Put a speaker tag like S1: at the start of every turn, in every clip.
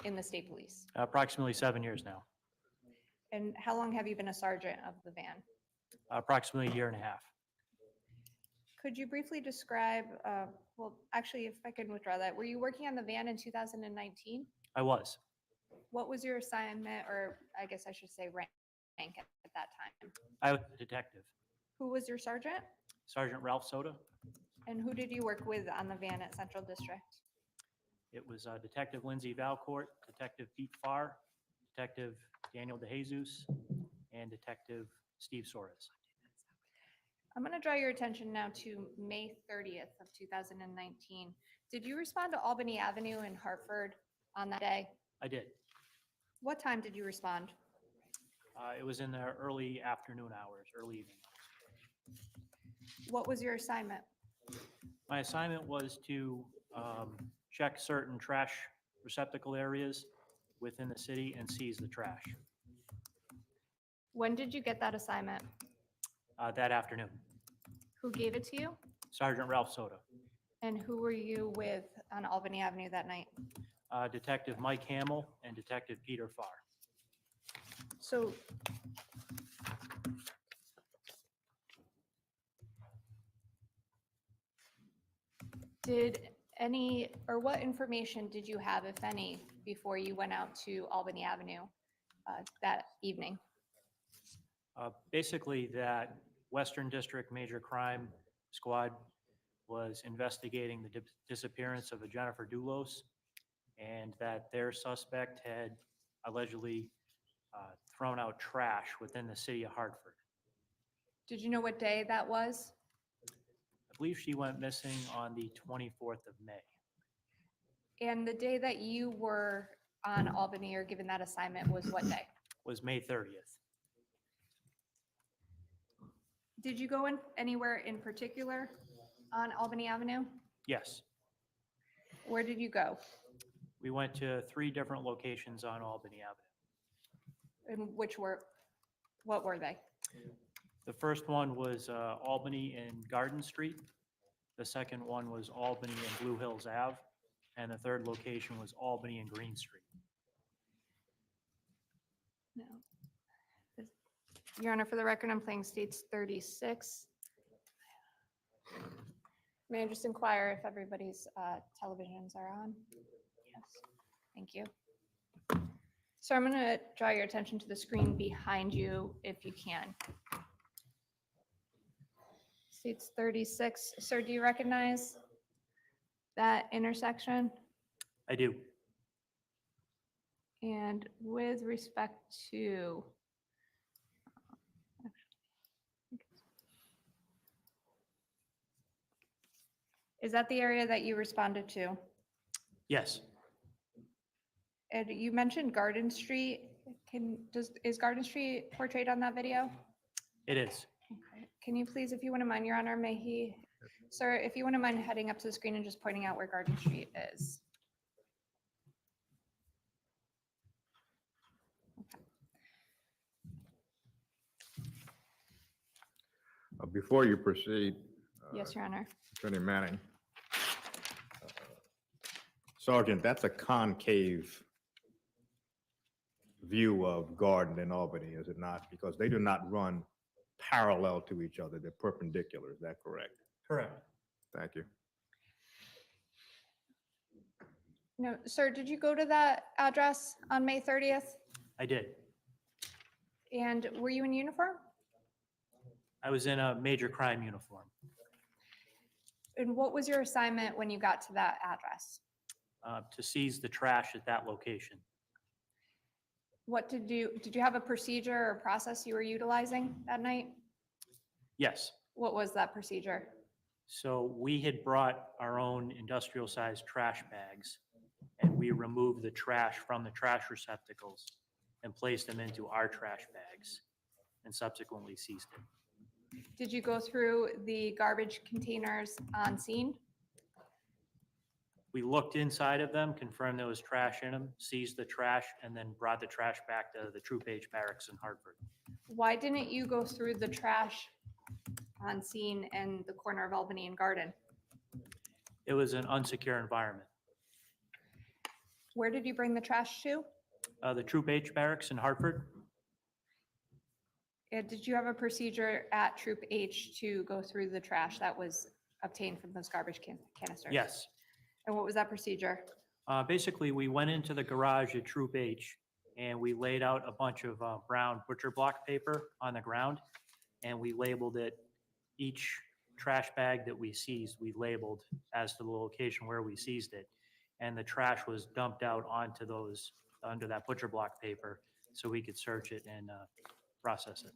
S1: in the state police?
S2: Approximately 7 years now.
S1: And how long have you been a sergeant of the van?
S2: Approximately a year and a half.
S1: Could you briefly describe, well, actually, if I can withdraw that, were you working on the van in 2019?
S2: I was.
S1: What was your assignment, or I guess I should say rank at that time?
S2: I was a detective.
S1: Who was your sergeant?
S2: Sergeant Ralph Soda.
S1: And who did you work with on the van at Central District?
S2: It was Detective Lindsay Valcourt, Detective Pete Farr, Detective Daniel DeJesus, and Detective Steve Soares.
S1: I'm going to draw your attention now to May 30th of 2019. Did you respond to Albany Avenue in Hartford on that day?
S2: I did.
S1: What time did you respond?
S2: It was in the early afternoon hours, early evening hours.
S1: What was your assignment?
S2: My assignment was to check certain trash receptacle areas within the city and seize the trash.
S1: When did you get that assignment?
S2: That afternoon.
S1: Who gave it to you?
S2: Sergeant Ralph Soda.
S1: And who were you with on Albany Avenue that night?
S2: Detective Mike Hamill and Detective Peter Farr.
S1: So did any, or what information did you have, if any, before you went out to Albany Avenue that evening?
S2: Basically, that Western District Major Crime Squad was investigating the disappearance of a Jennifer Dulos, and that their suspect had allegedly thrown out trash within the city of Hartford.
S1: Did you know what day that was?
S2: I believe she went missing on the 24th of May.
S1: And the day that you were on Albany or given that assignment was what day?
S2: Was May 30th.
S1: Did you go in anywhere in particular on Albany Avenue?
S2: Yes.
S1: Where did you go?
S2: We went to 3 different locations on Albany Avenue.
S1: And what were they?
S2: The first one was Albany and Garden Street. The second one was Albany and Blue Hills Ave. And the third location was Albany and Green Street.
S1: No. Your Honor, for the record, I'm playing states 36. May I just inquire if everybody's televisions are on? Yes, thank you. So I'm going to draw your attention to the screen behind you if you can. States 36. Sir, do you recognize that intersection?
S2: I do.
S1: And with respect to, is that the area that you responded to?
S2: Yes.
S1: And you mentioned Garden Street. Is Garden Street portrayed on that video?
S2: It is.
S1: Okay. Can you please, if you wouldn't mind, Your Honor, sir, if you wouldn't mind heading up to the screen and just pointing out where Garden Street is.
S3: Before you proceed,
S1: Yes, Your Honor.
S3: Attorney Manning, Sergeant, that's a concave view of Garden and Albany, is it not? Because they do not run parallel to each other. They're perpendicular. Is that correct?
S2: Correct.
S3: Thank you.
S1: No, sir, did you go to that address on May 30th?
S2: I did.
S1: And were you in uniform?
S2: I was in a major crime uniform.
S1: And what was your assignment when you got to that address?
S2: To seize the trash at that location.
S1: What did you have a procedure or process you were utilizing that night?
S2: Yes.
S1: What was that procedure?
S2: So we had brought our own industrial sized trash bags, and we removed the trash from the trash receptacles and placed them into our trash bags and subsequently seized it.
S1: Did you go through the garbage containers on scene?
S2: We looked inside of them, confirmed there was trash in them, seized the trash, and then brought the trash back to the Troop H barracks in Hartford.
S1: Why didn't you go through the trash on scene in the corner of Albany and Garden?
S2: It was an unsecure environment.
S1: Where did you bring the trash to?
S2: The Troop H barracks in Hartford?
S1: And did you have a procedure at Troop H to go through the trash that was obtained from those garbage canisters?
S2: Yes.
S1: And what was that procedure?
S2: Basically, we went into the garage at Troop H and we laid out a bunch of brown butcher block paper on the ground, and we labeled it. Each trash bag that we seized, we labeled as to the location where we seized it. And the trash was dumped out onto those, under that butcher block paper, so we could search it and process it.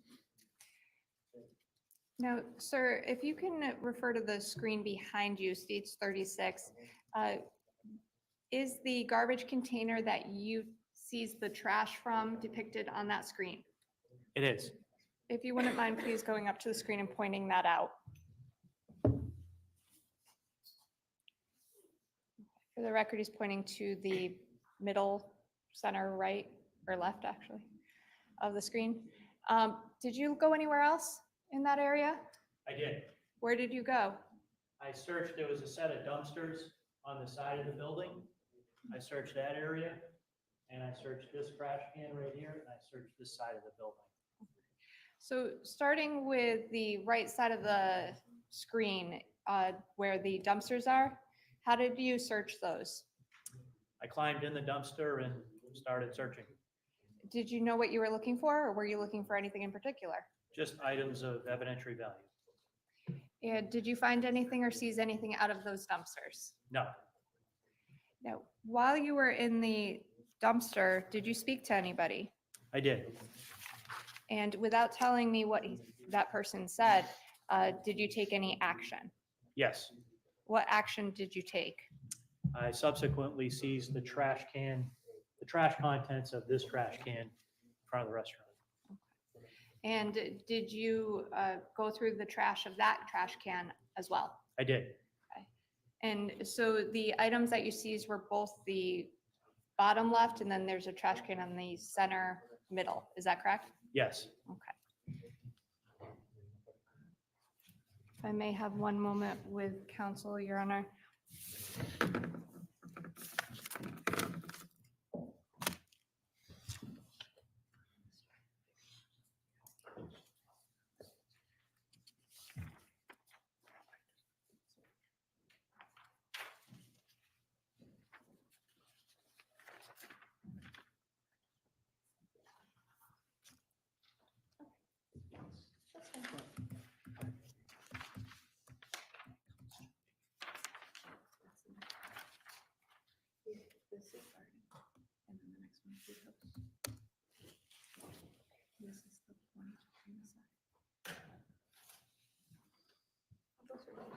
S1: Now, sir, if you can refer to the screen behind you, stage 36, is the garbage container that you seized the trash from depicted on that screen?
S2: It is.
S1: If you wouldn't mind, please going up to the screen and pointing that out. For the record, he's pointing to the middle, center, right, or left, actually, of the screen. Did you go anywhere else in that area?
S2: I did.
S1: Where did you go?
S2: I searched, there was a set of dumpsters on the side of the building. I searched that area, and I searched this trash can right here, and I searched this side of the building.
S1: So starting with the right side of the screen, where the dumpsters are, how did you search those?
S2: I climbed in the dumpster and started searching.
S1: Did you know what you were looking for, or were you looking for anything in particular?
S2: Just items of evidentiary value.
S1: And did you find anything or seize anything out of those dumpsters?
S2: No,
S1: Now, while you were in the dumpster, did you speak to anybody?
S2: I did.
S1: And without telling me what that person said, did you take any action?
S2: Yes.
S1: What action did you take?
S2: I subsequently seized the trash can, the trash contents of this trash can in front of the restaurant.
S1: And did you go through the trash of that trash can as well?
S2: I did.
S1: And so the items that you seized were both the bottom left, and then there's a trash can on the center middle. Is that correct?
S2: Yes.
S1: Okay. If I may have one moment with counsel, Your Honor. This is garden, and then the next one is your house. This is the one on the side. Those are done.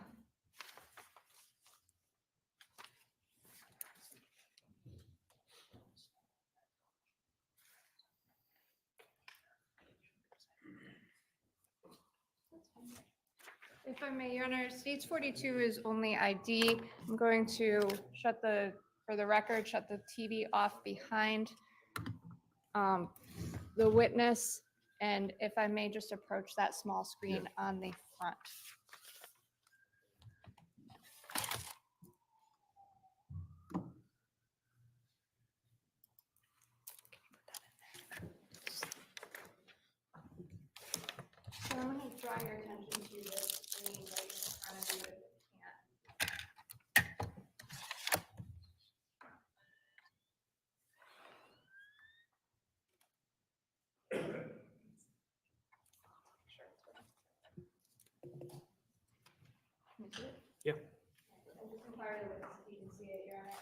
S1: If I may, Your Honor, stage 42 is only ID. I'm going to shut the, for the record, shut the TV off behind the witness. And if I may just approach that small screen on the front. So I'm going to draw your attention to this screen right in front of you if you can't. Can you see it?
S2: Yep.
S1: I just inquired the witness if you can see it, Your Honor.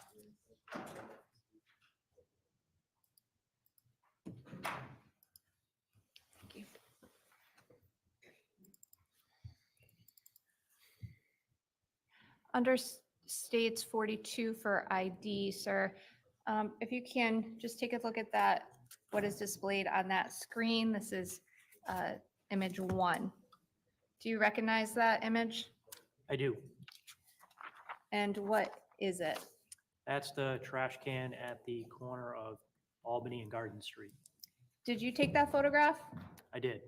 S1: Thank you. Under states 42 for ID, sir, if you can, just take a look at that, what is displayed on that screen. This is image 1. Do you recognize that image?
S2: I do.
S1: And what is it?
S2: That's the trash can at the corner of Albany and Garden Street.
S1: Did you take that photograph?
S2: I did.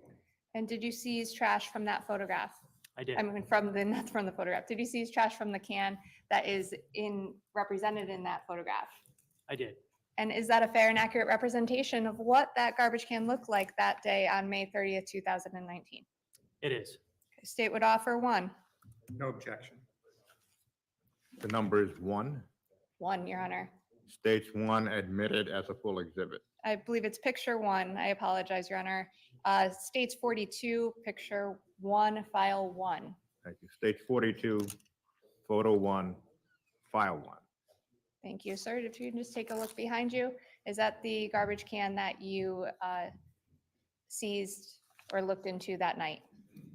S1: And did you seize trash from that photograph?
S2: I did.
S1: I mean, not from the photograph. Did you seize trash from the can that is represented in that photograph?
S2: I did.
S1: And is that a fair and accurate representation of what that garbage can looked like that day on May 30th, 2019?
S2: It is.
S1: State would offer one.
S4: No objection.
S3: The number is 1.
S1: One, Your Honor.
S3: States 1 admitted as a full exhibit.
S1: I believe it's picture 1. I apologize, Your Honor. States 42, picture 1, file 1.
S3: Thank you. States 42, photo 1, file 1.
S1: Thank you, sir. If you can just take a look behind you, is that the garbage can that you seized or looked into that night?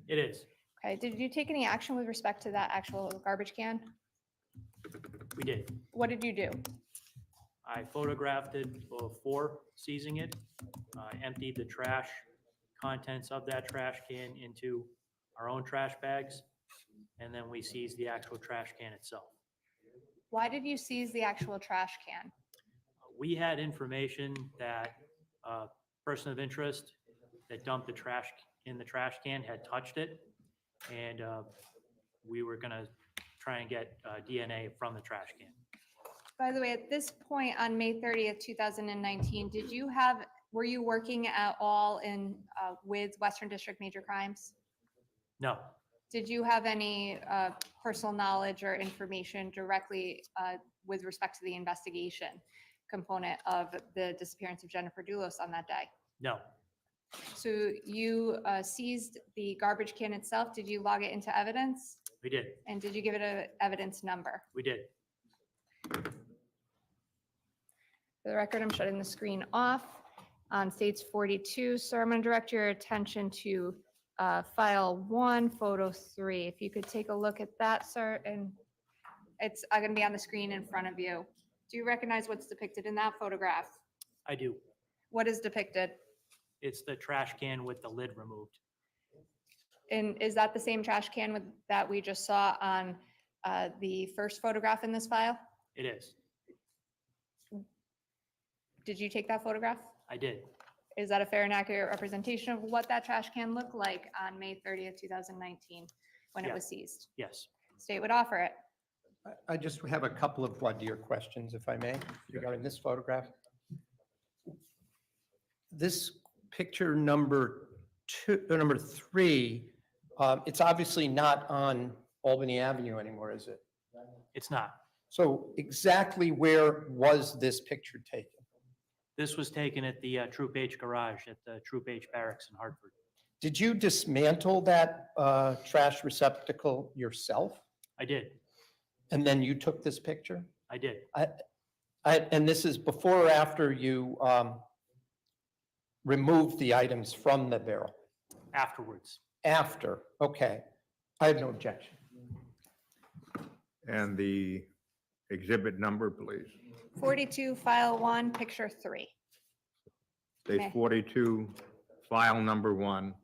S2: It is.
S1: Okay, did you take any action with respect to that actual garbage can?
S2: We did.
S1: What did you do?
S2: I photographed it before seizing it. I emptied the trash contents of that trash can into our own trash bags, and then we seized the actual trash can itself.
S1: Why did you seize the actual trash can?
S2: We had information that a person of interest that dumped the trash in the trash can had touched it, and we were gonna try and get DNA from the trash can.
S1: By the way, at this point on May 30th, 2019, were you working at all with Western District Major Crimes?
S2: No,
S1: Did you have any personal knowledge or information directly with respect to the investigation component of the disappearance of Jennifer Dulos on that day?
S2: no,
S1: So you seized the garbage can itself. Did you log it into evidence?
S2: we did.
S1: And did you give it an evidence number?
S2: We did.
S1: For the record, I'm shutting the screen off. On states 42, sir, I'm going to direct your attention to file 1, photo 3. If you could take a look at that, sir, and it's going to be on the screen in front of you. Do you recognize what's depicted in that photograph?
S2: I do.
S1: What is depicted?
S2: It's the trash can with the lid removed.
S1: And is that the same trash can that we just saw on the first photograph in this file?
S2: It is.
S1: Did you take that photograph?
S2: I did.
S1: Is that a fair and accurate representation of what that trash can looked like on May 30th, 2019, when it
S2: Yeah.
S1: was seized?
S2: Yes.
S1: State would offer it.
S4: I just have a couple of voir dire questions, if I may, regarding this photograph. This picture number 3, it's obviously not on Albany Avenue anymore, is it?
S2: It's not.
S4: So exactly where was this picture taken?
S2: This was taken at the Troop H garage at the Troop H barracks in Hartford.
S4: Did you dismantle that trash receptacle yourself?
S2: I did.
S4: And then you took this picture?
S2: I did.
S4: And this is before or after you removed the items from the barrel?
S2: Afterwards.
S4: After, okay. I have no objection.
S3: And the exhibit number, please.
S1: 42, file 1, picture 3.
S3: States
S1: Okay.
S3: 42, file number 1,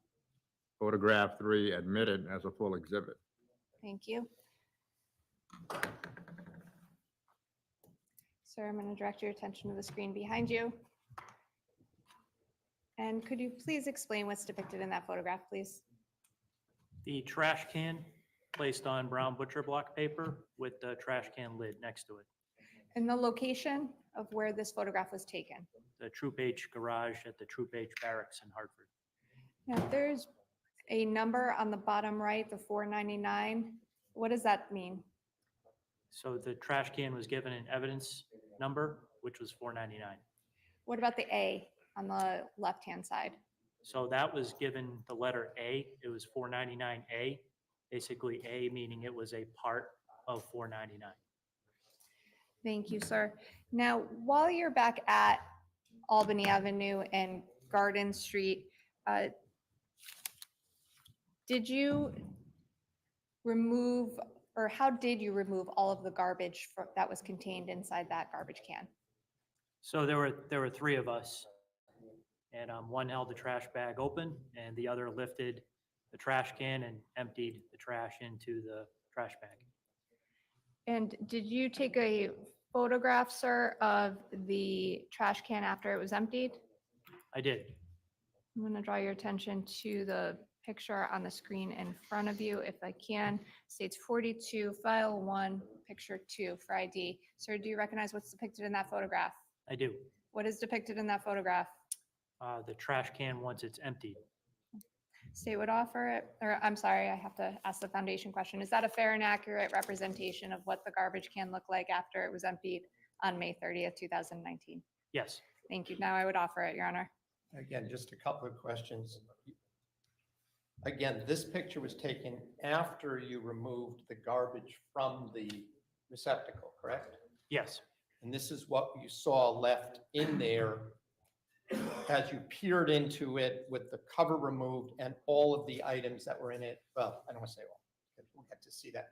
S3: photograph 3 admitted as a full exhibit.
S1: Thank you. Sir, I'm going to direct your attention to the screen behind you. And could you please explain what's depicted in that photograph, please?
S2: The trash can placed on brown butcher block paper with the trash can lid next to it.
S1: And the location of where this photograph was taken?
S2: The Troop H garage at the Troop H barracks in Hartford.
S1: Now, there's a number on the bottom right, the 499. What does that mean?
S2: So the trash can was given an evidence number, which was 499.
S1: What about the A on the left-hand side?
S2: So that was given the letter A. It was 499A. Basically A meaning it was a part of 499.
S1: Thank you, sir. Now, while you're back at Albany Avenue and Garden Street, did you remove, or how did you remove all of the garbage that was contained inside that garbage can?
S2: So there were 3 of us, and one held the trash bag open, and the other lifted the trash can and emptied the trash into the trash bag.
S1: And did you take a photograph, sir, of the trash can after it was emptied?
S2: I did.
S1: I'm going to draw your attention to the picture on the screen in front of you, if I can. States 42, file 1, picture 2 for ID. Sir, do you recognize what's depicted in that photograph?
S2: I do.
S1: What is depicted in that photograph?
S2: The trash can once it's emptied.
S1: State would offer it, or I'm sorry, I have to ask the foundation question. Is that a fair and accurate representation of what the garbage can look like after it was emptied on May 30th, 2019?
S2: Yes,
S1: Thank you. Now I would offer it, Your Honor.
S4: Again, just a couple of questions. Again, this picture was taken after you removed the garbage from the receptacle, correct?
S2: yes,
S4: And this is what you saw left in there as you peered into it with the cover removed and all of the items that were in it. Well, I don't want to say all, because we'll get to see that.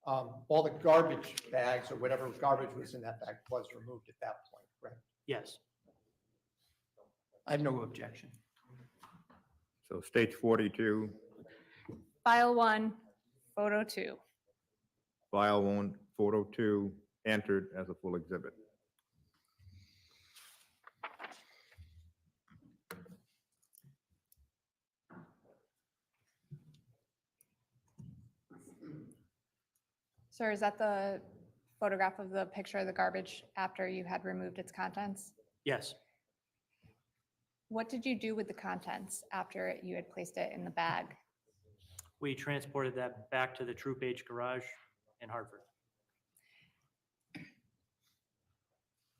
S4: All the garbage bags or whatever garbage was in that bag was removed at that point, correct?
S2: yes,
S4: I have no objection.
S3: So stage 42,
S1: File 1, photo 2.
S3: file 1, photo 2, entered as a full exhibit.
S1: Sir, is that the photograph of the picture of the garbage after you had removed its contents?
S2: yes.
S1: What did you do with the contents after you had placed it in the bag?
S2: We transported that back to the Troop H garage in Hartford.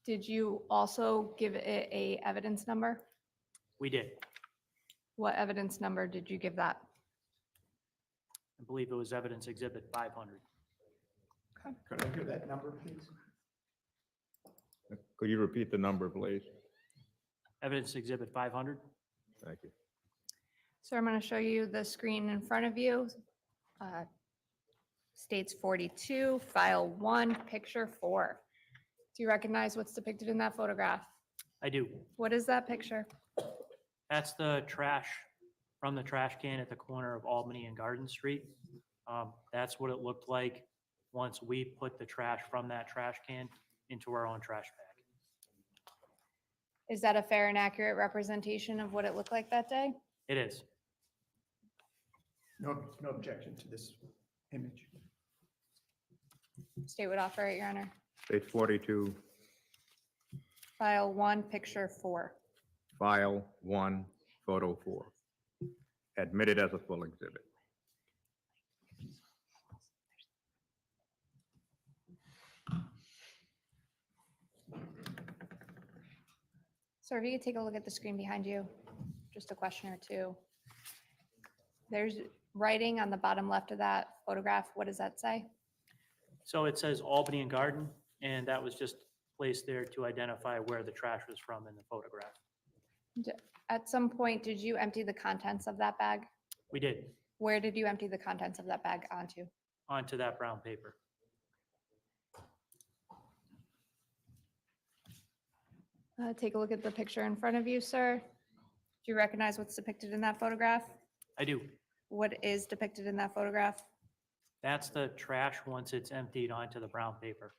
S1: Did you also give it a evidence number?
S2: We did.
S1: What evidence number did you give that?
S2: I believe it was evidence exhibit 500.
S4: Could I hear that number, please?
S3: Could you repeat the number, please?
S2: Evidence exhibit 500.
S3: Thank you.
S1: So I'm going to show you the screen in front of you. States 42, file 1, picture 4. Do you recognize what's depicted in that photograph?
S2: I do.
S1: What is that picture?
S2: That's the trash from the trash can at the corner of Albany and Garden Street. That's what it looked like once we put the trash from that trash can into our own trash bag.
S1: Is that a fair and accurate representation of what it looked like that day?
S2: It is.
S4: No objection to this image.
S1: State would offer it, Your Honor.
S3: Stage 42,
S1: File 1, picture 4.
S3: file 1, photo 4. Admitted as a full exhibit.
S1: Sir, if you could take a look at the screen behind you, just a question or two. There's writing on the bottom left of that photograph. What does that say?
S2: So it says Albany and Garden, and that was just placed there to identify where the trash was from in the photograph.
S1: At some point, did you empty the contents of that bag?
S2: We did,
S1: Where did you empty the contents of that bag onto?
S2: onto that brown paper.
S1: Take a look at the picture in front of you, sir. Do you recognize what's depicted in that photograph?
S2: I do.
S1: What is depicted in that photograph?
S2: That's the trash once it's emptied onto the brown paper.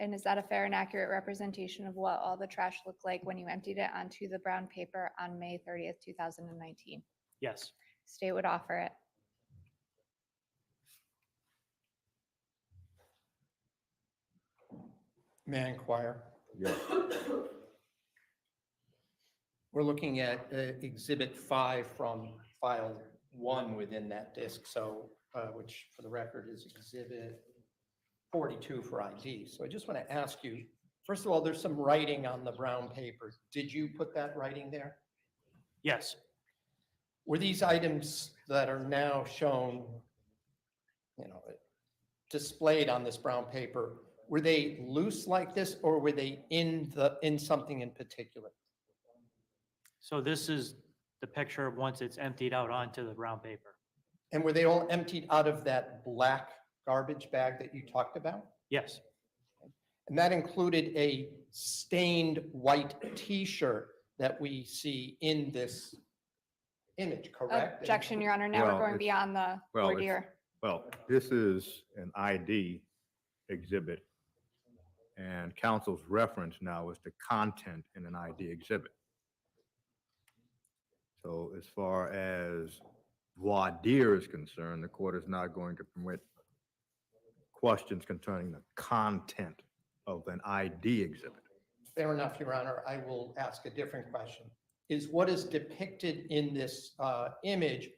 S1: And is that a fair and accurate representation of what all the trash looked like when you emptied it onto the brown paper on May 30th, 2019?
S2: Yes,
S1: State would offer it.
S4: May I inquire?
S3: Yes.
S4: We're looking at Exhibit 5 from File 1 within that disk, so, which for the record is Exhibit 42 for ID. So I just want to ask you, first of all, there's some writing on the brown paper. Did you put that writing there?
S2: yes,
S4: Were these items that are now shown, displayed on this brown paper, were they loose like this, or were they in something in particular?
S2: so this is the picture of once it's emptied out onto the brown paper.
S4: And were they all emptied out of that black garbage bag that you talked about?
S2: Yes,
S4: And that included a stained white T-shirt that we see in this image, correct?
S1: Objection, Your Honor. Now we're
S3: Well,
S1: going
S3: it's-
S1: beyond the
S3: well,
S1: voir
S3: it's-
S1: dire.
S3: Well, this is an ID exhibit, and counsel's reference now is the content in an ID exhibit. So as far as voir dire is concerned, the court is not going to permit questions concerning the content of an ID exhibit.
S4: Fair enough, Your Honor. I will ask a different question. Is what is depicted in this image,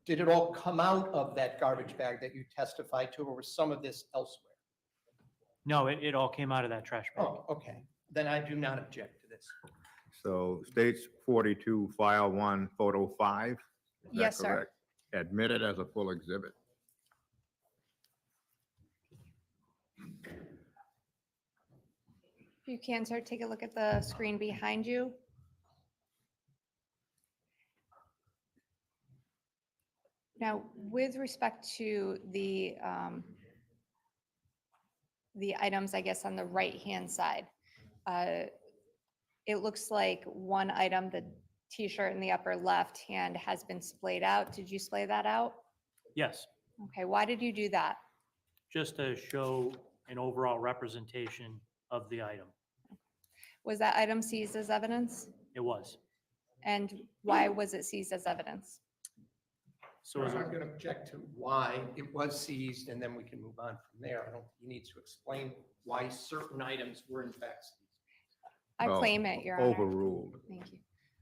S4: did it all come out of that garbage bag that you testified to, or was some of this elsewhere?
S2: No, it all came out of that trash bag.
S4: Oh, okay. Then I do not object to this.
S3: So states 42, file 1, photo 5. Is that
S1: Yes, sir.
S3: correct? Admitted as a full exhibit.
S1: If you can, sir, take a look at the screen behind you. Now, with respect to the items, I guess, on the right-hand side, it looks like one item, the T-shirt in the upper left hand, has been splayed out. Did you splay that out?
S2: Yes,
S1: Okay, why did you do that?
S2: just to show an overall representation of the item.
S1: Was that item seized as evidence?
S2: It was.
S1: And why was it seized as evidence?
S2: So as
S4: I'm
S2: a-
S4: going to object to why it was seized, and then we can move on from there. I don't, you need to explain why certain items were in fact seized.
S1: I
S3: Well,
S1: claim it, Your Honor.
S3: Overruled.
S1: Thank you.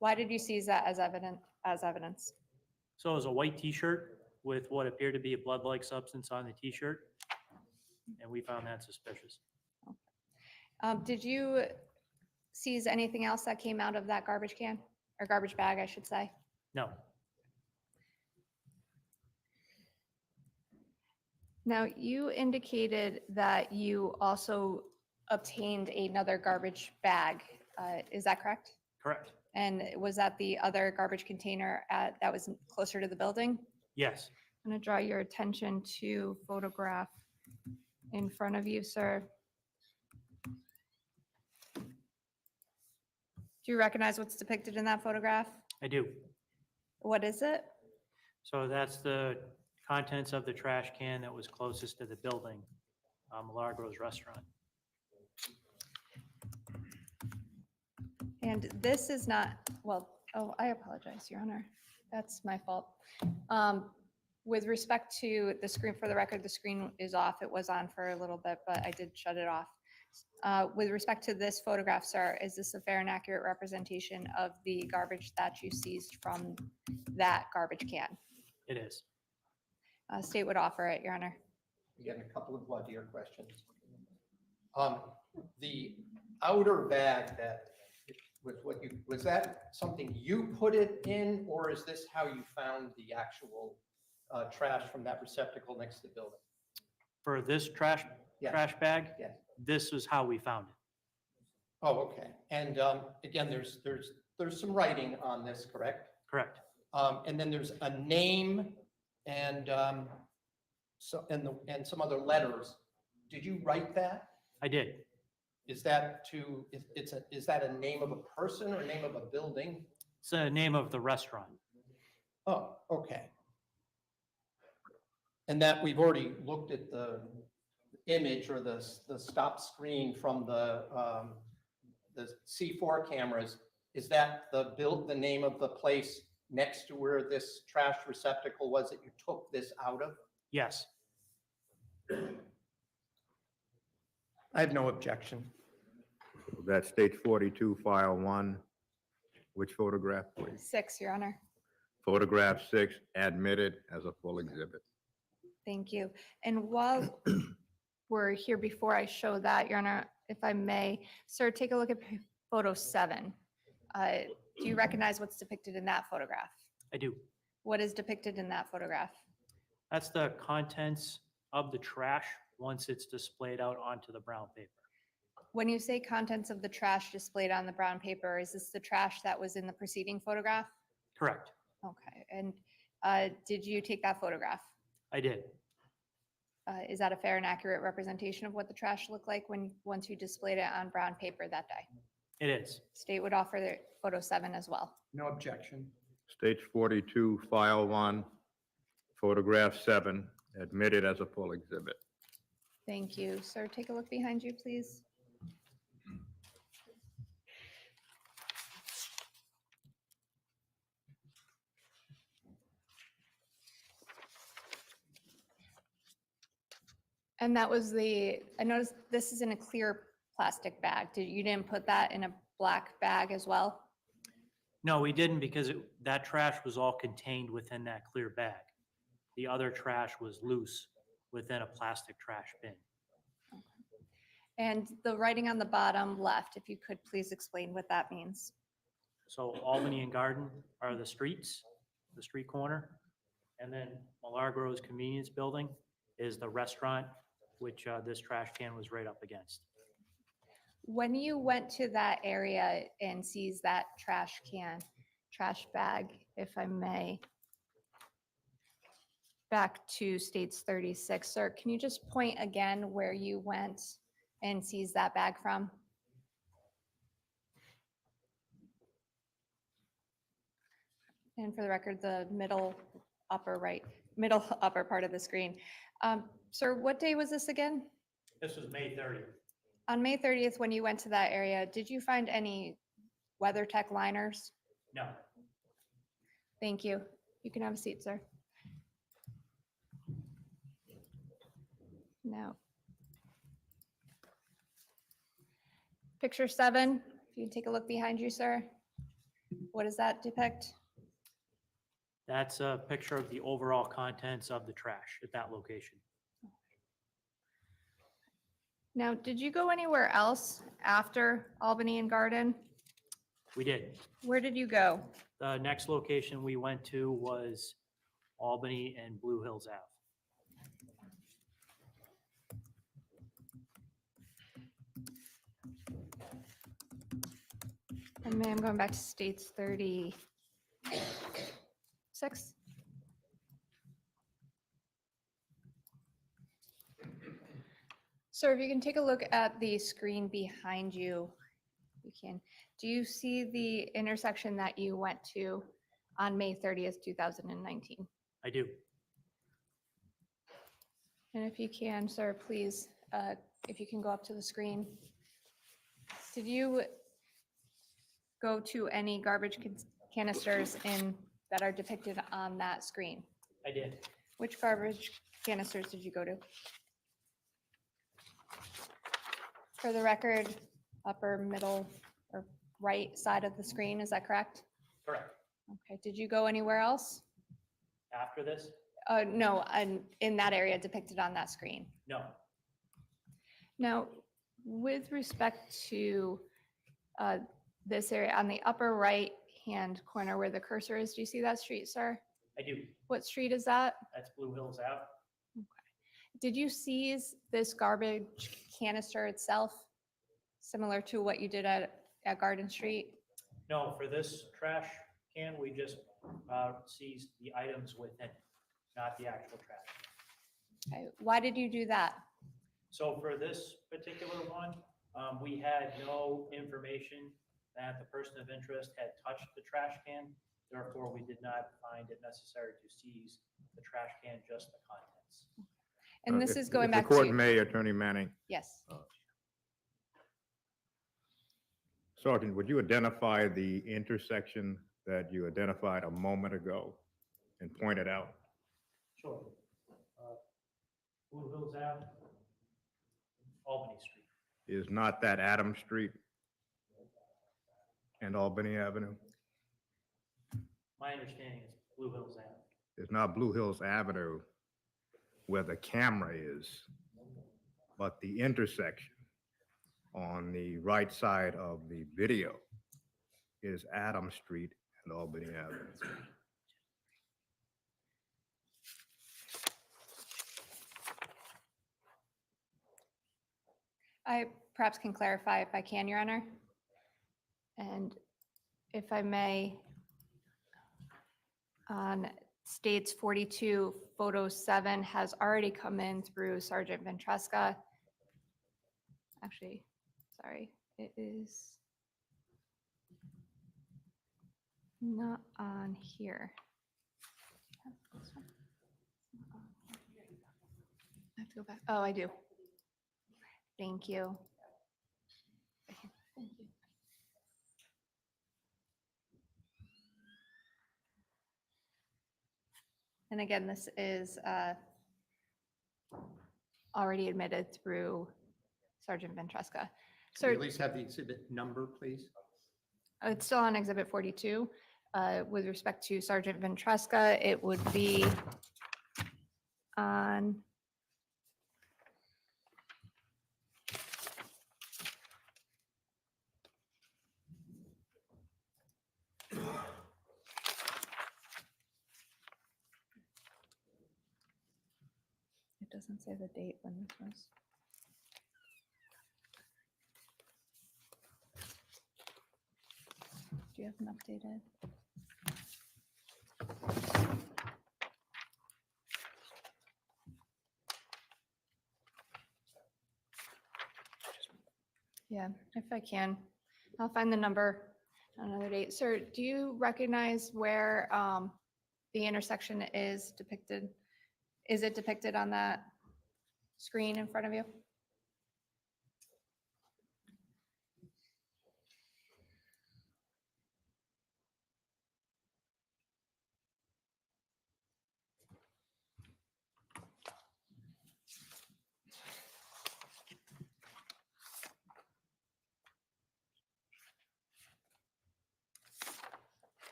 S1: Why did you seize that as evidence?
S2: So it was a white T-shirt with what appeared to be a blood-like substance on the T-shirt, and we found that suspicious.
S1: Did you seize anything else that came out of that garbage can, or garbage bag, I should say?
S2: No,
S1: Now, you indicated that you also obtained another garbage bag. Is that correct?
S2: correct.
S1: And was that the other garbage container that was closer to the building?
S2: Yes,
S1: I'm going to draw your attention to photograph in front of you, sir. Do you recognize what's depicted in that photograph?
S2: I do.
S1: What is it?
S2: So that's the contents of the trash can that was closest to the building, Milagros Restaurant.
S1: And this is not, well, oh, I apologize, Your Honor. That's my fault. With respect to the screen, for the record, the screen is off. It was on for a little bit, but I did shut it off. With respect to this photograph, sir, is this a fair and accurate representation of the garbage that you seized from that garbage can?
S2: It is.
S1: State would offer it, Your Honor.
S4: Again, a couple of dear questions. The outer bag that was that something you put it in, or is this how you found the actual trash from that receptacle next to the building?
S2: For this trash
S4: Yes.
S2: bag,
S4: Yes.
S2: this is how we found it.
S4: Oh, okay. And again, there's some writing on this, correct?
S2: Correct.
S4: And then there's a name and and some other letters. Did you write that?
S2: I did.
S4: Is that is that a name of a person or a name of a building?
S2: It's the name of the restaurant.
S4: Oh, okay. And that we've already looked at the image or the stop screen from the C4 cameras. Is that the name of the place next to where this trash receptacle was that you took this out of?
S2: Yes.
S4: I have no objection.
S3: That states 42, file 1. Which photograph, please?
S1: 6, Your Honor.
S3: Photograph 6, admitted as a full exhibit.
S1: Thank you. And while we're here, before I show that, Your Honor, if I may, sir, take a look at photo 7. Do you recognize what's depicted in that photograph?
S2: I do.
S1: What is depicted in that photograph?
S2: That's the contents of the trash once it's displayed out onto the brown paper.
S1: When you say contents of the trash displayed on the brown paper, is this the trash that was in the preceding photograph?
S2: Correct.
S1: Okay, and did you take that photograph?
S2: I did.
S1: Is that a fair and accurate representation of what the trash looked like once you displayed it on brown paper that day?
S2: It is.
S1: State would offer the photo 7 as well.
S4: No objection.
S3: States 42, file 1, photograph 7, admitted as a full exhibit.
S1: Thank you. Sir, take a look behind you, please. And that was I noticed this is in a clear plastic bag. You didn't put that in a black bag as well?
S2: No, we didn't because that trash was all contained within that clear bag. The other trash was loose within a plastic trash bin.
S1: And the writing on the bottom left, if you could please explain what that means.
S2: So Albany and Garden are the streets, the street corner. And then Milagros Convenience Building is the restaurant, which this trash can was right up against.
S1: When you went to that area and seized that trash bag, if I may, back to States 36, sir, can you just point again where you went and seized that bag from? And for the record, the middle upper part of the screen. Sir, what day was this again?
S2: This was May 30th.
S1: On May 30th, when you went to that area, did you find any WeatherTech liners?
S2: No,
S1: Thank you. You can have a seat, sir. Now, picture 7, if you can take a look behind you, sir. What does that depict?
S2: that's a picture of the overall contents of the trash at that location.
S1: Now, did you go anywhere else after Albany and Garden?
S2: We did.
S1: Where did you go?
S2: The next location we went to was Albany and Blue Hills Ave.
S1: And ma'am, going back to States 36. Sir, if you can take a look at the screen behind you, you can. Do you see the intersection that you went to on May 30th, 2019?
S2: I do.
S1: And if you can, sir, please, if you can go up to the screen. Did you go to any garbage canisters that are depicted on that screen?
S2: I did.
S1: Which garbage canisters did you go to? For the record, upper, middle, or right side of the screen, is that correct?
S2: Correct.
S1: Okay, did you go anywhere else?
S2: After this?
S1: No, in that area depicted on that screen.
S2: No.
S1: Now, with respect to this area on the upper right-hand corner where the cursor is, do you see that street, sir?
S2: I do.
S1: What street is that?
S2: That's Blue Hills Ave.
S1: Did you seize this garbage canister itself, similar to what you did at Garden Street?
S2: No, for this trash can, we just seized the items within, not the actual trash.
S1: Okay, why did you do that?
S2: So for this particular one, we had no information that the person of interest had touched the trash can. Therefore, we did not find it necessary to seize the trash can, just the contents.
S1: And this is going
S3: if
S1: back
S3: the court
S1: to,
S3: may, Attorney Manning.
S1: yes.
S3: Sergeant, would you identify the intersection that you identified a moment ago and pointed out?
S2: Sure. Blue Hills Ave, Albany Street.
S3: Is not that Adams Street and Albany Avenue?
S2: My understanding is Blue Hills Ave.
S3: It's not Blue Hills Avenue where the camera is, but the intersection on the right side of the video is Adams Street and Albany Avenue.
S1: I perhaps can clarify if I can, Your Honor. And if I may, on States 42, photo 7 has already come in through Sergeant Ventresca. Actually, sorry, it is not on here. I have to go back. Oh, I do. Thank you. Thank you. And again, this is already admitted through Sergeant Ventresca.
S4: Can we
S1: Sir,
S4: at least have the exhibit number, please?
S1: it's still on Exhibit 42. With respect to Sergeant Ventresca, it would be on it doesn't say the date when this was. Do you have an updated? Yeah, if I can, I'll find the number on another date. Sir, do you recognize where the intersection is depicted? Is it depicted on that screen in front of you?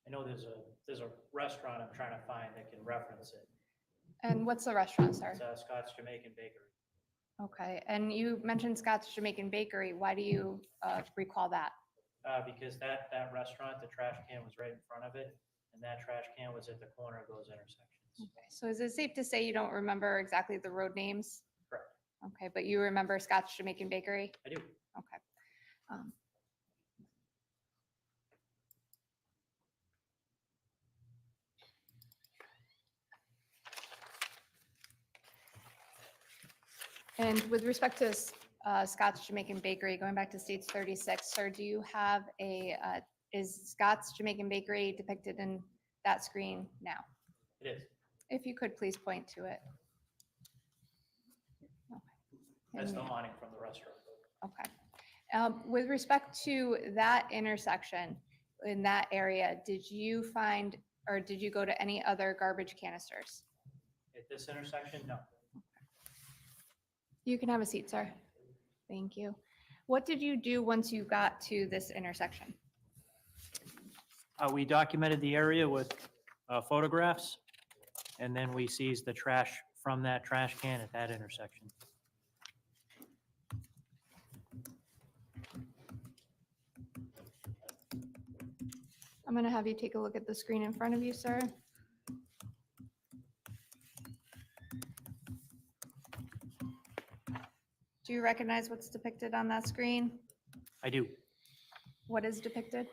S2: I know there's a restaurant I'm trying to find that can reference it.
S1: And what's the restaurant, sir?
S2: It's Scott's Jamaican Bakery.
S1: Okay, and you mentioned Scott's Jamaican Bakery. Why do you recall that?
S2: Because that restaurant, the trash can was right in front of it, and that trash can was at the corner of those intersections.
S1: Okay, so is it safe to say you don't remember exactly the road names?
S2: Correct.
S1: Okay, but you remember Scott's Jamaican Bakery?
S2: I do.
S1: Okay. And with respect to Scott's Jamaican Bakery, going back to States 36, sir, do you have is Scott's Jamaican Bakery depicted in that screen now?
S2: It is.
S1: If you could please point to it. Okay.
S2: That's the
S1: And-
S2: awning from the restaurant.
S1: Okay. With respect to that intersection in that area, did you find, or did you go to any other garbage canisters?
S2: At this intersection, no.
S1: You can have a seat, sir. Thank you. What did you do once you got to this intersection?
S2: We documented the area with photographs, and then we seized the trash from that trash can at that intersection.
S1: I'm going to have you take a look at the screen in front of you, sir. Do you recognize what's depicted on that screen?
S2: I do.
S1: What is depicted?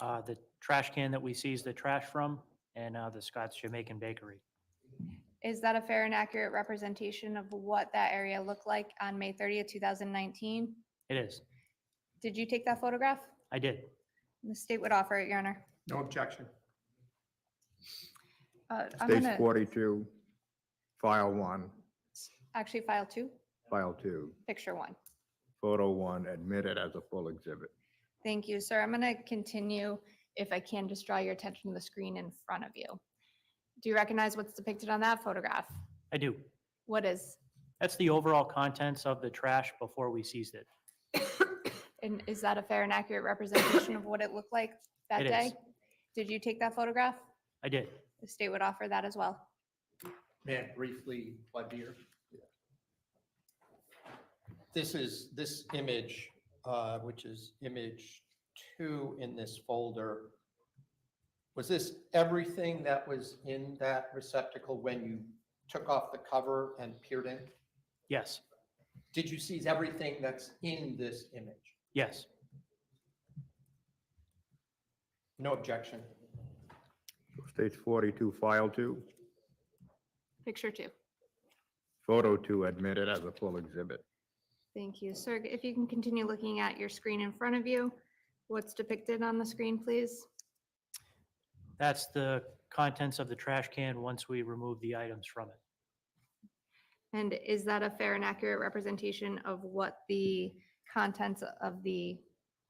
S2: The trash can that we seized the trash from, and the Scott's Jamaican Bakery.
S1: Is that a fair and accurate representation of what that area looked like on May 30th, 2019?
S2: It is.
S1: Did you take that photograph?
S2: I did.
S1: The state would offer it, Your Honor.
S4: No objection.
S1: I'm
S3: States
S1: gonna
S3: 42, file 1,
S1: actually file 2,
S3: file 2,
S1: picture 1.
S3: photo 1, admitted as a full exhibit.
S1: Thank you, sir. I'm going to continue. If I can just draw your attention to the screen in front of you. Do you recognize what's depicted on that photograph?
S2: I do.
S1: What is?
S2: That's the overall contents of the trash before we seized it.
S1: And is that a fair and accurate representation of what it looked like that
S2: It
S1: day?
S2: is.
S1: Did you take that photograph?
S2: I did.
S1: The state would offer that as well.
S4: May I briefly plug here? This image, which is image 2 in this folder. Was this everything that was in that receptacle when you took off the cover and peered in?
S2: Yes.
S4: Did you seize everything that's in this image?
S2: Yes.
S4: No objection.
S3: States 42, file 2,
S1: Picture 2.
S3: photo 2, admitted as a full exhibit.
S1: Thank you. Sir, if you can continue looking at your screen in front of you, what's depicted on the screen, please?
S2: That's the contents of the trash can once we remove the items from it.
S1: And is that a fair and accurate representation of what the contents of the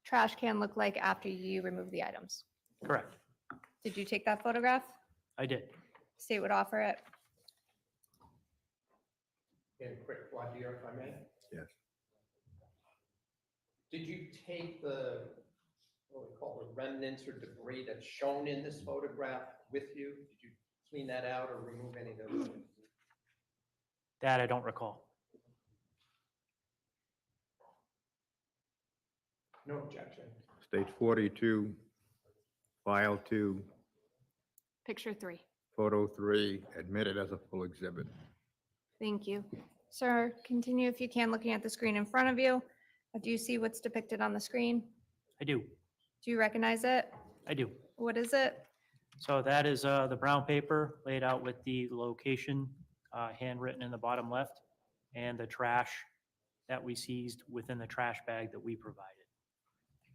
S1: trash can look like after you remove the items?
S2: Correct.
S1: Did you take that photograph?
S2: I did.
S1: State would offer it.
S4: Again, quick voir dire, if I may.
S3: Yes.
S4: Did you take the, what we call the remnants or debris that's shown in this photograph with you? Did you clean that out or remove any of those?
S2: That I don't recall.
S4: No objection.
S3: Stage 42, file 2,
S1: Picture 3.
S3: photo 3, admitted as a full exhibit.
S1: Thank you. Sir, continue if you can, looking at the screen in front of you. Do you see what's depicted on the screen?
S2: I do.
S1: Do you recognize it?
S2: I do.
S1: What is it?
S2: So that is the brown paper laid out with the location handwritten in the bottom left, and the trash that we seized within the trash bag that we provided.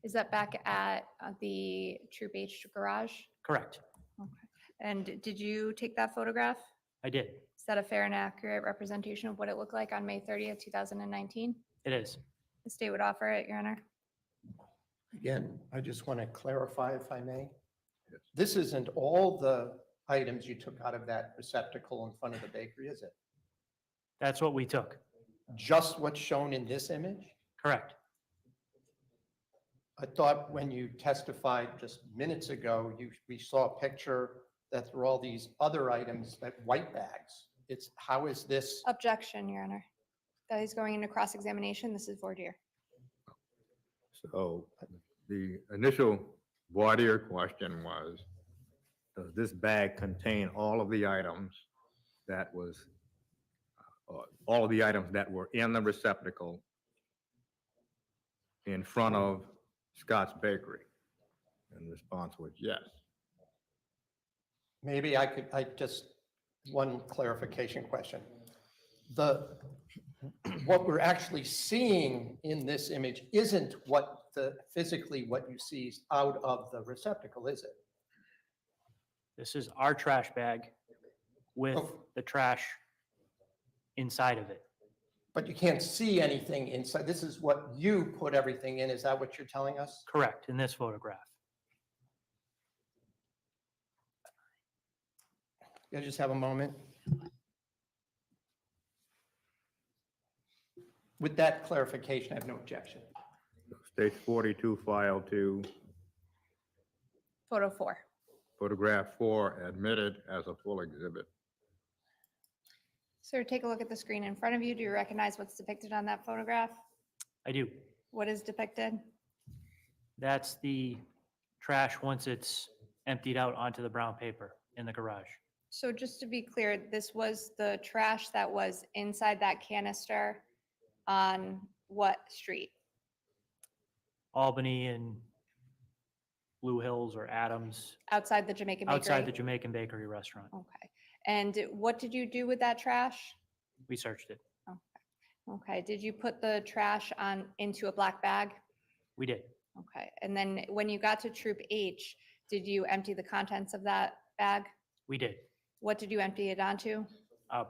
S1: Is that back at the Troop H garage?
S2: Correct.
S1: Okay. And did you take that photograph?
S2: I did.
S1: Is that a fair and accurate representation of what it looked like on May 30th, 2019?
S2: It is.
S1: The state would offer it, Your Honor.
S4: Again, I just want to clarify, if I may.
S3: Yes.
S4: This isn't all the items you took out of that receptacle in front of the bakery, is it?
S2: That's what we took.
S4: Just what's shown in this image?
S2: Correct.
S4: I thought when you testified just minutes ago, we saw a picture that there were all these other items, that white bags. How is this?
S1: Objection, Your Honor. That is going into cross-examination. This is voir dire.
S3: So the initial voir dire question was, does this bag contain all of the items that was, all of the items that were in the receptacle in front of Scott's Bakery? And the response was yes.
S4: Maybe I just, one clarification question. What we're actually seeing in this image isn't physically what you see out of the receptacle, is it?
S2: This is our trash bag with
S4: Oh.
S2: the trash inside of it.
S4: But you can't see anything inside. This is what you put everything in. Is that what you're telling us?
S2: Correct, in this photograph.
S4: You just have a moment. With that clarification, I have no objection.
S3: Stage 42, file 2,
S1: Photo 4.
S3: photograph 4, admitted as a full exhibit.
S1: Sir, take a look at the screen in front of you. Do you recognize what's depicted on that photograph?
S2: I do.
S1: What is depicted?
S2: That's the trash once it's emptied out onto the brown paper in the garage.
S1: So just to be clear, this was the trash that was inside that canister on what street?
S2: Albany and Blue Hills or Adams,
S1: Outside the Jamaican Bakery?
S2: outside the Jamaican Bakery restaurant.
S1: Okay. And what did you do with that trash?
S2: We searched it.
S1: Okay. Did you put the trash into a black bag?
S2: We did.
S1: Okay. And then when you got to Troop H, did you empty the contents of that bag?
S2: We did.
S1: What did you empty it onto?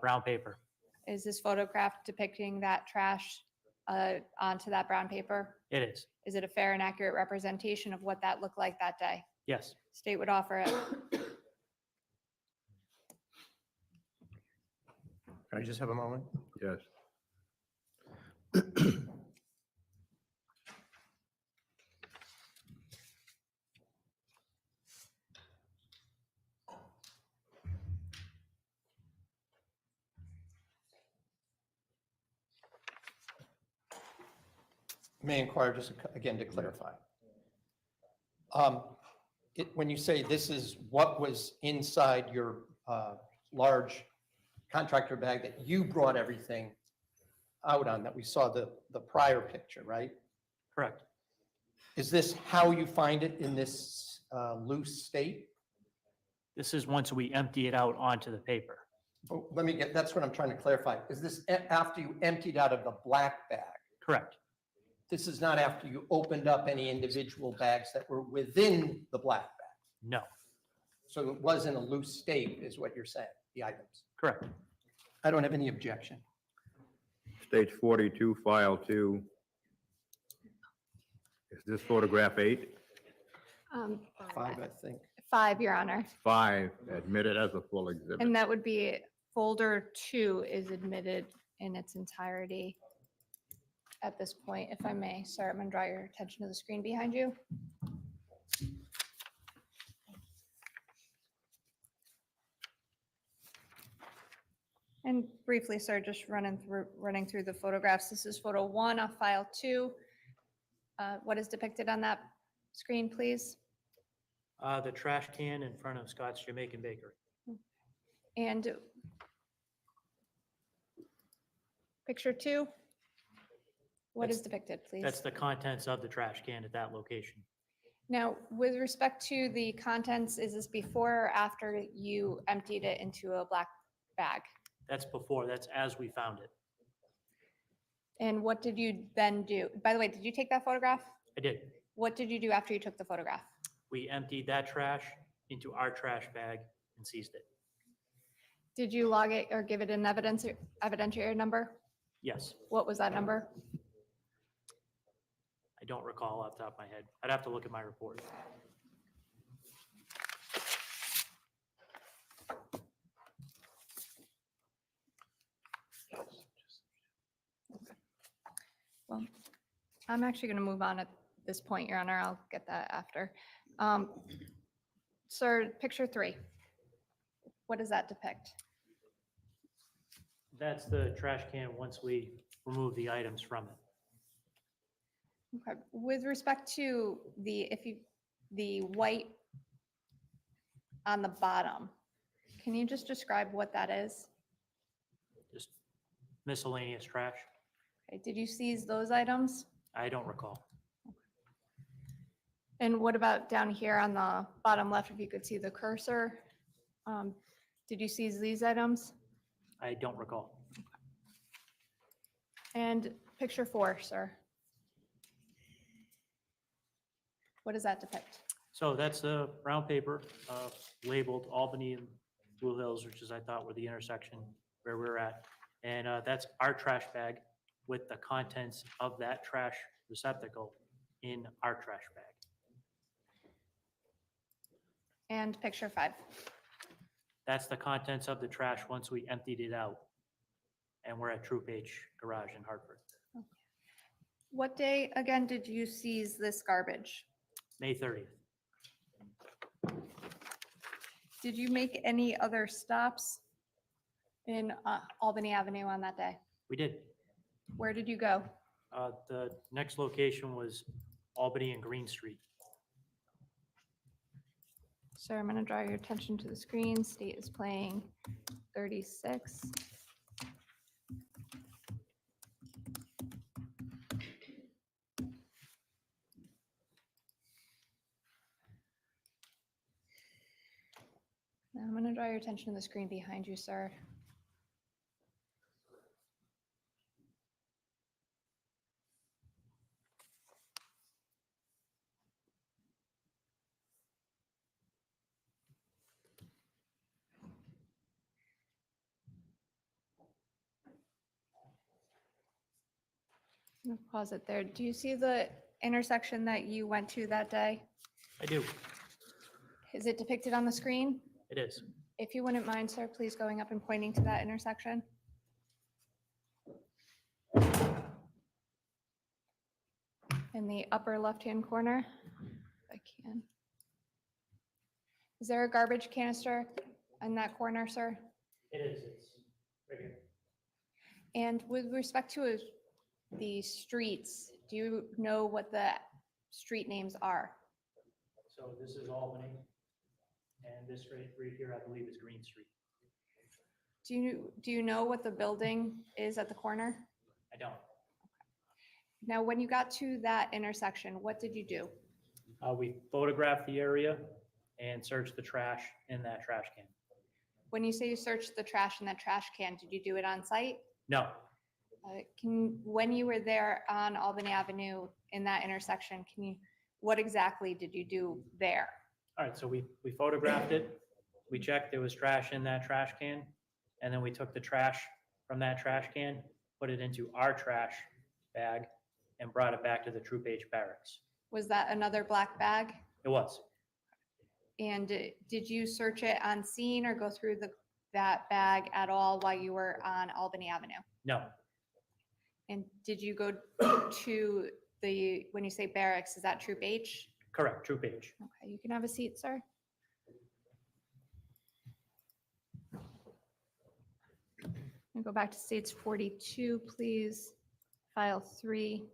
S2: Brown paper.
S1: Is this photograph depicting that trash onto that brown paper?
S2: It is.
S1: Is it a fair and accurate representation of what that looked like that day?
S2: Yes.
S1: State would offer it.
S4: Can I just have a moment?
S3: Yes.
S4: May I inquire just again to clarify. When you say this is what was inside your large contractor bag that you brought everything out on, that we saw the prior picture, right?
S2: Correct.
S4: Is this how you find it in this loose state?
S2: This is once we empty it out onto the paper.
S4: Oh, that's what I'm trying to clarify. Is this after you emptied out of the black bag?
S2: Correct.
S4: This is not after you opened up any individual bags that were within the black bag.
S2: No.
S4: So it was in a loose state, is what you're saying, the items.
S2: Correct.
S4: I don't have any objection.
S3: Stage 42, file 2, Is this photograph 8?
S4: 5, I think.
S1: 5, Your Honor.
S3: 5, admitted as a full exhibit.
S1: And that would be folder 2 is admitted in its entirety at this point, if I may. Sir, I'm going to draw your attention to the screen behind you. And briefly, sir, just running through the photographs. This is photo 1 of file 2. What is depicted on that screen, please?
S2: The trash can in front of Scott's Jamaican Bakery.
S1: And picture 2? What is depicted, please?
S2: That's the contents of the trash can at that location.
S1: Now, with respect to the contents, is this before or after you emptied it into a black bag?
S2: That's before, that's as we found it.
S1: And what did you then do? By the way, did you take that photograph?
S2: I did.
S1: What did you do after you took the photograph?
S2: We emptied that trash into our trash bag and seized it.
S1: Did you log it or give it an evidentiary number?
S2: Yes,
S1: What was that number?
S2: I don't recall off the top of my head. I'd have to look at my report.
S1: Well, I'm actually going to move on at this point, Your Honor. I'll get that after. Sir, picture 3. What does that depict?
S2: That's the trash can once we remove the items from it.
S1: Okay. With respect to the white on the bottom, can you just describe what that is?
S2: Just miscellaneous trash.
S1: Okay, did you seize those items?
S2: I don't recall.
S1: And what about down here on the bottom left, if you could see the cursor? Did you seize these items?
S2: I don't recall.
S1: And picture 4, sir. What does that depict?
S2: So that's a brown paper labeled Albany and Blue Hills, which is I thought were the intersection where we're at. And that's our trash bag with the contents of that trash receptacle in our trash bag.
S1: And picture 5.
S2: That's the contents of the trash once we emptied it out. And we're at Troop H Garage in Hartford.
S1: What day, again, did you seize this garbage?
S2: May 30th.
S1: Did you make any other stops in Albany Avenue on that day?
S2: We did.
S1: Where did you go?
S2: The next location was Albany and Green Street.
S1: Sir, I'm going to draw your attention to the screen. State is playing 36. Now I'm going to draw your attention to the screen behind you, sir. I'm gonna pause it there. Do you see the intersection that you went to that day?
S2: I do.
S1: Is it depicted on the screen?
S2: It is.
S1: If you wouldn't mind, sir, please going up and pointing to that intersection. In the upper left-hand corner, if I can. Is there a garbage canister in that corner, sir?
S2: It is. It's right here.
S1: And with respect to the streets, do you know what the street names are?
S2: So this is Albany, and this right here, I believe, is Green Street.
S1: Do you know what the building is at the corner?
S2: I don't.
S1: Now, when you got to that intersection, what did you do?
S2: We photographed the area and searched the trash in that trash can.
S1: When you say you searched the trash in that trash can, did you do it on site?
S2: No,
S1: When you were there on Albany Avenue in that intersection, what exactly did you do there?
S2: all right, so we photographed it. We checked there was trash in that trash can, and then we took the trash from that trash can, put it into our trash bag, and brought it back to the Troop H barracks.
S1: Was that another black bag?
S2: It was.
S1: And did you search it on scene or go through that bag at all while you were on Albany Avenue?
S2: No,
S1: And did you go to when you say barracks, is that Troop H?
S2: correct, Troop H.
S1: Okay, you can have a seat, sir. And go back to stage 42, please. File 3.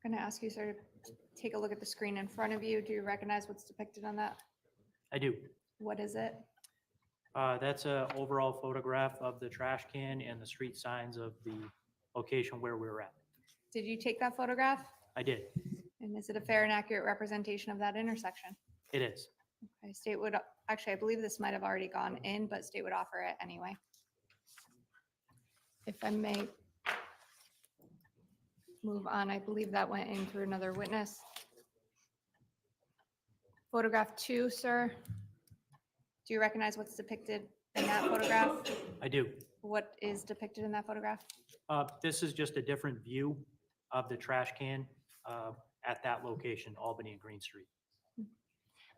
S1: I'm going to ask you, sir, to take a look at the screen in front of you. Do you recognize what's depicted on that?
S2: I do.
S1: What is it?
S2: That's an overall photograph of the trash can and the street signs of the location where we were at.
S1: Did you take that photograph?
S2: I did.
S1: And is it a fair and accurate representation of that intersection?
S2: It is.
S1: Okay, state would, actually, I believe this might have already gone in, but state would offer it anyway. If I may move on, I believe that went in through another witness. Photograph 2, sir. Do you recognize what's depicted in that photograph?
S2: I do.
S1: What is depicted in that photograph?
S2: This is just a different view of the trash can at that location, Albany and Green Street.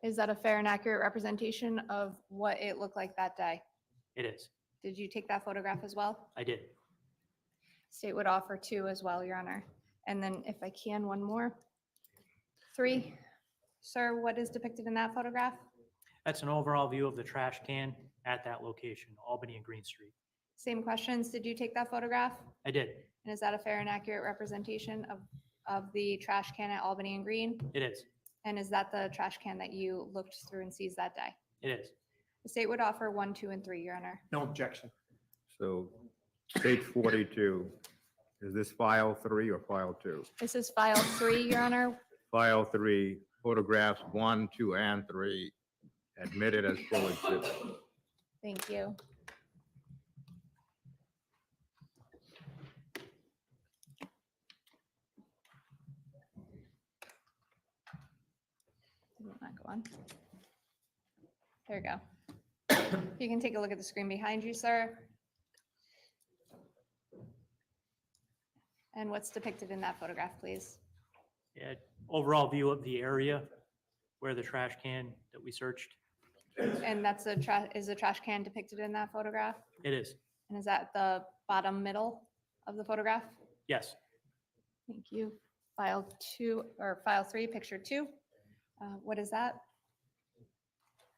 S1: Is that a fair and accurate representation of what it looked like that day?
S2: It is.
S1: Did you take that photograph as well?
S2: I did.
S1: State would offer 2 as well, Your Honor. And then if I can, one more. 3, sir, what is depicted in that photograph?
S2: That's an overall view of the trash can at that location, Albany and Green Street.
S1: Same questions. Did you take that photograph?
S2: I did.
S1: And is that a fair and accurate representation of the trash can at Albany and Green?
S2: It is.
S1: And is that the trash can that you looked through and seized that day?
S2: It is.
S1: The state would offer 1, 2, and 3, Your Honor.
S4: No objection.
S3: So stage 42, is this file 3 or file 2?
S1: This is file 3, Your Honor.
S3: File 3, photographs 1, 2, and 3, admitted as full exhibit.
S1: Thank you. Did it not go on? There you go. You can take a look at the screen behind you, sir. And what's depicted in that photograph, please?
S2: Yeah, overall view of the area where the trash can that we searched.
S1: And that's is the trash can depicted in that photograph?
S2: It is.
S1: And is that the bottom middle of the photograph?
S2: Yes.
S1: Thank you. File 2 or file 3, picture 2. What is that?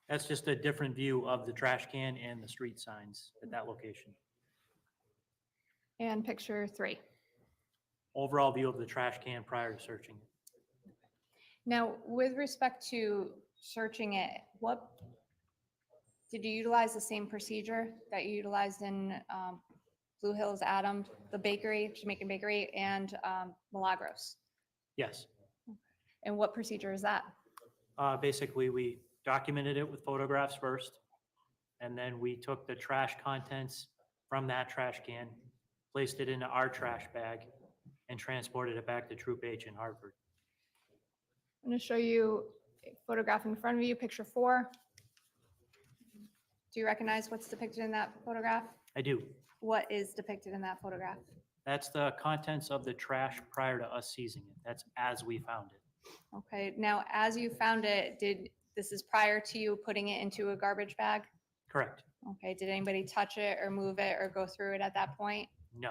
S2: That's just a different view of the trash can and the street signs at that location.
S1: And picture 3.
S2: Overall view of the trash can prior to searching it.
S1: Now, with respect to searching it, did you utilize the same procedure that you utilized in Blue Hills, Adam, the bakery, Jamaican bakery, and Milagros?
S2: Yes.
S1: And what procedure is that?
S2: Basically, we documented it with photographs first, and then we took the trash contents from that trash can, placed it into our trash bag, and transported it back to Troop H in Hartford.
S1: I'm going to show you a photograph in front of you, picture 4. Do you recognize what's depicted in that photograph?
S2: I do.
S1: What is depicted in that photograph?
S2: That's the contents of the trash prior to us seizing it. That's as we found it.
S1: Okay, now as you found it, this is prior to you putting it into a garbage bag?
S2: Correct.
S1: Okay, did anybody touch it or move it or go through it at that point?
S2: No.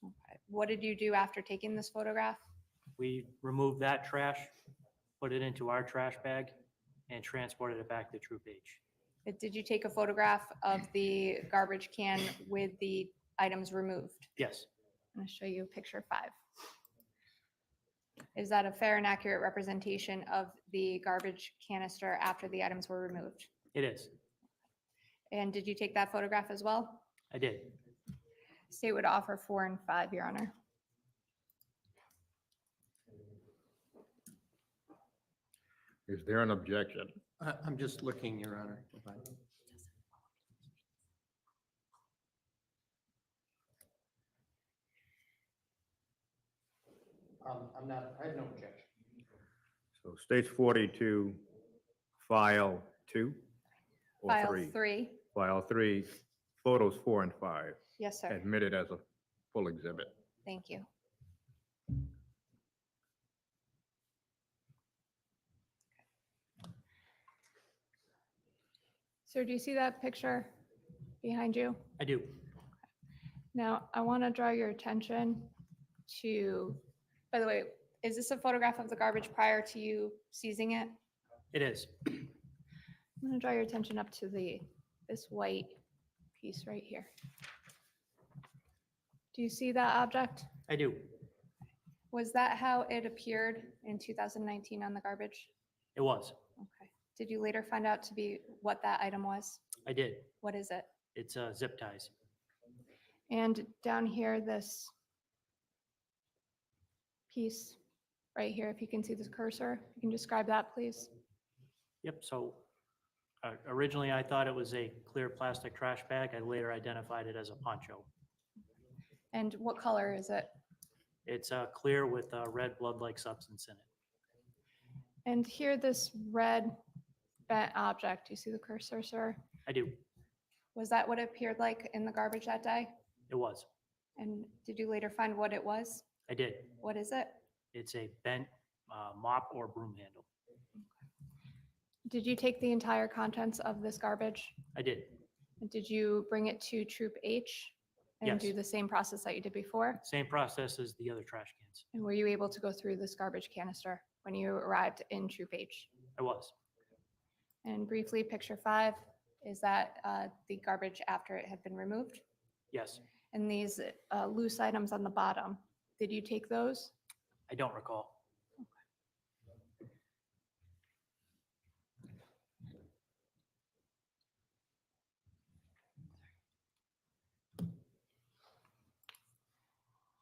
S1: Okay, what did you do after taking this photograph?
S2: We removed that trash, put it into our trash bag, and transported it back to Troop H.
S1: Did you take a photograph of the garbage can with the items removed?
S2: Yes.
S1: I'm going to show you picture 5. Is that a fair and accurate representation of the garbage canister after the items were removed?
S2: It is.
S1: And did you take that photograph as well?
S2: I did.
S1: State would offer 4 and 5, Your Honor.
S3: Is there an objection?
S4: I'm just looking, Your Honor. I have no objection.
S3: So stage 42, file 2 or
S1: File
S3: 3?
S1: 3.
S3: File 3, photos 4 and 5,
S1: Yes, sir.
S3: admitted as a full exhibit.
S1: Thank you. Sir, do you see that picture behind you?
S2: I do.
S1: Now, I want to draw your attention to, by the way, is this a photograph of the garbage prior to you seizing it?
S2: It is.
S1: I'm going to draw your attention up to this white piece right here. Do you see that object?
S2: I do.
S1: Was that how it appeared in 2019 on the garbage?
S2: It was.
S1: Okay. Did you later find out to be what that item was?
S2: I did.
S1: What is it?
S2: It's zip ties.
S1: And down here, this piece right here, if you can see this cursor, you can describe that, please.
S2: Yep. So originally I thought it was a clear plastic trash bag. I later identified it as a poncho.
S1: And what color is it?
S2: It's clear with red blood-like substance in it.
S1: And here, this red bent object, you see the cursor, sir?
S2: I do.
S1: Was that what it appeared like in the garbage that day?
S2: It was.
S1: And did you later find what it was?
S2: I did.
S1: What is it?
S2: It's a bent mop or broom handle.
S1: Did you take the entire contents of this garbage?
S2: I did.
S1: And did you bring it to Troop H and
S2: Yes.
S1: do the same process that you did before?
S2: Same process as the other trash cans.
S1: And were you able to go through this garbage canister when you arrived in Troop H?
S2: I was.
S1: And briefly, picture 5, is that the garbage after it had been removed?
S2: Yes.
S1: And these loose items on the bottom, did you take those?
S2: I don't recall.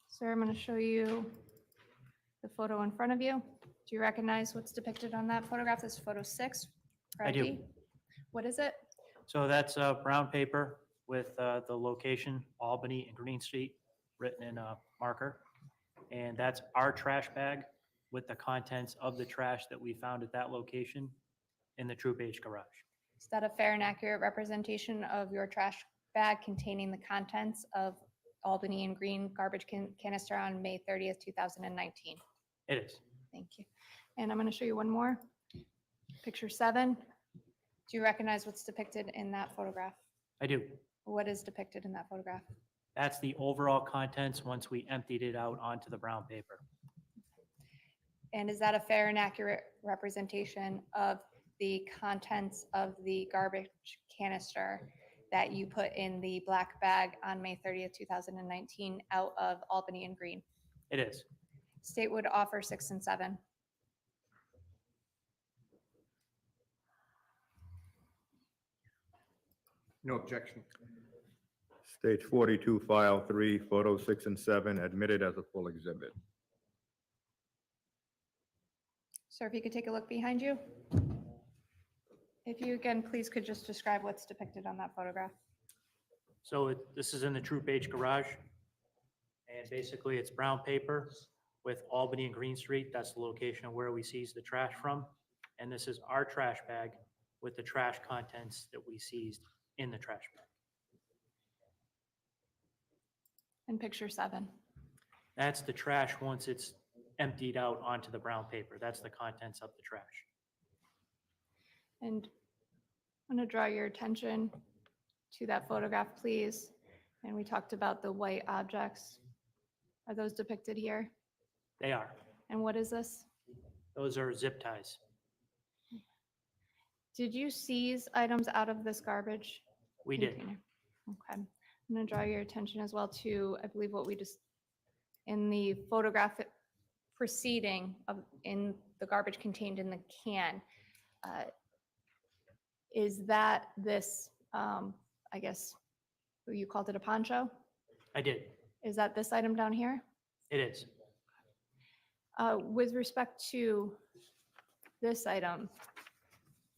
S1: Sir, I'm going to show you the photo in front of you. Do you recognize what's depicted on that photograph? This is photo 6. for
S2: I do.
S1: ID. What is it?
S2: So that's brown paper with the location, Albany and Green Street, written in a marker. And that's our trash bag with the contents of the trash that we found at that location in the Troop H garage.
S1: Is that a fair and accurate representation of your trash bag containing the contents of Albany and Green garbage canister on May 30th, 2019?
S2: It is.
S1: Thank you. And I'm going to show you one more. Picture 7. Do you recognize what's depicted in that photograph?
S2: I do.
S1: What is depicted in that photograph?
S2: That's the overall contents once we emptied it out onto the brown paper.
S1: And is that a fair and accurate representation of the contents of the garbage canister that you put in the black bag on May 30th, 2019 out of Albany and Green?
S2: It is.
S1: State would offer 6 and 7.
S4: No objection.
S3: Stage 42, file 3, photos 6 and 7, admitted as a full exhibit.
S1: Sir, if you could take a look behind you. If you again, please could just describe what's depicted on that photograph.
S2: So this is in the Troop H garage. And basically it's brown paper with Albany and Green Street. That's the location of where we seized the trash from. And this is our trash bag with the trash contents that we seized in the trash bag.
S1: And picture 7.
S2: That's the trash once it's emptied out onto the brown paper. That's the contents of the trash.
S1: And I'm going to draw your attention to that photograph, please. And we talked about the white objects. Are those depicted here?
S2: They are.
S1: And what is this?
S2: Those are zip ties.
S1: Did you seize items out of this garbage
S2: We did.
S1: container? Okay. I'm going to draw your attention as well to, I believe what we just, in the photograph preceding of in the garbage contained in the can, is that this, I guess, you called it a poncho?
S2: I did.
S1: Is that this item down here?
S2: It is.
S1: With respect to this item,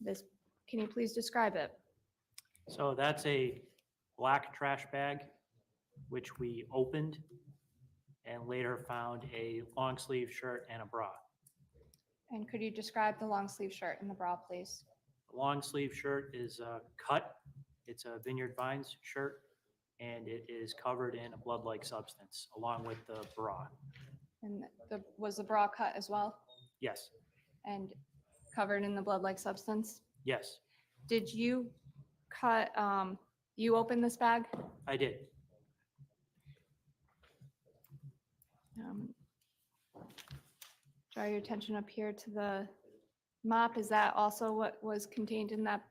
S1: can you please describe it?
S2: So that's a black trash bag, which we opened and later found a long sleeve shirt and a bra.
S1: And could you describe the long sleeve shirt and the bra, please?
S2: long sleeve shirt is cut. It's a Vineyard Vines shirt, and it is covered in a blood-like substance along with the bra.
S1: And was the bra cut as well
S2: Yes,
S1: and covered in the blood-like substance?
S2: yes,
S1: Did you cut, you opened this bag?
S2: I did.
S1: Um, Draw your attention up here to the mop. Is that also what was contained in that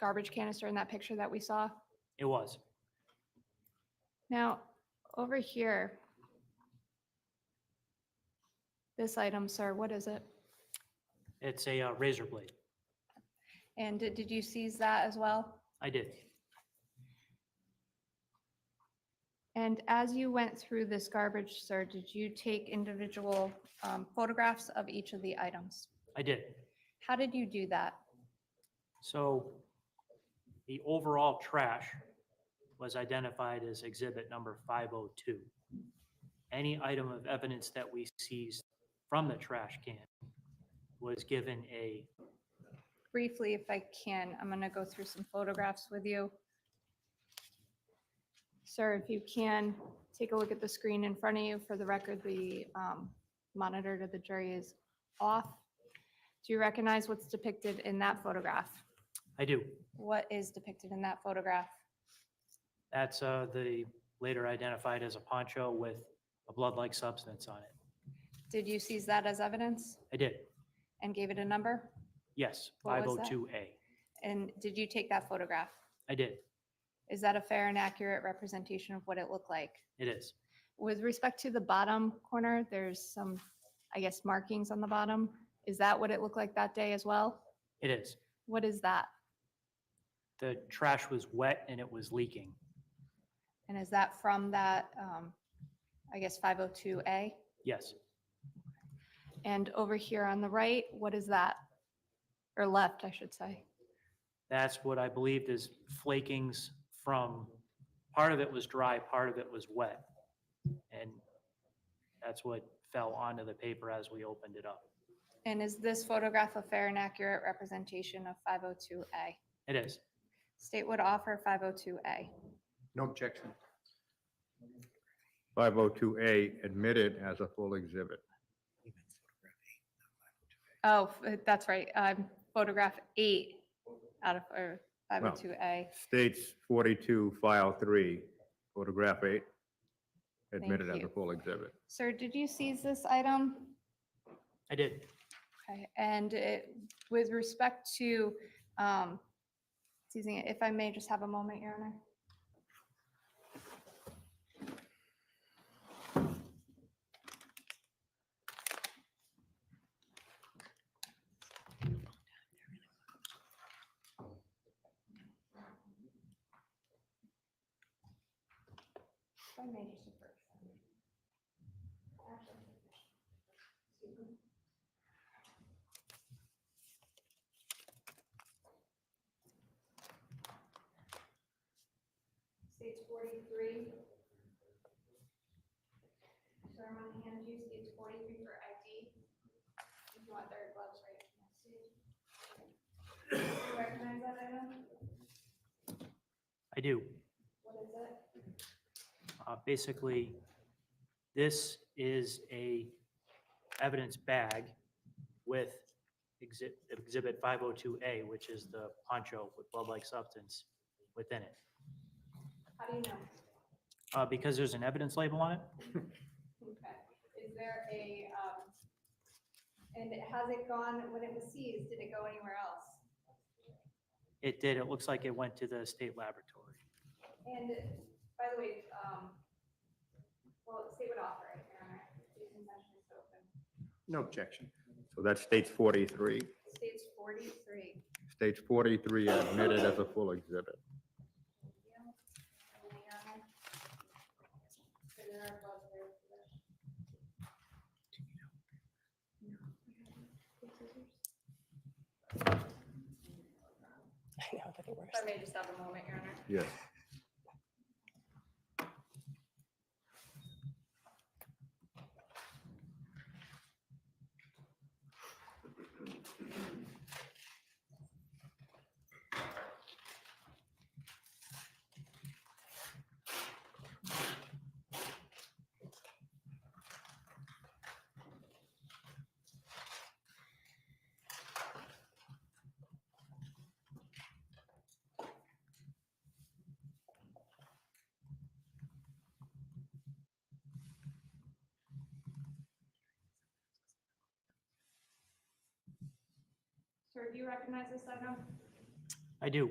S1: garbage canister in that picture that we saw?
S2: It was.
S1: Now, over here, this item, sir, what is it?
S2: It's a razor blade.
S1: And did you seize that as well?
S2: I did.
S1: And as you went through this garbage, sir, did you take individual photographs of each of the items?
S2: I did.
S1: How did you do that?
S2: So the overall trash was identified as exhibit number 502. Any item of evidence that we seized from the trash can was given a,
S1: Briefly, if I can, I'm going to go through some photographs with you. Sir, if you can, take a look at the screen in front of you. For the record, the monitor to the jury is off. Do you recognize what's depicted in that photograph?
S2: I do.
S1: What is depicted in that photograph?
S2: That's the later identified as a poncho with a blood-like substance on it.
S1: Did you seize that as evidence
S2: I did.
S1: and gave it a number?
S2: Yes,
S1: What was that?
S2: 502A.
S1: And did you take that photograph?
S2: I did.
S1: Is that a fair and accurate representation of what it looked like?
S2: It is.
S1: With respect to the bottom corner, there's some, I guess, markings on the bottom. Is that what it looked like that day as well?
S2: It is.
S1: What is that?
S2: The trash was wet and it was leaking.
S1: And is that from that, I guess, 502A?
S2: Yes.
S1: And over here on the right, what is that? Or left, I should say.
S2: That's what I believed is flakings from, part of it was dry, part of it was wet. And that's what fell onto the paper as we opened it up.
S1: And is this photograph a fair and accurate representation of 502A?
S2: It is.
S1: State would offer 502A.
S4: No objection.
S3: 502A admitted as a full exhibit.
S1: Oh, that's right. Photograph 8 out of or 502A.
S3: States 42, file 3, photograph 8, admitted as
S1: you.
S3: a full exhibit.
S1: Sir, did you seize this item?
S2: I did.
S1: Okay, and with respect to seizing it, if I may just have a moment, Your Honor. If I may just approach them. Excuse me. States 43. So I'm going to hand you states 43 for ID. If you want their gloves right next to you. Do you recognize that item?
S2: I do.
S1: What is it?
S2: Basically, this is a evidence bag with exhibit 502A, which is the poncho with blood-like substance within it.
S1: How do you know?
S2: Because there's an evidence label on it.
S1: Okay. Is there a, and has it gone, when it was seized, did it go anywhere else?
S2: It did. It looks like it went to the state laboratory.
S1: And by the way, well, the state would offer it, Your Honor. Please intention is open.
S4: No objection.
S3: So that's states 43.
S1: States 43.
S3: States 43 admitted as a full exhibit.
S1: Thank you. And then, Your Honor. So there are gloves there for this.
S5: I know, but it works.
S1: If I may just have a moment, Your Honor.
S3: Yes.
S1: Sir, do you recognize this item?
S2: I do.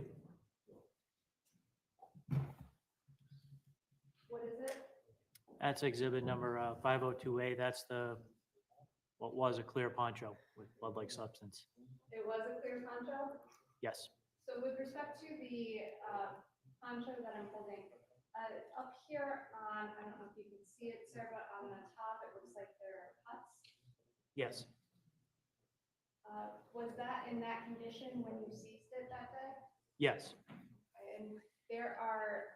S1: What is it?
S2: That's exhibit number 502A. That's what was a clear poncho with blood-like substance.
S1: It was a clear poncho?
S2: Yes.
S1: So with respect to the poncho that I'm holding, up here on, I don't know if you can see it, sir, but on the top, it looks like there are cuts.
S2: Yes.
S1: Was that in that condition when you seized it that day?
S2: Yes.
S1: And there are,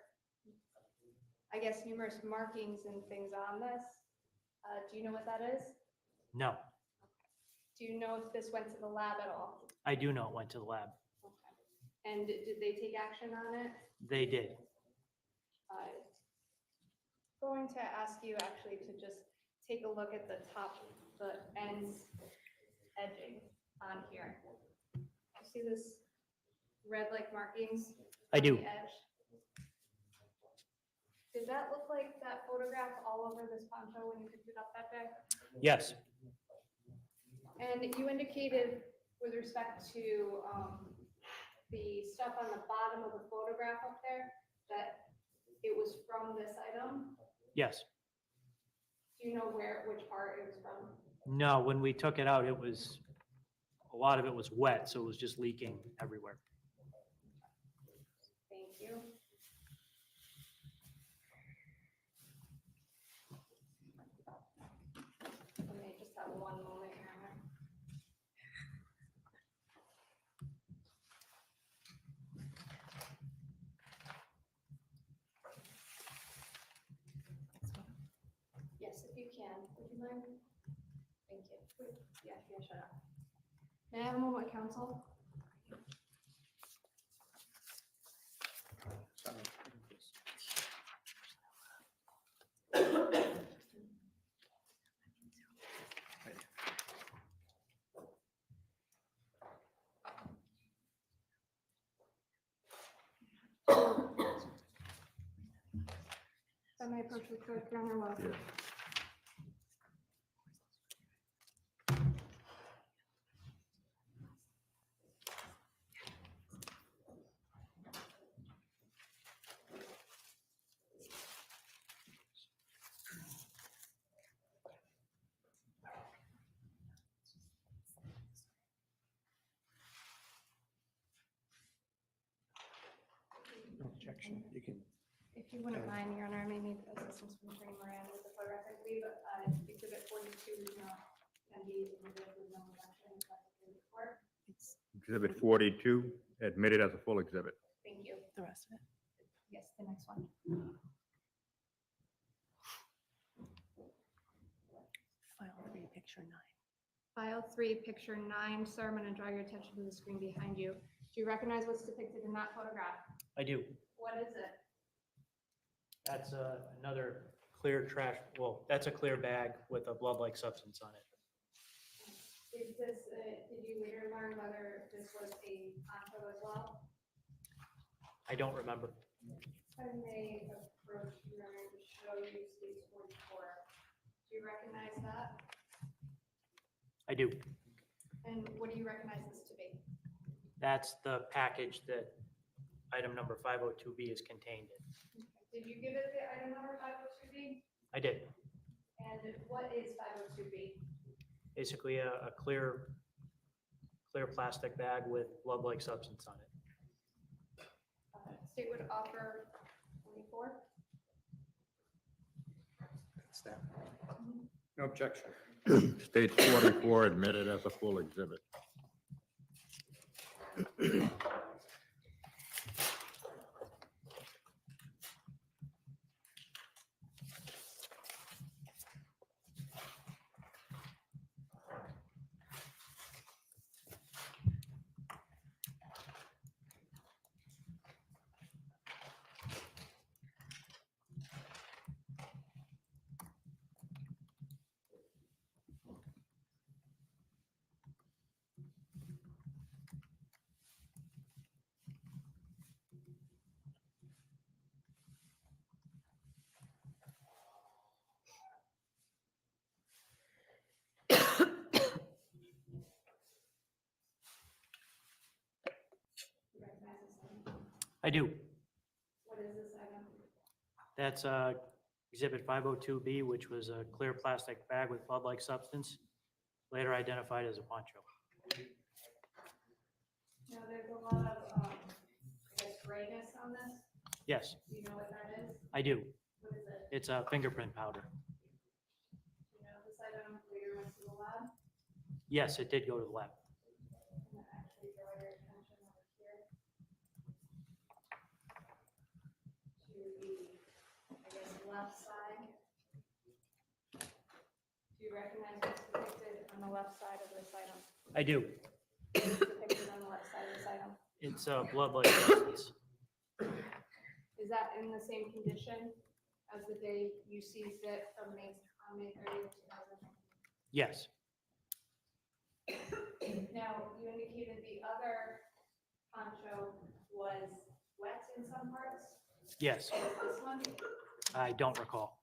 S1: I guess, numerous markings and things on this. Do you know what that is?
S2: No.
S1: Do you know if this went to the lab at all?
S2: I do know it went to the lab.
S1: Okay. And did they take action on it?
S2: They did.
S1: Going to ask you actually to just take a look at the top, the ends edging on here. You see this red like markings?
S2: I
S1: on
S2: do.
S1: the edge? Did that look like that photograph all over this poncho when you picked it up that day?
S2: Yes.
S1: And you indicated with respect to the stuff on the bottom of the photograph up there, that it was from this item.
S2: Yes.
S1: Do you know which part it was from?
S2: No, when we took it out, a lot of it was wet, so it was just leaking everywhere.
S1: Thank you. Let me just have one moment here. Yes, if you can, would you mind? Thank you. Yeah, shut up. May I have a moment, counsel? If I may approach the clerk, Your Honor, welcome.
S3: Yes.
S5: No objection, you can.
S1: If you wouldn't mind, Your Honor, I may need assistance from Attorney Moran with the photograph. I believe exhibit 42 is not, can be admitted with no objection. If that's okay with the court.
S3: Exhibit 42, admitted as a full exhibit.
S1: Thank you.
S6: The rest of it.
S1: Yes, the next one.
S6: File 3, picture 9.
S1: File 3, picture 9. Sir, I'm going to draw your attention to the screen behind you. Do you recognize what's depicted in that photograph?
S2: I do.
S1: What is it?
S2: That's another clear trash, well, that's a clear bag with a blood-like substance on it.
S1: Is this, did you later learn whether this was a poncho as well?
S2: I don't remember.
S1: I may approach Your Honor to show you stage 44. Do you recognize that?
S2: I do.
S1: And what do you recognize this to be?
S2: That's the package that item number 502B is contained in.
S1: Did you give it the item number 502B?
S2: I did.
S1: And what is 502B?
S2: Basically a clear plastic bag with blood-like substance on it.
S1: State would offer 44.
S5: That's that. No objection.
S3: State 44, admitted as a full exhibit.
S2: I do.
S1: What is this item?
S2: That's Exhibit 502B, which was a clear plastic bag with blood-like substance, later identified as a poncho.
S1: Now, there's a lot of, I guess, grayness on this.
S2: Yes,
S1: Do you know what that is?
S2: I do.
S1: What is it?
S2: It's a fingerprint powder.
S1: Do you know if this item later went to the lab?
S2: Yes, it did go to the lab.
S1: Can I actually draw your attention over here? To the, I guess, left side. Do you recognize what's depicted on the left side of this item?
S2: I do.
S1: What's depicted on the left side of this item?
S2: It's a blood-like substance.
S1: Is that in the same condition as the day you seized it from May 30th, 2019?
S2: Yes,
S1: Now, you indicated the other poncho was wet in some parts.
S2: yes.
S1: Is this one?
S2: I don't recall.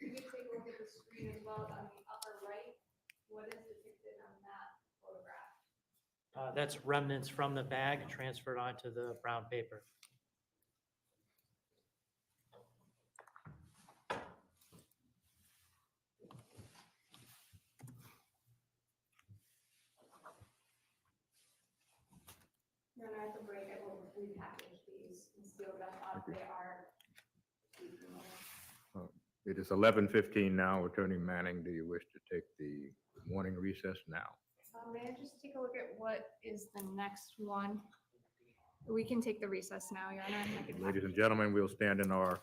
S1: Could you take a look at the screen as well on the upper right? What is depicted on that photograph?
S2: That's remnants from the bag transferred onto the brown paper.
S1: You're gonna have to break it, we'll repackage these and seal them up. They are.
S3: It is 11:15 now. Attorney Manning, do you wish to take the morning recess now?
S1: May I just take a look at what is the next one? We can take the recess now, Your Honor. I can-
S3: Ladies and gentlemen, we'll stand in our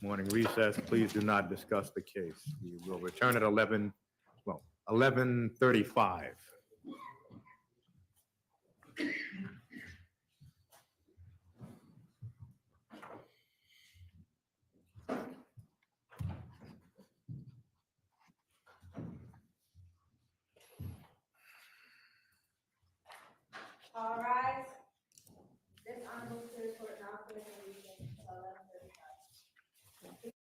S3: morning recess. Please do not discuss the case. We will return at 11:35.
S1: All rise. This honorable court now for the recess until 11:35.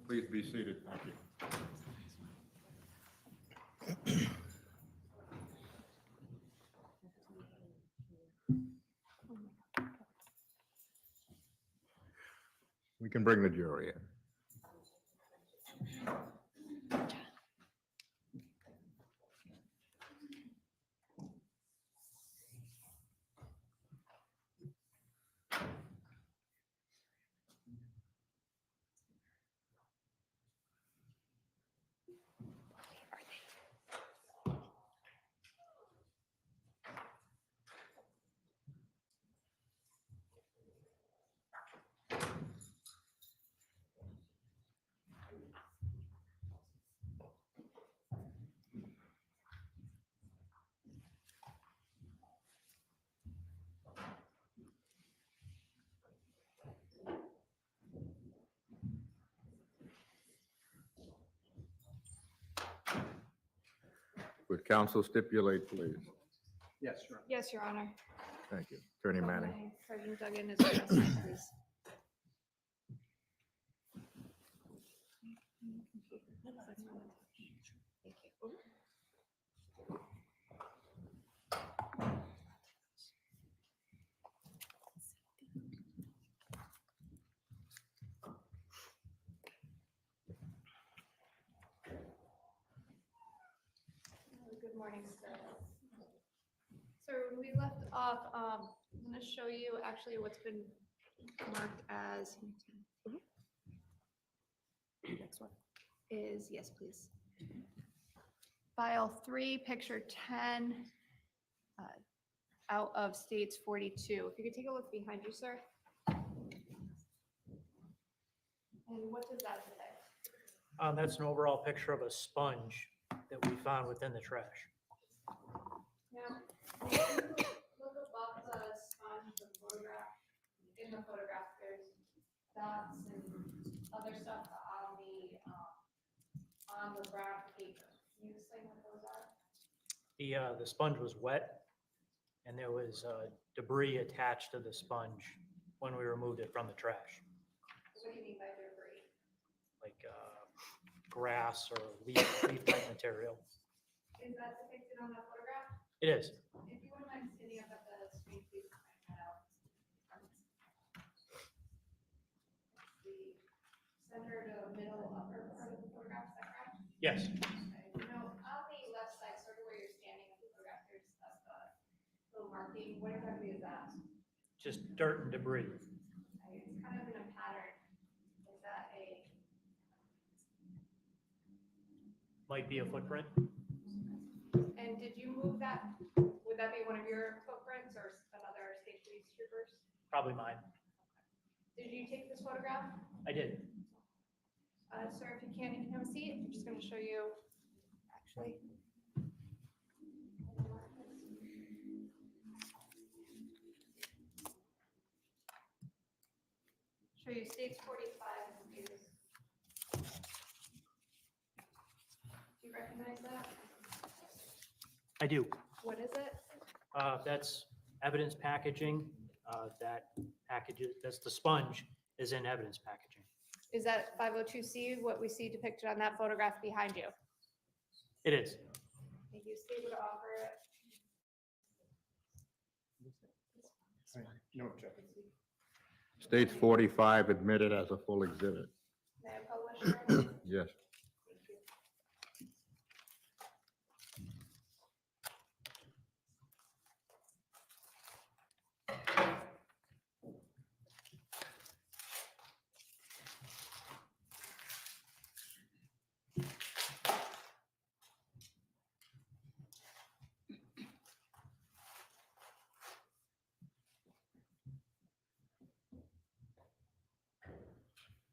S3: Please be seated. Thank you. We can bring the jury in. Would counsel stipulate, please?
S5: Yes, sure.
S1: Yes, Your Honor.
S3: Thank you. Attorney Manning.
S1: Sergeant Duggan is present, please. Thank you. Good morning, sir. So when we left off, I'm going to show you actually what's been marked as. Next one is, yes, please. File 3, picture 10, out of states 42. If you could take a look behind you, sir. And what does that say?
S2: That's an overall picture of a sponge that we found within the trash.
S1: Now, look above the sponge, the photograph. In the photograph, there's dots and other stuff on the brown paper. Can you explain what those are?
S2: The sponge was wet, and there was debris attached to the sponge when we removed it from the trash,
S1: What do you mean by debris?
S2: like grass or leaf-like material.
S1: Is that depicted on that photograph?
S2: It is.
S1: If you wouldn't mind standing up at the screen, please point that out. The center to middle upper part of the photograph, is that correct?
S2: Yes.
S1: Okay. You know, on the left side, sort of where you're standing in the photograph, there's the little marking. What exactly is that?
S2: Just dirt and debris.
S1: Okay, it's kind of in a pattern. Is that a,
S2: Might be a footprint.
S1: and did you move that? Would that be one of your footprints or another state police troopers?
S2: Probably mine.
S1: Did you take this photograph?
S2: I did.
S1: Sir, if you can have a seat. I'm just going to show you, actually. Show you states 45 is. Do you recognize that?
S2: I do.
S1: What is it?
S2: That's evidence packaging. That's the sponge is in evidence packaging.
S1: Is that 502C, what we see depicted on that photograph behind you?
S2: It is.
S1: Thank you. State would offer it.
S5: No objection.
S3: States 45 admitted as a full exhibit.
S1: May I publish it?
S3: Yes.
S1: Thank you.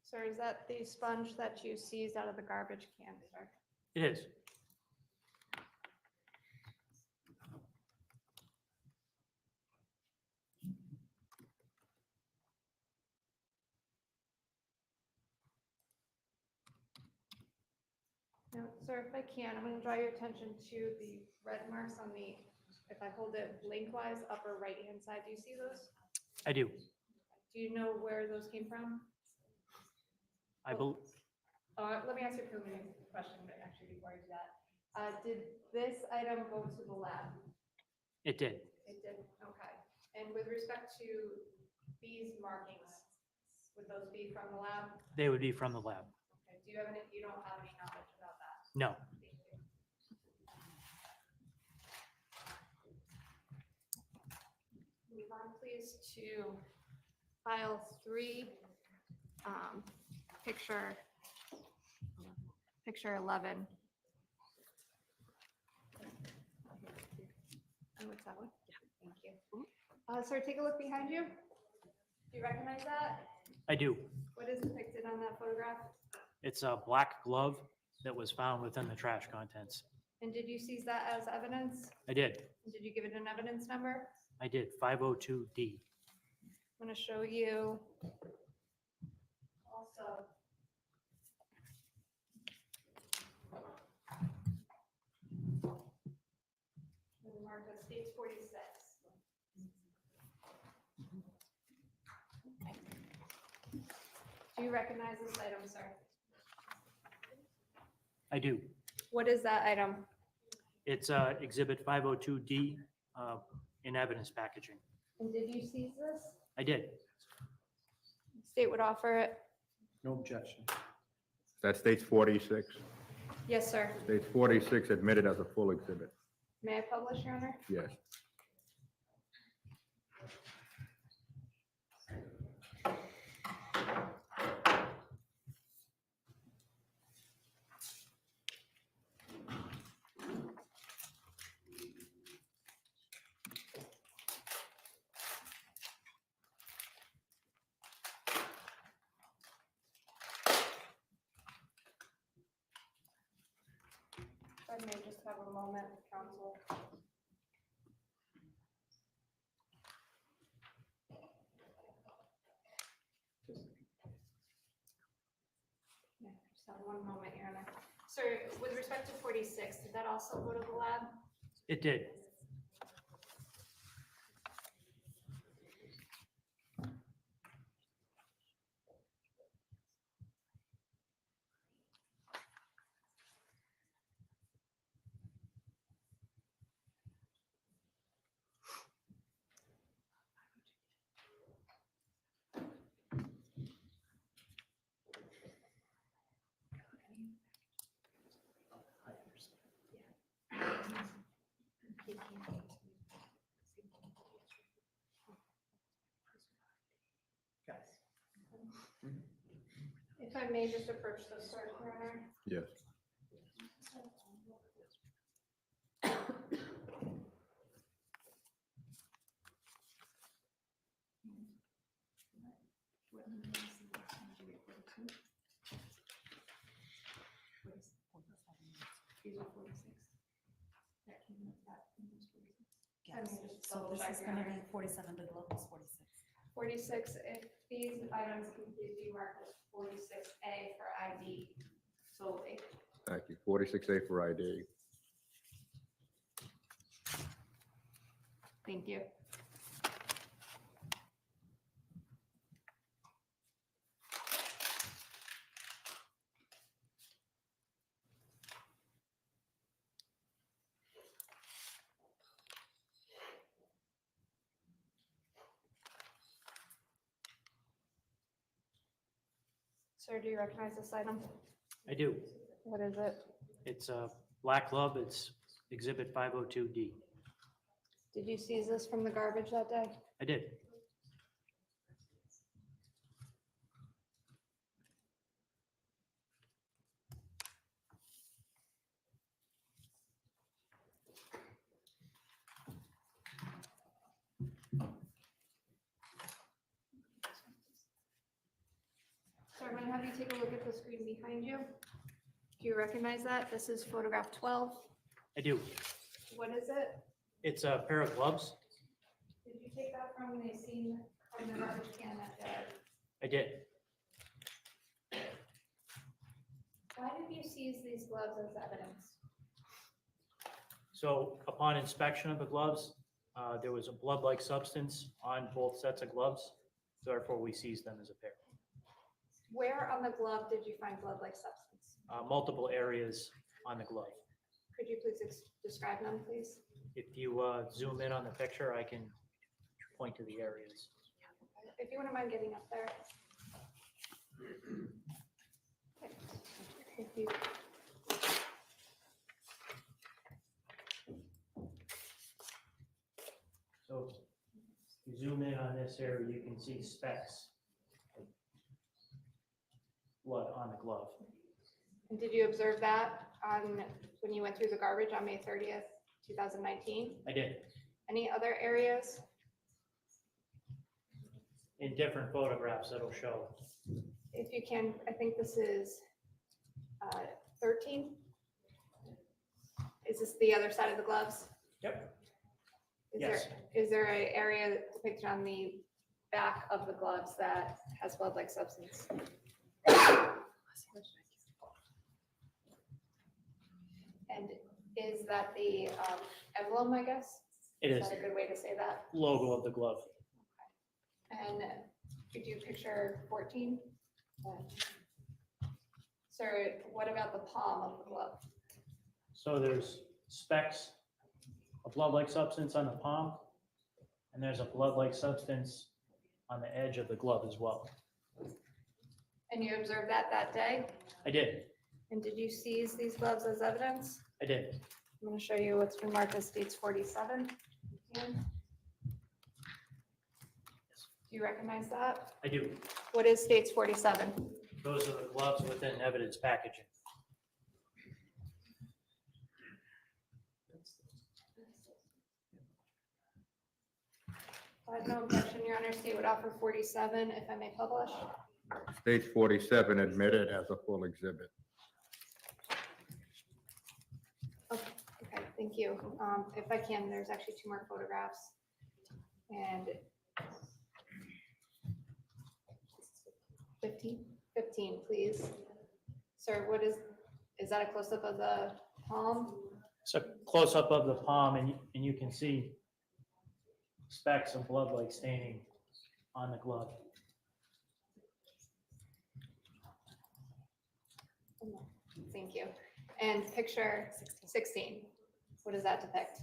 S1: Sir, is that the sponge that you seized out of the garbage can, sir?
S2: It is.
S1: Now, sir, if I can, I'm going to draw your attention to the red marks on the, if I hold it lengthwise, upper right-hand side, do you see those?
S2: I do.
S1: Do you know where those came from?
S2: I bel,
S1: Let me ask you a preliminary question, but actually before I do that. Did this item go to the lab?
S2: it did.
S1: It did, okay. And with respect to these markings, would those be from the lab?
S2: They would be from the lab.
S1: Okay. Do you have any, you don't have any knowledge about that?
S2: No,
S1: Thank you. Move on, please, to file 3, picture 11. Oh, what's that one? Yeah, thank you. Sir, take a look behind you. Do you recognize that?
S2: I do.
S1: What is depicted on that photograph?
S2: It's a black glove that was found within the trash contents.
S1: And did you seize that as evidence?
S2: I did.
S1: Did you give it an evidence number?
S2: I did. 502D.
S1: I'm going to show you also. Marked as states 46. Do you recognize this item, sir?
S2: I do.
S1: What is that item?
S2: It's Exhibit 502D in evidence packaging.
S1: And did you seize this?
S2: I did.
S1: State would offer it.
S5: No objection.
S3: That states 46.
S1: Yes, sir.
S3: States 46 admitted as a full exhibit.
S1: May I publish, Your Honor?
S3: Yes.
S1: I may just have a moment, counsel. Yeah, just have one moment, Your Honor. Sir, with respect to 46, did that also go to the lab?
S2: It did.
S1: If I may just approach the clerk, Your Honor.
S3: Yes.
S1: These are 46. That came with that. It was 46.
S6: Yes,
S1: I mean, just
S6: so
S1: double
S6: this
S1: check,
S6: is
S1: Your
S6: gonna
S1: Honor.
S6: be 47, the glove is 46.
S1: 46, if these items can please be marked as 46A for ID solely.
S3: Thank you. 46A for ID.
S1: Thank you. Sir, do you recognize this item?
S2: I do.
S1: What is it?
S2: It's a black glove. It's Exhibit 502D.
S1: Did you seize this from the garbage that day?
S2: I did.
S1: Sir, I'm going to have you take a look at the screen behind you. Do you recognize that? This is photograph 12.
S2: I do.
S1: What is it?
S2: It's a pair of gloves.
S1: Did you take that from the scene from the garbage can at the?
S2: I did.
S1: Why did you seize these gloves as evidence?
S2: So upon inspection of the gloves, there was a blood-like substance on both sets of gloves. Therefore, we seized them as a pair.
S1: Where on the glove did you find blood-like substance?
S2: Multiple areas on the glove.
S1: Could you please describe them, please?
S2: If you zoom in on the picture, I can point to the areas.
S1: If you wouldn't mind getting up there. Okay. If you-
S2: So if you zoom in on this area, you can see specks of blood on the glove.
S1: And did you observe that on, when you went through the garbage on May 30th, 2019?
S2: I did.
S1: Any other areas?
S2: In different photographs that'll show.
S1: If you can, I think this is 13. Is this the other side of the gloves?
S2: Yep.
S1: Is there an area depicted on the back of the gloves that has blood-like substance? And is that the emblem, I guess?
S2: It is.
S1: Is that a good way to say that?
S2: Logo of the glove.
S1: And could you picture 14? Sir, what about the palm of the glove?
S2: So there's specks of blood-like substance on the palm, and there's a blood-like substance on the edge of the glove as well.
S1: And you observed that day?
S2: I did.
S1: And did you seize these gloves as evidence?
S2: I did.
S1: I'm going to show you what's been marked as states 47. Do you recognize that?
S2: I do.
S1: What is states 47?
S2: Those are the gloves within evidence packaging.
S1: No objection, Your Honor. State would offer 47 if I may publish.
S3: States 47 admitted as a full exhibit.
S1: Okay, thank you. If I can, there's actually 2 more photographs. And 15, please. Sir, what is that a close-up of the palm?
S2: It's a close-up of the palm, and you can see specks of blood-like staining on the glove.
S1: Thank you. And picture 16, what does that depict?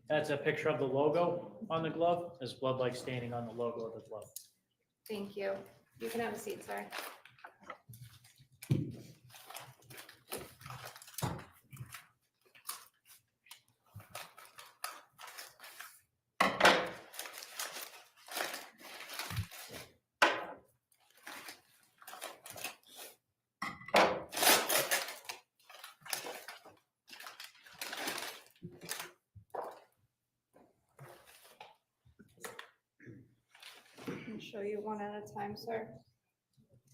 S2: That's a picture of the logo on the glove. There's blood-like staining on the logo of the glove.
S1: Thank you. You can have a seat, sir. I'll show you one at a time, sir.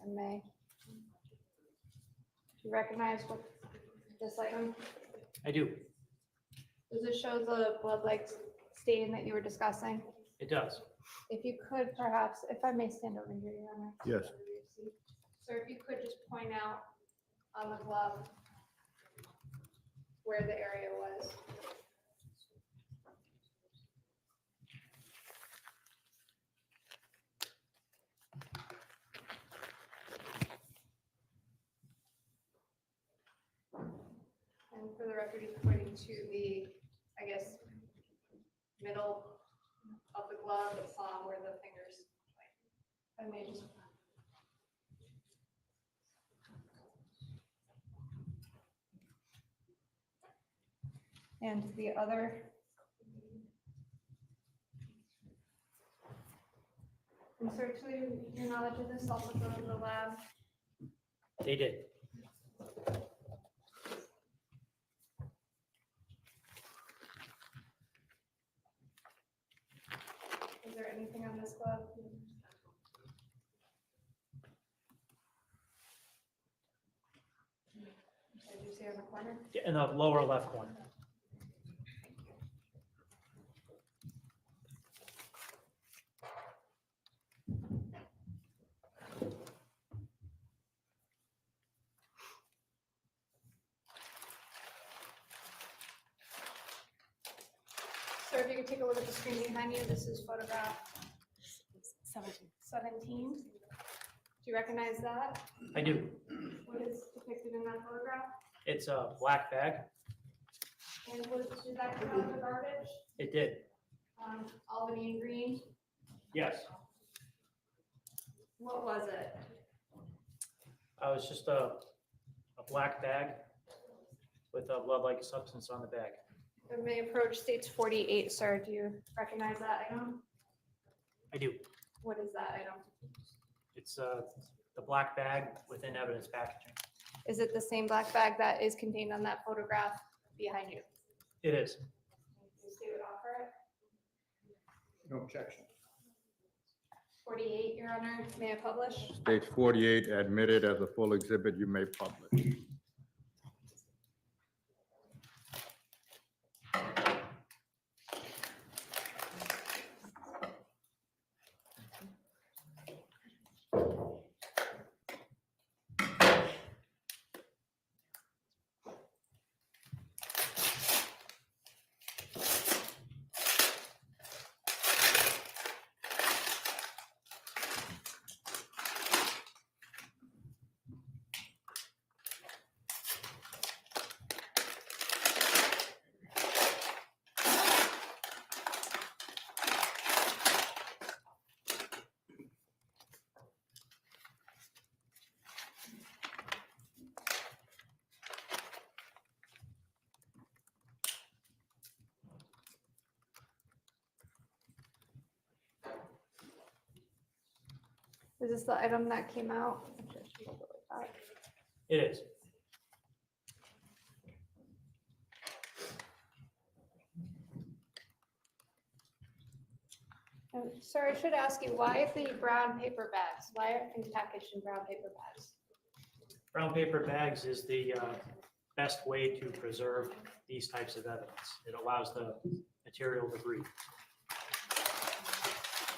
S1: I may. Do you recognize what this item?
S2: I do.
S1: Does it show the blood-like stain that you were discussing?
S2: It does.
S1: If you could perhaps, if I may stand over here, Your Honor.
S3: Yes.
S1: Sir, if you could just point out on the glove where the area was. And for the record, he's pointing to the, I guess, middle of the glove, the palm where the fingers. I may just. And the other. And sir, to your knowledge, did this also go to the lab?
S2: They did.
S1: Is there anything on this glove? Did you see on the corner?
S2: In the lower left corner.
S1: Sir, if you could take a look at the screen behind you, this is photograph
S6: 17.
S1: 17. you recognize that?
S2: I do.
S1: What is depicted in that photograph?
S2: It's a black bag.
S1: And did that come out of the garbage?
S2: It did.
S1: Albany and Green?
S2: Yes.
S1: What was it?
S2: It was just a black bag with a blood-like substance on the bag.
S1: It may approach states 48, sir. Do you recognize that item?
S2: I do.
S1: What is that item?
S2: It's the black bag within evidence packaging.
S1: Is it the same black bag that is contained on that photograph behind you?
S2: It is.
S1: Can you state what offer it?
S5: No objection.
S1: 48, Your Honor. May I publish?
S3: States 48 admitted as a full exhibit, you may publish.
S1: Is this the item that came out?
S2: It is.
S1: Sir, I should ask you, why the brown paper bags? Why are things packaged in brown paper bags?
S2: Brown paper bags is the best way to preserve these types of evidence. It allows the material to breathe.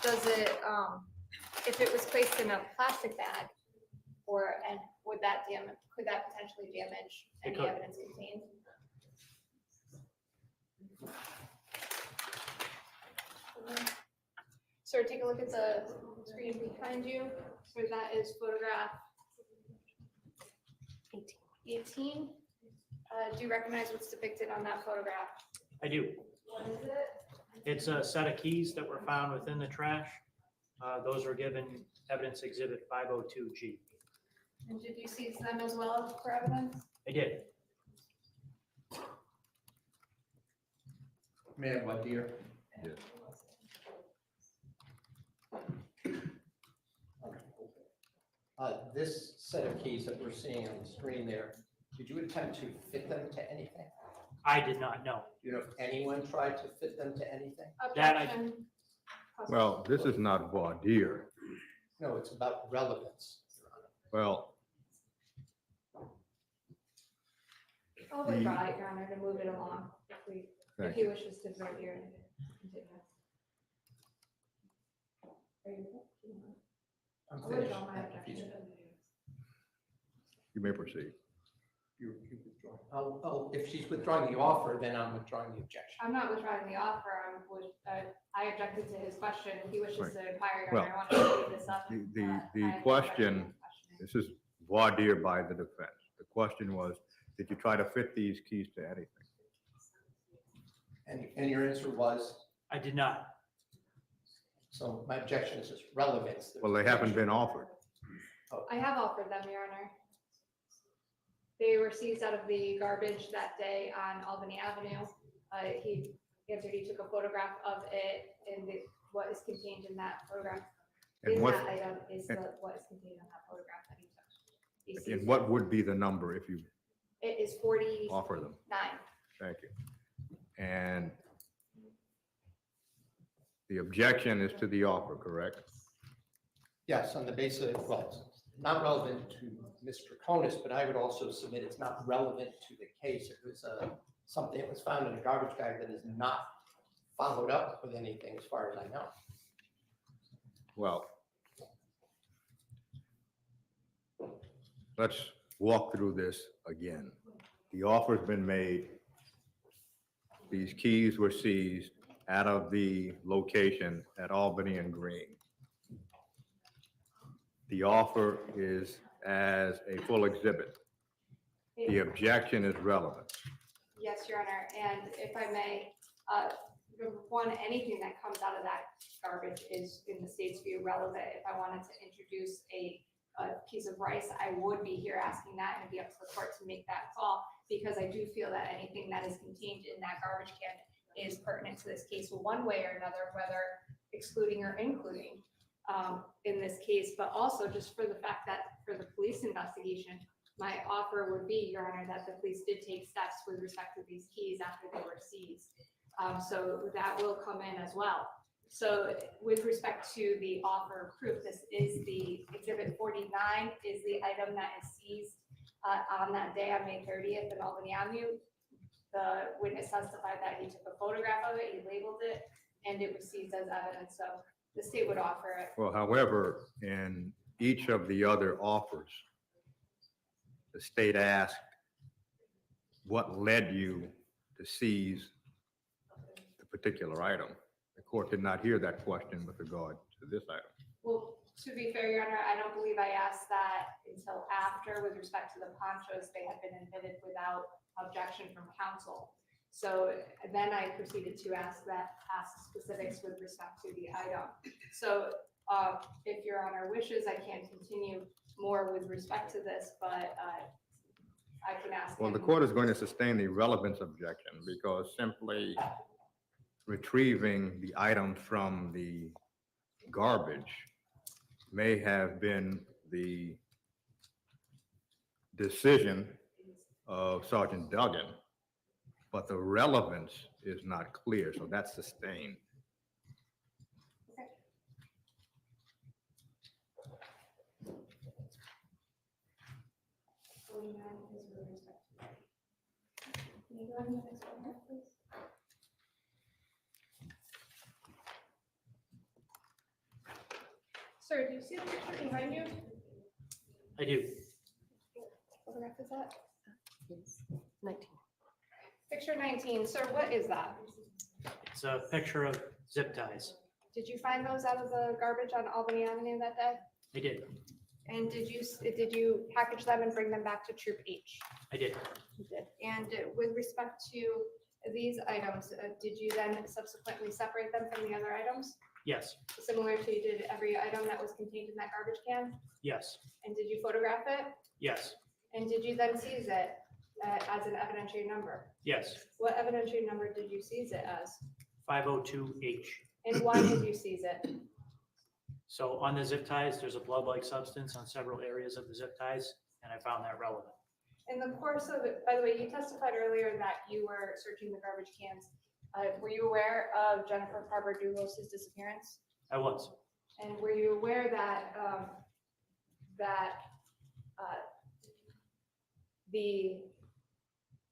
S1: Does it, if it was placed in a plastic bag, and would that could that potentially damage
S2: It
S1: any
S2: could.
S1: evidence contained? Sir, take a look at the screen behind you. So that is photograph 18. Do you recognize what's depicted on that photograph?
S2: I do.
S1: What is it?
S2: It's a set of keys that were found within the trash. Those were given evidence exhibit 502G.
S1: And did you seize them as well for evidence?
S2: I did.
S4: May I have one, dear?
S3: Yes.
S4: This set of keys that we're seeing on the screen there, did you attempt to fit them to anything?
S2: I did not know.
S4: Do you know if anyone tried to fit them to anything?
S2: That I-
S1: Objection.
S3: Well, this is not voir dire.
S4: No, it's about relevance, Your Honor.
S3: Well,
S1: I'll withdraw it, Your Honor, to move it along if
S3: thank
S1: he wishes to vote here and continue. Are you-
S4: I'm
S1: I'll
S4: finished.
S1: withdraw my
S4: If he's-
S1: objection.
S3: you may proceed.
S5: You withdraw.
S4: Oh, if she's withdrawing the offer, then I'm withdrawing the objection.
S1: I'm not withdrawing the offer. I objected to his question. If he wishes
S3: Right.
S1: to inquire, Your
S3: Well,
S1: Honor, I want to leave this up.
S3: The question, this is voir dire by the defense. The question was, did you try to fit these keys to anything?
S4: And your answer was,
S2: I did not.
S4: so my objection is just relevance.
S3: Well, they haven't been offered.
S1: I have offered them, Your Honor. They were seized out of the garbage that day on Albany Avenue. He answered, he took a photograph of it and what is contained in that photograph.
S3: And
S1: In
S3: what,
S1: that item is what is contained in that photograph that he took. He seized
S3: and what would be the number if you
S1: It is 49.
S3: offer them? Thank you. And the objection is to the offer, correct?
S4: Yes, on the basis, well, it's not relevant to Mr. Troconis, but I would also submit it's not relevant to the case. It was something that was found in a garbage bag that is not followed up with anything as far as I know.
S3: Well, let's walk through this again. The offer's been made. These keys were seized out of the location at Albany and Green. The offer is as a full exhibit. The objection is relevant.
S1: Yes, Your Honor, and if I may, number one, anything that comes out of that garbage is, in the state's view, relevant. If I wanted to introduce a piece of rice, I would be here asking that, and it'd be up to the court to make that call, because I do feel that anything that is contained in that garbage can is pertinent to this case one way or another, whether excluding or including in this case, but also just for the fact that for the police investigation, my offer would be, Your Honor, that the police did take steps with respect to these keys after they were seized. So that will come in as well. So with respect to the offer of proof, this is the exhibit 49 is the item that is seized on that day on May 30th in Albany Avenue. The witness testified that he took a photograph of it, he labeled it, and it was seized as evidence. So the state would offer it.
S3: Well, however, in each of the other offers, the state asked, what led you to seize the particular item? The court did not hear that question with regard to this item.
S1: Well, to be fair, Your Honor, I don't believe I asked that until after, with respect to the ponchos, they had been admitted without objection from counsel. So then I proceeded to ask specifics with respect to the item. So if Your Honor wishes, I can continue more with respect to this, but I can ask.
S3: Well, the
S1: him.
S3: court is going to sustain the relevance objection because simply retrieving the item from the garbage may have been the decision of Sergeant Duggan, but the relevance is not clear, so that's sustained.
S1: Can you go ahead and next one, please? Sir, do you see the picture behind you?
S2: I do.
S1: What photograph is that?
S6: 19.
S1: Picture 19. Sir, what is that?
S2: It's a picture of zip ties.
S1: Did you find those out of the garbage on Albany Avenue that day?
S2: I did.
S1: And did you package them and bring them back to Troop H?
S2: I did.
S1: You did. And with respect to these items, did you then subsequently separate them from the other items?
S2: Yes.
S1: Similar to you did every item that was contained in that garbage can?
S2: Yes.
S1: And did you photograph it?
S2: Yes.
S1: And did you then seize it as an evidentiary number?
S2: Yes.
S1: What evidentiary number did you seize it as?
S2: 502H.
S1: And why did you seize it?
S2: So on the zip ties, there's a blood-like substance on several areas of the zip ties, and I found that relevant.
S1: In the course of it, by the way, you testified earlier that you were searching the garbage cans. Were you aware of Jennifer Dulos' disappearance?
S2: I was.
S1: And were you aware that the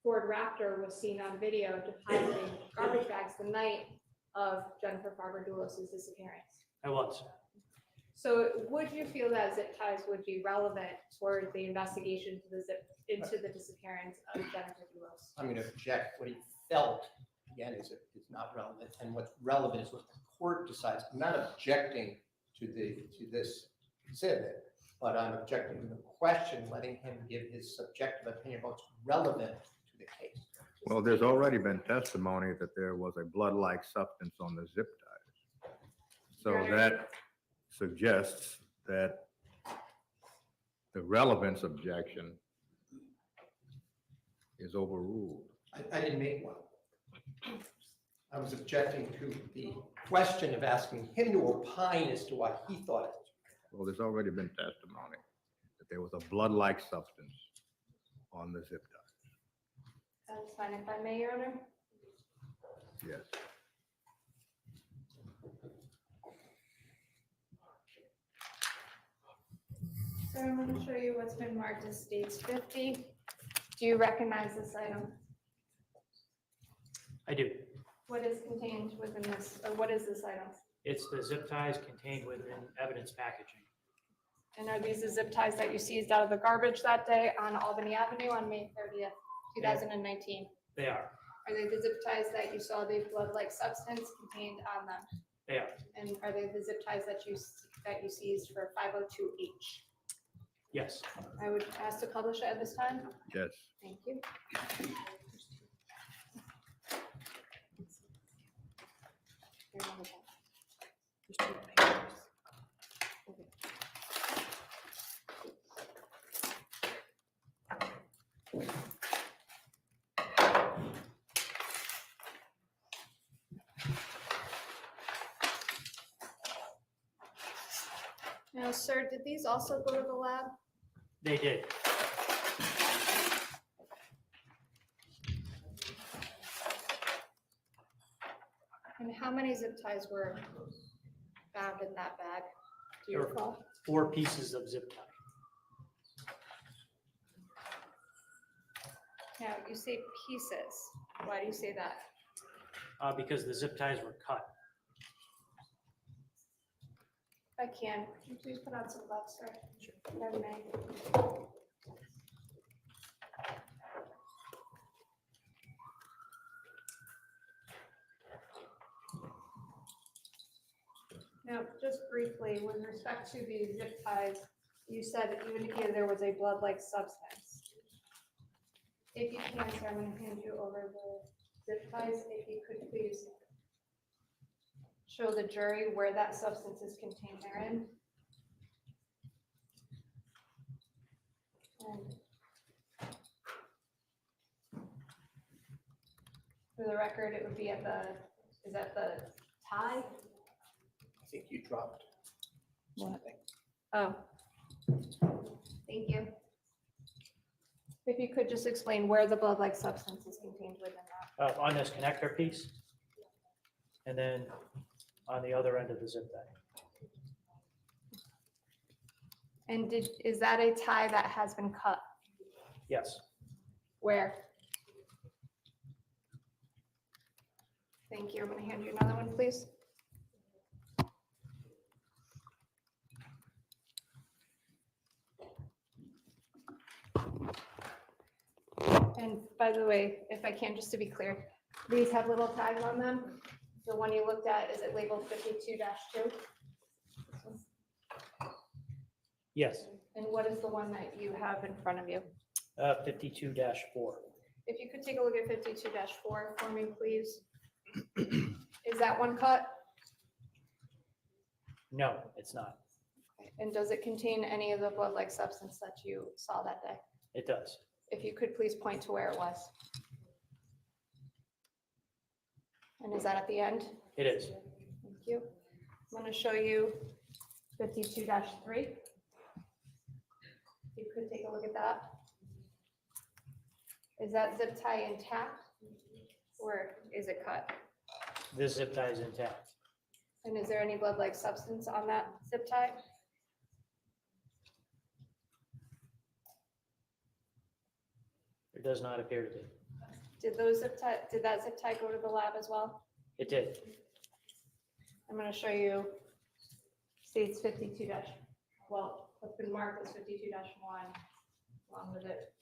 S1: Ford Raptor was seen on video depositing garbage bags the night of Jennifer Dulos' disappearance?
S2: I was.
S1: So would you feel that zip ties would be relevant toward the investigation into the disappearance of Jennifer Dulos?
S4: I'm going to object. What he felt, again, is not relevant. And what's relevant is what the court decides. I'm not objecting to this exhibit, but I'm objecting to the question, letting him give his subjective opinion about what's relevant to the case.
S3: Well, there's already been testimony that there was a blood-like substance on the zip ties. So that suggests that the relevance objection is overruled.
S4: I didn't make one. I was objecting to the question of asking him to opine as to what he thought it was.
S3: Well, there's already been testimony that there was a blood-like substance on the zip ties.
S1: That's fine, if I may, Your Honor.
S3: Yes.
S1: So I'm going to show you what's been marked as States 50. Do you recognize this item?
S2: I do.
S1: What is contained within this, or what is this item?
S2: It's the zip ties contained within evidence packaging.
S1: And are these the zip ties that you seized out of the garbage that day on Albany Avenue on May 30th, 2019?
S2: They are.
S1: Are they the zip ties that you saw the blood-like substance contained on them?
S2: They are.
S1: And are they the zip ties that you that you seized for 502H.
S2: Yes.
S1: I would ask to publish it at this time.
S3: Yes.
S1: Thank you.
S6: There's 2 papers. Okay.
S1: Now, sir, did these also go to the lab?
S2: They did.
S1: And how many zip ties were found in that bag? Do you
S2: There were
S1: recall?
S2: 4 pieces of zip tie.
S1: Now, you say pieces. Why do you say that?
S2: Because the zip ties were cut.
S1: If I can you please put on some gloves, sir? If I may. Now, just briefly, with respect to the zip ties, you said that you indicated there was a blood-like substance. If you can, sir, I'm going to hand you over the zip ties. If you could please show the jury where that substance is contained therein. And for the record, it would be at the, is that the tie?
S4: I think you dropped something.
S1: Oh. Thank you. If you could just explain where the blood-like substance is contained within that.
S2: On this connector piece, and then on the other end of the zip tie.
S1: And is that a tie that has been cut?
S2: Yes.
S1: Where? Thank you. I'm going to hand you another one, please. And by the way, if I can, just to be clear, these have little tags on them. The one you looked at, is it labeled 52-2?
S2: Yes.
S1: And what is the one that you have in front of you?
S2: 52-4.
S1: If you could take a look at 52-4 for me, please. Is that one cut?
S2: No, it's not.
S1: And does it contain any of the blood-like substance that you saw that day?
S2: It does.
S1: If you could please point to where it was. And is that at the end?
S2: It is.
S1: Thank you. I'm going to show you 52-3. If you could take a look at that. Is that zip tie intact or is it cut?
S2: This zip tie is intact.
S1: And is there any blood-like substance on that zip tie?
S2: There does not appear to be.
S1: Did that zip tie go to the lab as well?
S2: It did.
S1: I'm going to show you, see it's 52 dash, well, what's been marked as 52-1 along with it.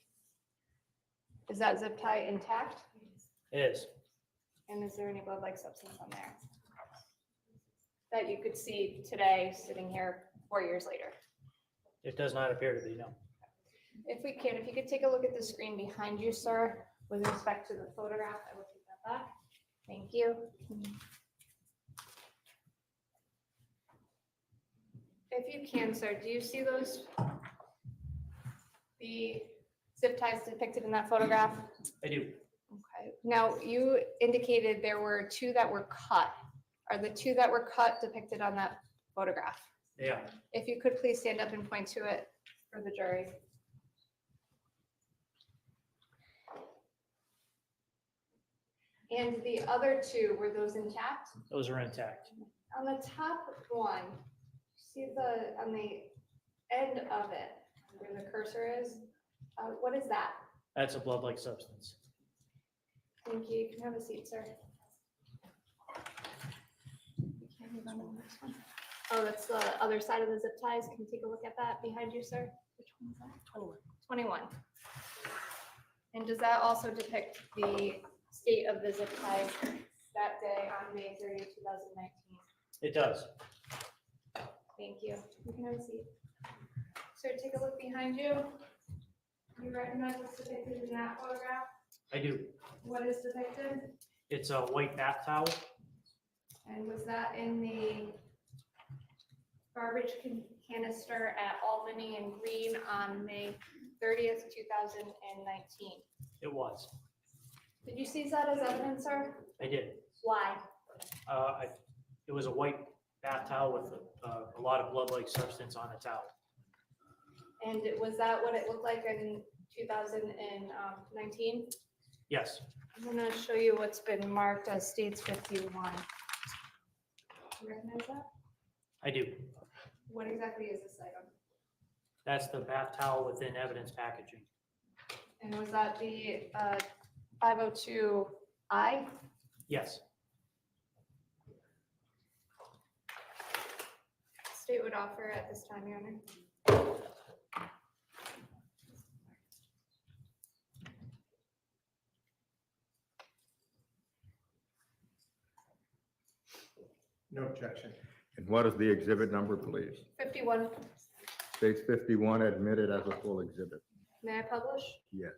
S1: Is that zip tie intact?
S2: It is.
S1: And is there any blood-like substance on there that you could see today sitting here 4 years later?
S2: It does not appear to be, no.
S1: If we can, if you could take a look at the screen behind you, sir, with respect to the photograph, I will take that back. Thank you. If you can, sir, do you see those? The zip ties depicted in that photograph?
S2: I do.
S1: Okay. Now, you indicated there were 2 that were cut. Are the 2 that were cut depicted on that photograph?
S2: Yeah.
S1: If you could please stand up and point to it for the jury. And the other 2, were those intact?
S2: Those are intact.
S1: On the top one, see on the end of it, where the cursor is, what is that?
S2: That's a blood-like substance.
S1: Thank you. You can have a seat, sir. You can't move on to the next one. Oh, that's the other side of the zip ties. Can you take a look at that behind you, sir? Which one is that?
S6: 21.
S1: 21. And does that also depict the state of the zip ties that day on May 30, 2019?
S2: It does.
S1: Thank you. You can have a seat. Sir, take a look behind you. You recognize what's depicted in that photograph?
S2: I do.
S1: What is depicted?
S2: It's a white bath towel.
S1: And was that in the garbage canister at Albany and Green on May 30th, 2019?
S2: It was.
S1: Did you seize that as evidence, sir?
S2: I did.
S1: Why?
S2: It was a white bath towel with a lot of blood-like substance on the towel.
S1: And was that what it looked like in 2019?
S2: Yes,
S1: I'm going to show you what's been marked as States 51. You recognize that?
S2: I do.
S1: What exactly is this item?
S2: That's the bath towel within evidence packaging.
S1: And was that the 502I?
S2: Yes,
S1: State would offer at this time, Your Honor.
S5: No objection.
S3: And what is the exhibit number, please?
S1: 51.
S3: States 51 admitted as a full exhibit.
S1: May I publish?
S3: Yes.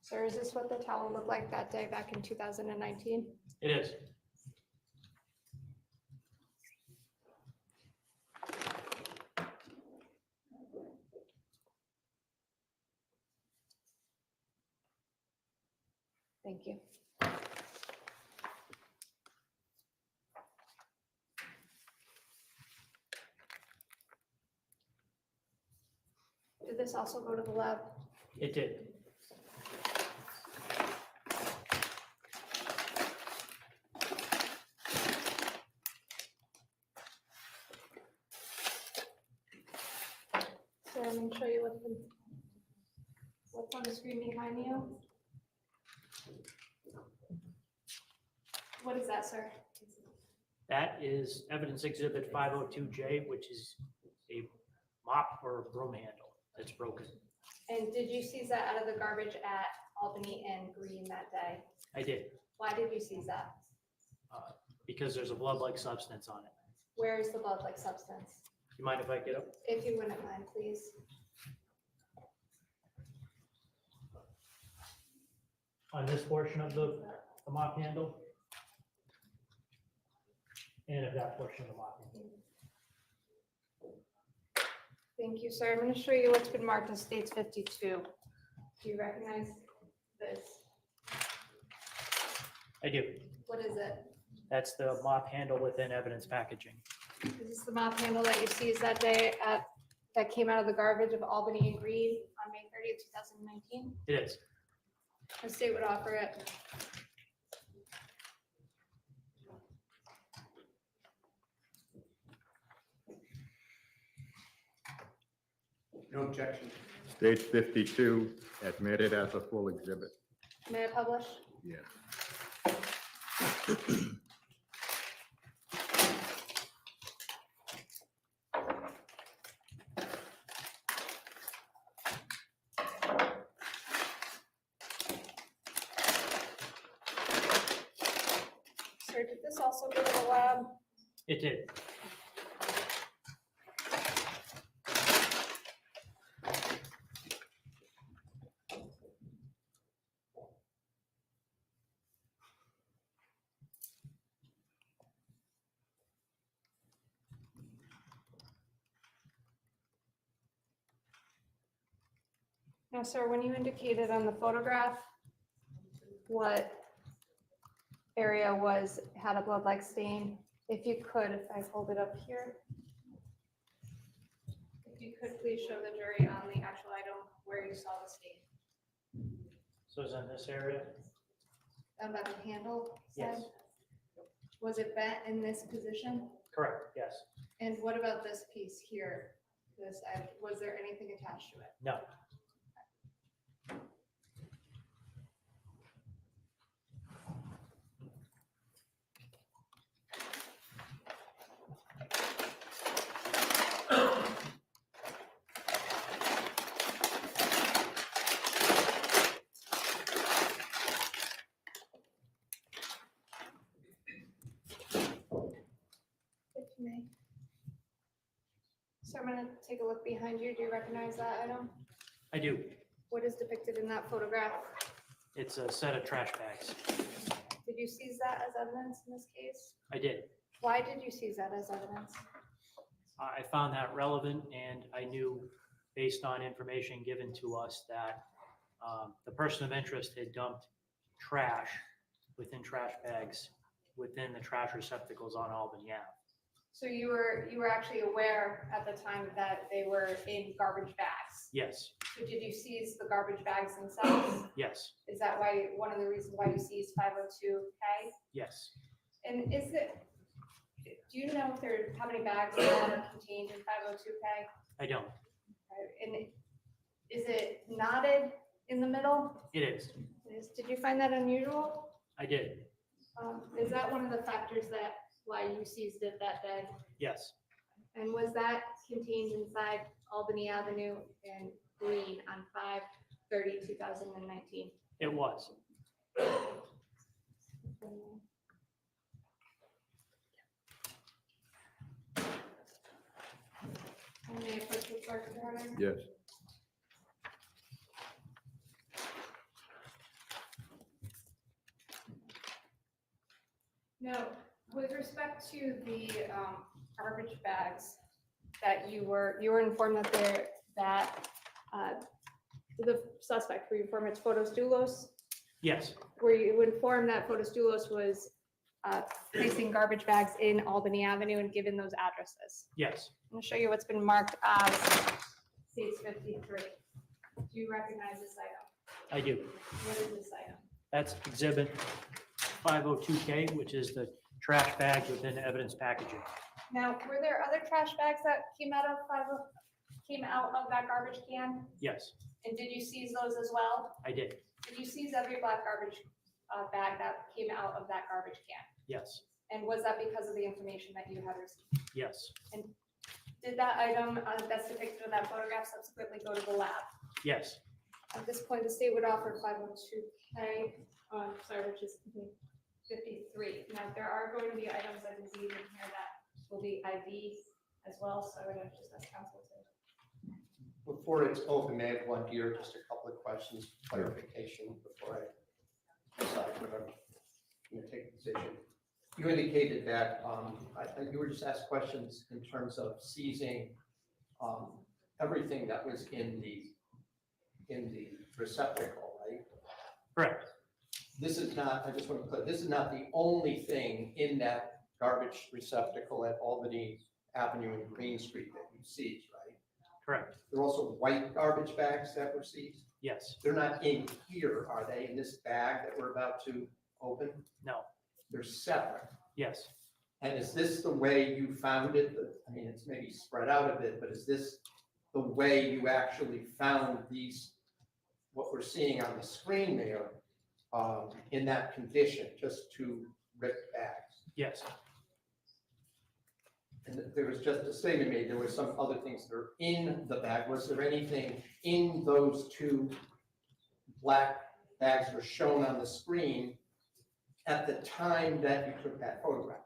S1: Sir, is this what the towel looked like that day back in 2019?
S2: it is.
S1: Thank you. Did this also go to the lab?
S2: It did.
S1: So I'm going to show you what's on the screen behind you. What is that, sir?
S2: That is evidence exhibit 502J, which is a mop or broom handle that's broken.
S1: And did you seize that out of the garbage at Albany and Green that day?
S2: I did,
S1: Why did you seize that?
S2: because there's a blood-like substance on it.
S1: Where is the blood-like substance?
S2: You mind if I get up?
S1: If you wouldn't mind, please.
S2: On this portion of the mop handle? And of that portion of the mop handle.
S1: Thank you, sir. I'm going to show you what's been marked as States 52. Do you recognize this?
S2: I do.
S1: What is it?
S2: That's the mop handle within evidence packaging.
S1: Is this the mop handle that you seized that day that came out of the garbage of Albany and Green on May 30th, 2019?
S2: It is.
S1: The state would offer it.
S5: No objection.
S3: States 52 admitted as a full exhibit.
S1: May I publish?
S3: Yes.
S1: Sir, did this also go to the lab?
S2: It did.
S1: Now, sir, when you indicated on the photograph what area had a blood-like stain, if you could, if I hold it up here, if you could please show the jury on the actual item where you saw the stain.
S2: So it's in this area?
S1: About the handle side?
S2: Yes.
S1: Was it bent in this position?
S2: Correct, yes.
S1: And what about this piece here? This, was there anything attached to it?
S2: No.
S1: If you may. So I'm gonna take a look behind you. Do you recognize that item?
S2: I do.
S1: What is depicted in that photograph?
S2: It's a set of trash bags.
S1: Did you seize that as evidence in this case?
S2: I did.
S1: Why did you seize that as evidence?
S2: I found that relevant, and I knew, based on information given to us, that the person of interest had dumped trash within trash bags within the trash receptacles on Albany Ave.
S1: So you were actually aware at the time that they were in garbage bags.
S2: Yes,
S1: So did you seize the garbage bags themselves?
S2: yes,
S1: Is that why, one of the reasons why you seized 502K?
S2: yes.
S1: And is it, do you know if there, how many bags are contained in 502K?
S2: I don't.
S1: And is it knotted in the middle?
S2: It is.
S1: Did you find that unusual?
S2: I did.
S1: Is that one of the factors that, why you seized it that day?
S2: Yes,
S1: And was that contained inside Albany Avenue and Green on 5/30/2019?
S2: it was.
S1: May I approach the clerk, Your Honor?
S3: Yes.
S1: No, with respect to the garbage bags that you were informed that the suspect, were you informed it's Photos Dulos?
S2: Yes,
S1: Were you informed that Photos Dulos was placing garbage bags in Albany Avenue and given those addresses?
S2: yes,
S1: I'm gonna show you what's been marked as C53. Do you recognize this item?
S2: I do.
S1: What is this item?
S2: That's exhibit 502K, which is the trash bags within evidence packaging.
S1: Now, were there other trash bags that came out of that garbage can?
S2: Yes,
S1: And did you seize those as well?
S2: I did.
S1: Did you seize every black garbage bag that came out of that garbage can?
S2: Yes,
S1: And was that because of the information that you had received?
S2: yes,
S1: Did that item that's depicted in that photograph subsequently go to the lab?
S2: yes,
S1: At this point, the state would offer 502K, which is 53. Now, there are going to be items, I believe, in here that will be ID as well, so I would just ask counsel to.
S4: Before it's open, may I have one here, just a couple of questions, clarification before I decide whether I'm going to take a position. You indicated that, you were just asked questions in terms of seizing everything that was in the receptacle, right?
S2: correct.
S4: This is not, I just want to put, this is not the only thing in that garbage receptacle at Albany Avenue and Green Street that you seized, right?
S2: Correct.
S4: There are also white garbage bags that were seized.
S2: Yes,
S4: They're not in here, are they, in this bag that we're about to open?
S2: no,
S4: They're separate.
S2: yes,
S4: And is this the way you found it? I mean, it's maybe spread out a bit, but is this the way you actually found these, what we're seeing on the screen there, in that condition, just two ripped bags?
S2: yes,
S4: And there was just a statement made, there were some other things that are in the bag. Was there anything in those two black bags that are shown on the screen at the time that you took that photograph?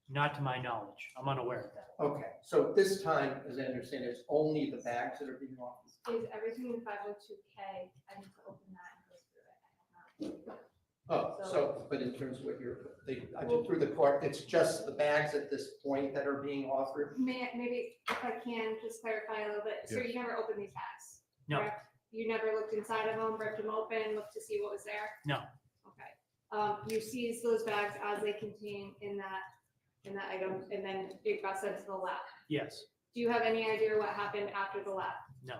S2: not to my knowledge. I'm unaware of that.
S4: Okay, so this time, as I understand, it's only the bags that are being offered?
S1: Is everything in 502K, I need to open that and go through it.
S4: Oh, so, but in terms of what I just through the court, it's just the bags at this point that are being offered?
S1: Maybe if I can just clarify a little bit, so
S3: Yes.
S1: you never opened these bags?
S2: No.
S1: Correct? You never looked inside of them, ripped them open, looked to see what was there?
S2: No.
S1: Okay. You seized those bags as they contain in that item, and then it got sent to the lab.
S2: Yes,
S1: Do you have any idea what happened after the lab?
S2: no,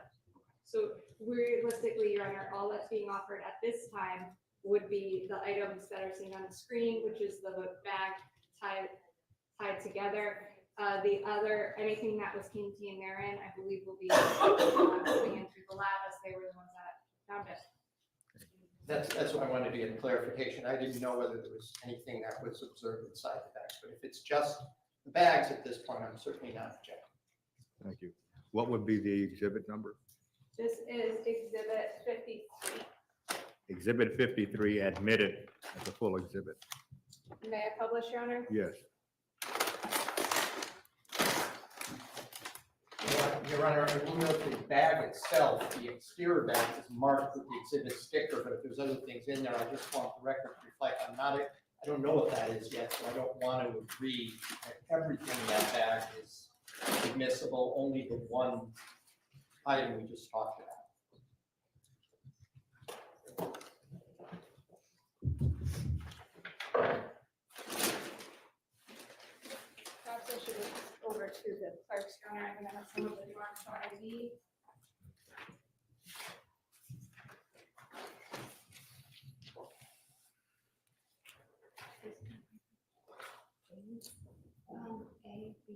S1: So realistically, Your Honor, all that's being offered at this time would be the items that are seen on the screen, which is the bag tied together. The other, anything that was contained therein, I believe will be coming in through the lab, as they were the ones that found it.
S4: That's what I wanted to get clarification. I didn't know whether there was anything that was observed inside the bags, but if it's just the bags at this point, I'm certainly not objecting.
S3: Thank you. What would be the exhibit number?
S1: This is exhibit 53.
S3: Exhibit 53 admitted as a full exhibit.
S1: May I publish, Your Honor?
S3: Yes.
S4: Your Honor, I will note the bag itself, the exterior bag is marked with the exhibit sticker, but if there's other things in there, I just want the record to reflect, I don't know what that is yet, so I don't want to agree that everything in that bag is admissible, only the one item we just talked about.
S1: Perhaps I should go over to the clerk's counter. I'm gonna have some of the marks for ID. A, B.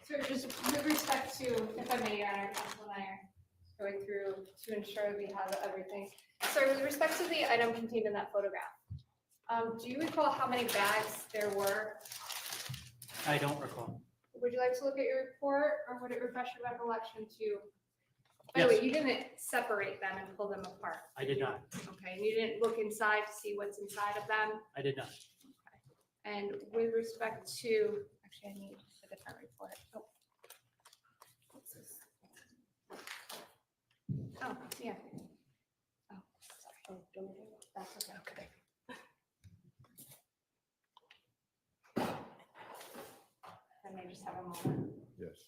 S1: So just with respect to, if I may, Your Honor, Counsel and I are going through to ensure we have everything. So with respect to the item contained in that photograph, do you recall how many bags there were?
S2: I don't recall.
S1: Would you like to look at your report, or would it refresh your recollection to? By the way,
S2: Yes.
S1: you didn't separate them and pull them apart.
S2: I did not.
S1: Okay, and you didn't look inside to see what's inside of them?
S2: I did not.
S1: And with respect to, actually, I need a different report. Oh. Oh, yeah. Oh, sorry.
S6: Oh, don't worry.
S1: That's okay. Okay. I may just have a moment.
S3: Yes.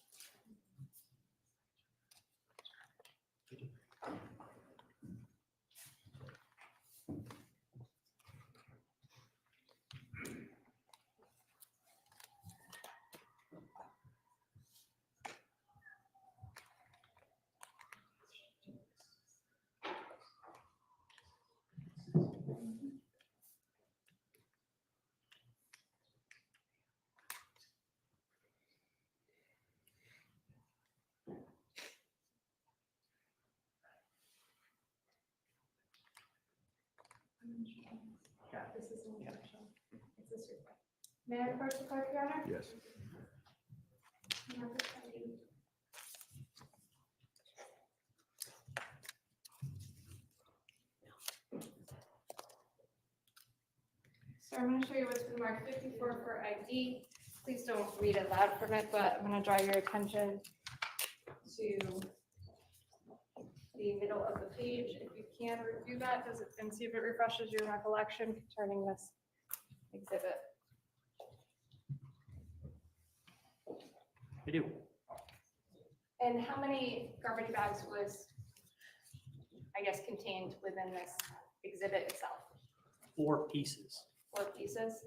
S1: This is an instruction. It's this report. May I approach the clerk, Your Honor?
S3: Yes.
S1: So I'm going to show you what's been marked 54 for ID. Please don't read it loud from it, but I'm going to draw your attention to the middle of the page. If you can review that, does it, and see if it refreshes your recollection concerning this exhibit.
S2: I do.
S1: And how many garbage bags was, I guess, contained within this exhibit itself?
S2: 4 pieces.
S1: 4 pieces?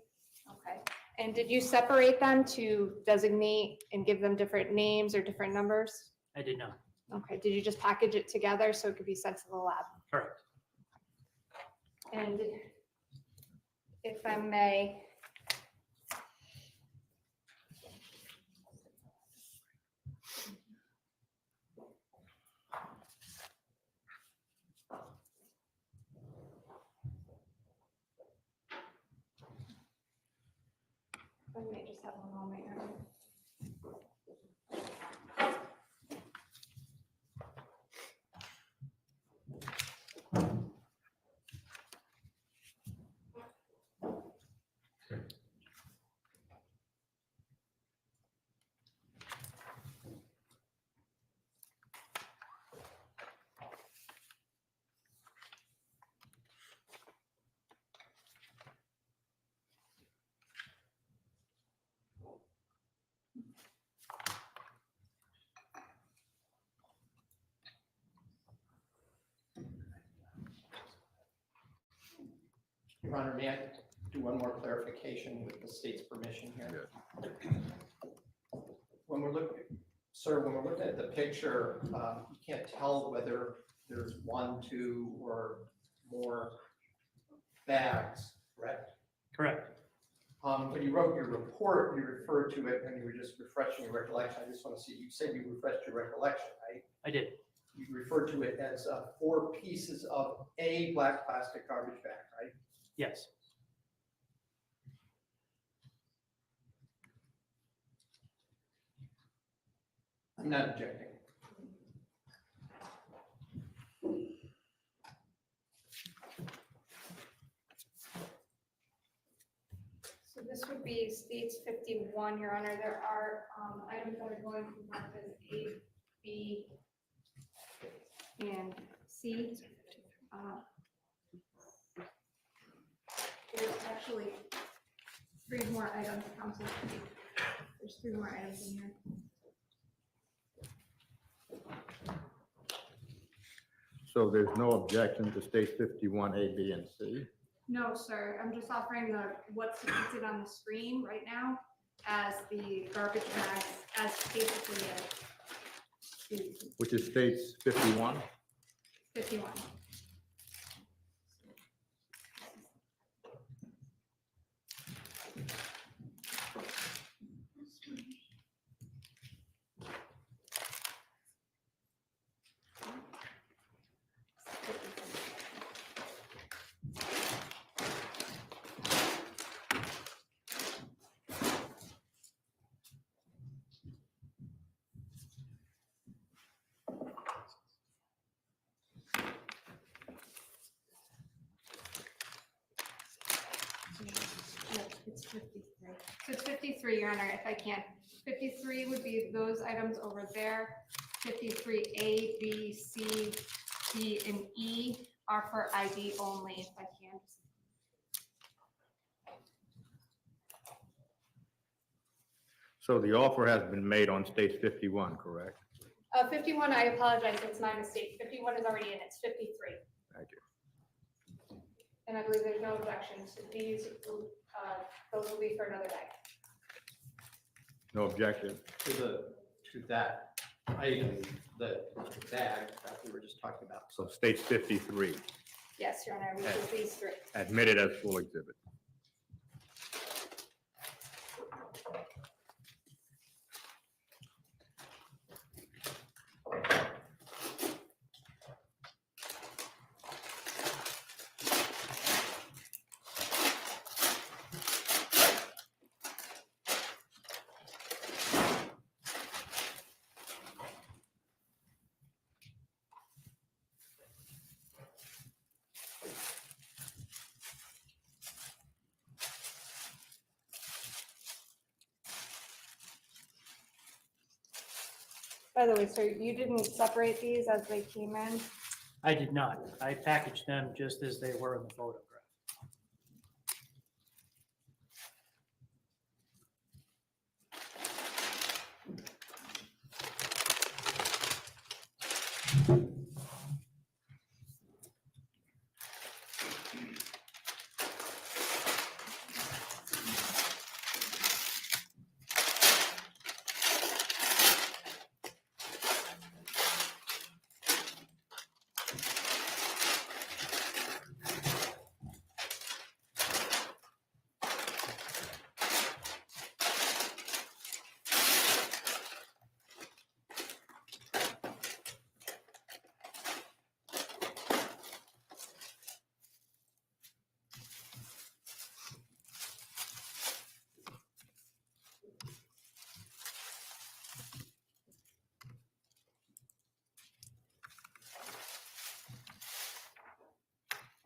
S1: Okay. And did you separate them to designate and give them different names or different numbers?
S2: I did not.
S1: Okay. Did you just package it together so it could be sent to the lab?
S2: Correct.
S1: And if I may, I may just have one moment here.
S4: Your Honor, may I do one more clarification with the state's permission here? When we're looking, sir, when we're looking at the picture, you can't tell whether there's 1, 2, or more bags, correct?
S2: Correct.
S4: When you wrote your report, you referred to it, and you were just refreshing your recollection. I just want to see, you said you refreshed your recollection, right?
S2: I did.
S4: You referred to it as 4 pieces of a black plastic garbage bag, right?
S2: Yes.
S4: I'm not objecting.
S1: So this would be states 51, Your Honor. There are items that are going from marked as A, B, and C. There's actually 3 more items, counsel. There's 3 more items in here.
S3: So there's no objection to state 51, A, B, and C?
S1: No, sir. I'm just offering what's depicted on the screen right now as the garbage bags, as basically
S3: Which is states 51?
S1: 51. It's 53. So it's 53, Your Honor, if I can. 53 would be those items over there. 53A, B, C, D, and E are for ID only, if I can.
S3: So the offer has been made on states 51, correct?
S1: 51, I apologize, it's my mistake. 51 is already in, it's 53.
S3: Thank you.
S1: And I believe there's no objections to these, those will be for another day.
S3: No objection.
S4: To that item, the bag that we were just talking about.
S3: So states 53,
S1: Yes, Your Honor, which is these 3.
S3: admitted as full exhibit.
S1: By the way, sir, you didn't separate these as they came in.
S2: I did not. I packaged them just as they were in the photograph.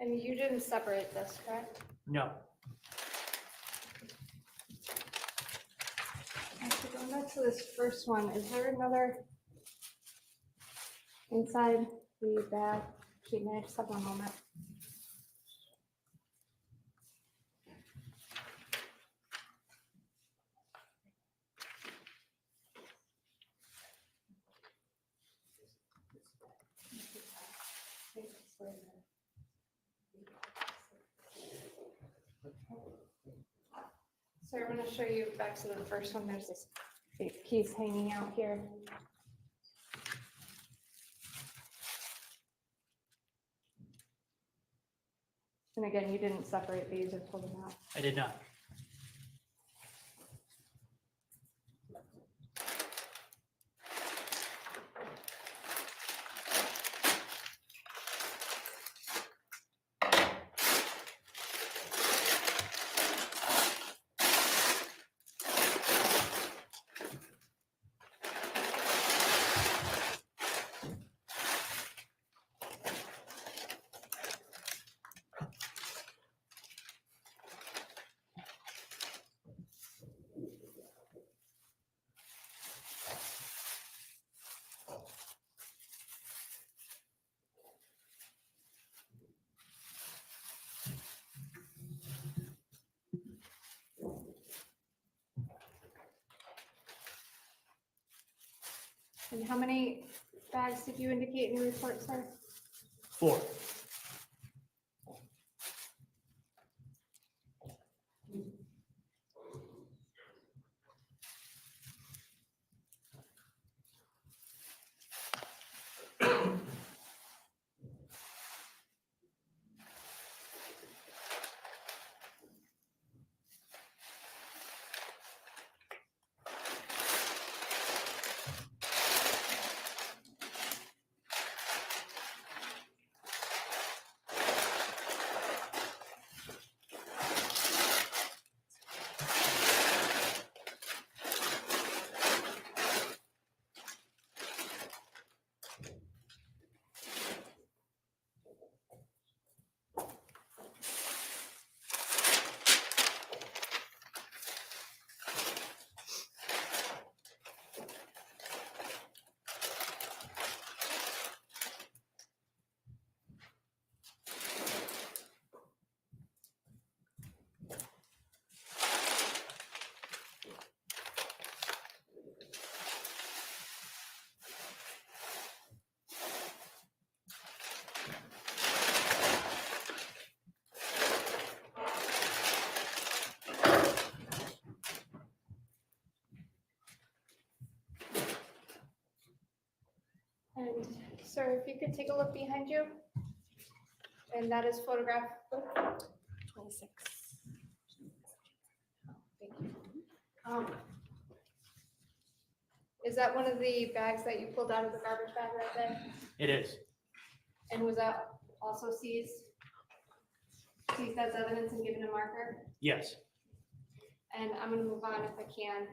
S1: And you didn't separate this, correct?
S2: No,
S1: Actually, going back to this first one, is there another inside the bag? Actually, may I just have one moment? So I'm going to show you back to the first one. There's this big piece hanging out here. And again, you didn't separate these or pull them out.
S2: I did not.
S1: And how many bags did you indicate in your report, sir?
S2: 4.
S1: And sir, if you could take a look behind you. And that is photograph.
S6: 26.
S1: Thank you. Is that one of the bags that you pulled out of the garbage bag right there?
S2: It is.
S1: And was that also seized as evidence and given a marker?
S2: Yes.
S1: And I'm gonna move on if I can,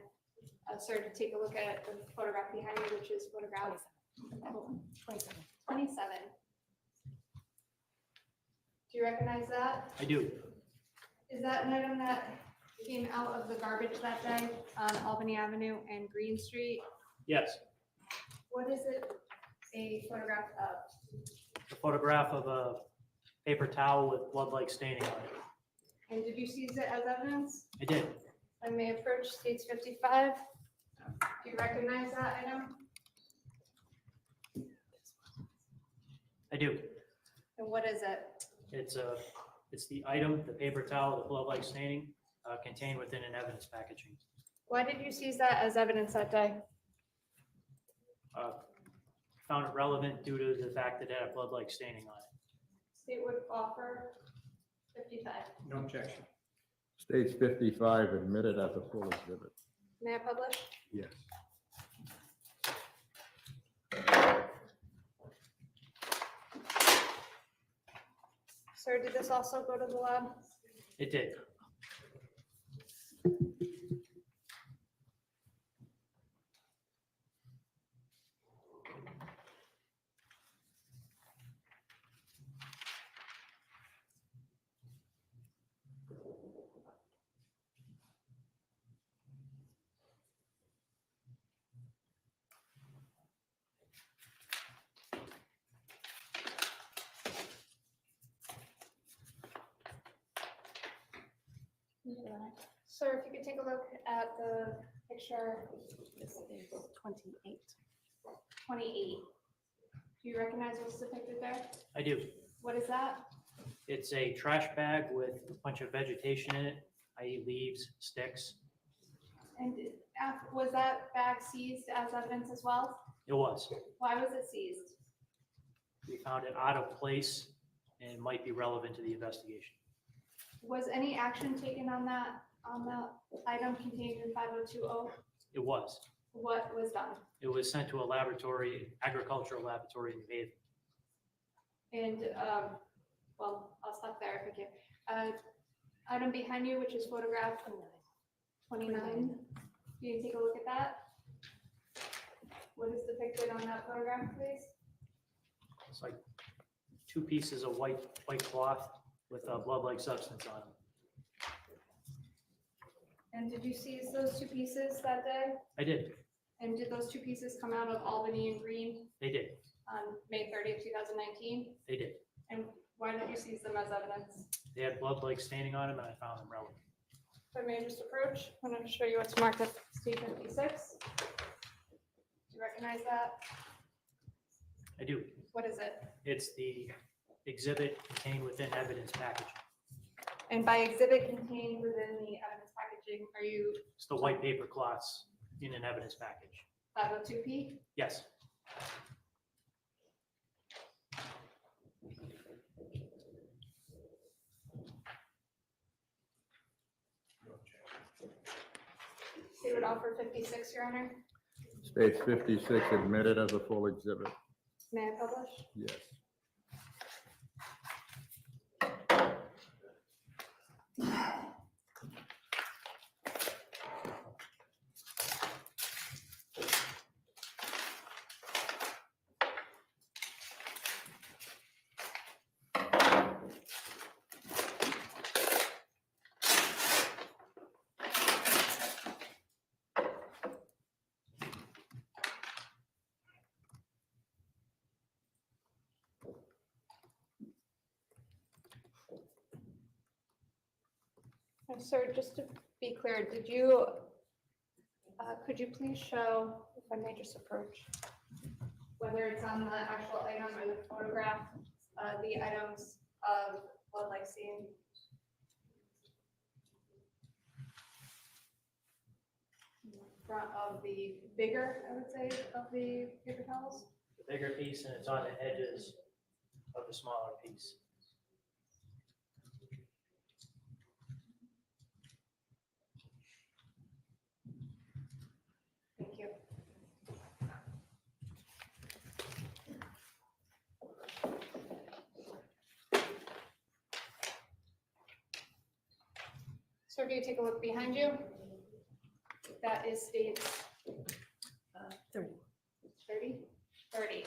S1: sir, to take a look at the photograph behind you, which is photograph
S6: 27.
S1: 27. Do you recognize that?
S2: I do.
S1: Is that an item that came out of the garbage that day on Albany Avenue and Green Street?
S2: Yes.
S1: What is it a photograph of?
S2: The photograph of a paper towel with blood-like staining on it.
S1: And did you seize it as evidence?
S2: I did.
S1: I may approach states 55. Do you recognize that item?
S2: I do.
S1: And what is it?
S2: It's the item, the paper towel, the blood-like staining, contained within an evidence packaging.
S1: Why did you seize that as evidence that day?
S2: Found it relevant due to the fact that it had blood-like staining on it.
S1: State would offer 55.
S5: No objection.
S3: States 55 admitted as a full exhibit.
S1: May I publish?
S3: Yes.
S1: Sir, did this also go to the lab?
S2: It did.
S1: Sir, if you could take a look at the picture
S6: This is 28.
S1: 28. Do you recognize what's depicted there?
S2: I do.
S1: What is that?
S2: It's a trash bag with a bunch of vegetation in it, i.e. leaves, sticks.
S1: And was that bag seized as evidence as well?
S2: It was.
S1: Why was it seized?
S2: We found it out of place and might be relevant to the investigation.
S1: Was any action taken on that item contained in 5020?
S2: It was.
S1: What was done?
S2: It was sent to a laboratory, agricultural laboratory in New Haven.
S1: And, well, I'll stop there if I can. Item behind you, which is photograph 29. Can you take a look at that? What is depicted on that photograph, please?
S2: It's like two pieces of white cloth with a blood-like substance on them.
S1: And did you seize those two pieces that day?
S2: I did.
S1: And did those two pieces come out of Albany and Green
S2: They did.
S1: on May 30th, 2019?
S2: They did.
S1: And why did you seize them as evidence?
S2: They had blood-like staining on them and I found them relevant.
S1: If I may just approach, I'm going to show you what's marked at state 56. Do you recognize that?
S2: I do.
S1: What is it?
S2: It's the exhibit contained within evidence packaging.
S1: And by exhibit contained within the evidence packaging, are you
S2: It's the white paper cloths in an evidence package.
S1: 502P?
S2: Yes.
S1: They would offer 56, Your Honor.
S3: States 56 admitted as a full exhibit.
S1: May I publish?
S3: Yes.
S1: Sir, just to be clear, did you, could you please show, if I may just approach, whether it's on the actual item or the photograph, the items of blood-like stain? Front of the bigger, I would say, of the paper towels?
S2: The bigger piece and it's on the edges of the smaller piece.
S1: Thank you. Sir, do you take a look behind you? That is states
S6: 30.
S1: 30? 30.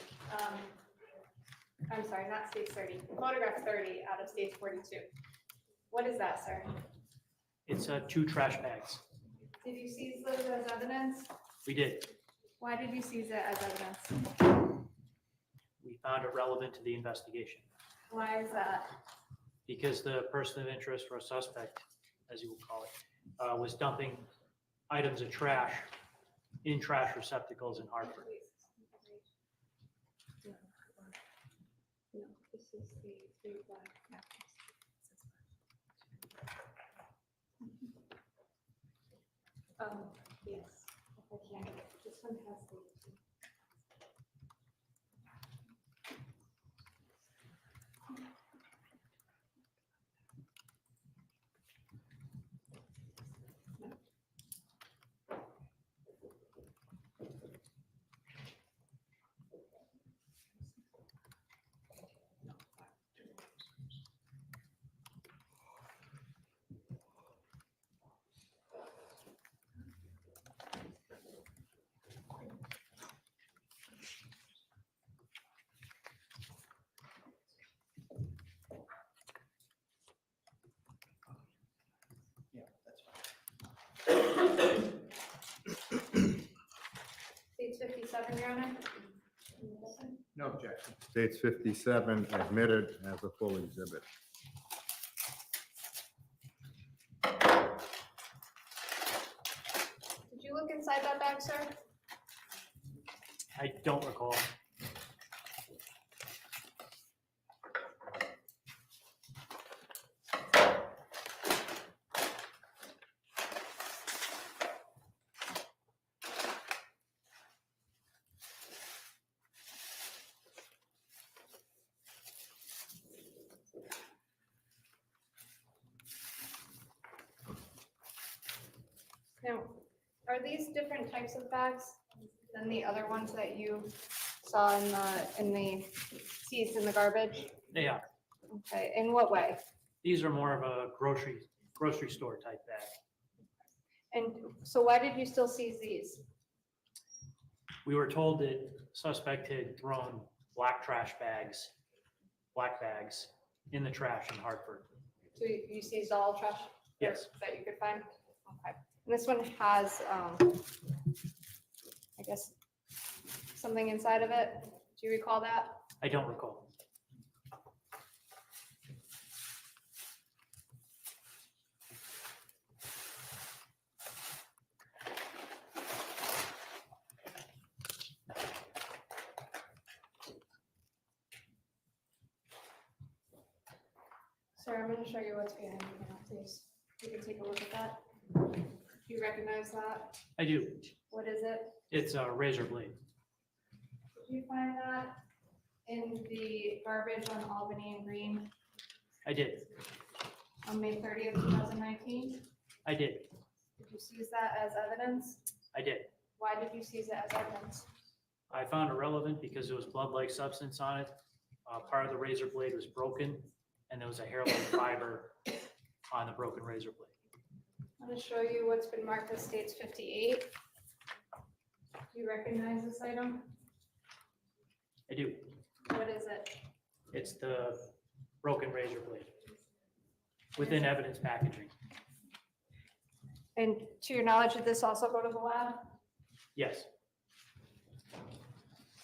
S1: I'm sorry, not states 30. Photograph 30 out of states 42. What is that, sir?
S2: It's 2 trash bags.
S1: Did you seize those as evidence?
S2: We did.
S1: Why did you seize it as evidence?
S2: We found it relevant to the investigation
S1: Why is that?
S2: because the person of interest or suspect, as you would call it, was dumping items of trash in trash receptacles in Hartford.
S6: No, this is the three black napkins. Yes, okay, this one has the.
S4: Yeah, that's fine.
S1: States 57, Your Honor.
S5: No objection.
S3: States 57 admitted as a full exhibit.
S1: Did you look inside that bag, sir?
S2: I don't recall.
S1: Now, are these different types of bags than the other ones that you saw in the seats in the garbage?
S2: They are.
S1: Okay, in what way?
S2: These are more of a grocery store type bag.
S1: And so why did you still seize these?
S2: We were told that suspect had thrown black bags in the trash in Hartford.
S1: So you seized all trash?
S2: Yes.
S1: That you could find? Okay. And this one has, I guess, something inside of it. Do you recall that?
S2: I don't recall.
S1: Sir, I'm going to show you what's behind you now, please. You can take a look at that. Do you recognize that?
S2: I do.
S1: What is it?
S2: It's a razor blade.
S1: Did you find that in the garbage on Albany and Green
S2: I did.
S1: on May 30th, 2019?
S2: I did.
S1: Did you seize that as evidence?
S2: I did.
S1: Why did you seize it as evidence?
S2: I found it relevant because there was blood-like substance on it. Part of the razor blade was broken, and there was a hair-like fiber on the broken razor blade.
S1: I'm going to show you what's been marked as States 58. Do you recognize this item?
S2: I do.
S1: What is it?
S2: It's the broken razor blade within evidence packaging.
S1: And to your knowledge, did this also go to the lab?
S2: Yes.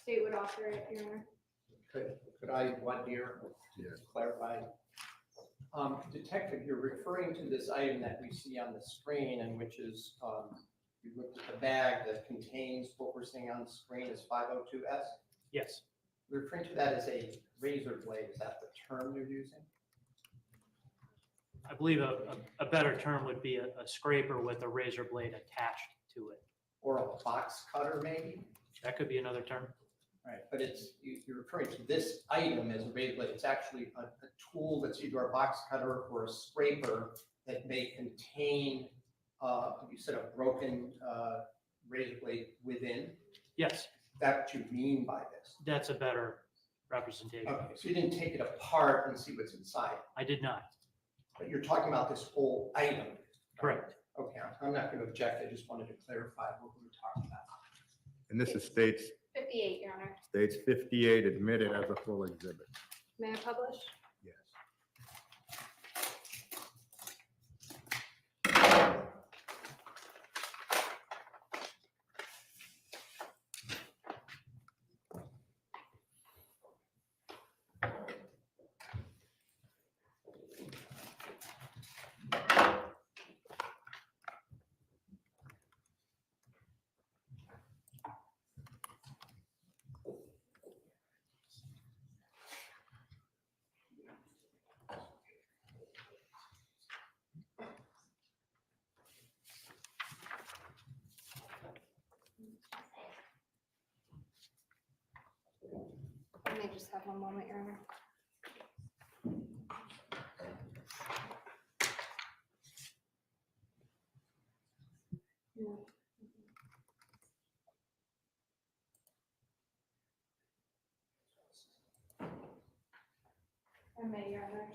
S1: State would offer it, Your Honor.
S5: Could I, one here,
S3: Yes.
S5: clarify?
S4: Detective, you're referring to this item that we see on the screen, and which is, you looked at the bag that contains what we're seeing on the screen is 502S.
S2: Yes.
S4: You're referring to that as a razor blade. Is that the term you're using?
S2: I believe a better term would be a scraper with a razor blade attached to it.
S4: Or a box cutter, maybe?
S2: That could be another term.
S4: Right, but you're referring to this item as a razor blade. It's actually a tool that's either a box cutter or a scraper that may contain, you said a broken razor blade within.
S2: Yes,
S4: That's what you mean by this?
S2: that's a better representation.
S4: Okay, so you didn't take it apart and see what's inside,
S2: I did not.
S4: but you're talking about this whole item.
S2: Correct.
S4: Okay, I'm not going to object. I just wanted to clarify what we were talking about.
S3: And this is States
S1: 58, Your Honor.
S3: 58 admitted as a full exhibit.
S1: May I publish?
S3: Yes.
S1: just have one moment, Your Honor. No. I may, Your Honor.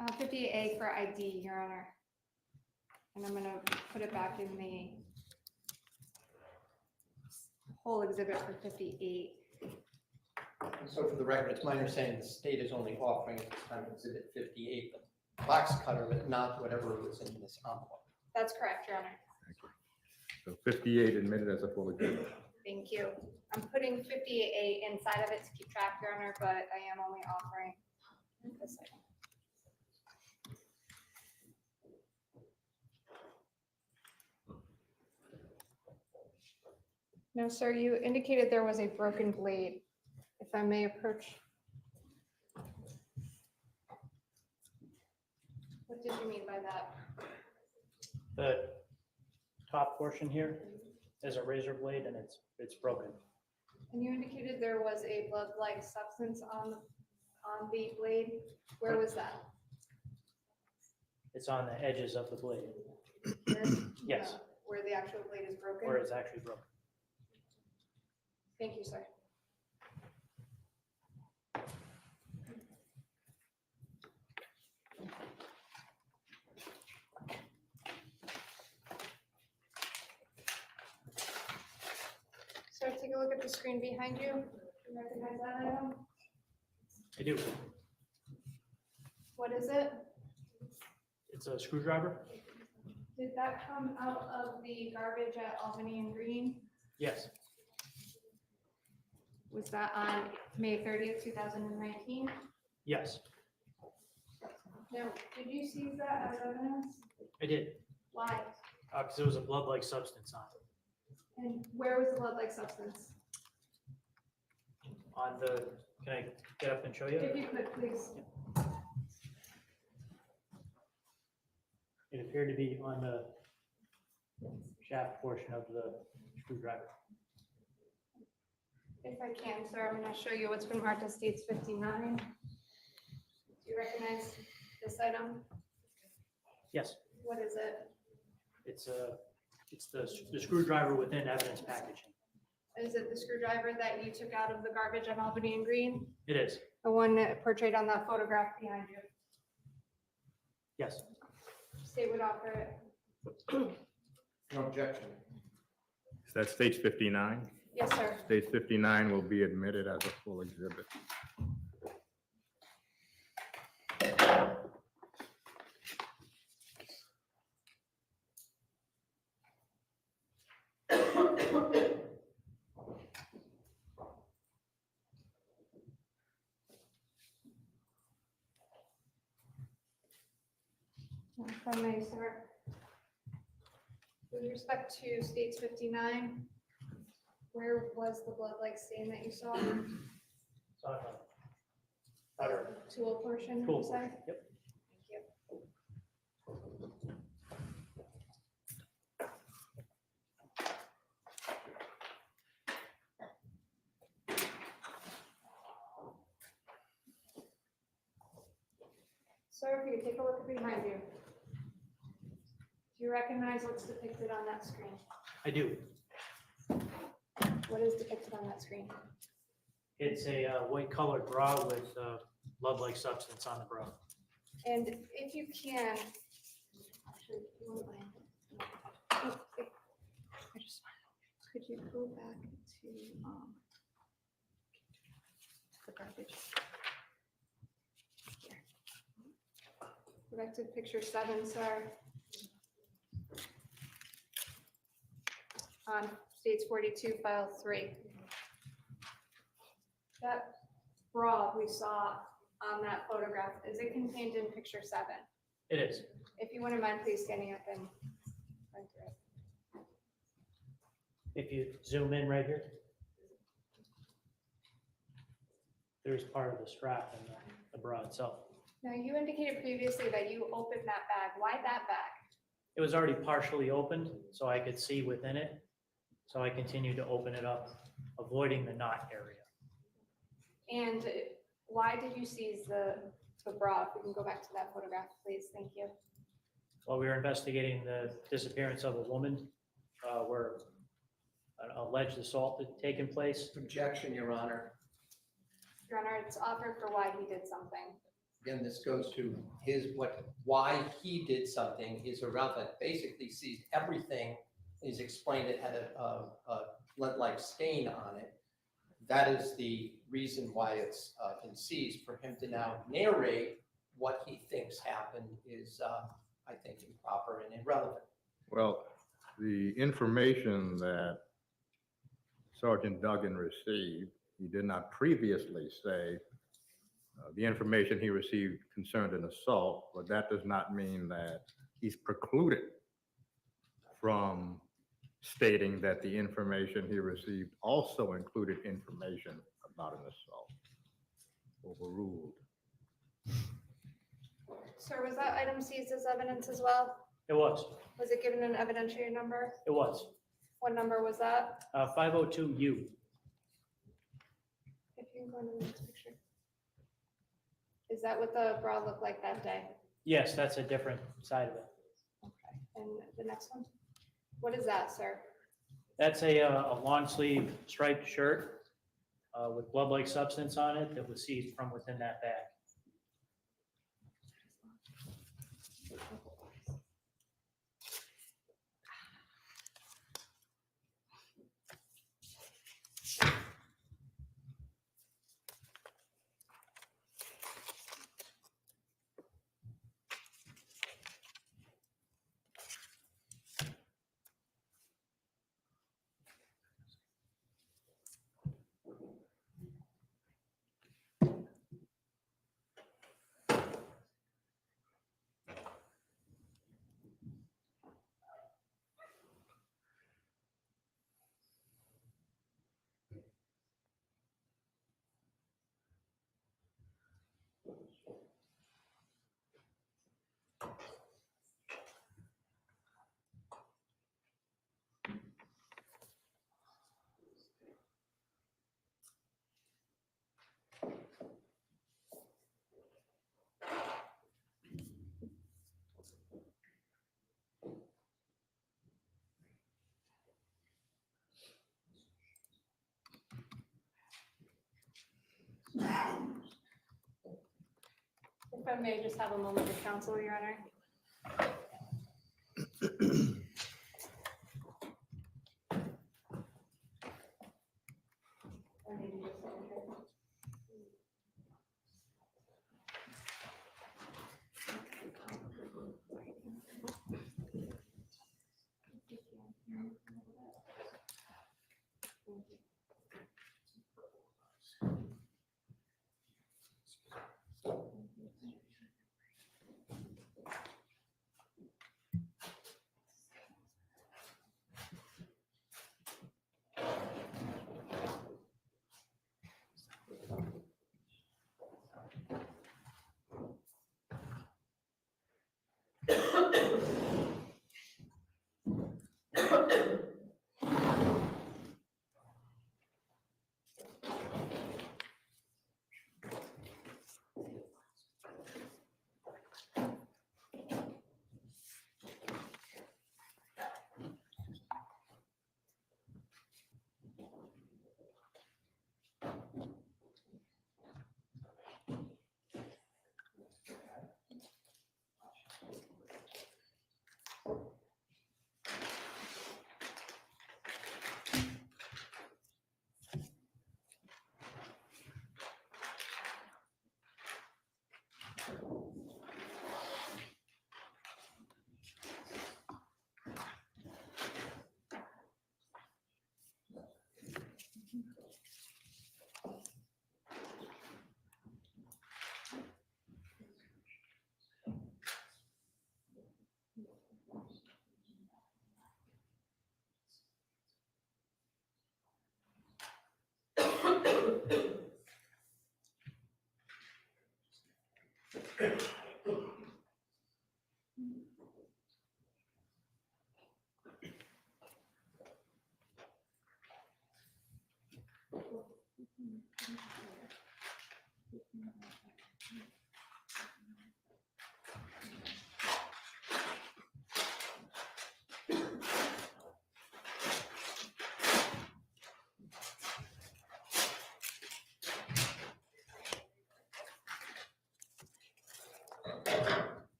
S1: Uh, 58A for ID, Your Honor. And I'm gonna put it back in the whole exhibit for 58.
S4: So for the record, it's my understanding the state is only offering at this time exhibit 58, the box cutter, but not whatever was in this envelope.
S1: That's correct, Your Honor.
S3: So 58 admitted as a full exhibit.
S1: Thank you. I'm putting 58A inside of it to keep track, Your Honor, but I am only offering this item. No, sir, you indicated there was a broken blade. If I may approach. What did you mean by that?
S2: The top portion here is a razor blade and it's broken.
S1: And you indicated there was a blood-like substance on the blade. Where was that?
S2: It's on the edges of the blade Yes.
S1: Where the actual blade is broken?
S2: where it's actually broken.
S1: Thank you, sir. Sir, take a look at the screen behind you. Do you recognize that item?
S2: I do.
S1: What is it?
S2: It's a screwdriver?
S1: Did that come out of the garbage at Albany and Green?
S2: Yes,
S1: Was that on May 30th, 2019?
S2: yes,
S1: Now, did you seize that as evidence?
S2: I did.
S1: Why?
S2: Because there was a blood-like substance on it.
S1: And where was the blood-like substance?
S2: On the, can I get up and show you?
S1: If you could, please.
S2: It appeared to be on the shaft portion of the screwdriver.
S1: If I can, sir, I'm going to show you what's been marked as States 59. Do you recognize this item?
S2: Yes,
S1: What is it?
S2: it's the screwdriver within evidence packaging.
S1: Is it the screwdriver that you took out of the garbage on Albany and Green?
S2: It is,
S1: The one that portrayed on that photograph behind you?
S2: yes.
S1: State would offer it.
S5: No objection.
S3: Is that stage 59?
S1: Yes, sir.
S3: Stage 59 will be admitted as a full exhibit.
S1: If I may, sir. With respect to States 59, where was the blood-like stain that you saw?
S2: So, Outer
S1: Tool portion, you
S2: tool
S1: say?
S2: portion, yep.
S1: Thank you. Sir, if you could take a look behind you. Do you recognize what's depicted on that screen?
S2: I do.
S1: What is depicted on that screen?
S2: It's a white colored bra with blood-like substance on the bra.
S1: And if you can, actually, if you wouldn't mind. Oh, wait. Could you go back to the garbage? Here. Go back to picture 7, sir. On States 42, file 3. That bra we saw on that photograph, is it contained in picture 7?
S2: It is.
S1: If you wouldn't mind, please standing up and run through it.
S2: If you zoom in right here, there's part of the strap in the bra itself.
S1: Now, you indicated previously that you opened that bag. Why that bag?
S2: It was already partially opened, so I could see within it. So I continued to open it up, avoiding the knot area.
S1: And why did you seize the bra? If we can go back to that photograph, please. Thank you.
S2: While we were investigating the disappearance of a woman, where an alleged assault had taken place.
S5: Objection, Your Honor.
S1: Your Honor, it's offered for why he did something.
S5: Again, this goes to why he did something is irrelevant. Basically sees everything, he's explained it had a lead-like stain on it. That is the reason why it's been seized. For him to now narrate what he thinks happened is, I think, improper and irrelevant.
S3: Well, the information that Sergeant Duggan received, he did not previously say the information he received concerned an assault, but that does not mean that he's precluded from stating that the information he received also included information about an assault. Overruled.
S1: Sir, was that item seized as evidence as well?
S2: It was.
S1: Was it given an evidentiary number?
S2: It was.
S1: What number was that?
S2: 502U.
S1: If you can go into the next picture. Is that what the bra looked like that day?
S2: Yes, that's a different side of it.
S1: Okay, and the next one? What is that, sir?
S2: That's a long sleeve striped shirt with blood-like substance on it that was seized from within that bag.
S1: If I may just have a moment with counsel, Your Honor.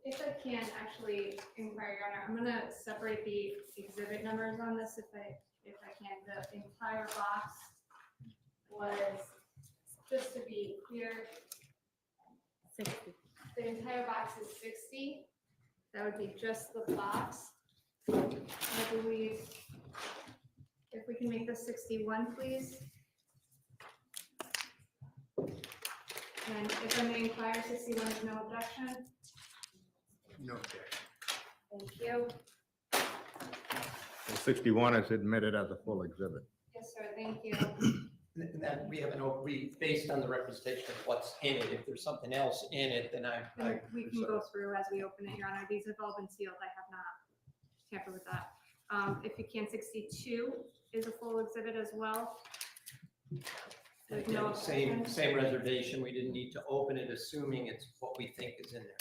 S1: If I can actually inquire, Your Honor, I'm gonna separate the exhibit numbers on this if I can. The entire box was, just to be clear,
S6: 60.
S1: the entire box is 60. That would be just the box. I believe, if we can make this 61, please. And if I may inquire, 61 is no objection.
S3: No objection.
S1: Thank you.
S3: 61 is admitted as a full exhibit.
S1: Yes, sir, thank you.
S4: And then we have based on the representation of what's in it, if there's something else in it, then
S1: And we can go through as we open it, Your Honor. These have all been sealed. I have not tampered with that. If you can, 62 is a full exhibit as well. There's no
S4: Again, same
S1: objection.
S4: reservation, we didn't need to open it, assuming it's what we think is in there.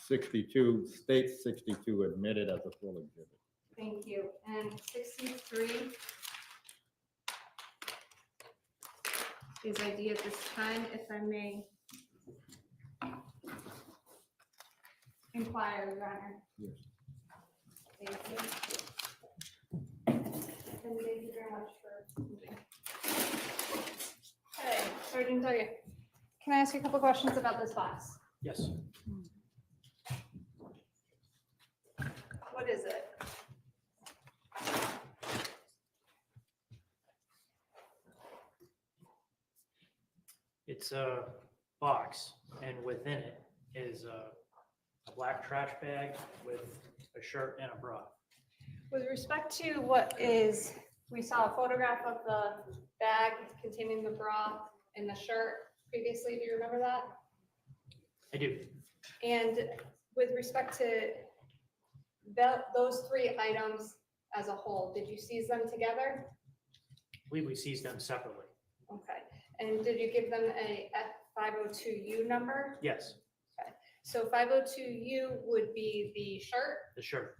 S3: 62, state 62 admitted as a full exhibit.
S1: Thank you. And 63 is ID at this time, if I may inquire, Your Honor.
S3: Yes.
S1: Thank you. And thank you very much for moving. Okay, Sergeant Doggett, can I ask you a couple questions about this box?
S2: Yes.
S1: What is it?
S2: It's a box, and within it is a black trash bag with a shirt and a bra.
S1: With respect to what is, we saw a photograph of the bag containing the bra and the shirt previously. Do you remember that?
S2: I do.
S1: And with respect to those three items as a whole, did you seize them together?
S2: I believe we seized them separately.
S1: Okay. And did you give them a F502U number?
S2: Yes,
S1: So 502U would be the shirt,
S2: the shirt.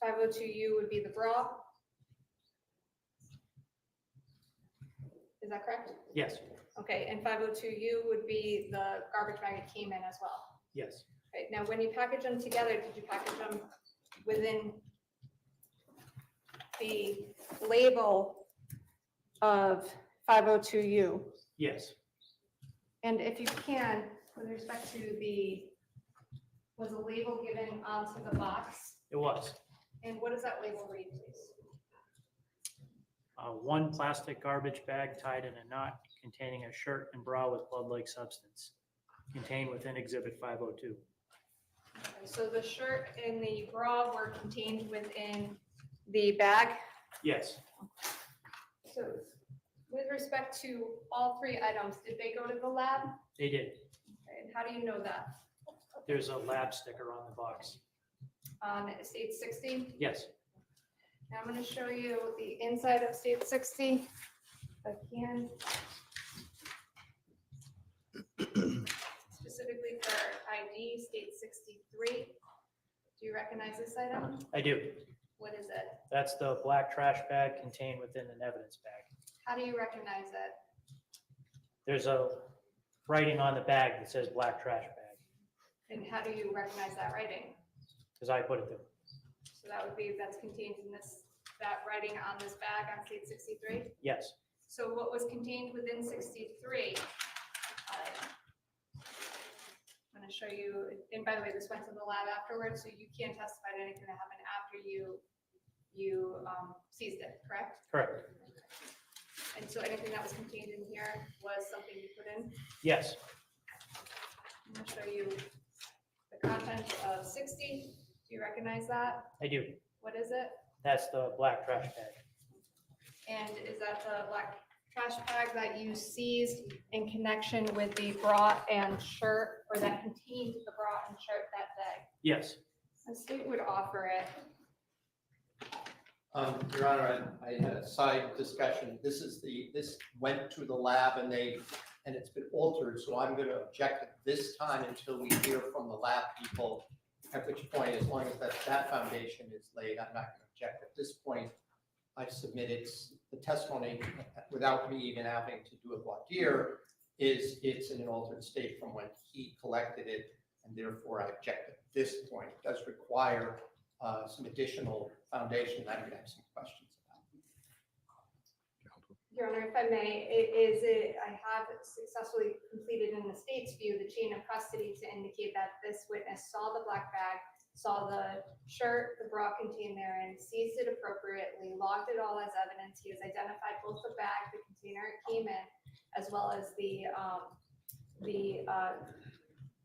S1: 502U would be the bra. Is that correct?
S2: Yes,
S1: Okay, and 502U would be the garbage bag it came in as well.
S2: yes.
S1: Okay, now when you package them together, did you package them within the label of 502U?
S2: Yes.
S1: And if you can, with respect to was a label given onto the box?
S2: It was.
S1: And what does that label read, please?
S2: One plastic garbage bag tied in a knot containing a shirt and bra with blood-like substance. contained within Exhibit 502.
S1: So the shirt and the bra were contained within the bag.
S2: Yes,
S1: So with respect to all three items, did they go to the lab?
S2: they did.
S1: And how do you know that?
S2: There's a lab sticker on the box.
S1: On state 60?
S2: Yes,
S1: Now I'm going to show you the inside of state 60. If I can. Specifically for ID, state 63. Do you recognize this item?
S2: I do.
S1: What is it?
S2: That's the black trash bag contained within an evidence bag.
S1: How do you recognize it?
S2: There's a writing on the bag that says black trash bag,
S1: And how do you recognize that writing?
S2: because I put it there.
S1: So that would be, that's contained in this, that writing on this bag on state 63?
S2: Yes,
S1: So what was contained within 63? I'm going to show you, and by the way, this went to the lab afterwards, so you can't testify to anything that happened after you seized it, correct?
S2: correct.
S1: And so anything that was contained in here was something you put in?
S2: Yes,
S1: I'm going to show you the contents of 60. Do you recognize that?
S2: I do.
S1: What is it?
S2: That's the black trash bag.
S1: And is that the black trash bag that you seized in connection with the bra and shirt, or that contained the bra and shirt that day?
S2: Yes,
S1: The state would offer it.
S4: Your Honor, I had a side discussion. This went to the lab and it's been altered, so I'm gonna object at this time until we hear from the lab people. At which point, as long as that foundation is laid, I'm not gonna object. At this point, I submitted the testimony without me even having to do a voir dire, it's in an altered state from when he collected it, and therefore I object at this point. It does require some additional foundation that I'm gonna have some questions about.
S1: Your Honor, if I may, I have successfully completed in the state's view the chain of custody to indicate that this witness saw the black bag, saw the shirt, the bra contained therein, seized it appropriately, logged it all as evidence. He has identified both the bag, the container it came in, as well as the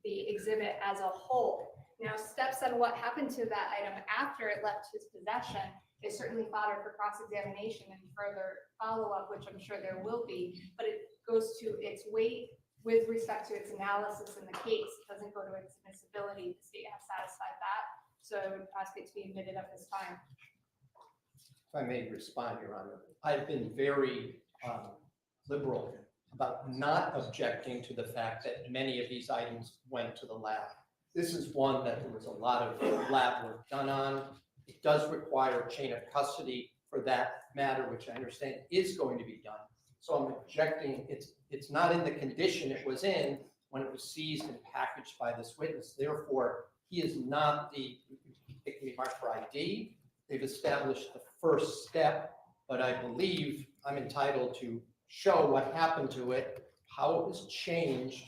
S1: exhibit as a whole. Now, steps on what happened to that item after it left his possession is certainly fodder for cross-examination and further follow-up, which I'm sure there will be, but it goes to its weight with respect to its analysis in the case. It doesn't go to its admissibility. The state has satisfied that, so I would ask it to be admitted at this time.
S4: If I may respond, Your Honor, I've been very liberal about not objecting to the fact that many of these items went to the lab. This is one that there was a lot of lab work done on. It does require a chain of custody for that matter, which I understand is going to be done. So I'm objecting, it's not in the condition it was in when it was seized and packaged by this witness. Therefore, he is not picking me mark for ID. They've established the first step, but I believe I'm entitled to show what happened to it, how it was changed,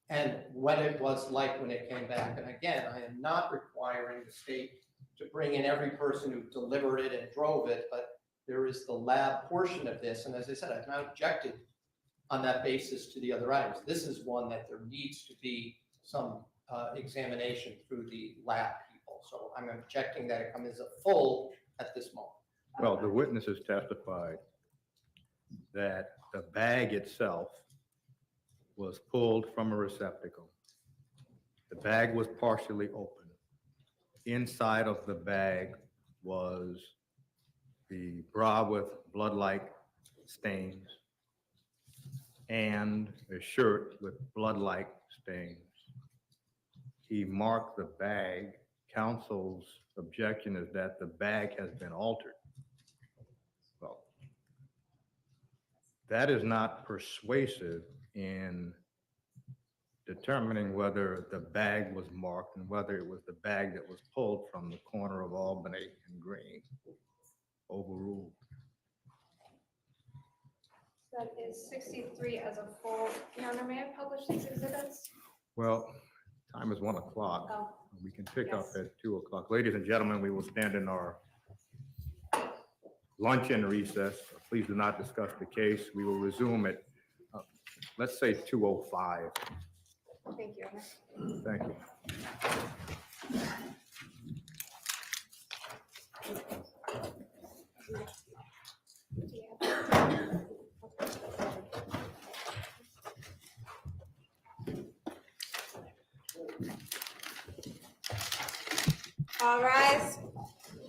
S4: and what it was like when it came back. And again, I am not requiring the state to bring in every person who delivered it and drove it, but there is the lab portion of this. And as I said, I've not objected on that basis to the other items. This is one that there needs to be some examination through the lab people. So I'm objecting that it comes as a full at this moment.
S3: Well, the witnesses testified that the bag itself was pulled from a receptacle. The bag was partially open. Inside of the bag was the bra with blood-like stains and a shirt with blood-like stains. He marked the bag. Counsel's objection is that the bag has been altered. Well, that is not persuasive in determining whether the bag was marked and whether it was the bag that was pulled from the corner of Albany and Green. Overruled.
S1: That is 63 as a full. Your Honor, may I publish these exhibits?
S3: Well, time is 1 o'clock.
S1: Oh,
S3: We can pick up
S1: Yes.
S3: at 2 o'clock. Ladies and gentlemen, we will stand in our luncheon recess. Please do not discuss the case. We will resume at, let's say 2:05.
S6: Thank you.
S3: Thank you.
S7: All rise.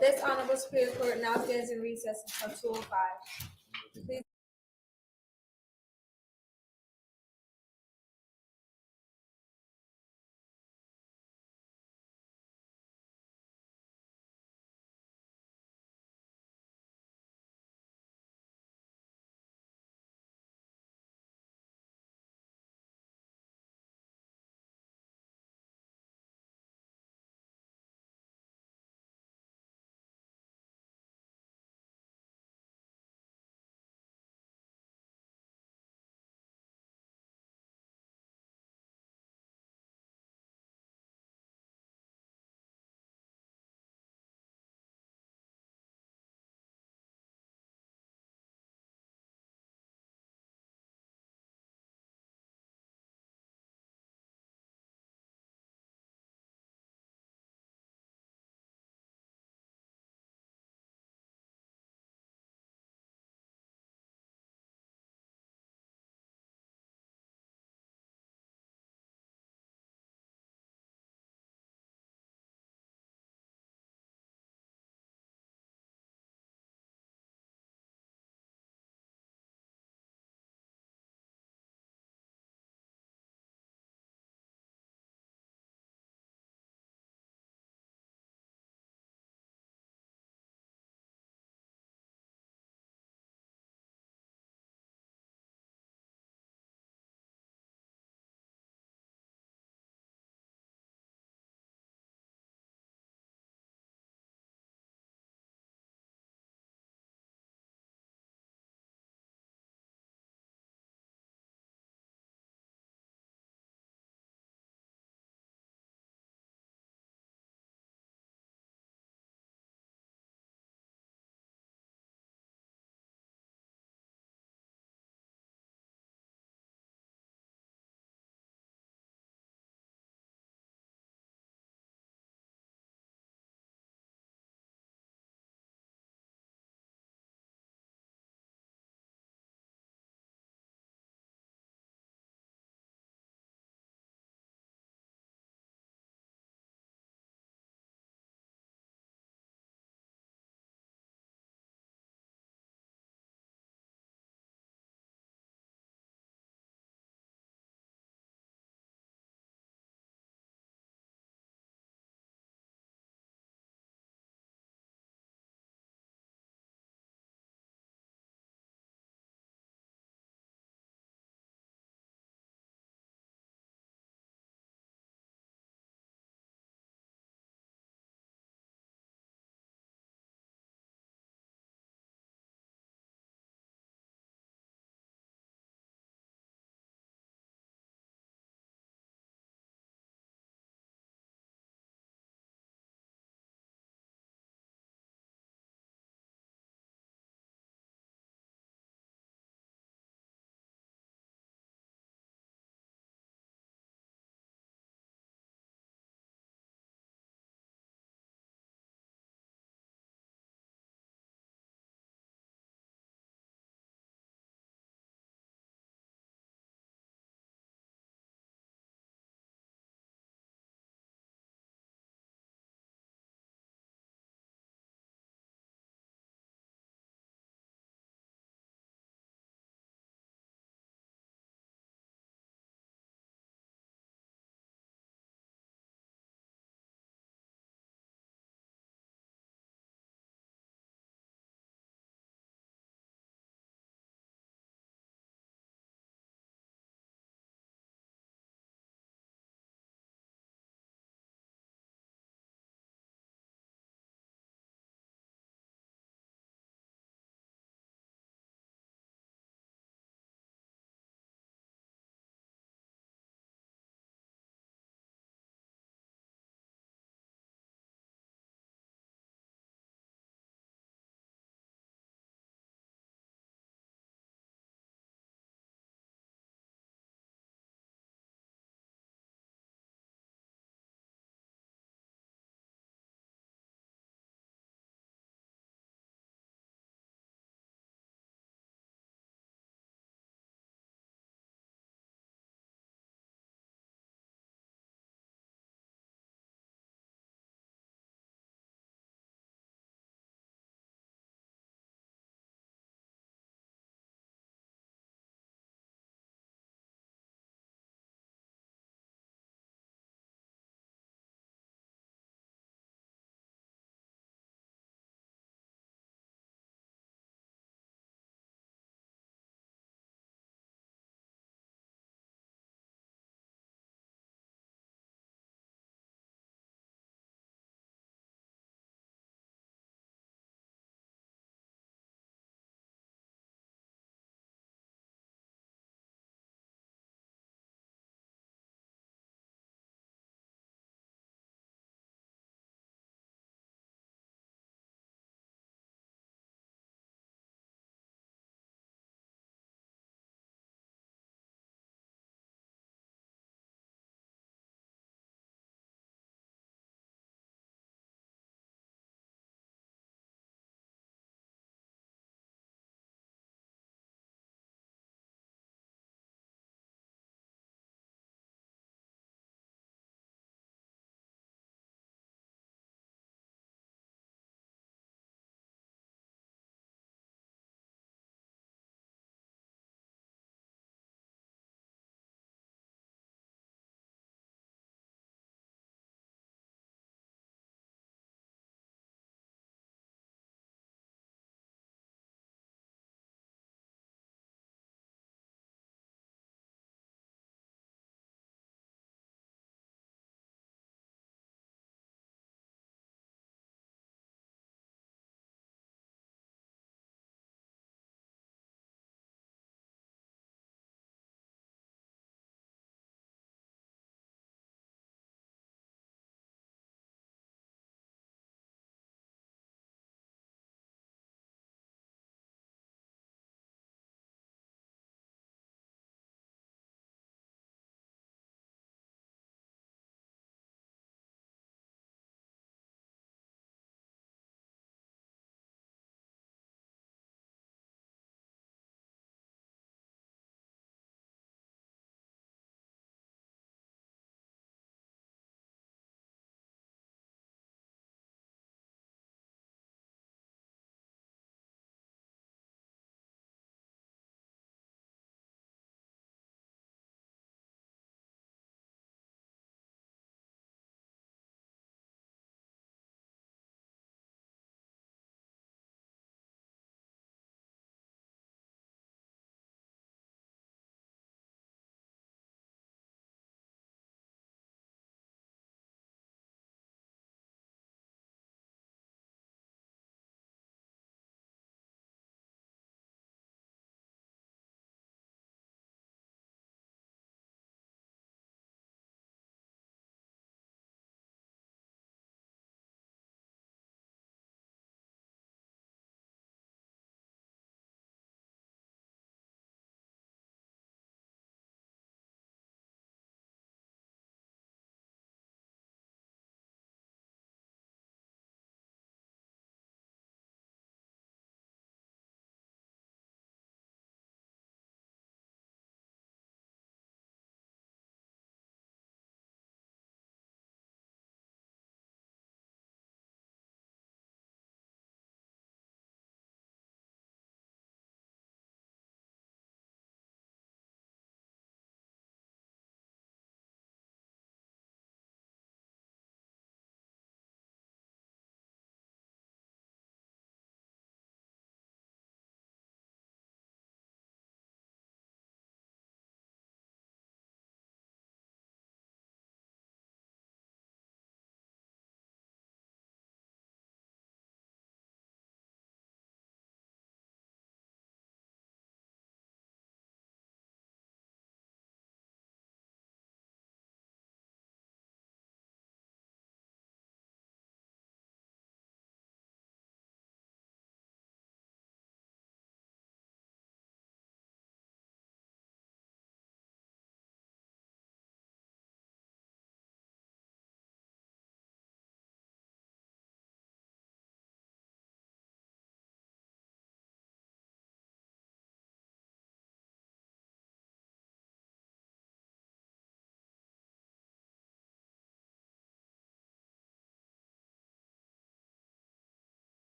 S7: This honorable Superior Court now stands in recess until 2:05. Please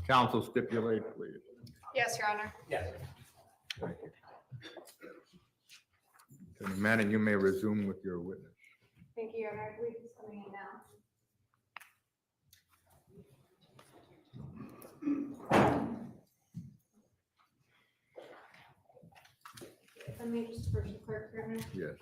S3: Counsel stipulate, please.
S1: Yes, Your Honor.
S4: Yes.
S3: Thank you. Attorney Manning, you may resume with your witness.
S1: Thank you, Your Honor. I believe he's coming in now. Let me just first the clerk, Your Honor.
S3: Yes.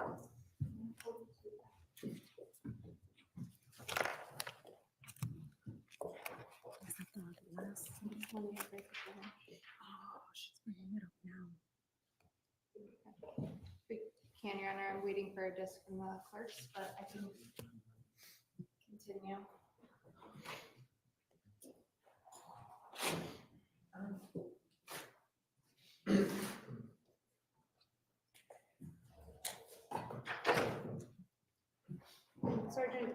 S1: We can, Your Honor. I'm waiting for a disc from the clerks, but I can continue. Sergeant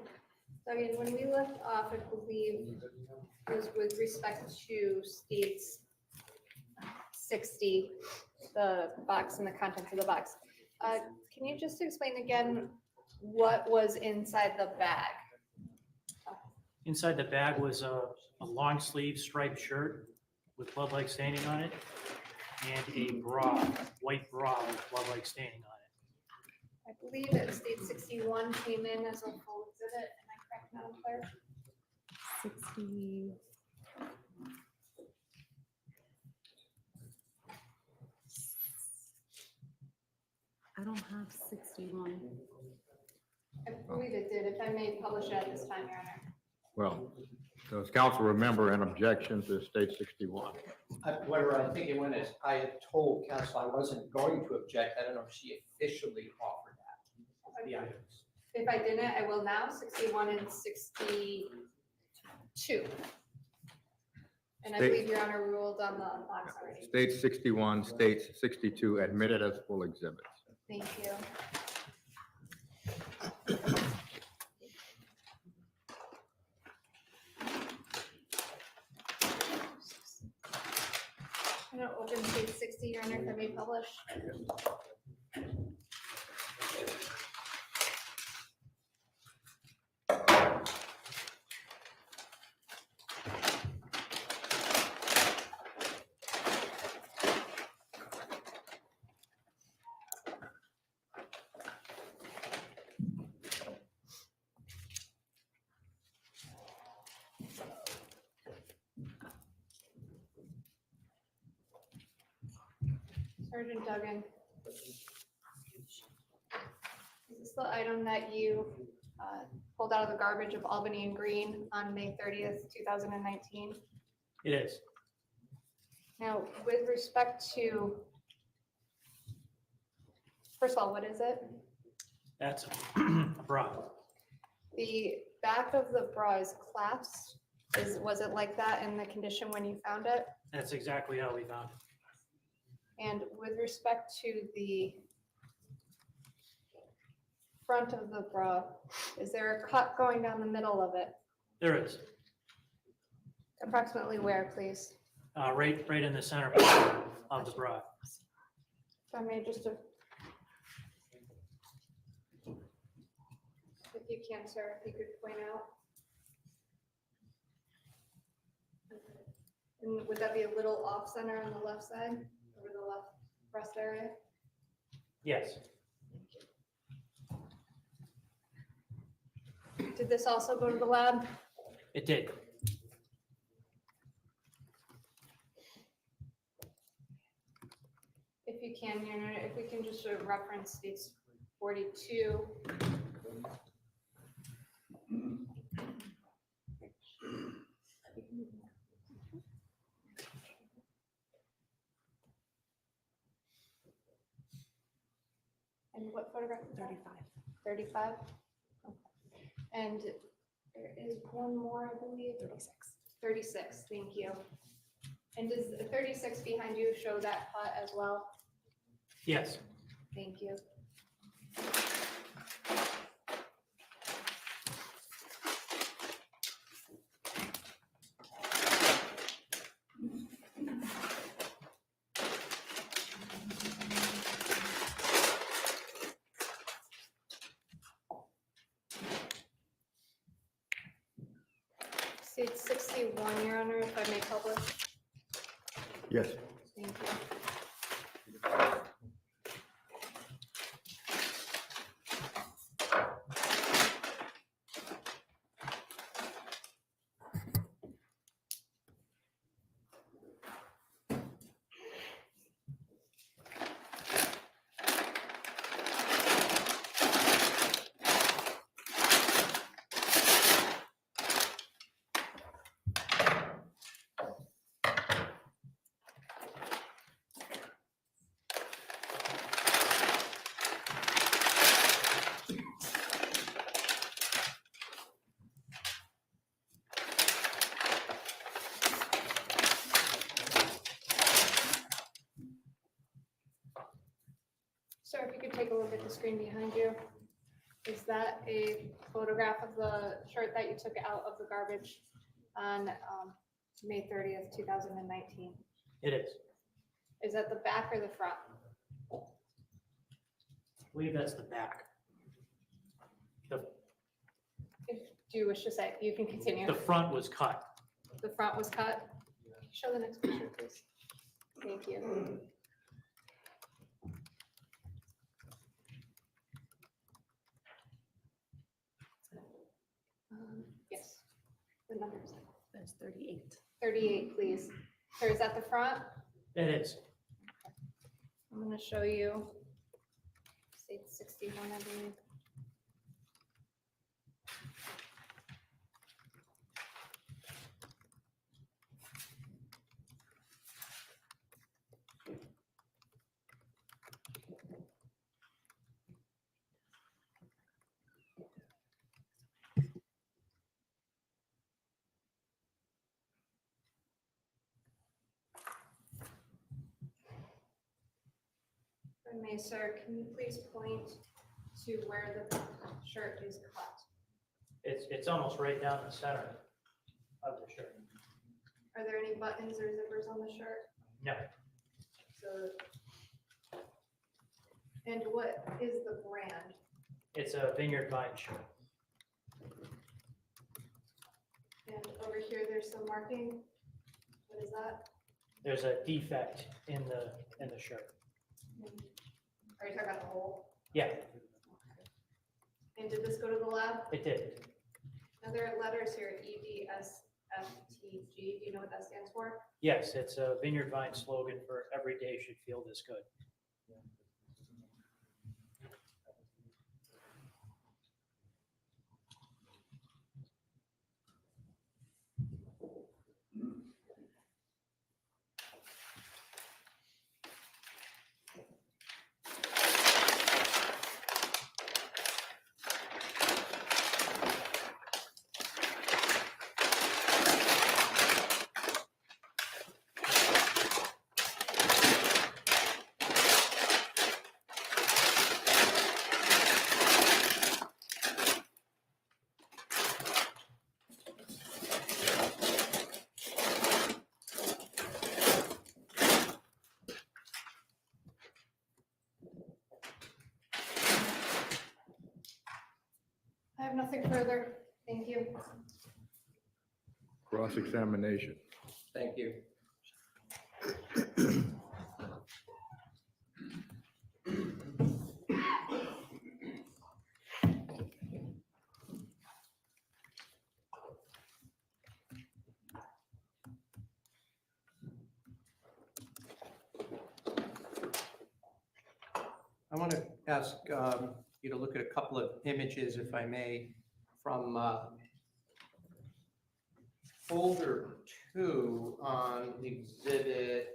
S1: Duggan, when we left off, I believe it was with respect to states 60, the box and the contents of the box. Can you just explain again what was inside the bag?
S2: Inside the bag was a long sleeve striped shirt with blood-like staining on it and a bra, white bra with blood-like staining on it.
S1: I believe that state 61 came in as a full exhibit. Am I correct, Madam Clerk?
S6: 60. I don't have 61.
S1: I believe it did. If I may publish it at this time, Your Honor.
S3: Well, does counsel remember an objection to state 61?
S5: Where I think it went is, I had told counsel I wasn't going to object. I don't know if she officially offered that. The items.
S1: If I didn't, I will now, 61 and 62. And I
S3: State-
S1: believe Your Honor ruled on the box already.
S3: State 61, state 62 admitted as full exhibits.
S1: Thank you. I'm going to open state 60, Your Honor, if I may publish. Sergeant Duggan. Is this the item that you pulled out of the garbage of Albany and Green on May 30th, 2019?
S2: It is.
S1: Now, with respect to, first of all, what is it?
S2: That's a bra.
S1: The back of the bra is clasped. Was it like that in the condition when you found it?
S2: That's exactly how we found it.
S1: And with respect to the front of the bra, is there a cut going down the middle of it?
S2: There is,
S1: Approximately where, please?
S2: right in the center of the bra.
S1: If I may just, if you can, sir, if you could point out. And would that be a little off center on the left side, over the left breast area?
S2: Yes,
S1: Did this also go to the lab?
S2: it did.
S1: If you can, Your Honor, if we can just sort of reference states 42. what photograph? is that? 35? Okay. And there is one more, I believe. 36, thank you. And does the 36 behind you show that cut as well?
S2: Yes.
S1: Thank you. See, it's 61, Your Honor, if I may publish.
S3: Yes.
S1: Thank you. Sir, if you could take a look at the screen behind you. Is that a photograph of the shirt that you took out of the garbage on May 30th, 2019?
S2: It is.
S1: Is that the back or the front?
S2: I believe that's the back.
S1: If do you wish to say, you can continue.
S2: The front was cut.
S1: The front was cut. Show the next picture, please. Thank you. Yes. The numbers.
S6: That's 38.
S1: 38, please. Sir, is that the front?
S2: It is.
S1: I'm going to show you. Say it's 61, I believe. If I may, sir, can you please point to where the shirt is cut?
S2: It's almost right down the center of the shirt.
S1: Are there any buttons or zippers on the shirt?
S2: No,
S1: So, and what is the brand?
S2: it's a Vineyard Vine shirt.
S1: And over here, there's some marking. What is that?
S2: There's a defect in the shirt.
S1: Are you talking about the hole?
S2: Yeah,
S1: And did this go to the lab?
S2: it did.
S1: Now there are letters here, EDSFTG. Do you know what that stands for?
S2: Yes, it's a Vineyard Vine slogan for every day should feel this good.
S1: I have nothing further. Thank you.
S3: Cross-examination.
S5: Thank you. I want to ask you to look at a couple of images, if I may, from folder 2 on exhibit.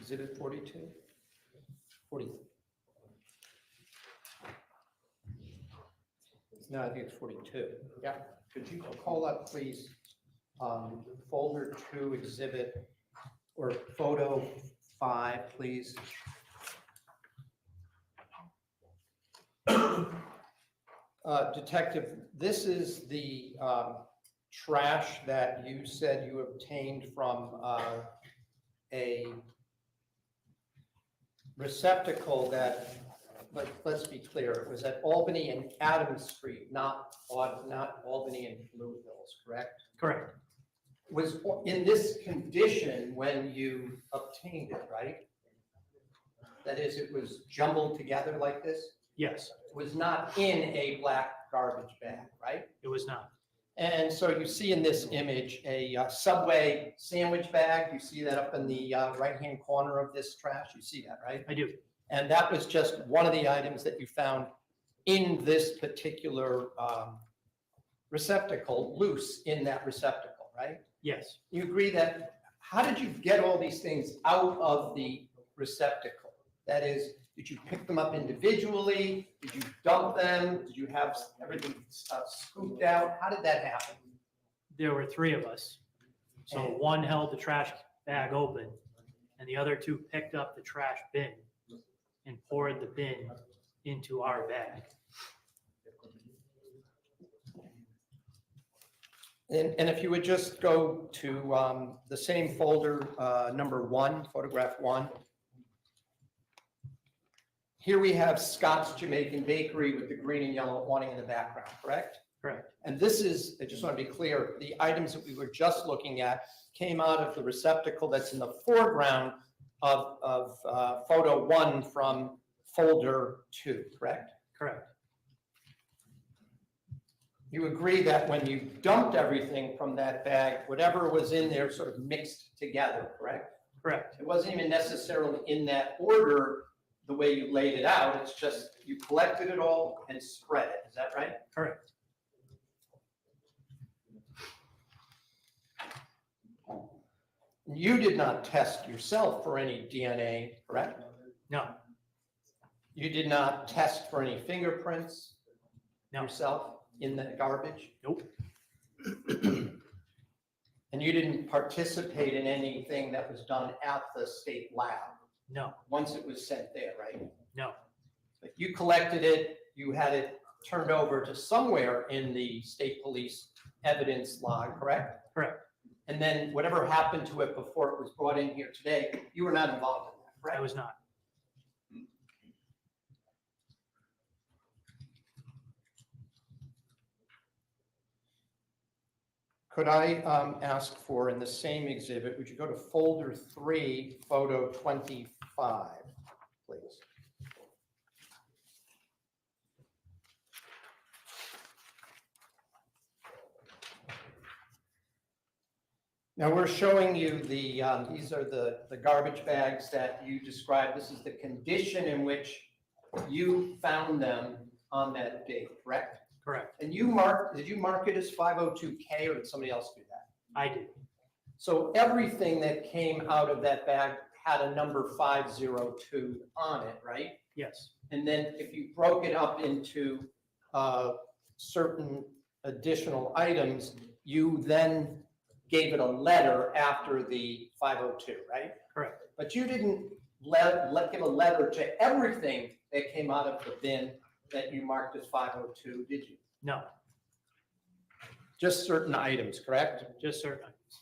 S4: Exhibit 42? 40. No, I think it's 42. Yeah. Could you call up, please, folder 2, exhibit, or photo 5, please? Detective, this is the trash that you said you obtained from a receptacle that, let's be clear, it was at Albany and Adams Street, not Albany and Blue Hills, correct?
S2: Correct.
S4: Was in this condition when you obtained it, right? That is, it was jumbled together like this?
S2: Yes,
S4: It was not in a black garbage bag, right?
S2: it was not.
S4: And so you see in this image a Subway sandwich bag. You see that up in the right-hand corner of this trash. You see that, right?
S2: I do.
S4: And that was just one of the items that you found in this particular receptacle, loose in that receptacle, right?
S2: Yes.
S4: You agree that, how did you get all these things out of the receptacle? That is, did you pick them up individually? Did you dump them? Did you have everything scooped out? How did that happen?
S2: There were 3 of us. So
S4: And-
S2: one held the trash bag open and the other 2 picked up the trash bin and poured the bin into our bag.
S4: And if you would just go to the same folder, number 1, photograph 1. Here we have Scott's Jamaican Bakery with the green and yellow awning in the background, correct?
S2: Correct.
S4: And this is, I just want to be clear, the items that we were just looking at came out of the receptacle that's in the foreground of photo 1 from folder 2, correct?
S2: Correct.
S4: You agree that when you dumped everything from that bag, whatever was in there sort of mixed together, correct?
S2: Correct.
S4: It wasn't even necessarily in that order, the way you laid it out. It's just you collected it all and spread it. Is that right?
S2: Correct.
S4: You did not test yourself for any DNA, correct?
S2: No.
S4: You did not test for any fingerprints
S2: No.
S4: yourself in the garbage?
S2: Nope.
S4: And you didn't participate in anything that was done at the state lab
S2: No.
S4: once it was sent there, right?
S2: No.
S4: But you collected it, you had it turned over to somewhere in the state police evidence log, correct?
S2: Correct.
S4: And then whatever happened to it before it was brought in here today, you were not involved in that,
S2: I
S4: correct?
S2: was not.
S4: Could I ask for, in the same exhibit, would you go to folder 3, photo 25, please? Now, we're showing you the, these are the garbage bags that you described. This is the condition in which you found them on that date, correct?
S2: Correct.
S4: And did you mark it as 502K or did somebody else do that?
S2: I did.
S4: So everything that came out of that bag had a number 502 on it, right?
S2: Yes.
S4: And then if you broke it up into certain additional items, you then gave it a letter after the 502, right?
S2: Correct.
S4: But you didn't give a letter to everything that came out of the bin that you marked as 502, did you?
S2: No.
S4: Just certain items, correct?
S2: Just certain items.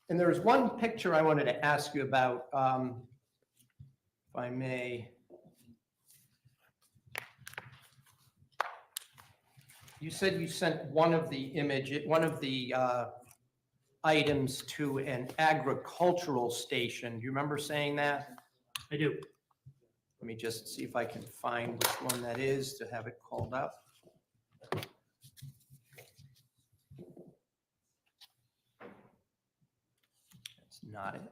S4: And there's one picture I wanted to ask you about, if I may. You said you sent one of the items to an agricultural station. Do you remember saying that?
S2: I do.
S4: Let me just see if I can find which one that is to have it called up. That's not it.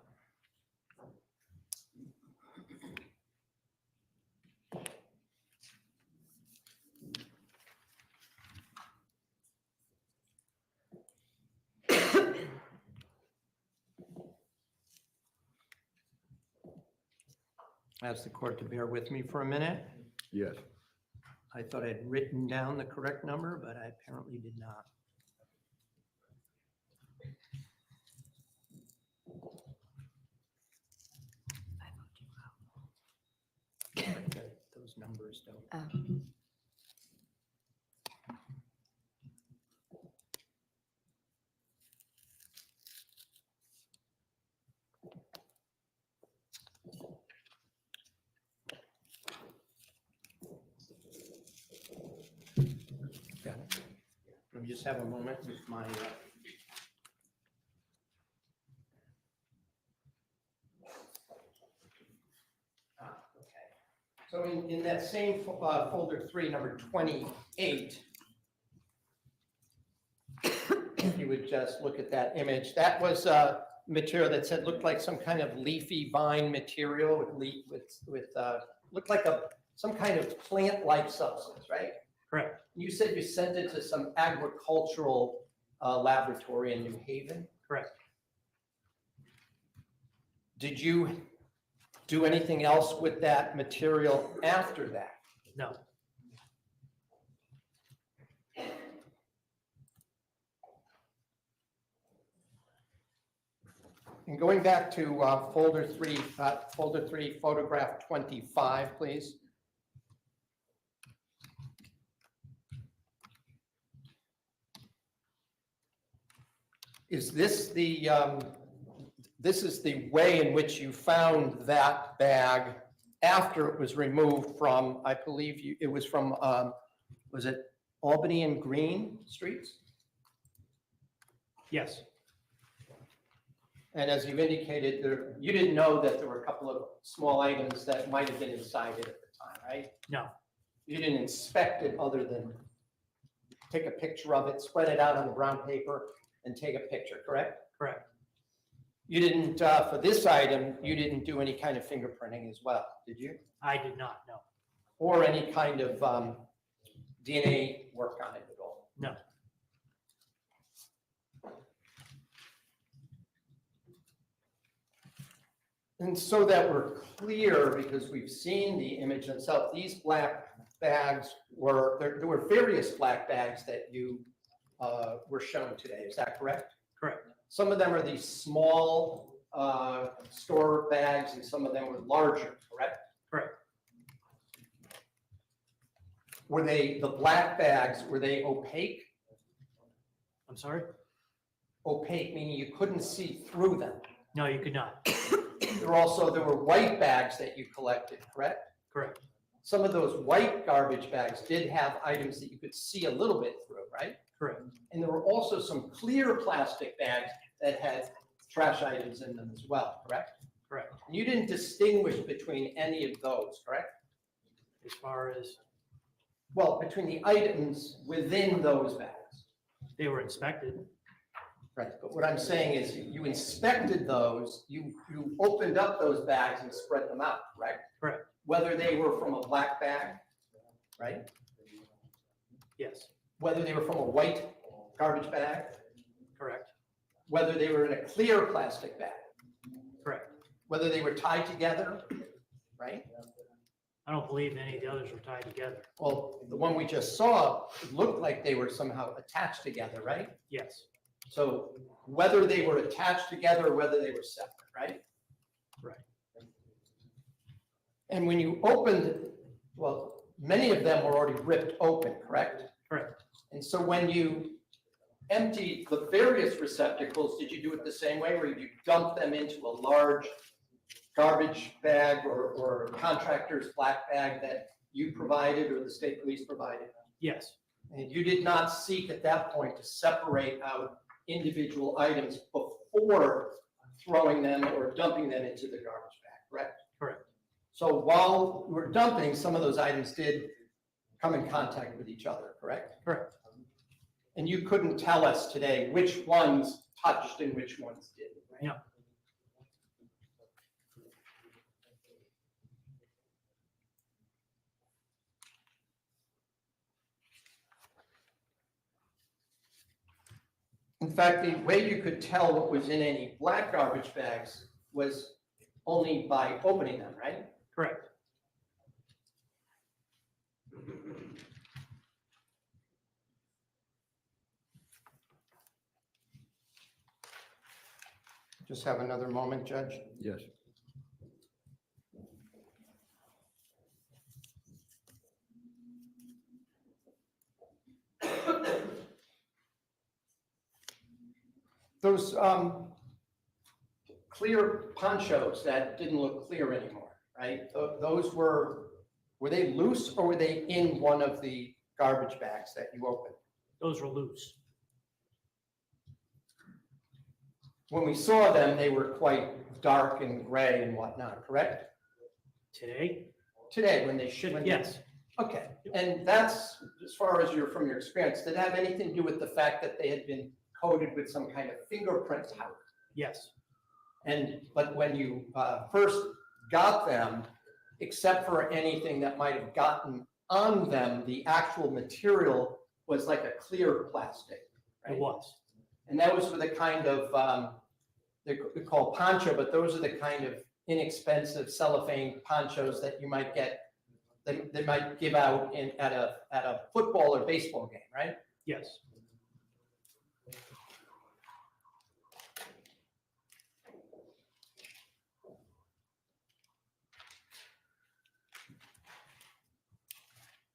S4: Ask the court to bear with me for a minute.
S3: Yes.
S4: I thought I'd written down the correct number, but I apparently did not. Those numbers don't. Got it. Let me just have a moment with my. Okay. So in that same folder 3, number 28, if you would just look at that image, that was material that said looked like some kind of leafy vine material with looked like some kind of plant-like substance, right?
S2: Correct.
S4: You said you sent it to some agricultural laboratory in New Haven.
S2: Correct.
S4: Did you do anything else with that material after that?
S2: No.
S4: And going back to folder 3, photograph 25, please. Is this the, this is the way in which you found that bag after it was removed from, I believe it was from, was it Albany and Green Streets?
S2: Yes.
S4: And as you indicated, you didn't know that there were a couple of small items that might have been inside it at the time, right?
S2: No.
S4: You didn't inspect it other than take a picture of it, spread it out on the brown paper, and take a picture, correct?
S2: Correct.
S4: You didn't, for this item, you didn't do any kind of fingerprinting as well, did you?
S2: I did not. No.
S4: Or any kind of DNA work on it at all?
S2: No.
S4: And so that we're clear, because we've seen the image itself, these black bags were, there were various black bags that you were shown today, is that correct?
S2: Correct.
S4: Some of them are these small store bags and some of them were larger, correct?
S2: Correct.
S4: Were they, the black bags, were they opaque?
S2: I'm sorry?
S4: Opaque, meaning you couldn't see through them.
S2: No, you could not.
S4: There were white bags that you collected, correct?
S2: Correct.
S4: Some of those white garbage bags did have items that you could see a little bit through, right?
S2: Correct.
S4: And there were also some clear plastic bags that had trash items in them as well, correct?
S2: Correct.
S4: And you didn't distinguish between any of those, correct?
S2: As far as
S4: Well, between the items within those bags.
S2: they were inspected.
S4: Right, but what I'm saying is you inspected those, you opened up those bags and spread them out, right?
S2: Correct.
S4: Whether they were from a black bag, right?
S2: Yes.
S4: Whether they were from a white garbage bag,
S2: Correct.
S4: whether they were in a clear plastic bag,
S2: Correct.
S4: whether they were tied together, right?
S2: I don't believe any of the others were tied together.
S4: Well, the one we just saw, it looked like they were somehow attached together, right?
S2: Yes.
S4: So whether they were attached together or whether they were separate, right?
S2: Right.
S4: And when you opened, well, many of them were already ripped open, correct?
S2: Correct.
S4: And so when you emptied the various receptacles, did you do it the same way where you dump them into a large garbage bag or contractor's black bag that you provided or the state police provided?
S2: Yes.
S4: And you did not seek at that point to separate out individual items before throwing them or dumping them into the garbage bag, correct?
S2: Correct.
S4: So while we were dumping, some of those items did come in contact with each other, correct?
S2: Correct.
S4: And you couldn't tell us today which ones touched and which ones didn't, right?
S2: No.
S4: In fact, the way you could tell what was in any black garbage bags was only by opening them, right?
S2: Correct.
S4: Just have another moment, Judge.
S3: Yes.
S4: Those clear ponchos that didn't look clear anymore, right? Those were they loose or were they in one of the garbage bags that you opened?
S2: Those were loose.
S4: When we saw them, they were quite dark and gray and whatnot, correct?
S2: Today?
S4: Today, when they
S2: Should, yes.
S4: Okay, and that's, as far as from your experience, did it have anything to do with the fact that they had been coated with some kind of fingerprint powder?
S2: Yes.
S4: But when you first got them, except for anything that might have gotten on them, the actual material was like a clear plastic, right?
S2: It was.
S4: And that was for the kind of, they're called poncho, but those are the kind of inexpensive cellophane ponchos that you might get, they might give out at a football or baseball game, right?
S2: Yes.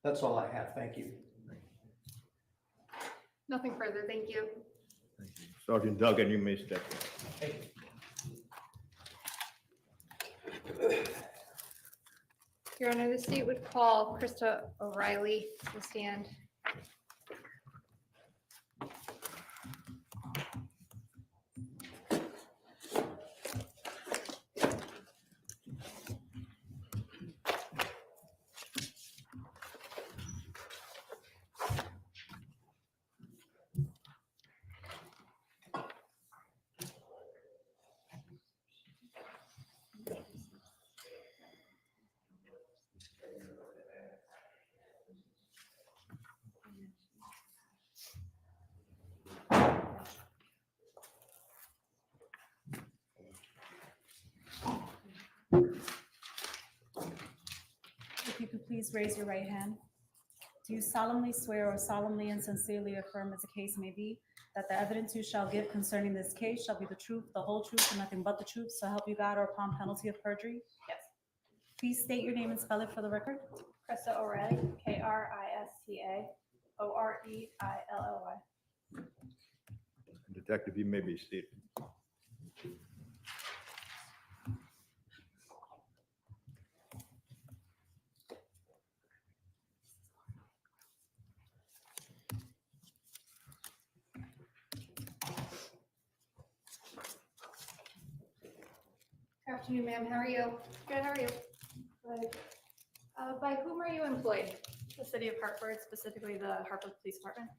S4: That's all I have, thank you.
S1: Nothing further, thank you.
S3: Thank you. Sergeant Duggan, you may step in.
S1: Your Honor, the state would call Krista O'Reilly to stand.
S8: If you could please raise your right hand. Do you solemnly swear or solemnly and sincerely affirm, as the case may be, that the evidence you shall give concerning this case shall be the truth, the whole truth, and nothing but the truth, so help you God, or upon penalty of perjury?
S1: Yes.
S8: Please state your name and spell it for the record.
S1: Krista O'Reilly, K-R-I-S-T-A-O-R-E-I-L-L-Y.
S3: Detective, you may be seated.
S1: Good afternoon, ma'am. How are you? Good, how are you? Good. By whom are you employed?
S9: The city of Hartford, specifically the Hartford Police Department.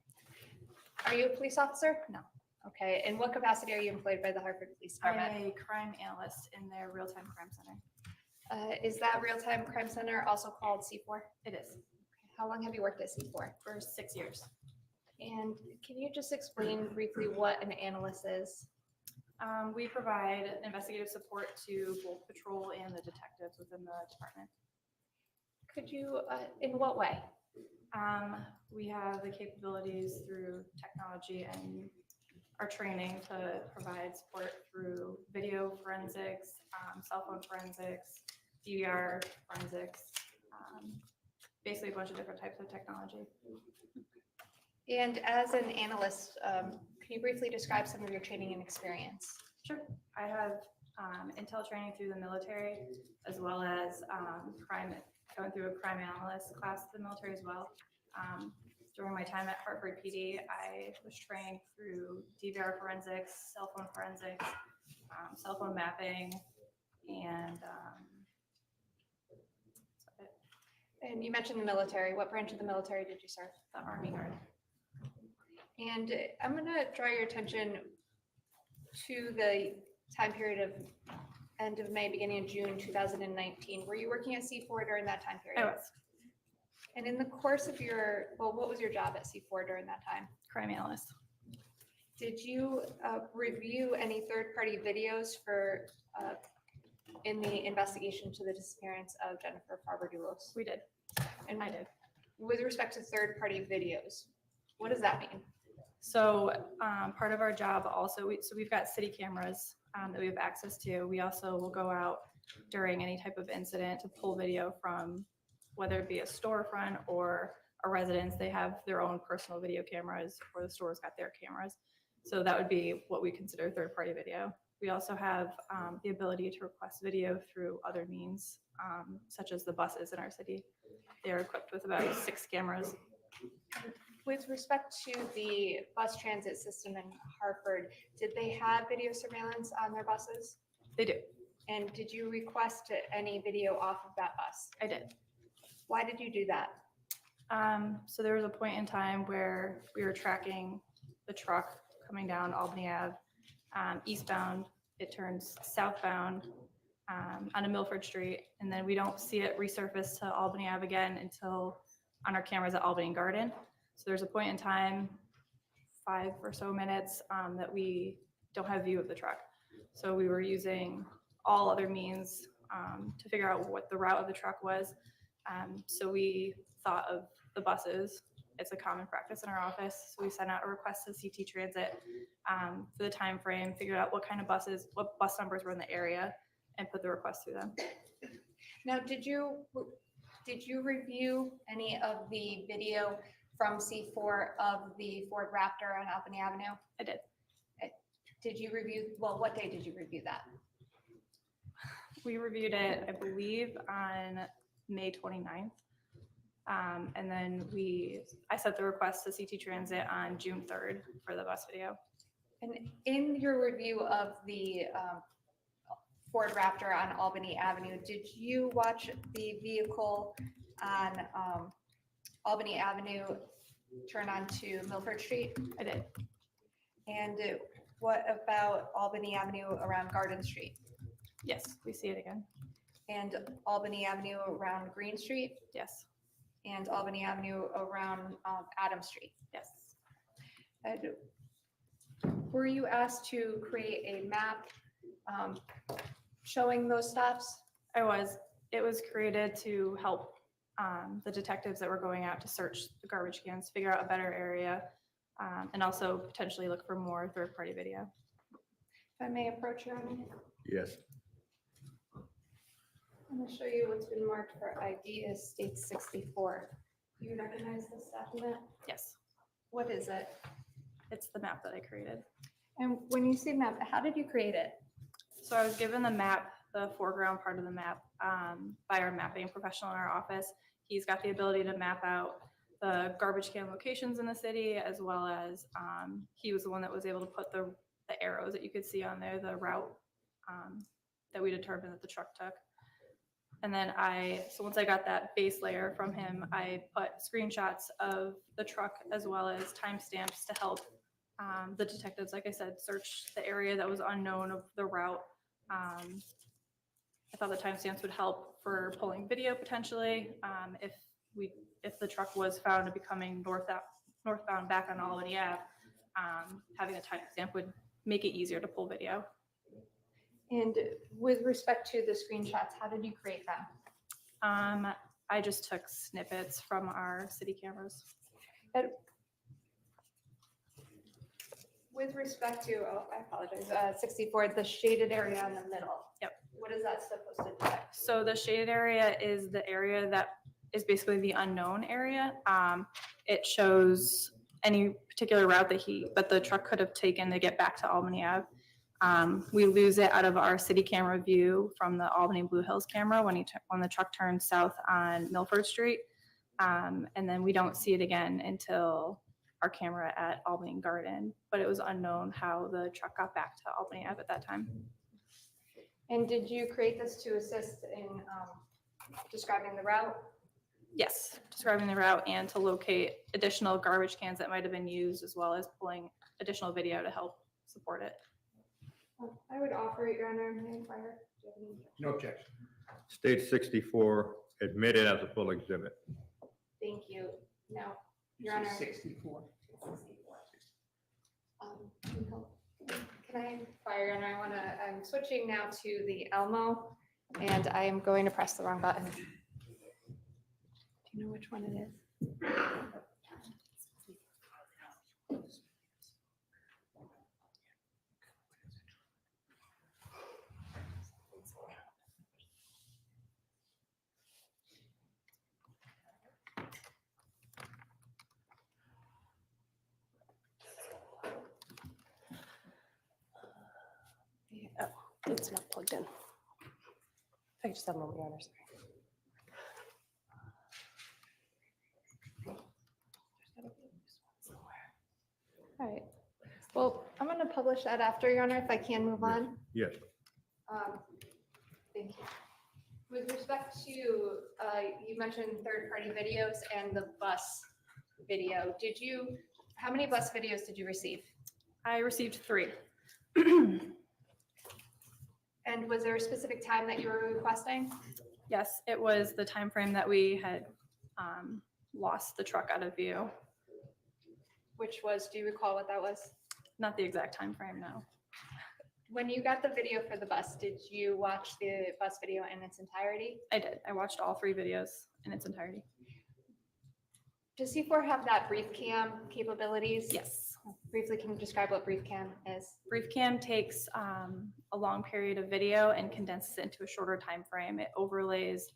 S1: Are you a police officer? No. Okay, in what capacity are you employed by the Hartford Police
S9: I'm
S1: Department?
S9: a crime analyst in their real-time crime center.
S1: Is that real-time crime center also called C4?
S9: It is
S1: How long have you worked at C4?
S9: for 6 years.
S1: And can you just explain briefly what an analyst is?
S9: We provide investigative support to both patrol and the detectives within the department.
S1: Could you, in what way?
S9: We have the capabilities through technology and our training to provide support through video forensics, cell phone forensics, DVR forensics, basically a bunch of different types of technology.
S1: And as an analyst, can you briefly describe some of your training and experience?
S9: Sure. I have intel training through the military, as well as going through a crime analyst class in the military as well. During my time at Hartford PD, I was trained through DVR forensics, cell phone forensics, cell phone mapping, and that's it.
S1: And you mentioned the military. What branch of the military did you serve?
S9: The Army Guard.
S1: And I'm going to draw your attention to the time period of end of May, beginning of June 2019. Were you working at C4 during that time period?
S9: I was
S1: And in the course of what was your job at C4 during that time?
S9: crime analyst.
S1: Did you review any third-party videos for in the investigation to the disappearance of Jennifer Dulos?
S9: We did.
S1: And
S9: I did.
S1: with respect to third-party videos, what does that mean?
S9: So part of our job also, we've got city cameras that we have access to. We also will go out during any type of incident to pull video from, whether it be a storefront or a residence. They have their own personal video cameras, or the store's got their cameras. So that would be what we consider third-party video. We also have the ability to request video through other means, such as the buses in our city. They're equipped with about 6 cameras.
S1: With respect to the bus transit system in Hartford, did they have video surveillance on their buses?
S9: They do.
S1: And did you request any video off of that bus?
S9: I did.
S1: Why did you do that?
S9: So there was a point in time where we were tracking the truck coming down Albany Ave, eastbound. It turns southbound on a Milford Street, and then we don't see it resurface to Albany Ave again until on our cameras at Albany Garden. So there's a point in time, 5 or so minutes, that we don't have view of the truck. So we were using all other means to figure out what the route of the truck was. So we thought of the buses. It's a common practice in our office. So we sent out a request to CT Transit for the time frame, figured out what kind of buses, what bus numbers were in the area, and put the request through them.
S1: Now, did you review any of the video from C4 of the Ford Raptor on Albany Avenue?
S9: I did.
S1: Did you review, well, what day did you review that?
S9: We reviewed it, I believe, on May 29th. And then I sent the request to CT Transit on June 3rd for the bus video.
S1: And in your review of the Ford Raptor on Albany Avenue, did you watch the vehicle on Albany Avenue turn onto Milford Street?
S9: I did.
S1: And what about Albany Avenue around Garden Street?
S9: Yes, we see it again.
S1: And Albany Avenue around Green Street?
S9: Yes.
S1: And Albany Avenue around Adam Street?
S9: Yes.
S1: And were you asked to create a map showing those stops?
S9: I was. It was created to help the detectives that were going out to search the garbage cans, figure out a better area, and also potentially look for more third-party video.
S1: If I may approach you, Ronnie?
S3: Yes.
S1: I'm going to show you what's been marked for ID as state 64. Do you recognize this document?
S9: Yes,
S1: What is it?
S9: it's the map that I created.
S1: And when you say map, how did you create it?
S9: So I was given the map, the foreground part of the map, by our mapping professional in our office. He's got the ability to map out the garbage can locations in the city, as well as he was the one that was able to put the arrows that you could see on there, the route that we determined that the truck took. And then so once I got that base layer from him, I put screenshots of the truck as well as timestamps to help the detectives, like I said, search the area that was unknown of the route. I thought the timestamps would help for pulling video potentially. If the truck was found to be coming northbound back on Albany Ave, having a timestamp would make it easier to pull video.
S1: And with respect to the screenshots, how did you create them?
S9: I just took snippets from our city cameras.
S1: With respect to, I apologize, 64, the shaded area in the middle.
S9: Yep.
S1: What is that supposed to do?
S9: So the shaded area is the area that is basically the unknown area. It shows any particular route that the truck could have taken to get back to Albany Ave. We lose it out of our city camera view from the Albany Blue Hills camera when the truck turns south on Milford Street. And then we don't see it again until our camera at Albany Garden, but it was unknown how the truck got back to Albany Ave at that time.
S1: And did you create this to assist in describing the route?
S9: Yes, describing the route and to locate additional garbage cans that might have been used, as well as pulling additional video to help support it.
S1: I would offer, Your Honor, may I inquire? Do you have any objection?
S3: No objection. State 64 admitted as a full exhibit.
S1: Thank you. Now, Your Honor.
S4: 64.
S1: 64. Can I inquire, Your Honor? I'm switching now to the Elmo And I am going to press the wrong button. Do you know which one it is?
S10: Oh, it's not plugged in. If I could just have a moment, Your Honor, sorry.
S1: All right. Well, I'm going to publish that after, Your Honor, if I can move on.
S3: Yes.
S1: Thank you. With respect to, you mentioned third-party videos and the bus video. How many bus videos did you receive?
S9: I received 3.
S1: And was there a specific time that you were requesting?
S9: Yes, it was the time frame that we had lost the truck out of view.
S1: Which was, do you recall what that was?
S9: Not the exact time frame, no.
S1: When you got the video for the bus, did you watch the bus video in its entirety?
S9: I did. I watched all 3 videos in its entirety.
S1: Does C4 have that brief cam capabilities?
S9: Yes.
S1: Briefly, can you describe what brief cam is?
S9: Brief cam takes a long period of video and condenses it into a shorter time frame. It overlays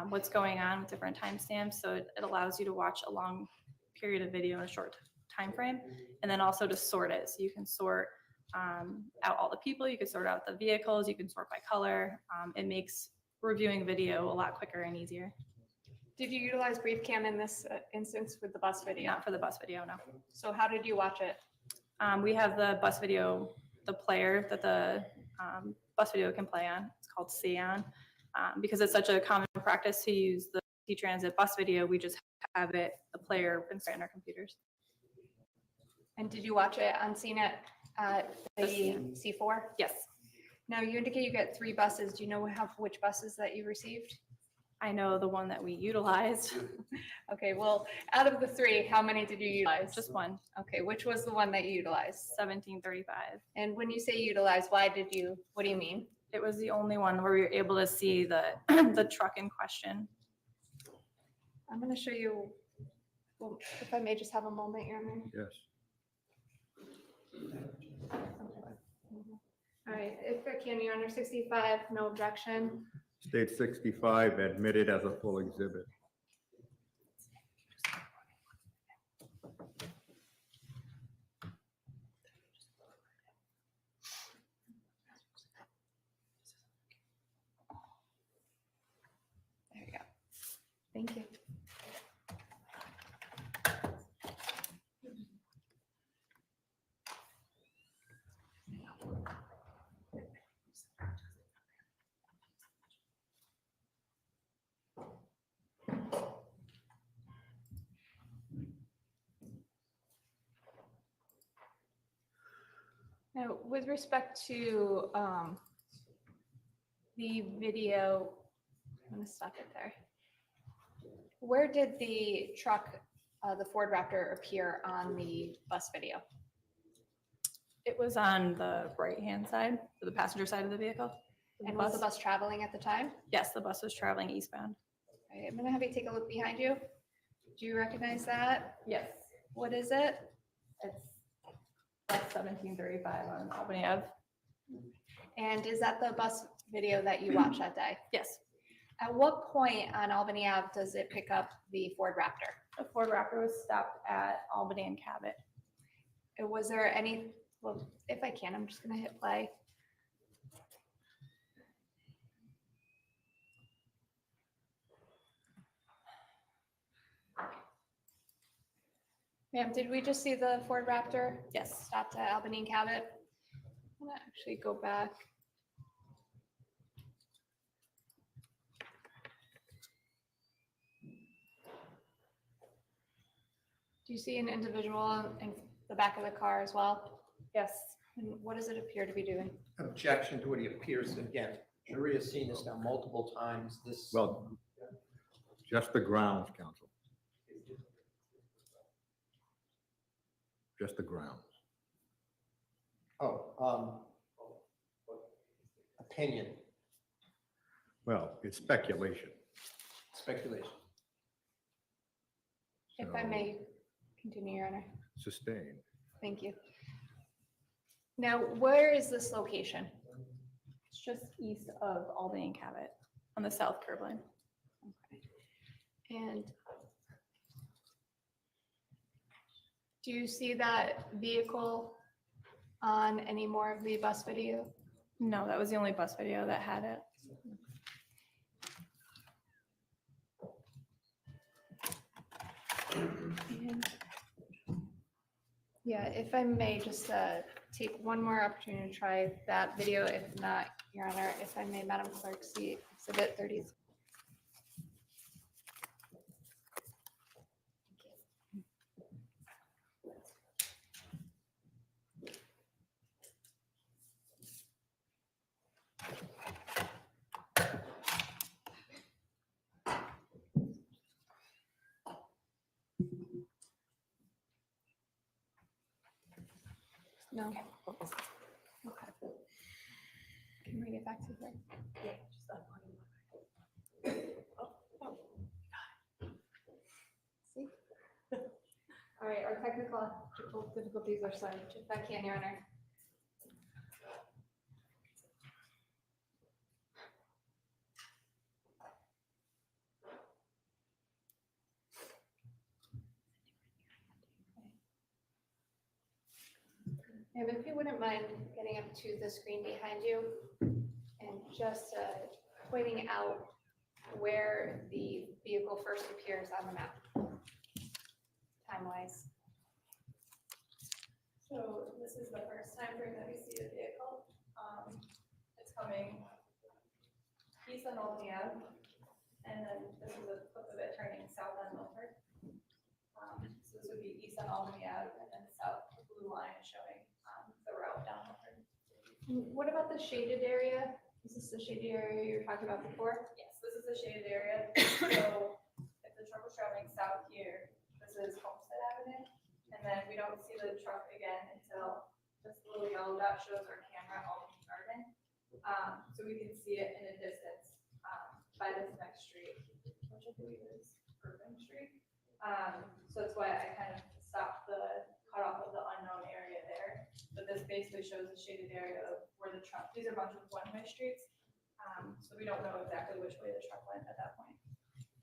S9: what's going on with different timestamps, so it allows you to watch a long period of video in a short time frame, and then also to sort it. So you can sort out all the people, you can sort out the vehicles, you can sort by color. It makes reviewing video a lot quicker and easier.
S1: Did you utilize brief cam in this instance with the bus video?
S9: Not for the bus video, no.
S1: So how did you watch it?
S9: We have the bus video, the player that the bus video can play on. It's called Xeon. Because it's such a common practice to use the T-Transit bus video, we just have it, the player installed on our computers.
S1: And did you watch it on CNET at the C4?
S9: Yes,
S1: Now, you indicate you get 3 buses. Do you know which buses that you received?
S9: I know the one that we utilized,
S1: Okay, well, out of the 3, how many did you utilize?
S9: just one,
S1: Okay, which was the one that you utilized?
S9: 1735.
S1: And when you say utilize, what do you mean?
S9: It was the only one where we were able to see the the truck in question.
S1: I'm going to show you, well, if I may just have a moment, Your Honor.
S3: Yes.
S1: All right, if I can, Your Honor, 65, no objection.
S3: State 65 admitted as a full exhibit.
S1: There you go. Thank you. Now, with respect to the video, I'm going to stop it there. Where did the truck, the Ford Raptor, appear on the bus video?
S9: It was on the right-hand side, or the passenger side of the vehicle.
S1: And was the bus traveling at the time?
S9: Yes, the bus was traveling eastbound.
S1: All right, I'm going to have you take a look behind you. Do you recognize that?
S9: Yes,
S1: What is it?
S9: it's 1735 on Albany Ave.
S1: And is that the bus video that you watched that day?
S9: Yes,
S1: At what point on Albany Ave does it pick up the Ford Raptor?
S9: the Ford Raptor was stopped at Albany and Cabot.
S1: Was there any, well, if I can, I'm just going to hit play. Ma'am, did we just see the Ford Raptor
S9: Yes,
S1: stopped at Albany and Cabot? I'm going to actually go back. Do you see an individual in the back of the car as well?
S9: yes.
S1: And what does it appear to be doing?
S4: Objection to what he appears to, again, jury has seen this now multiple times, this.
S3: Well, just the grounds, counsel. Just the grounds.
S4: Oh, opinion.
S3: Well, it's speculation.
S5: Speculation.
S1: If I
S3: So,
S1: may continue, Your Honor.
S3: Sustained.
S1: Thank you. Now, where is this location?
S9: It's just east of Albany and Cabot on the south curb line.
S1: And do you see that vehicle on any more of the bus video?
S9: No, that was the only bus video that had it.
S1: And yeah, if I may, just take one more opportunity to try that video. If not, Your Honor, if I may, Madam Clerk, see Exhibit 30. No. Okay. Can we get back to her? See? All right, our technical difficulties are solved. If I can, Your Honor. And if you wouldn't mind getting up to the screen behind you and just pointing out where the vehicle first appears on the map, time-wise.
S9: So this is the first time frame that we see the vehicle. It's coming east on Albany Ave, and then this is a clip of it turning south on Milford. So this would be east on Albany Ave, and then south, the blue line is showing the route down Milford.
S1: What about the shaded area? Is this the shaded area you were talking about before?
S9: Yes, this is the shaded area. So if the truck was traveling south here, this is Homestead Avenue, and then we don't see the truck again until this little yellow dot shows our camera Albany Garden. So we can see it in a distance by this next street, which I believe is Irving Street. So that's why I kind of stopped the cutoff of the unknown area there. But this basically shows the shaded area of where the truck, these are a bunch of one-way streets. So we don't know exactly which way the truck went at that point.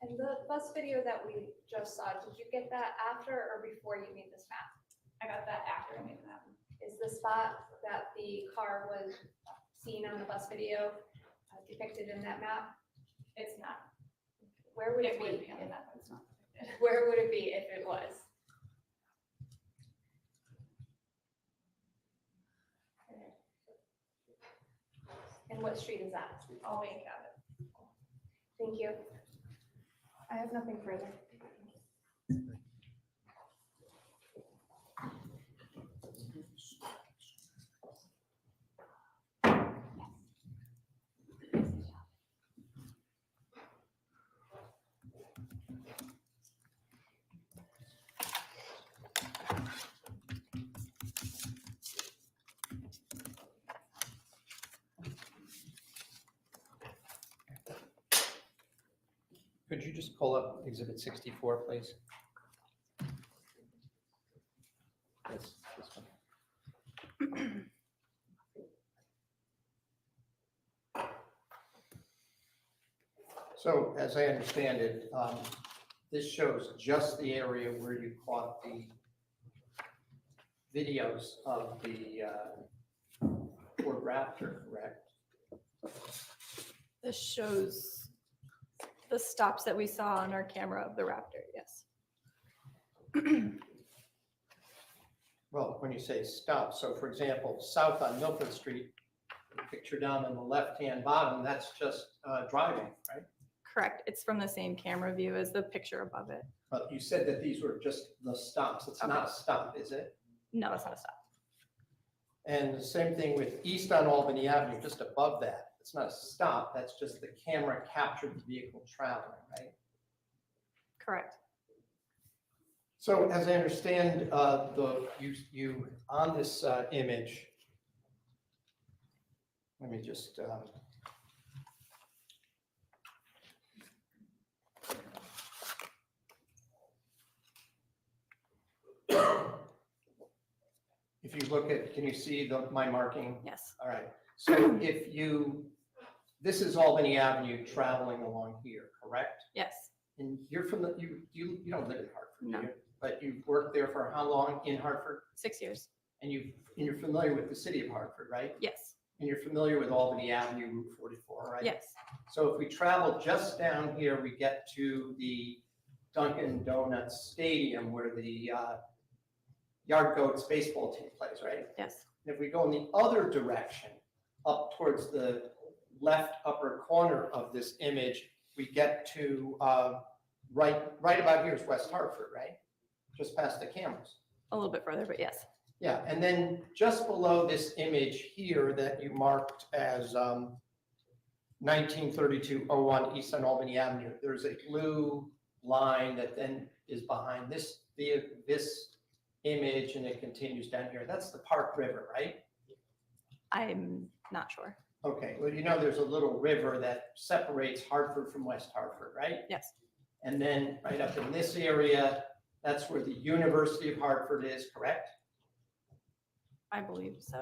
S1: And the bus video that we just saw, did you get that after or before you made this map?
S9: I got that after I made the map.
S1: Is the spot that the car was seen on the bus video depicted in that map?
S9: It's not.
S1: Where would it
S9: would
S1: be?
S9: be on the map, but it's not.
S1: Where would it be if it was? And what street is that?
S9: Albany Cabot.
S1: Thank you. I have nothing further.
S5: Could you just pull up Exhibit 64, please? This one. So as I understand it, this shows just the area where you caught the videos of the Ford Raptor, correct?
S9: This shows the stops that we saw on our camera of the Raptor, yes.
S5: Well, when you say stop, so for example, south on Milford Street, picture down on the left-hand bottom, that's just driving, right?
S9: Correct. It's from the same camera view as the picture above it.
S5: But you said that these were just the stops. It's not a stop, is it?
S9: No, it's not a stop.
S5: And the same thing with east on Albany Avenue, just above that. It's not a stop, that's just the camera captured the vehicle traveling, right?
S9: Correct.
S5: So as I understand, you on this image, let me just,
S4: If you look at, can you see my marking?
S9: Yes,
S4: All right, so if you, this is Albany Avenue traveling along here, correct?
S9: yes,
S4: And you're from the, you don't live in Hartford, do
S9: No.
S4: you? But you've worked there for how long in Hartford?
S9: 6 years.
S4: And you're familiar with the city of Hartford, right?
S9: Yes,
S4: And you're familiar with Albany Avenue, Route 44, right?
S9: yes,
S4: So if we travel just down here, we get to the Dunkin' Donuts Stadium where the Yard Goats baseball team plays, right?
S9: yes,
S4: And if we go in the other direction, up towards the left upper corner of this image, we get to right about here is West Hartford, right? Just past the cameras.
S9: a little bit further, but yes.
S4: Yeah, and then just below this image here that you marked as 1932-01 East End Albany Avenue, there's a blue line that then is behind this image, and it continues down here. That's the Park River, right?
S9: I'm not sure.
S4: Okay, well, you know, there's a little river that separates Hartford from West Hartford, right?
S9: Yes,
S4: And then right up in this area, that's where the University of Hartford is, correct?
S9: I believe so.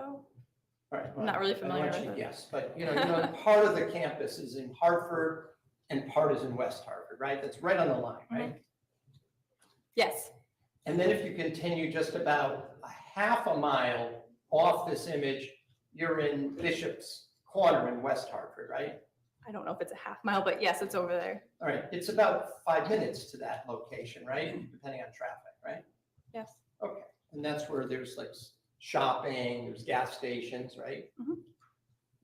S4: All right.
S9: I'm not really
S4: I don't
S9: familiar
S4: want
S9: with
S4: you to
S9: it.
S4: guess, but you know, part of the campus is in Hartford and part is in West Hartford, right? That's right on the line, right?
S9: Yes,
S4: And then if you continue just about a half a mile off this image, you're in Bishop's Corner in West Hartford, right?
S9: I don't know if it's a half mile, but yes, it's over there.
S4: All right, it's about 5 minutes to that location, right? Depending on traffic, right?
S9: Yes,
S4: Okay, and that's where there's like shopping, there's gas stations, right?
S9: Mhm.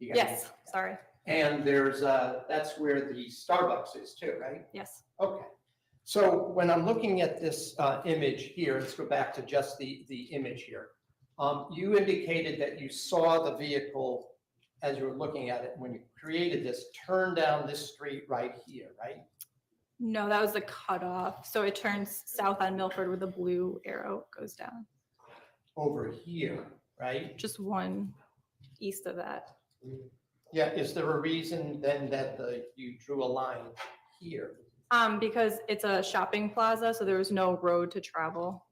S4: You got-
S9: yes, sorry,
S4: And there's, that's where the Starbucks is too, right?
S9: yes.
S4: Okay. So when I'm looking at this image here, let's go back to just the image here. You indicated that you saw the vehicle as you were looking at it, when you created this, turn down this street right here, right?
S9: No, that was the cutoff. So it turns south on Milford where the blue arrow goes down.
S4: Over here, right?
S9: Just one east of that.
S4: Yeah, is there a reason then that you drew a line here?
S9: Because it's a shopping plaza, so there was no road to travel.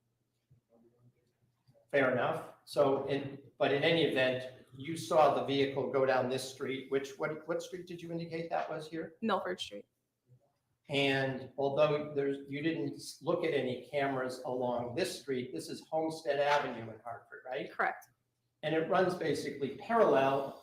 S4: Fair enough. So, but in any event, you saw the vehicle go down this street, what street did you indicate that was here?
S9: Milford Street.
S4: And although you didn't look at any cameras along this street, this is Homestead Avenue in Hartford, right?
S9: Correct,
S4: And it runs basically parallel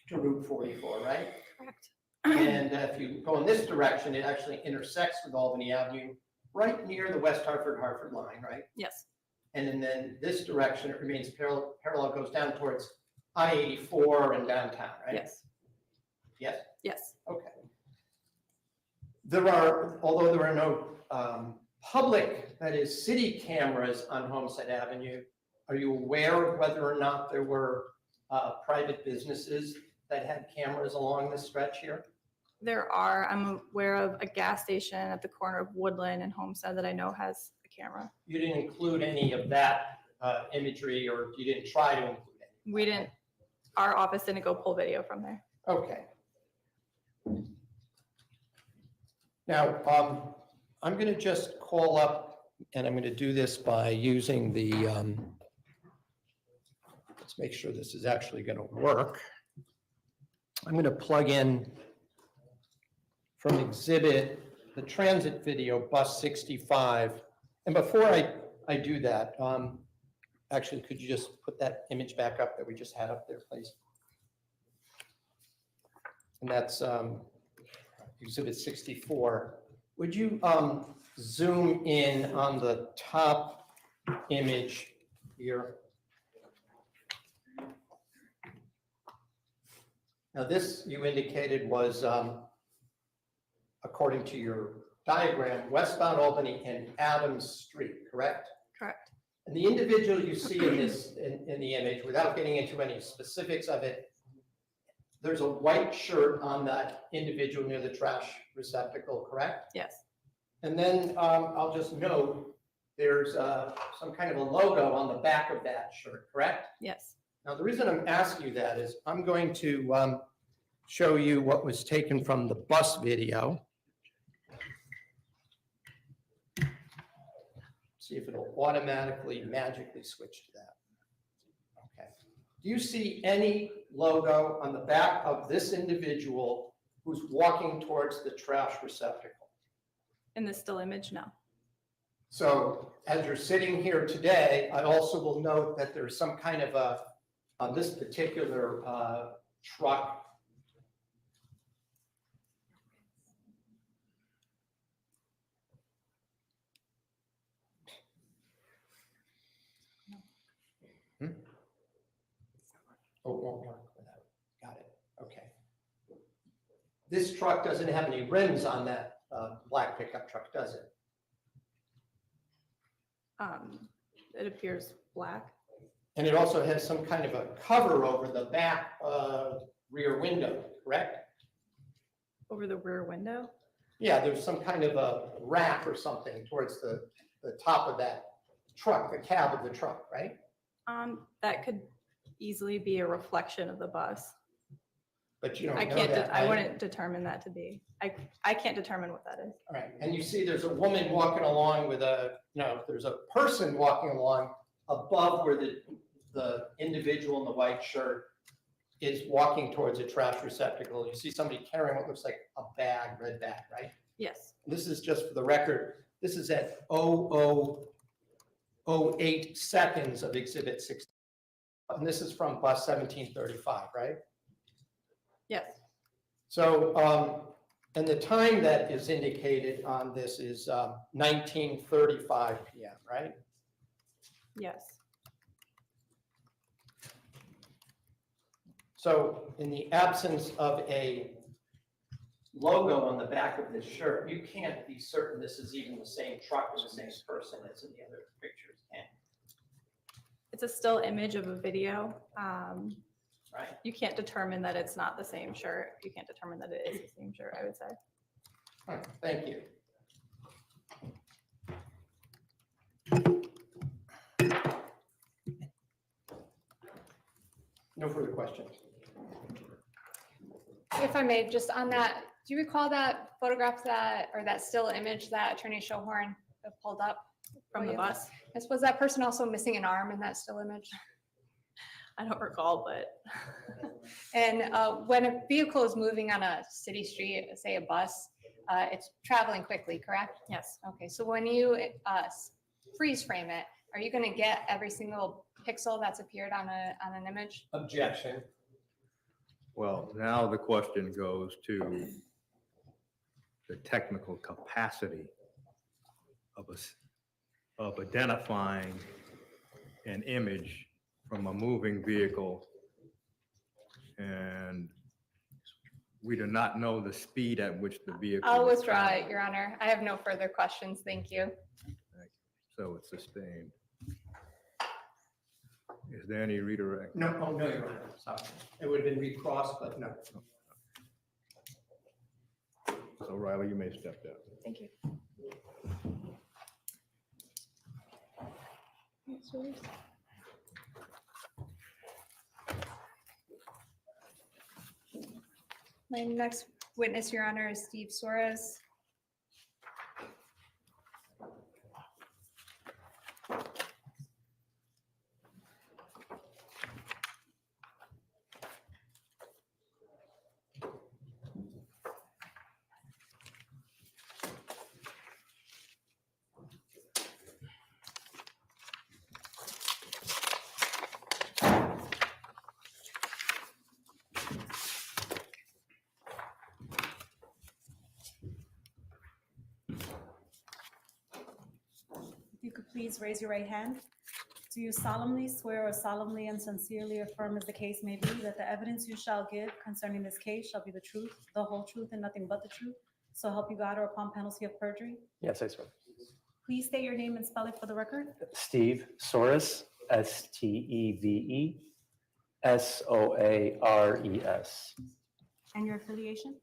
S4: to Route 44, right?
S9: correct.
S4: And if you go in this direction, it actually intersects with Albany Avenue, right near the West Hartford line, right?
S9: Yes,
S4: And then this direction, it remains parallel, goes down towards I-84 and downtown, right?
S9: yes,
S4: Yes?
S9: yes.
S4: Okay. Although there are no public, that is city cameras on Homestead Avenue, are you aware of whether or not there were private businesses that had cameras along this stretch here?
S9: I'm aware of a gas station at the corner of Woodland and Homestead that I know has a camera.
S4: You didn't include any of that imagery, or you didn't try to include any?
S9: We didn't, our office didn't go pull video from there.
S4: Okay. Now, I'm going to just call up, and I'm going to do this by using the, let's make sure this is actually going to work. I'm going to plug in from exhibit, the transit video, bus 65. And before I do that, actually, could you just put that image back up that we just had up there, please? And that's exhibit 64. Would you zoom in on the top image here? Now this, you indicated, was, according to your diagram, westbound Albany and Adams Street, correct?
S9: Correct.
S4: And the individual you see in this, in the image, without getting into any specifics of it, there's a white shirt on that individual near the trash receptacle, correct?
S9: Yes,
S4: And then I'll just note, there's some kind of a logo on the back of that shirt, correct?
S9: yes.
S4: Now, the reason I'm asking you that is I'm going to show you what was taken from the bus video. See if it'll automatically, magically switch to that. Okay. Do you see any logo on the back of this individual who's walking towards the trash receptacle?
S9: In the still image, no.
S4: So as you're sitting here today, I also will note that there's some kind of a, on this particular truck, oh, it won't work without, got it, okay. This truck doesn't have any rims on that black pickup truck, does it?
S9: It appears black.
S4: And it also has some kind of a cover over the back rear window, correct?
S9: Over the rear window?
S4: Yeah, there's some kind of a rack or something towards the top of that truck, the cab of the truck, right?
S9: That could easily be a reflection of the bus.
S4: But you don't
S9: I
S4: know
S9: can't,
S4: that,
S9: I
S4: right?
S9: wouldn't determine that to be. I can't determine what that is.
S4: All right, and you see there's a woman walking along with there's a person walking along above where the individual in the white shirt is walking towards a trash receptacle. You see somebody carrying what looks like a bag, red bag, right?
S9: Yes.
S4: This is just for the record, this is at 0008 seconds of exhibit 16. And this is from bus 1735, right?
S9: Yes.
S4: So, and the time that is indicated on this is 19:35 PM, right?
S9: Yes.
S4: So in the absence of a logo on the back of this shirt, you can't be certain this is even the same truck or the same person as in the other pictures, can you?
S9: It's a still image of a video.
S4: Right?
S9: You can't determine that it's not the same shirt. You can't determine that it is the same shirt, I would say.
S4: All right, thank you. No further questions.
S1: If I may, just on that, do you recall that photograph that, or that still image that Attorney Schohorn pulled up?
S9: From the
S1: you?
S9: bus?
S1: Yes, was that person also missing an arm in that still image?
S9: I don't recall, but
S1: And when a vehicle is moving on a city street, say a bus, it's traveling quickly, correct?
S9: yes.
S1: Okay, so when you freeze frame it, are you going to get every single pixel that's appeared on an image?
S4: Objection.
S3: Well, now the question goes to the technical capacity of us, of identifying an image from a moving vehicle. And we do not know the speed at which the vehicle.
S1: I'll
S3: is
S1: withdraw
S3: traveling.
S1: it, Your Honor. I have no further questions. Thank you.
S3: So it's sustained. Is there any redirect?
S4: No, oh, no, Your Honor, sorry. It would have been recrossed, but no.
S3: So Riley, you may step down.
S1: Thank you. My next witness, Your Honor, is Steve Suarez.
S8: If you could please raise your right hand. Do you solemnly swear or solemnly and sincerely affirm, as the case may be, that the evidence you shall give concerning this case shall be the truth, the whole truth, and nothing but the truth? So help you God, or upon penalty of perjury?
S11: Yes, I swear.
S8: Please state your name and spell it for the record.
S11: Steve Soares, Stevie Soares.
S8: And your affiliation?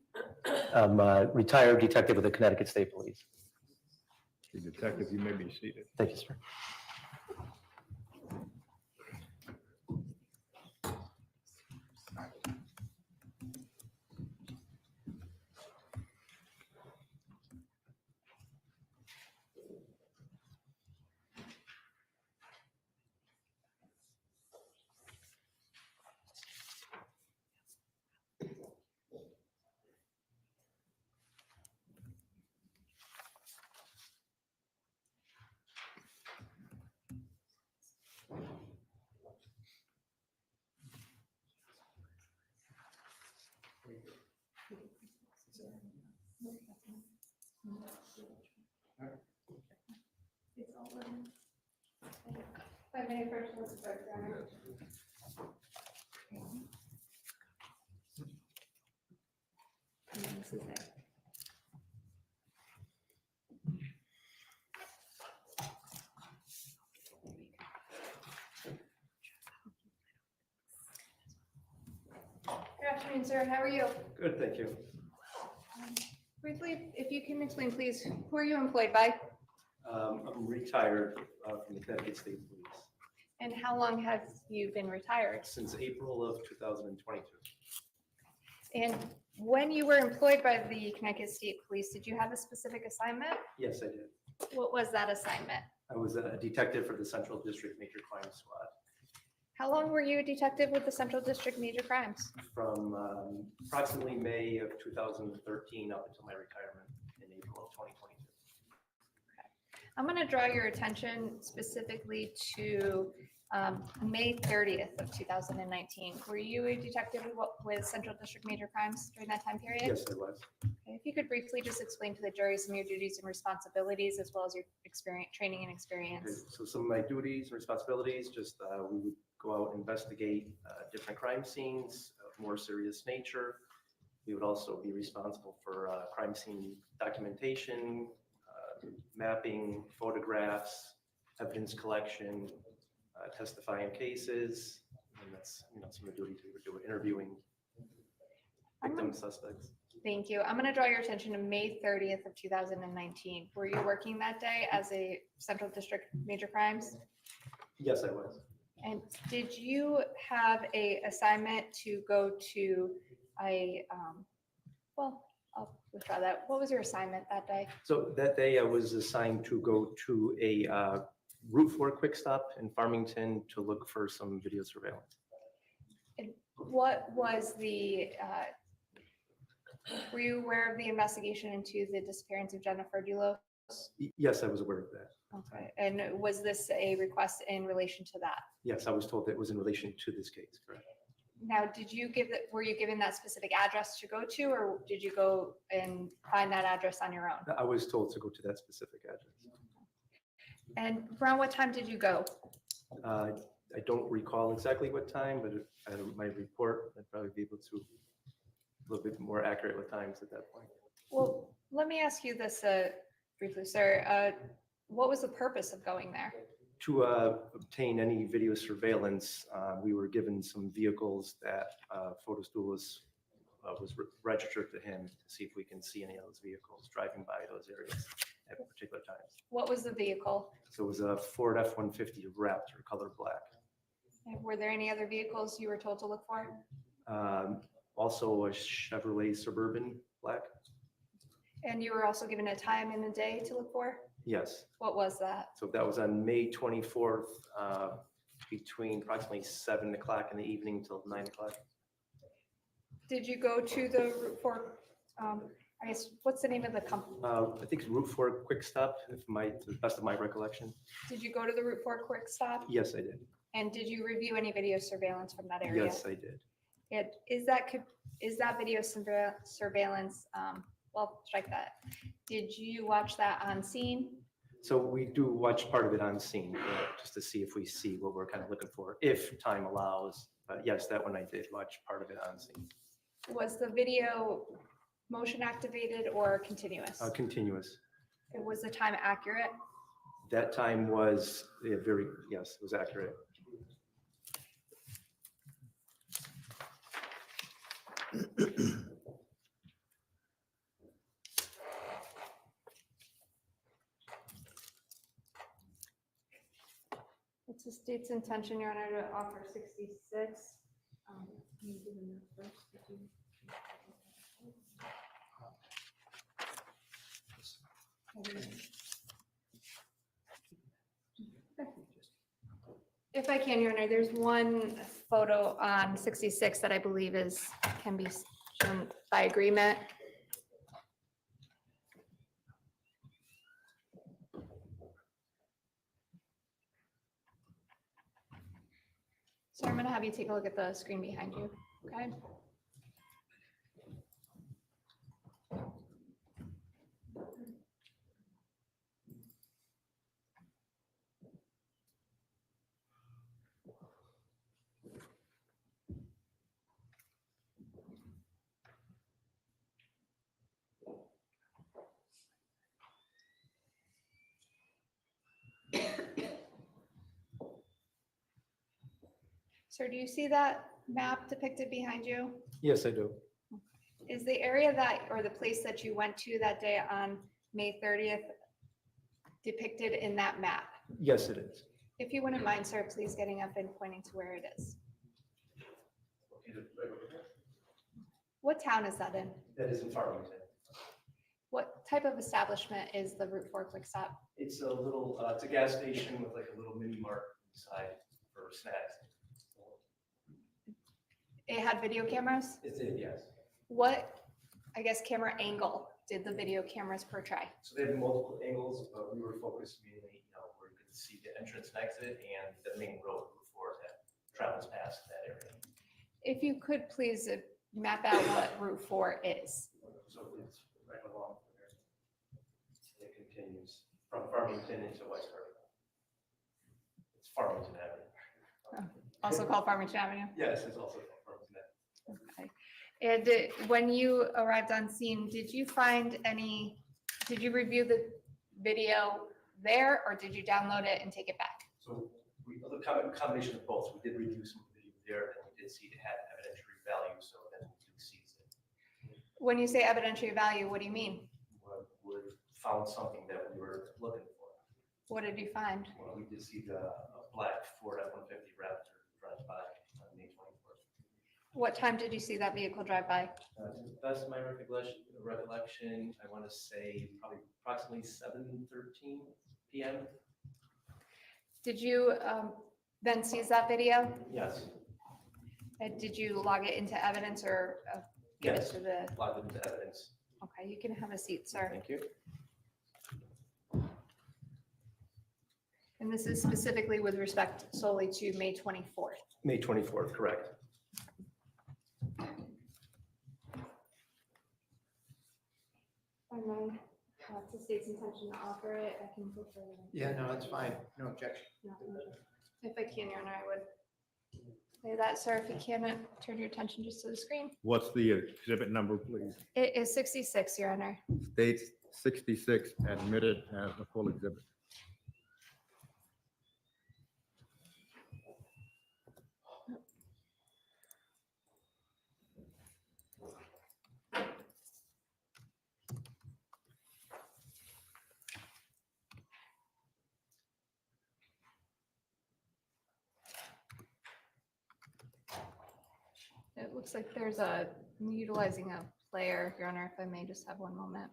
S11: I'm a retired detective with the Connecticut State Police.
S3: The detective, you may be seated.
S11: Thank you, sir.
S1: 21st was correct, Your Honor. And then this is it. Good afternoon, sir. How are you?
S12: Good, thank you.
S1: Briefly, if you can explain, please, who are you employed by
S12: I'm retired from the Connecticut State Police
S1: and how long have you been retired?
S12: since April of 2022.
S1: And when you were employed by the Connecticut State Police, did you have a specific assignment?
S12: Yes, I did.
S1: What was that assignment?
S12: I was a detective for the Central District Major Crime Squad
S1: How long were you a detective with the Central District Major Crimes?
S12: from approximately May of 2013 up until my retirement in April of 2022.
S1: I'm going to draw your attention specifically to May 30th of 2019. Were you a detective with Central District Major Crimes during that time period?
S12: Yes, I was.
S1: Okay, if you could briefly just explain to the jury some of your duties and responsibilities as well as your experience, training and
S12: Okay,
S1: experience.
S12: so some of my duties and responsibilities, just we would go out and investigate different crime scenes of more serious nature. We would also be responsible for crime scene documentation, mapping, photographs, evidence collection, testifying cases, and that's some of the duties we would do, interviewing victim suspects.
S1: Thank you. I'm going to draw your attention to May 30th of 2019. Were you working that day as a Central District Major Crimes?
S12: Yes, I was.
S1: And did you have a assignment to go to a, well, I'll withdraw that. What was your assignment that day?
S12: So that day I was assigned to go to a Route 4 quick stop in Farmington to look for some video surveillance.
S1: And what was the, were you aware of the investigation into the disappearance of Jennifer Dulos?
S12: Yes, I was aware of that.
S1: Okay, and was this a request in relation to that?
S12: Yes, I was told that it was in relation to this case, correct?
S1: Now, did you give it, were you given that specific address to go to, or did you go and find that address on your own?
S12: I was told to go to that specific address.
S1: And around what time did you go?
S12: I don't recall exactly what time, but if I had my report, I'd probably be able to a little bit more accurate with times at that point.
S1: Well, let me ask you this briefly, sir. What was the purpose of going there?
S12: To obtain any video surveillance, we were given some vehicles that Photos Dulos was registered to him to see if we can see any of those vehicles driving by those areas at particular times.
S1: What was the vehicle?
S12: So it was a Ford F-150 Raptor, color black.
S1: And were there any other vehicles you were told to look for?
S12: Also a Chevrolet Suburban black.
S1: And you were also given a time in the day to look for?
S12: Yes.
S1: What was that?
S12: So that was on May 24th, between approximately 7 o'clock in the evening till 9 o'clock.
S1: Did you go to the Route 4, I guess, what's the name of the company?
S12: I think it's Route 4 Quick Stop, to the best of my recollection.
S1: Did you go to the Route 4 Quick Stop?
S12: Yes, I did.
S1: And did you review any video surveillance from that area?
S12: Yes, I did.
S1: And is that video surveillance, well, strike that. Did you watch that on scene?
S12: So we do watch part of it on scene, just to see if we see what we're kind of looking for, if time allows. But yes, that one I did watch part of it on scene.
S1: Was the video motion activated or continuous?
S12: Continuous.
S1: Was the time accurate?
S12: That time was yes, it was accurate.
S1: It's the state's intention, Your Honor, to offer 66. If I can, Your Honor, there's one photo on 66 that I believe can be shown by agreement. So I'm going to have you take a look at the screen behind you, okay? Sir, do you see that map depicted behind you?
S12: Yes, I do.
S1: Is the area that, or the place that you went to that day on May 30th depicted in that map?
S12: Yes, it is.
S1: If you wouldn't mind, sir, please getting up and pointing to where it is. What town is that in?
S12: That is in Farmington.
S1: What type of establishment is the Route 4 Quick Stop?
S12: It's a little, it's a gas station with like a little mini mart inside for snacks.
S1: It had video cameras?
S12: It's in, yes.
S1: What, I guess, camera angle did the video cameras portray?
S12: So they have multiple angles, but we were focused mainly, where you could see the entrance and exit and the main road before that travels past that area.
S1: If you could please map out what Route 4 is.
S12: So it's right along there. It continues from Farmington into West Farmington. It's Farmington Avenue.
S1: Also called Farmington Avenue?
S12: Yes, it's also Farmington Avenue.
S1: Okay. And when you arrived on scene, did you review the video there, or did you download it and take it back?
S12: So the combination of both, we did review some video there, and we did see it had evidentiary value, so then we do seize it.
S1: When you say evidentiary value, what do you mean?
S12: We found something that we were looking for.
S1: What did you find?
S12: Well, we did see the black Ford F-150 Raptor drive by on May 24th.
S1: What time did you see that vehicle drive by?
S12: To the best of my recollection, I want to say probably approximately 7:13 p.m.
S1: Did you then seize that video?
S12: Yes.
S1: Did you log it into evidence or give it
S12: Yes.
S1: to the?
S12: Logged into evidence.
S1: Okay, you can have a seat, sir.
S12: Thank you.
S1: And this is specifically with respect solely to May 24th.
S12: May 24th, correct.
S1: And then the state's intention to offer it, I can go further.
S4: Yeah, no, it's fine. No objection.
S1: If I can, Your Honor, I would say that, sir. If you can, turn your attention just to the screen.
S3: What's the exhibit number, please?
S1: It is 66, Your Honor.
S3: States 66 admitted as a full exhibit.
S1: It looks like there's utilizing a player, Your Honor, if I may just have one moment.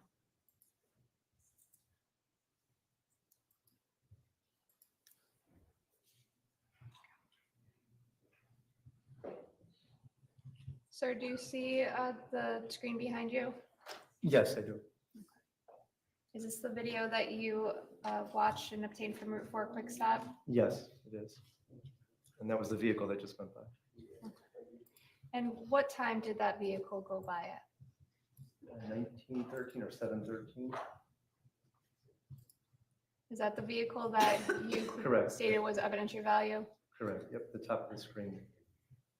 S1: Sir, do you see the screen behind you?
S12: Yes, I do.
S1: Is this the video that you watched and obtained from Route 4 Quick Stop?
S12: Yes, it is. And that was the vehicle that just went by.
S1: And what time did that vehicle go by at?
S12: 1913 or 7:13.
S1: Is that the vehicle that you
S12: Correct.
S1: stated was evidentiary value?
S12: Correct. Yep, the top of the screen,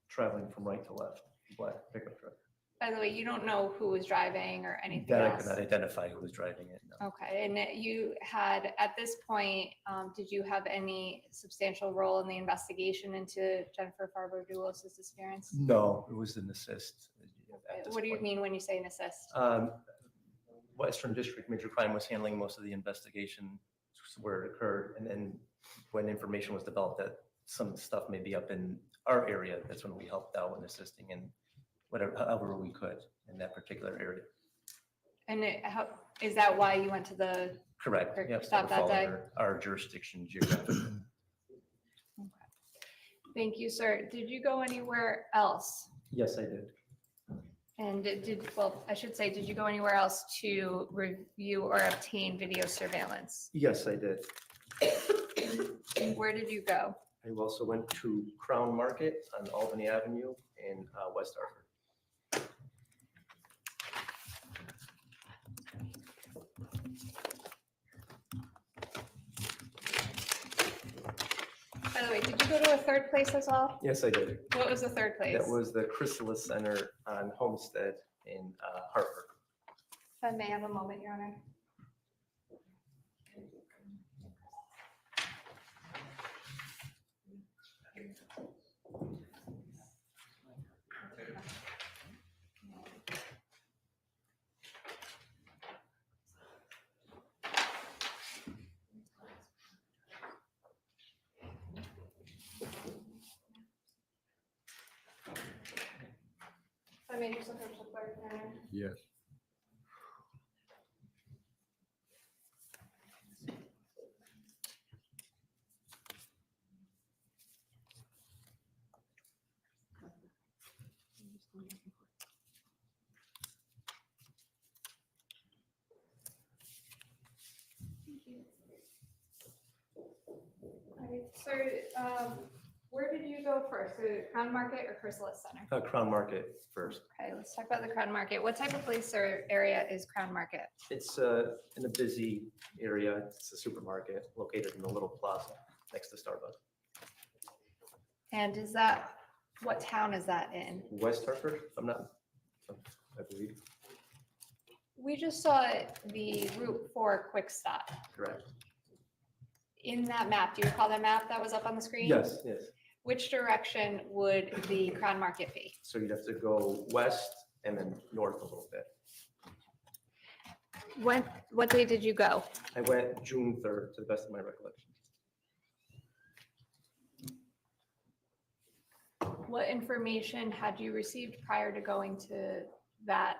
S12: traveling from right to left, black pickup truck.
S1: By the way, you don't know who was driving or anything
S11: That I
S1: else?
S11: could not identify who was driving it. No.
S1: Okay, and you had, at this point, did you have any substantial role in the investigation into Jennifer Dulos' disappearance?
S12: No, it was an assist. at this
S1: What do you
S12: point.
S1: mean when you say an assist?
S12: Western District Major Crime was handling most of the investigation where it occurred. And then when information was developed that some stuff may be up in our area, that's when we helped out in assisting in whatever, however we could in that particular area.
S1: And is that why you went to the,
S12: Correct.
S1: Or
S12: Yep,
S1: stop
S12: would
S1: that
S12: fall
S1: day?
S12: under our jurisdiction geographically.
S1: thank you, sir. Did you go anywhere else?
S12: Yes, I did.
S1: And well, I should say, did you go anywhere else to review or obtain video surveillance?
S12: Yes, I did.
S1: And where did you go?
S12: I also went to Crown Market on Albany Avenue in West Hartford.
S1: By the way, did you go to a third place as well?
S12: Yes, I did.
S1: What was the third place?
S12: That was the Chrysalis Center on Homestead in Hartford.
S1: If I may have a moment, Your Honor. may just look up to clerk now.
S3: Yes.
S1: All right, so, where did you go first? So Crown Market or Chrysalis Center?
S12: Crown Market first.
S1: Okay, let's talk about the Crown Market. What type of place or area is Crown Market?
S12: It's in a busy area. It's a supermarket located in a little plaza next to Starbucks.
S1: And is that, what town is that in?
S12: West Hartford, I believe,
S1: We just saw the Route 4 quick stop.
S12: correct.
S1: In that map, do you recall that map that was up on the screen?
S12: Yes.
S1: Which direction would the Crown Market be?
S12: So you'd have to go west and then north a little bit.
S1: What day did you go?
S12: I went June 3rd, to the best of my recollection.
S1: What information had you received prior to going to that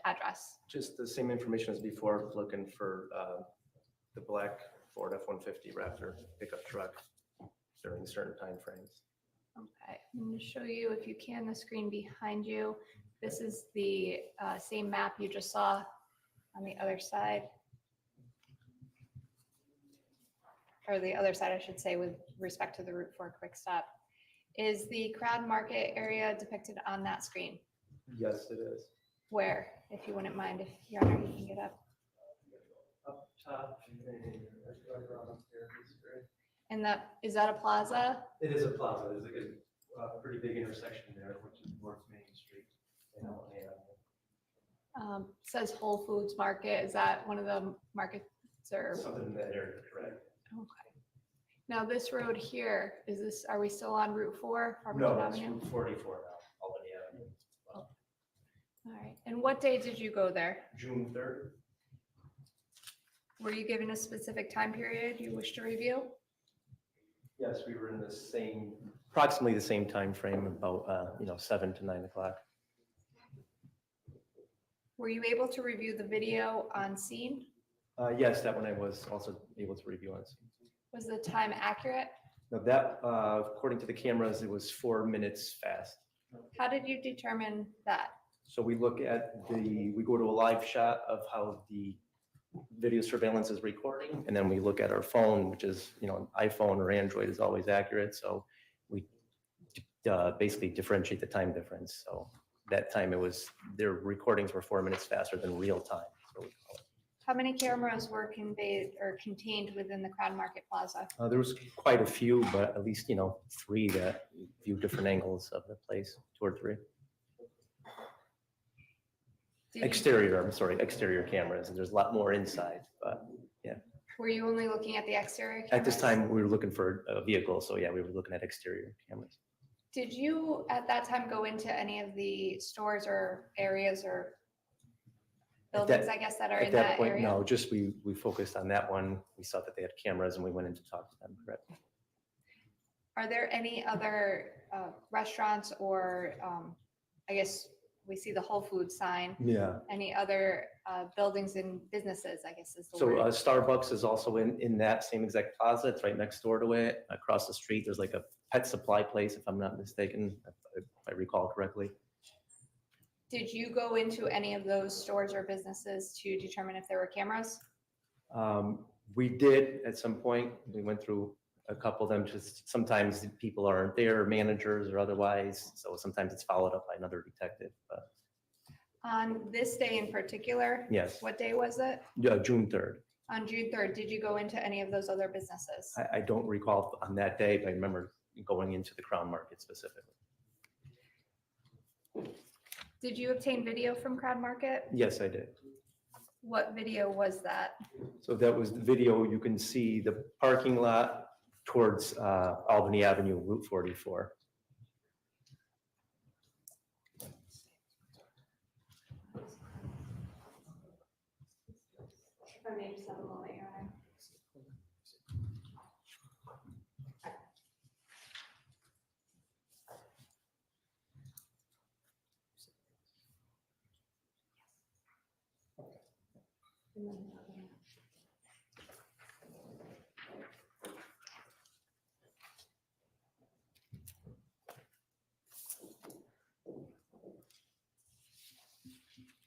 S1: address?
S12: Just the same information as before, looking for the black Ford F-150 Raptor pickup truck during certain timeframes.
S1: Okay, I'm going to show you, if you can, the screen behind you. This is the same map you just saw on the other side. Or the other side, I should say, with respect to the Route 4 quick stop. Is the Crown Market area depicted on that screen?
S12: Yes, it is.
S1: Where, if you wouldn't mind, if Your Honor, you can get up.
S12: Up top.
S1: And that, is that a plaza?
S12: It is a plaza. There's a pretty big intersection there, which is towards Main Street.
S1: Says Whole Foods Market. Is that one of the markets or?
S12: Something in that area, correct?
S1: Okay. Now this road here, is this, are we still on Route 4?
S12: No,
S1: Farmington
S12: it's
S1: Avenue?
S12: Route 44 now, Albany Avenue.
S1: All right. And what day did you go there?
S12: June 3rd.
S1: Were you given a specific time period you wish to review?
S12: Yes, we were in the same, approximately the same time frame, about 7 to 9 o'clock.
S1: Were you able to review the video on scene?
S12: Yes, that one I was also able to review on.
S1: Was the time accurate?
S12: Now that, according to the cameras, it was 4 minutes fast.
S1: How did you determine that?
S12: So we look at we go to a live shot of how the video surveillance is recording, and then we look at our phone, which is, an iPhone or Android is always accurate. So we basically differentiate the time difference. So that time their recordings were 4 minutes faster than real time. So we call it.
S1: How many cameras were conveyed or contained within the Crown Market Plaza?
S12: There was quite a few, but at least, 3 that view different angles of the place, 2 or 3. Exterior cameras, and there's a lot more inside, but yeah.
S1: Were you only looking at the exterior cameras?
S12: At this time, we were looking for a vehicle, so yeah, we were looking at exterior cameras.
S1: Did you at that time go into any of the stores or areas or buildings, I guess, that are in that
S12: point,
S1: area?
S12: no, just we focused on that one. We saw that they had cameras and we went in to talk to them, correct?
S1: Are there any other restaurants or, I guess, we see the Whole Foods sign.
S12: Yeah.
S1: Any other buildings and businesses, I guess is the
S12: So
S1: word.
S12: Starbucks is also in that same exact plaza. It's right next door to it. Across the street, there's like a pet supply place, if I'm not mistaken, if I recall correctly.
S1: Did you go into any of those stores or businesses to determine if there were cameras?
S12: We did at some point. We went through a couple of them. Just sometimes the people aren't there, managers or otherwise. So sometimes it's followed up by another detective. But
S1: On this day in particular?
S12: yes,
S1: What day was it?
S12: June 3rd.
S1: On June 3rd, did you go into any of those other businesses?
S12: I don't recall on that day, but I remember going into the Crown Market specifically.
S1: Did you obtain video from Crown Market?
S12: Yes, I did.
S1: What video was that?
S12: So that was the video. You can see the parking lot towards Albany Avenue, Route 44.
S1: If I may just have a moment, Your Honor. If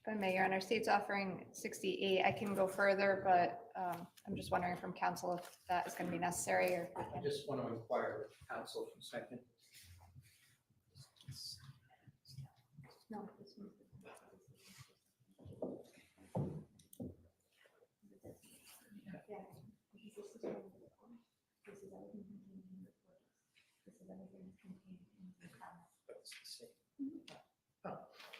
S1: I may, Your Honor, state's offering 68. I can go further, but I'm just wondering from council if that is going to be necessary or.
S5: I just want to inquire with counsel for a second.
S1: No, this one.
S5: That's the same. Oh,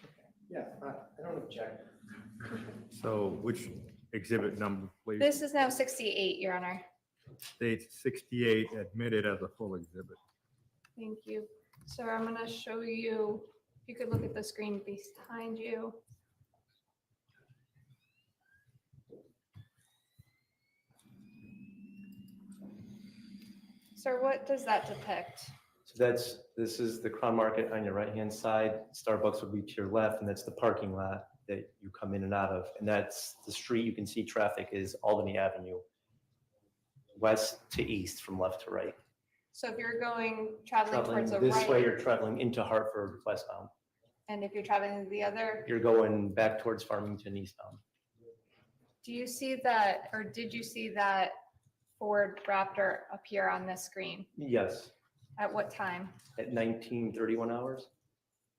S5: okay. Yeah, I don't object.
S3: So which exhibit number, please?
S1: This is now 68, Your Honor.
S3: States 68 admitted as a full exhibit.
S1: Thank you. Sir, I'm going to show you, if you could look at the screen behind you. Sir, what does that depict?
S11: So this is the Crown Market on your right-hand side. Starbucks would be to your left, and that's the parking lot that you come in and out of. And that's the street. You can see traffic is Albany Avenue, west to east from left to right.
S1: So if you're traveling towards the
S11: This way,
S1: right,
S11: you're traveling into Hartford westbound.
S1: and if you're traveling the other,
S11: You're going back towards Farmington eastbound.
S1: do you see that, or did you see that Ford Raptor appear on this screen?
S11: Yes,
S1: At what time?
S11: at 19:31 hours.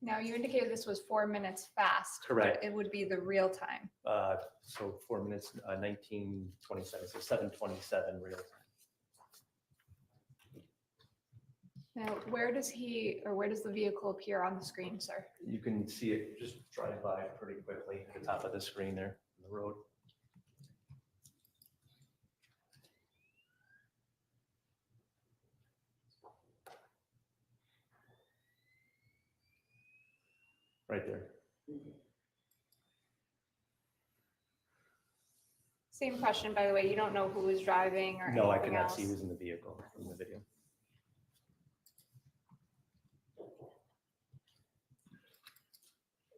S1: Now, you indicated this was 4 minutes fast.
S11: Correct.
S1: It would be the real time.
S11: So 4 minutes, 19:27, so 7:27 real time.
S1: Now, where does the vehicle appear on the screen, sir?
S11: You can see it just drive by pretty quickly at the top of the screen there on the road. Right there.
S1: Same question, by the way. You don't know who was driving or
S11: No, I
S1: anything
S11: cannot
S1: else?
S11: see who's in the vehicle from the video.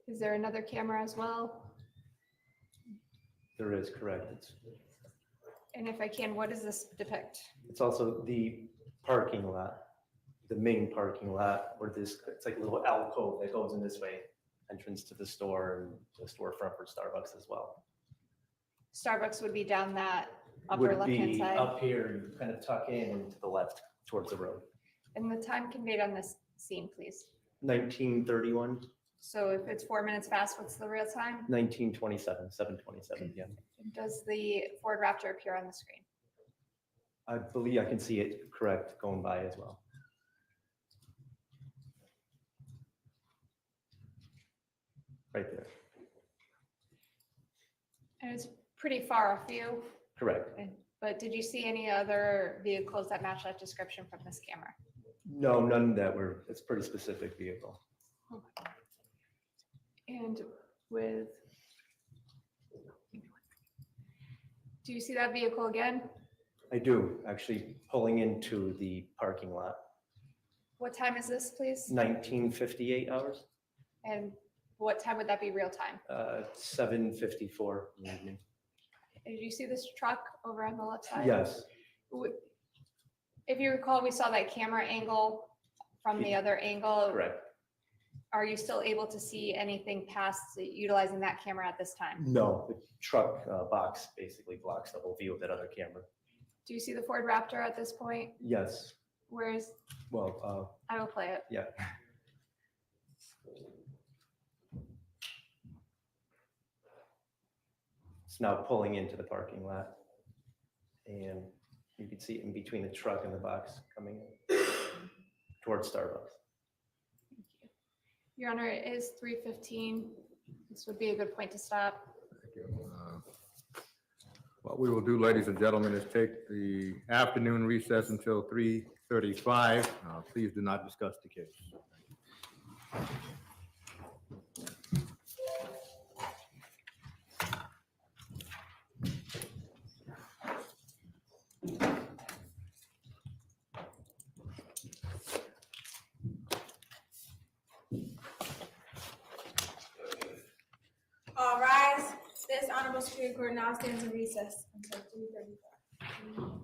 S1: Is there another camera as well?
S11: There is, correct.
S1: And if I can, what does this depict?
S11: It's also the parking lot, the main parking lot where it's like a little alcove that goes in this way, entrance to the store and the storefront for Starbucks as well.
S1: Starbucks would be down that upper
S11: Would
S1: left-hand
S11: be
S1: side.
S11: up here, you kind of tuck in and to the left towards the road.
S1: And the time conveyed on this scene, please.
S11: 19:31,
S1: So if it's 4 minutes fast, what's the real time?
S11: 19:27, 7:27 p.m.
S1: Does the Ford Raptor appear on the screen?
S11: I believe I can see it, correct, going by as well. Right there,
S1: And it's pretty far off you,
S11: correct.
S1: but did you see any other vehicles that match that description from this camera?
S11: No, none that were, it's a pretty specific vehicle.
S1: And do you see that vehicle again?
S11: I do, actually pulling into the parking lot.
S1: What time is this, please?
S11: 19:58 hours,
S1: And what time would that be real time?
S11: 7:54 in the evening.
S1: Did you see this truck over on the left side?
S11: Yes,
S1: If you recall, we saw that camera angle from the other angle.
S11: correct.
S1: Are you still able to see anything past utilizing that camera at this time?
S11: No, the truck box basically blocks the whole view of that other camera.
S1: Do you see the Ford Raptor at this point?
S11: Yes,
S1: Where's,
S11: well,
S1: I will play it.
S11: yeah. It's now pulling into the parking lot. And you can see it in between the truck and the box coming in towards Starbucks.
S1: Your Honor, it is 3:15. This would be a good point to stop.
S3: Thank you. What we will do, ladies and gentlemen, is take the afternoon recess until 3:35. Please do not discuss the case.
S7: All rise. This honorable Honorable Superior Court now stands in recess until 3:35.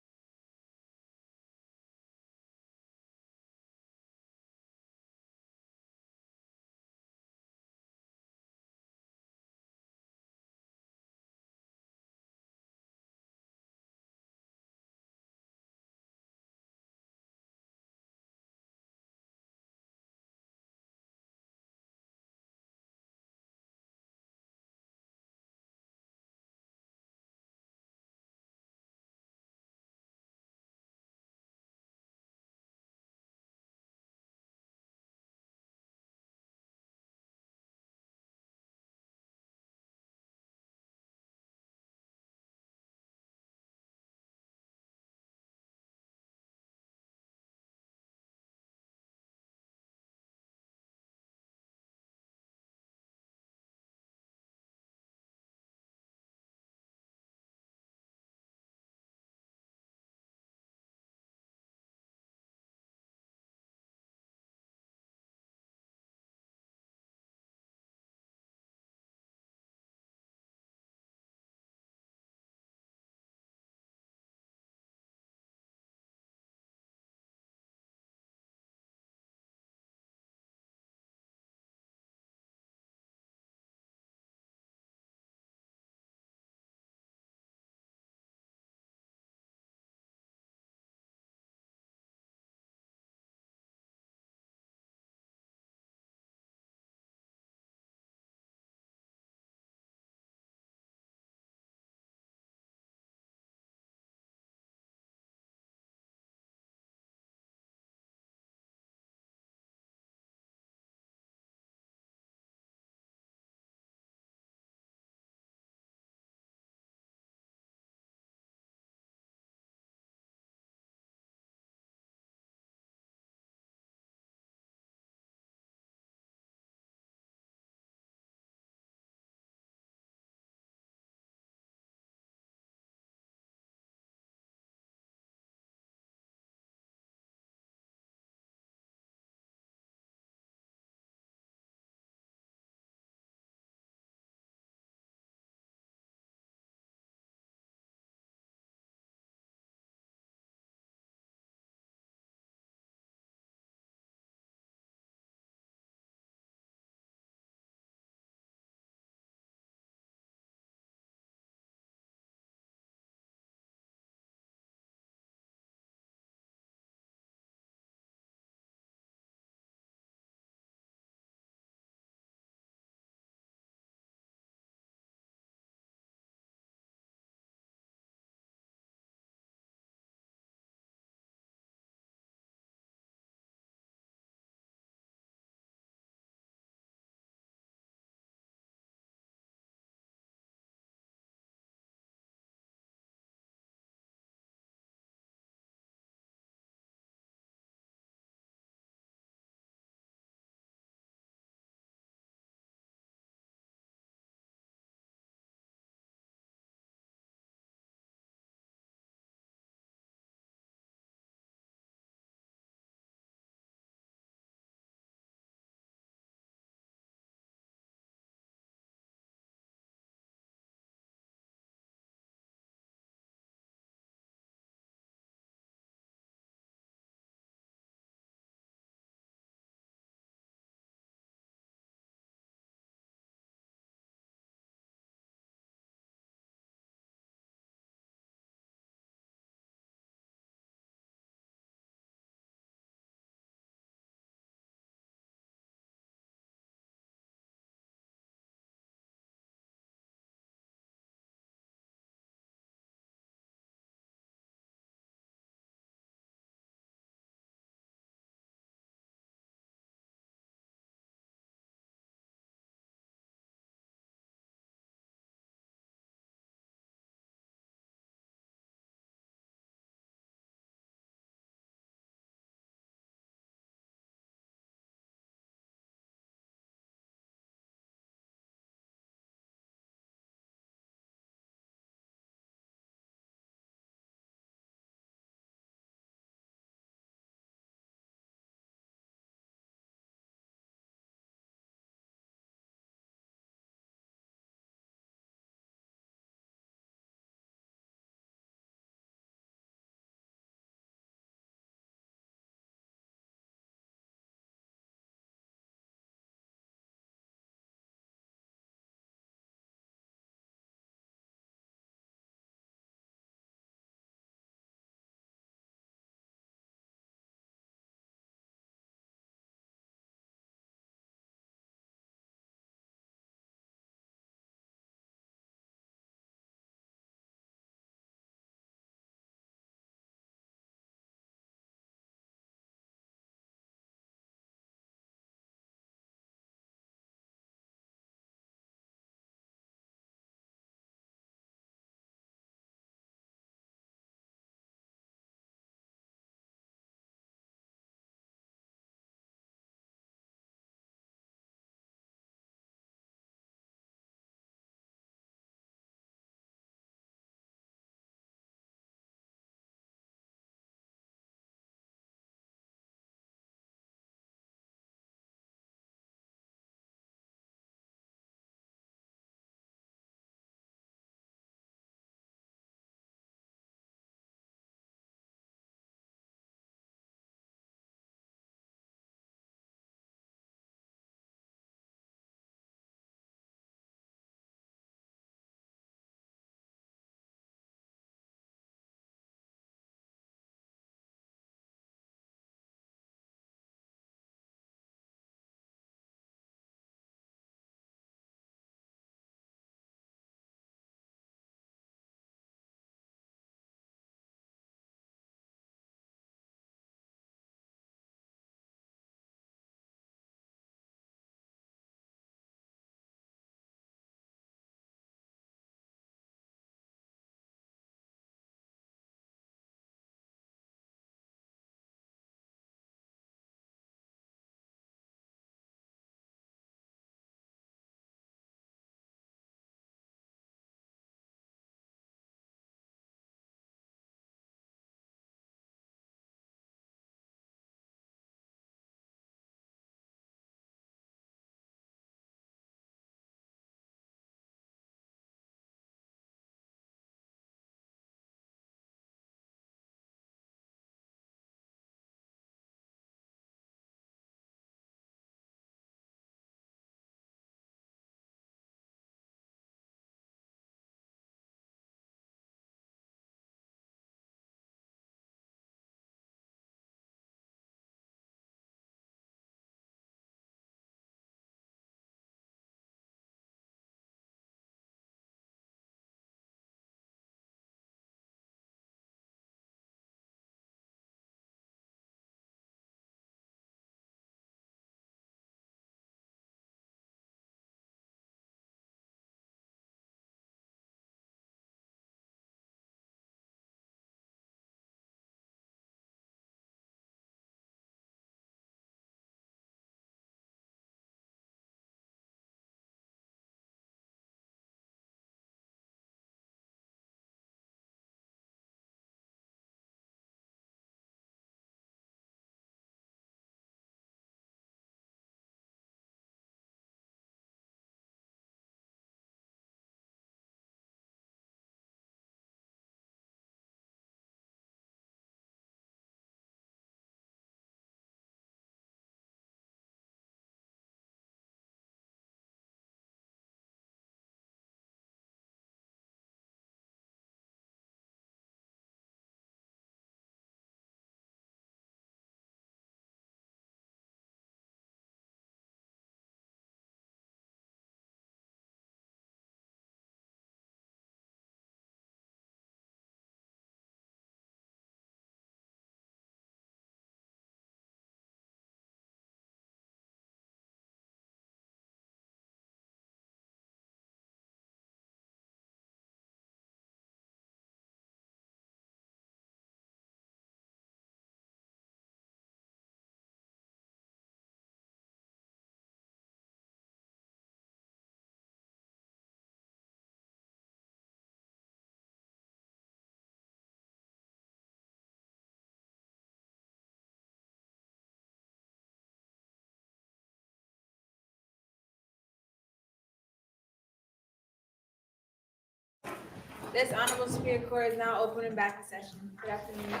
S7: This honorable Superior Court is now open and back in session. Good afternoon.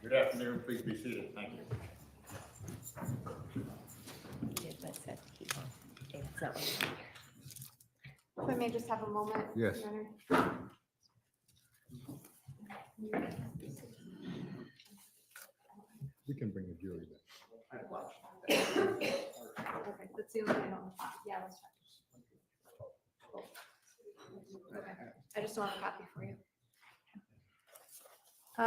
S3: Good afternoon, please be seated, thank you.
S1: If I may just have a moment.
S3: Yes.
S1: Your Honor.
S3: We can bring the jury back.
S1: Okay, that's the only thing on the file. Yeah, that's fine. Okay, I just want a copy for you.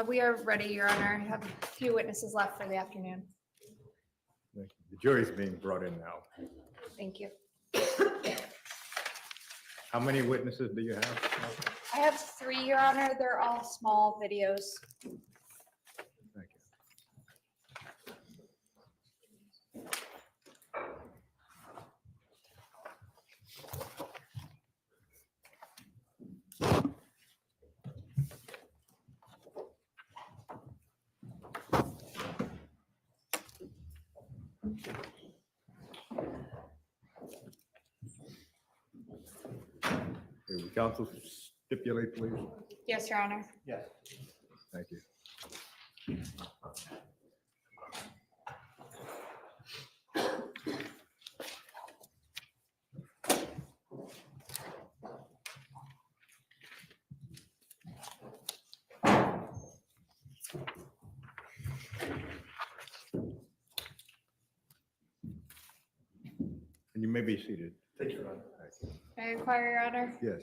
S1: We are ready, Your Honor. I have a few witnesses left for the afternoon.
S3: Thank you. The jury's being brought in now.
S1: Thank you.
S3: How many witnesses do you have?
S1: I have 3, Your Honor. They're all small videos.
S3: Thank you. Okay, will counsel stipulate, please?
S1: Yes, Your Honor.
S4: Yes.
S3: Thank you. And you may be seated.
S12: Thank you, Your Honor.
S3: Thank you.
S1: May I inquire, Your Honor?
S3: Yes.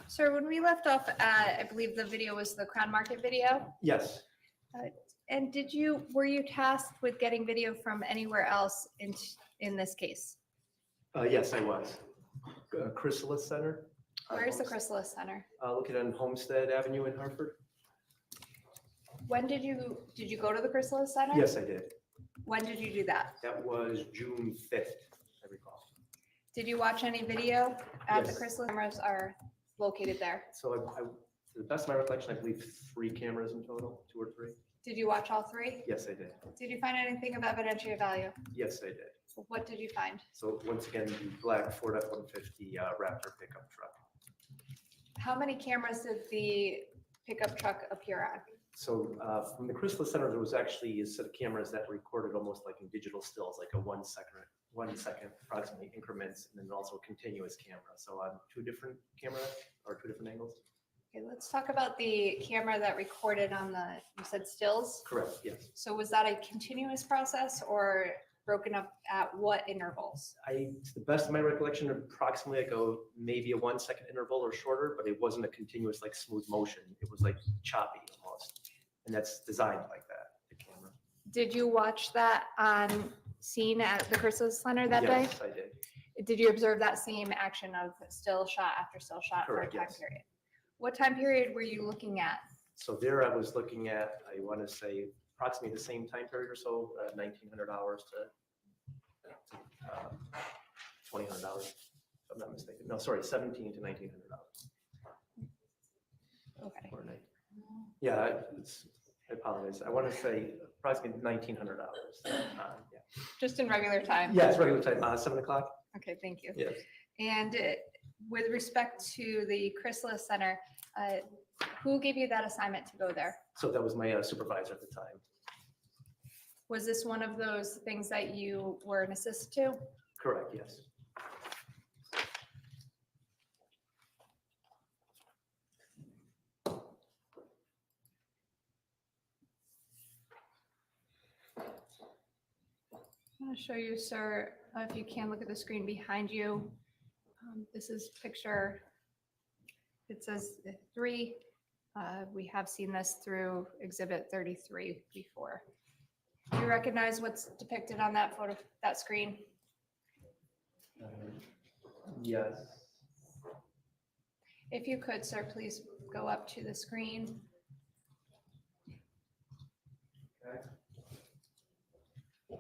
S1: Sir, when we left off at, I believe the video was the Crown Market video.
S12: Yes,
S1: And were you tasked with getting video from anywhere else in this case?
S12: yes, I was. Chrysalis Center.
S1: Where's the Chrysalis Center?
S12: Located on Homestead Avenue in Hartford.
S1: When did you go to the Chrysalis Center?
S12: Yes, I did.
S1: When did you do that?
S12: That was June 5th, I recall.
S1: Did you watch any video at the
S12: Yes.
S1: Chrysalis? Cameras are located there.
S12: So to the best of my recollection, I believe 3 cameras in total, 2 or 3.
S1: Did you watch all 3?
S12: Yes, I did.
S1: Did you find anything of evidentiary value?
S12: Yes, I did.
S1: What did you find?
S12: So once again, the black Ford F-150 Raptor pickup truck.
S1: How many cameras did the pickup truck appear on?
S12: So from the Chrysalis Center, there was actually a set of cameras that recorded almost like in digital stills, like a 1 second approximately increments, and then also a continuous camera. So on 2 different cameras or 2 different angles.
S1: Okay, let's talk about the camera that recorded on you said stills?
S12: Correct, yes.
S1: So was that a continuous process or broken up at what intervals?
S12: To the best of my recollection, approximately maybe a 1 second interval or shorter, but it wasn't a continuous like smooth motion. It was like choppy almost. And that's designed like that, the camera.
S1: Did you watch that on scene at the Chrysalis Center that day?
S12: Yes, I did.
S1: Did you observe that same action of still shot after still shot for a
S12: Correct,
S1: time
S12: yes.
S1: period? What time period were you looking at?
S12: So there I was looking at, I want to say approximately the same time period or so, 1,900 hours to $2,000, if I'm not mistaken. No, sorry, 17 to $1,900.
S1: Okay.
S12: Or night. Yeah, I apologize. I want to say approximately $1,900. Yeah.
S1: Just in regular time?
S12: Yeah, it's regular time, 7 o'clock.
S1: Okay, thank you.
S12: Yes.
S1: And with respect to the Chrysalis Center, who gave you that assignment to go there?
S12: So that was my supervisor at the time.
S1: Was this one of those things that you were an assist to?
S12: Correct, yes.
S1: I'm going to show you, sir, if you can look at the screen behind you. This is picture, it says 3. We have seen this through Exhibit 33 before. Do you recognize what's depicted on that photo, that screen?
S12: Yes.
S1: If you could, sir, please go up to the screen.
S12: Okay.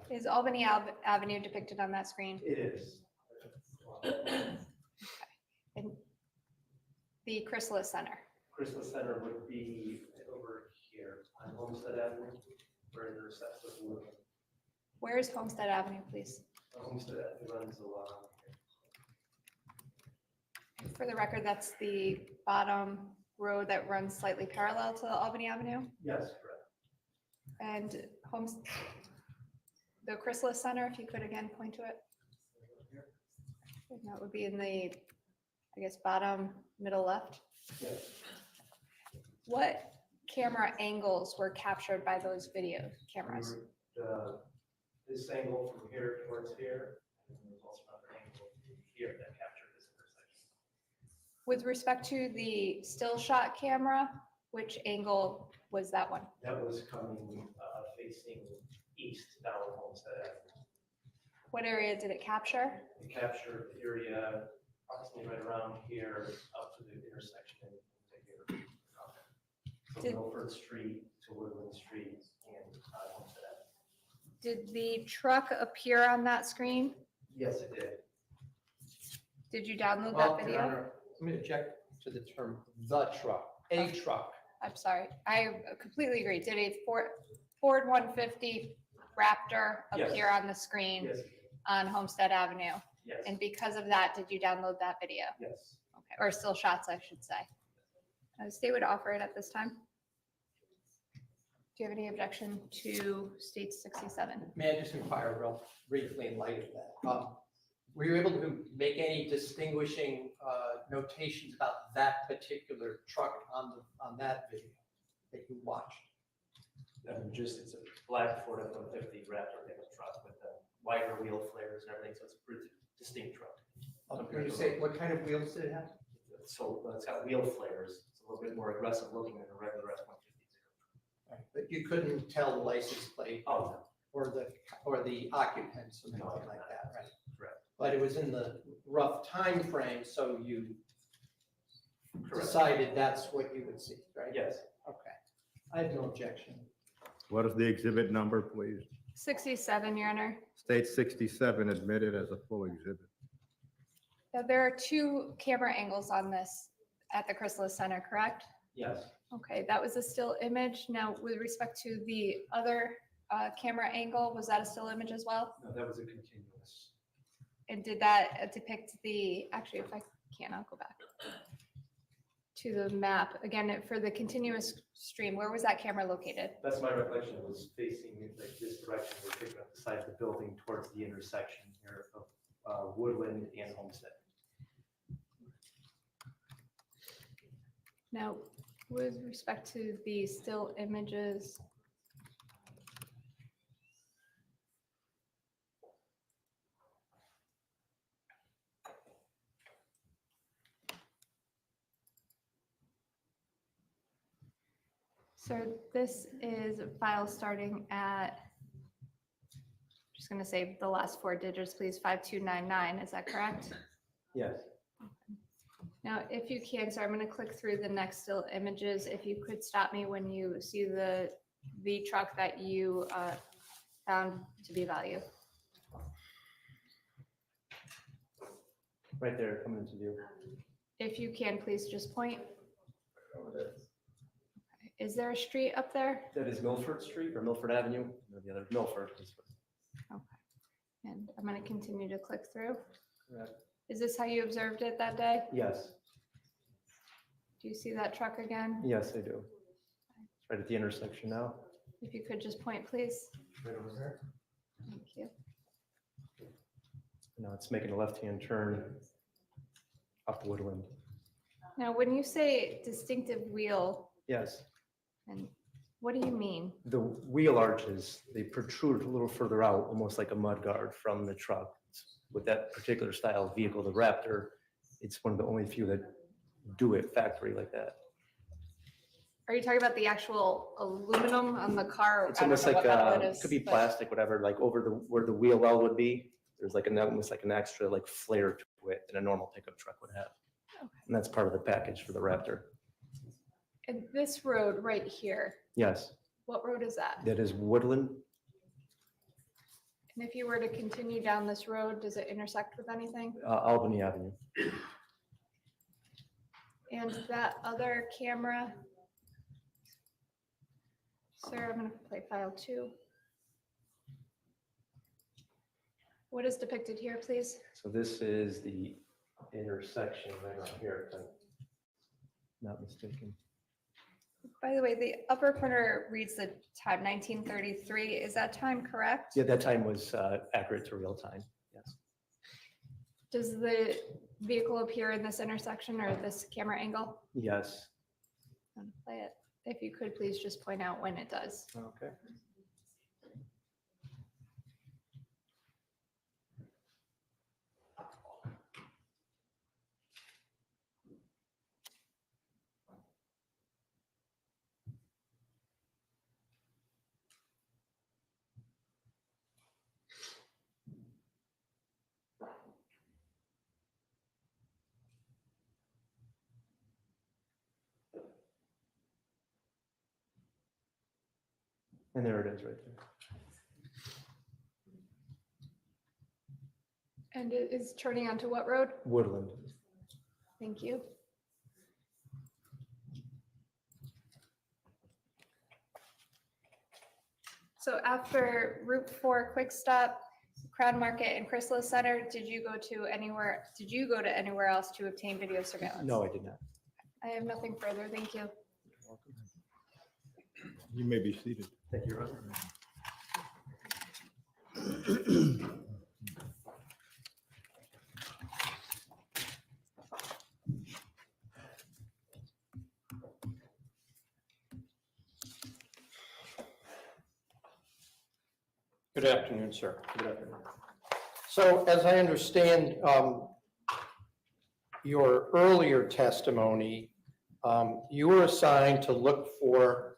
S1: Is Albany Avenue depicted on that screen?
S12: It is.
S1: And the Chrysalis Center?
S12: Chrysalis Center would be over here on Homestead Avenue, where it intersects with Wood.
S1: Where is Homestead Avenue, please?
S12: Homestead Avenue runs along
S1: For the record, that's the bottom road that runs slightly parallel to Albany Avenue
S12: Yes, correct.
S1: and homes, the Chrysalis Center, if you could again point to it. And that would be in the, I guess, bottom middle left.
S12: Yes.
S1: What camera angles were captured by those video cameras?
S12: This angle from here towards here, and there's also another angle here that captured this intersection.
S1: With respect to the still shot camera, which angle was that one?
S12: That was coming facing east down Homestead Avenue.
S1: What area did it capture?
S12: We captured the area approximately right around here up to the intersection into here. From
S1: Did-
S12: Milford Street to Woodland Street and Homestead Avenue.
S1: Did the truck appear on that screen?
S12: Yes, it did.
S1: Did you download
S4: Well,
S1: that
S4: Your
S1: video?
S4: Honor, let me object to the term "the truck," a truck.
S1: I'm sorry, I completely agree. Did a Ford 150 Raptor
S12: Yes.
S1: appear on the screen
S12: Yes,
S1: on Homestead Avenue?
S12: yes,
S1: And because of that, did you download that video?
S12: yes.
S1: Okay, or still shots, I should say. State would offer it at this time. Do you have any objection to state 67?
S4: May I just inquire real briefly in light of that? Were you able to make any distinguishing notations about that particular truck on that video that you watched?
S12: It's a black Ford F-150 Raptor pickup truck with wider wheel flares and everything, so it's a pretty distinct truck.
S4: Can you say what kind of wheels did it have?
S12: So it's got wheel flares. It's a little bit more aggressive looking than a regular F-150.
S4: Right, but you couldn't tell the license plate
S12: Oh,
S4: or the occupants or anything like that, right?
S12: correct.
S4: But it was in the rough time frame, so you
S12: Correct.
S4: decided that's what you would see, right?
S12: Yes.
S4: Okay, I have no objection.
S3: What is the exhibit number, please?
S1: 67, Your Honor.
S3: State 67 admitted as a full exhibit.
S1: Now, there are two camera angles on this at the Chrysalis Center, correct?
S12: Yes.
S1: Okay, that was a still image. Now, with respect to the other camera angle, was that a still image as well?
S12: No, that was a continuous.
S1: And did that depict the, actually, if I can, I'll go back to the map. Again, for the continuous stream, where was that camera located?
S12: That's my recollection. It was facing like this direction. We're picking up the side of the building towards the intersection here of Woodland and Homestead.
S1: Now, with respect to the still images, so this is a file starting at, just going to say the last four digits, please, 5299. Is that correct?
S12: Yes.
S1: Now, if you can, so I'm going to click through the next still images. If you could stop me when you see the truck that you found to be value.
S11: Right there, coming into view.
S1: If you can, please just point. Is there a street up there?
S11: That is Milford Street or Milford Avenue, or the other, Milford.
S1: Okay. And I'm going to continue to click through.
S11: Correct.
S1: Is this how you observed it that day?
S11: Yes,
S1: Do you see that truck again?
S11: yes, I do. It's right at the intersection now.
S1: If you could just point, please.
S11: Right over here.
S1: Thank you.
S11: Now it's making a left-hand turn up Woodland.
S1: Now, when you say distinctive wheel,
S11: Yes,
S1: and what do you mean?
S11: the wheel arches, they protrude a little further out, almost like a mud guard from the truck. With that particular style of vehicle, the Raptor, it's one of the only few that do it factory like that.
S1: Are you talking about the actual aluminum on the car?
S11: It's
S1: I don't
S11: almost
S1: know
S11: like,
S1: what metal it
S11: it
S1: is,
S11: could be
S1: but-
S11: plastic, whatever, like over the, where the wheel well would be, there's like almost like an extra like flare to it that a normal pickup truck would have.
S1: Okay.
S11: And that's part of the package for the Raptor.
S1: And this road right here,
S11: Yes,
S1: what road is that?
S11: that is Woodland.
S1: And if you were to continue down this road, does it intersect with anything?
S11: Albany Avenue.
S1: And that other camera? Sir, I'm going to play file 2. What is depicted here, please?
S11: So this is the intersection right around here, if I'm not mistaken.
S1: By the way, the upper corner reads the time 1933. Is that time correct?
S11: Yeah, that time was accurate to real time, yes.
S1: Does the vehicle appear in this intersection or this camera angle?
S11: Yes.
S1: Play it. If you could please just point out when it does.
S11: Okay. And there it is right there.
S1: And it is turning onto what road?
S11: Woodland.
S1: Thank you. So after Route 4 Quick Stop, Crown Market and Chrysalis Center, did you go to anywhere else to obtain video surveillance?
S11: No, I did not.
S1: I have nothing further. Thank you.
S3: You may be seated.
S11: Thank you, Your Honor.
S4: Good afternoon, sir.
S11: Good afternoon.
S4: So as I understand your earlier testimony, you were assigned to look for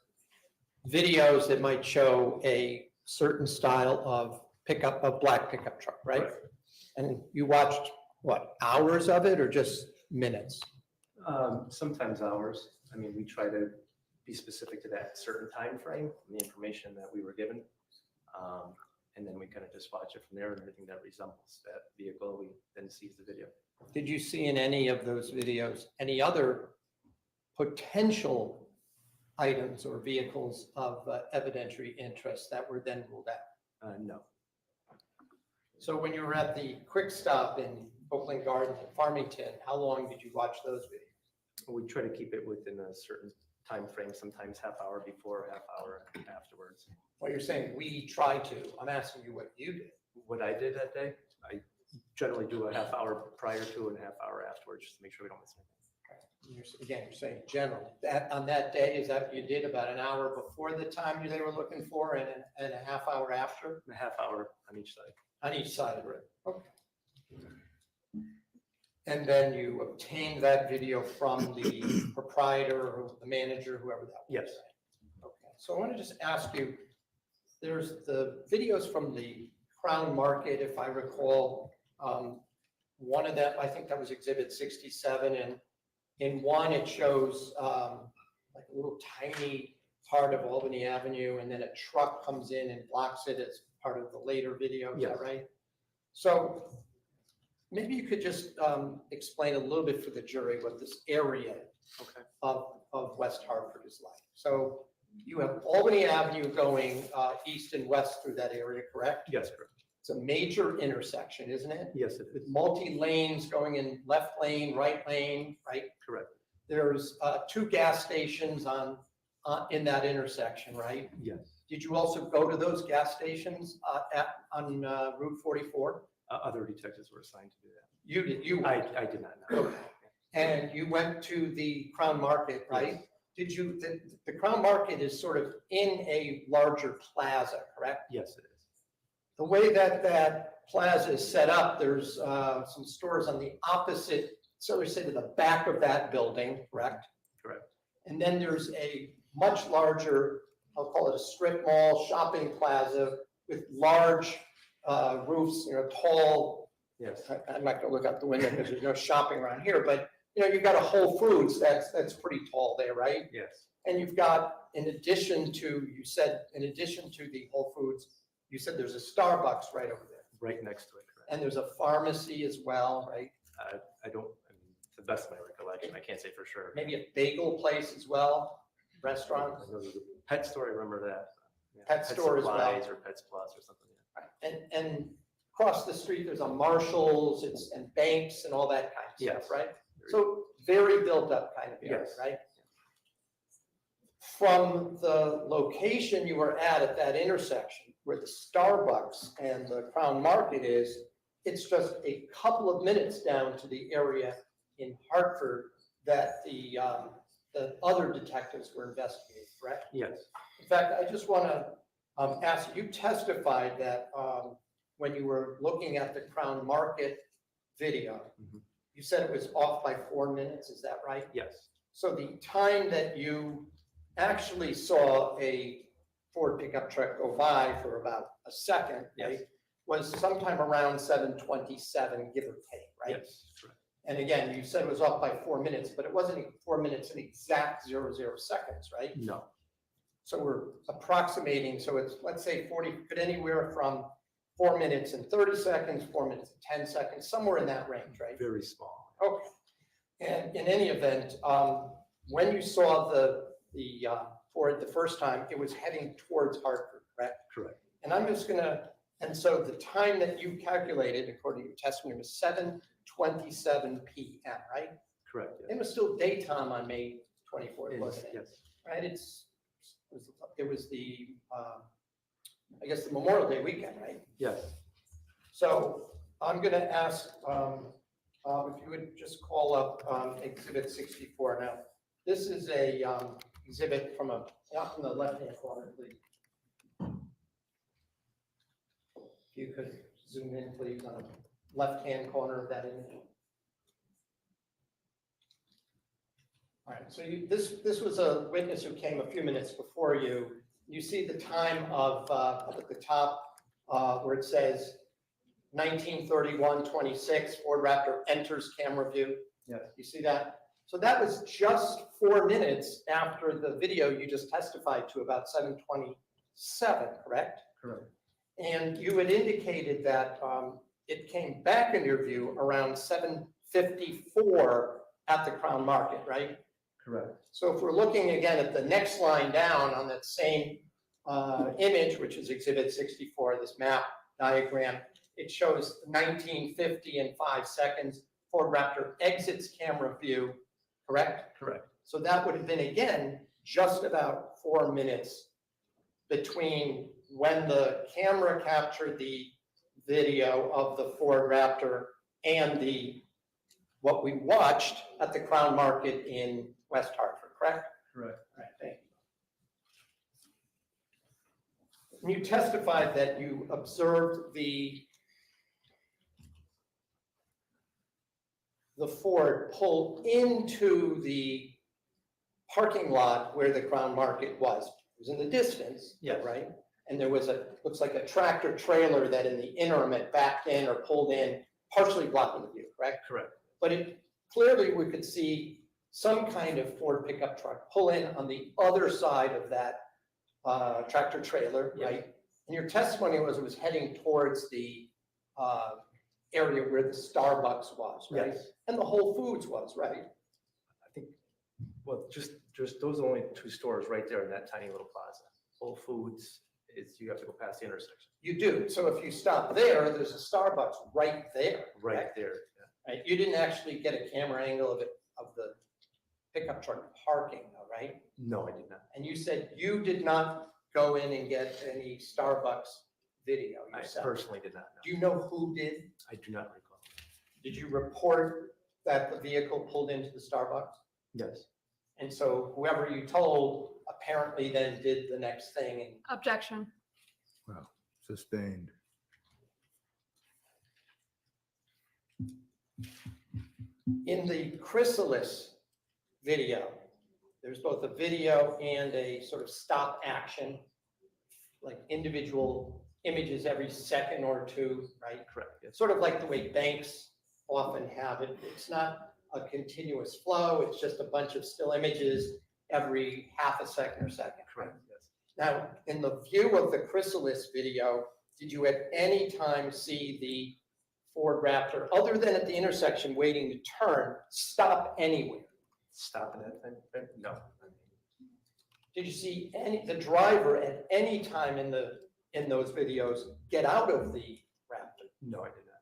S4: videos that might show a certain style of pickup, a black pickup truck, right?
S11: Correct.
S4: And you watched, what, hours of it or just minutes?
S11: Sometimes hours. I mean, we try to be specific to that certain time frame, and the information that we were given. And then we kind of just watch it from there, and everything that resembles that vehicle, we then seize the video.
S4: Did you see in any of those videos any other potential items or vehicles of evidentiary interest that were then ruled out?
S11: No.
S4: So when you were at the Quick Stop in Oakland Gardens and Farmington, how long did you watch those videos?
S11: We try to keep it within a certain time frame, sometimes half hour before, half hour afterwards.
S4: Well, you're saying we try to. I'm asking you what you did.
S11: What I did that day, I generally do a half hour prior to and a half hour afterwards, just to make sure we don't miss anything.
S4: Again, you're saying generally. That on that day, is that what you did about an hour before the time they were looking for and a half hour after?
S11: A half hour on each side.
S4: On each side of it. Okay. And then you obtained that video from the proprietor or the manager, whoever that was.
S11: Yes.
S4: Okay. So I want to just ask you, there's the videos from the Crown Market, if I recall, one of them, I think that was exhibit 67, and in one it shows like a little tiny part of Albany Avenue, and then a truck comes in and blocks it as part of the later video, is that
S11: Yes.
S4: right? So maybe you could just explain a little bit for the jury what this area
S11: Okay.
S4: of West Hartford is like. So you have Albany Avenue going east and west through that area, correct?
S11: Yes, correct.
S4: It's a major intersection, isn't it?
S11: Yes, it
S4: With
S11: is.
S4: multi-lanes going in left lane, right lane, right?
S11: Correct.
S4: There's 2 gas stations in that intersection, right?
S11: Yes.
S4: Did you also go to those gas stations on Route 44?
S11: Other detectives were assigned to do that.
S4: You did, you
S11: I
S4: went.
S11: did not know.
S4: Okay. And you went to the Crown Market, right? Did you, the Crown Market is sort of in a larger plaza, correct?
S11: Yes, it is.
S4: The way that that plaza is set up, there's some stores on the opposite, so we say to the back of that building, correct?
S11: Correct.
S4: And then there's a much larger, I'll call it a strip mall shopping plaza with large roofs, tall.
S11: Yes.
S4: I'm not gonna look out the window because there's no shopping around here, but you've got a Whole Foods that's pretty tall there, right?
S11: Yes.
S4: And you've got, in addition to the Whole Foods, you said there's a Starbucks right over there.
S11: Right next to it, correct.
S4: And there's a pharmacy as well, right?
S11: I don't, I mean, to the best of my recollection, I can't say for sure.
S4: Maybe a bagel place as well, restaurant.
S11: I know there's a pet store, I remember that. Yeah,
S4: Pet store as well.
S11: Supplies or Pets Plus or something. Yeah.
S4: And across the street, there's a Marshalls, and banks and all that kind of
S12: Yes.
S4: stuff, right? So very built up kind of area,
S12: Yes.
S4: right? From the location you were at that intersection where the Starbucks and the Crown Market is, it's just a couple of minutes down to the area in Hartford that the other detectives were investigating, correct?
S12: Yes.
S4: In fact, I just want to ask, you testified that when you were looking at the Crown Market video,
S12: Mhm.
S4: you said it was off by 4 minutes, is that right?
S12: Yes.
S4: So the time that you actually saw a Ford pickup truck go by for about a second, right,
S12: Yes.
S4: was sometime around 7:27, give or take, right?
S12: Yes. Correct.
S4: And again, you said it was off by 4 minutes, but it wasn't 4 minutes and exact 00 seconds, right?
S12: No.
S4: So we're approximating, so it's, let's say 40, but anywhere from 4 minutes and 30 seconds, 4 minutes and 10 seconds, somewhere in that range, right?
S12: Very small.
S4: Okay. And in any event, when you saw the Ford the first time, it was heading towards Hartford, correct?
S12: Correct.
S4: And I'm just gonna, and so the time that you calculated, according to your testimony, was 7:27 p.m., right?
S12: Correct. Yes.
S4: It was still daytime on May 24th, wasn't it?
S12: Yes.
S4: Right, it was the, I guess, the Memorial Day weekend, right?
S12: Yes.
S4: So I'm gonna ask, if you would just call up, exhibit 64 now. This is a, exhibit from out in the left-hand corner, please. If you could zoom in, please, on the left-hand corner of that image. All right, so this was a witness who came a few minutes before you. You see the time of, up at the top, where it says 19:31:26, Ford Raptor enters camera view.
S12: Yes.
S4: You see that? So that was just 4 minutes after the video you just testified to, about 7:27, correct?
S12: Correct.
S4: And you had indicated that it came back in your view around 7:54 at the Crown Market, right?
S12: Correct.
S4: So if we're looking again at the next line down on that same image, which is exhibit 64, this map diagram, it shows 19:50 and 5 seconds, Ford Raptor exits camera view, correct?
S12: Correct.
S4: So that would have been, again, just about 4 minutes between when the camera captured the video of the Ford Raptor and what we watched at the Crown Market in West Hartford, correct?
S12: Correct.
S4: All right, thank you. And you testified that you observed the Ford pull into the parking lot where the Crown Market was. It was in the distance,
S12: Yes.
S4: right? And there was looks like a tractor trailer that in the interim had backed in or pulled in, partially blocking the view, correct?
S12: Correct.
S4: But clearly we could see some kind of Ford pickup truck pull in on the other side of that tractor trailer,
S12: Yes.
S4: right? And your testimony was it was heading towards the area where the Starbucks was, right?
S12: Yes.
S4: And the Whole Foods was, right?
S12: I think, well, just those are only two stores right there in that tiny little plaza. Whole Foods you have to go past the intersection.
S4: You do. So if you stop there, there's a Starbucks right there.
S12: Right
S4: correct?
S12: there. Yeah.
S4: Right? You didn't actually get a camera angle of the pickup truck parking, though, right?
S12: No, I did not.
S4: And you said you did not go in and get any Starbucks video
S12: I
S4: yourself.
S12: personally did not
S4: Do
S12: know.
S4: you know who did?
S12: I do not recall.
S4: Did you report that the vehicle pulled into the Starbucks?
S12: Yes.
S4: And so whoever you told apparently then did the next thing. And
S1: Objection.
S3: Well, sustained.
S4: in the Chrysalis video, there's both a video and a sort of stop action, like individual images every second or two, right?
S12: Correct. Yes.
S4: Sort of like the way banks often have it. It's not a continuous flow. It's just a bunch of still images every half a second or second.
S12: Correct. Yes.
S4: Now, in the view of the Chrysalis video, did you at any time see the Ford Raptor, other than at the intersection waiting to turn, stop anywhere?
S12: Stopping it? No.
S4: Did you see the driver at any time in those videos get out of the Raptor?
S12: No, I did not.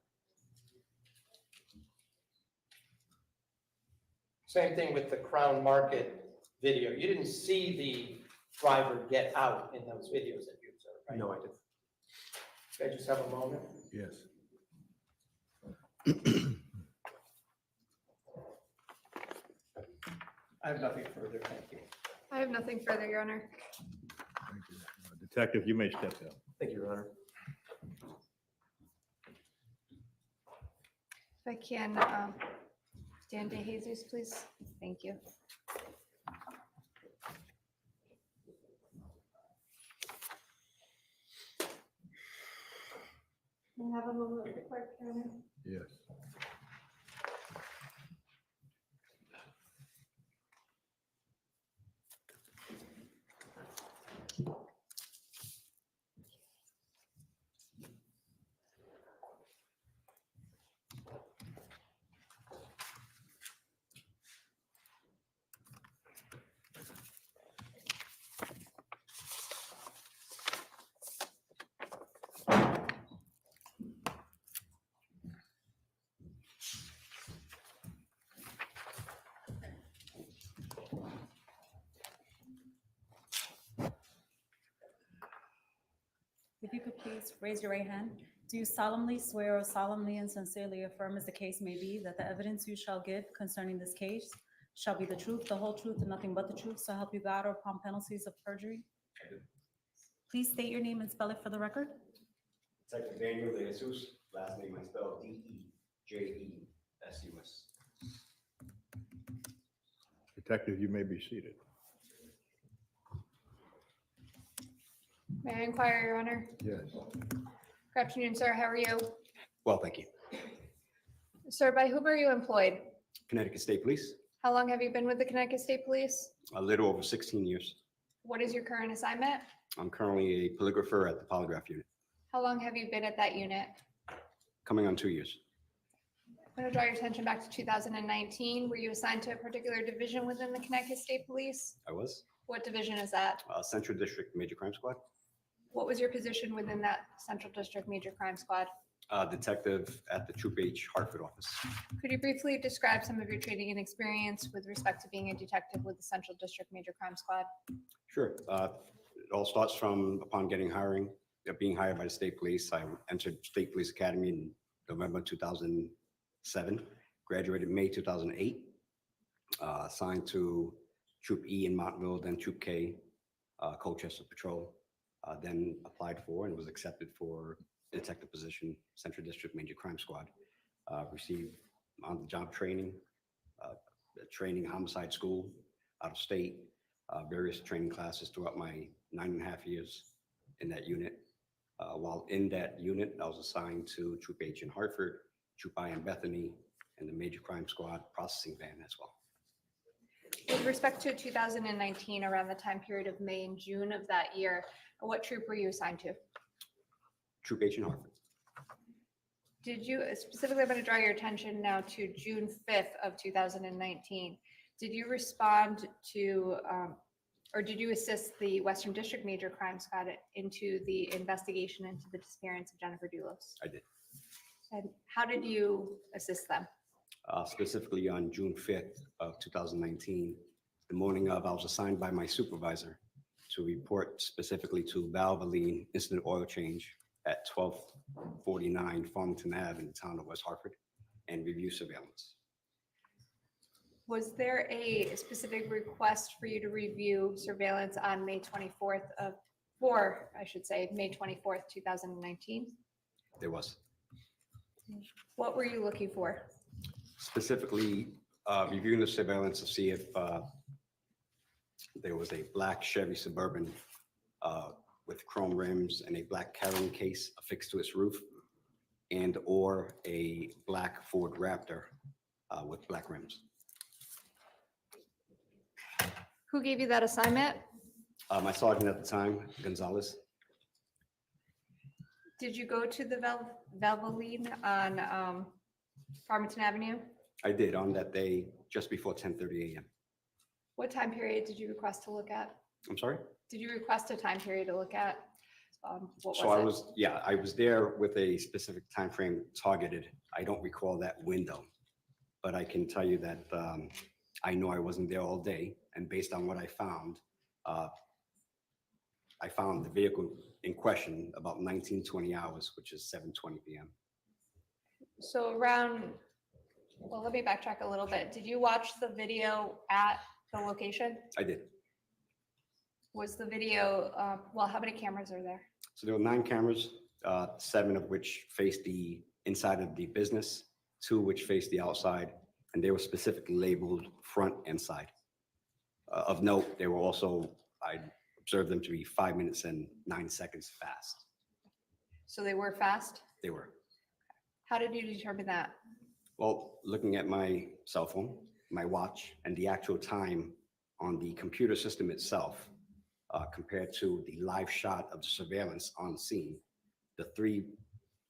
S4: Same thing with the Crown Market video. You didn't see the driver get out in those videos that you observed, right?
S12: No, I didn't.
S4: Can I just have a moment?
S3: Yes.
S4: I have nothing further, thank you.
S1: I have nothing further, Your Honor.
S3: Thank you. Detective, you may step down.
S12: Thank you, Your Honor.
S1: If I can, Dan DeJesus, please. Thank you.
S6: Can I have a moment with the clerk, Your Honor?
S3: Yes.
S8: If you could please raise your right hand. Do you solemnly swear or solemnly and sincerely affirm, as the case may be, that the evidence you shall give concerning this case shall be the truth, the whole truth, and nothing but the truth, so help you God, or upon penalties of perjury? Please state your name and spell it for the record.
S13: Detective Daniel De Jesus, last name I spelled D-E-J-E-S-U-S.
S3: Detective, you may be seated.
S1: May I inquire, Your Honor?
S3: Yes.
S1: Good afternoon, sir. How are you?
S13: Well, thank you.
S1: Sir, by whom are you employed?
S13: Connecticut State Police,
S1: How long have you been with the Connecticut State Police?
S13: a little over 16 years.
S1: What is your current assignment?
S13: I'm currently a polygrapher at the polygraph unit,
S1: How long have you been at that unit?
S13: coming on 2 years.
S1: I'm going to draw your attention back to 2019. Were you assigned to a particular division within the Connecticut State Police?
S13: I was
S1: What division is that?
S13: Central District Major Crime Squad,
S1: What was your position within that Central District Major Crime Squad?
S13: detective at the Troop H Hartford office.
S1: Could you briefly describe some of your training and experience with respect to being a detective with the Central District Major Crime Squad?
S13: Sure. It all starts from upon being hired by the state police. I entered State Police Academy in November 2007, graduated May 2008, assigned to Troop E in Montville, then Troop K, Colchester Patrol, then applied for and was accepted for detective position, Central District Major Crime Squad. Received on-the-job training, training homicide school out of state, various training classes throughout my 9.5 years in that unit. While in that unit, I was assigned to Troop H in Hartford, Troop I in Bethany, and the Major Crime Squad processing van as well.
S1: With respect to 2019, around the time period of May and June of that year, what troop were you assigned to?
S13: Troop H in Hartford.
S1: Did you, specifically, I'm going to draw your attention now to June 5th of 2019. Did you respond to, or did you assist the Western District Major Crime Squad into the investigation into the disappearance of Jennifer Dulos?
S13: I did.
S1: And how did you assist them?
S13: Specifically on June 5th of 2019, the morning of, I was assigned by my supervisor to report specifically to Valvoline incident oil change at 1249 Farmington Ave in the town of West Hartford and review surveillance.
S1: Was there a specific request for you to review surveillance on May 24th of, or I should say, May 24th, 2019?
S13: There was.
S1: What were you looking for?
S13: Specifically, reviewing the surveillance to see if there was a black Chevy Suburban with chrome rims and a black carrying case affixed to its roof, and or a black Ford Raptor with black rims.
S1: Who gave you that assignment?
S13: My sergeant at the time, Gonzalez.
S1: Did you go to the Valvoline on Farmington Avenue?
S13: I did on that day, just before 10:30 a.m.
S1: What time period did you request to look at?
S13: I'm sorry?
S1: Did you request a time period to look at? What
S13: So I
S1: was it?
S13: I was there with a specific time frame targeted. I don't recall that window. But I can tell you that I know I wasn't there all day, and based on what I found the vehicle in question about 19:20 hours, which is 7:20 p.m.
S1: So around, well, let me backtrack a little bit. Did you watch the video at the location?
S13: I did.
S1: Was the video, well, how many cameras are there?
S13: So there were 9 cameras, 7 of which faced the inside of the business, 2 which faced the outside, and they were specifically labeled front and side. Of note, they were also, I observed them to be 5 minutes and 9 seconds fast.
S1: So they were fast?
S13: They were.
S1: How did you determine that?
S13: Well, looking at my cell phone, my watch, and the actual time on the computer system itself, compared to the live shot of the surveillance on scene, the 3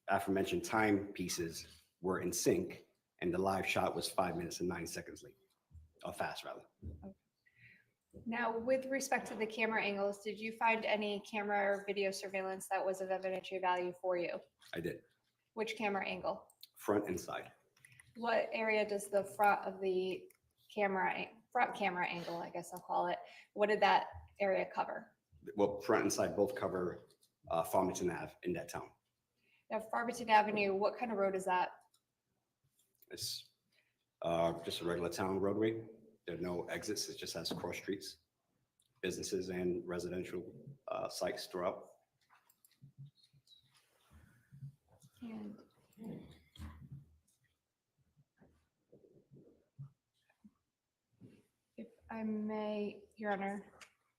S13: aforementioned timepieces were in sync, and the live shot was 5 minutes and 9 seconds late, or fast rather.
S1: Now, with respect to the camera angles, did you find any camera or video surveillance that was of evidentiary value for you?
S13: I did,
S1: Which camera angle?
S13: front and side.
S1: What area does the front of the front camera angle, I guess I'll call it, what did that area cover?
S13: Well, front and side both cover Farmington Ave in that town.
S1: Now, Farmington Avenue, what kind of road is that?
S13: It's just a regular town roadway. There are no exits. It just has cross streets, businesses and residential sites throughout.
S1: And if I may, Your Honor,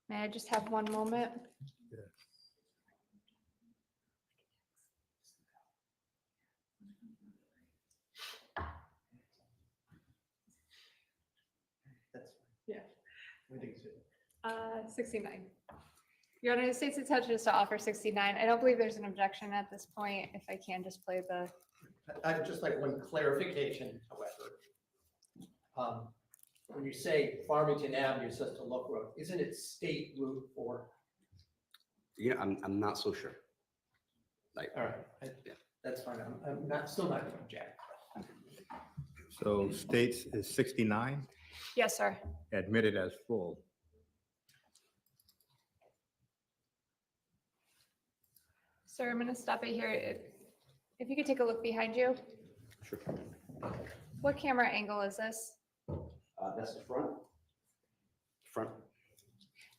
S1: may I just have one moment? Yeah. 69. Your Honor, the state's intention is to offer 69. I don't believe there's an objection at this point. If I can just play the,
S4: I'd just like one clarification, however. When you say Farmington Avenue is just a local road, isn't it State Route 4?
S13: Yeah, I'm not so sure. Like,
S4: All right,
S13: Yeah.
S4: that's fine. I'm not, still not going to object.
S3: So states is 69,
S1: yes, sir.
S3: admitted as full.
S1: Sir, I'm going to stop it here. If you could take a look behind you.
S13: Sure.
S1: What camera angle is this?
S13: That's the front. Front.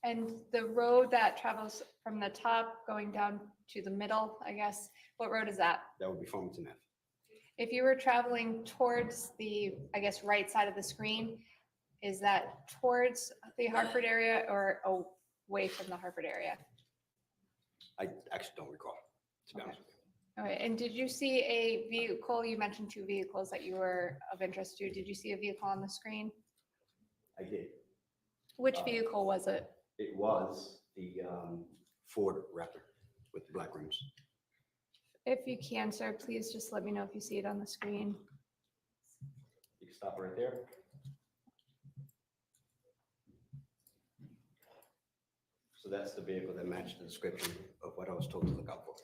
S1: And the road that travels from the top going down to the middle, I guess, what road is that?
S13: That would be Farmington Ave.
S1: If you were traveling towards the, I guess, right side of the screen, is that towards the Hartford area or away from the Hartford area?
S13: I actually don't recall, to be
S1: Okay.
S13: honest with you.
S1: All right, and did you see a vehicle? You mentioned 2 vehicles that you were of interest to. Did you see a vehicle on the screen?
S13: I did.
S1: Which vehicle was it?
S13: It was the Ford Raptor with the black rims.
S1: If you can, sir, please just let me know if you see it on the screen.
S13: You can stop right there. So that's the vehicle that matched the description of what I was told to look out for.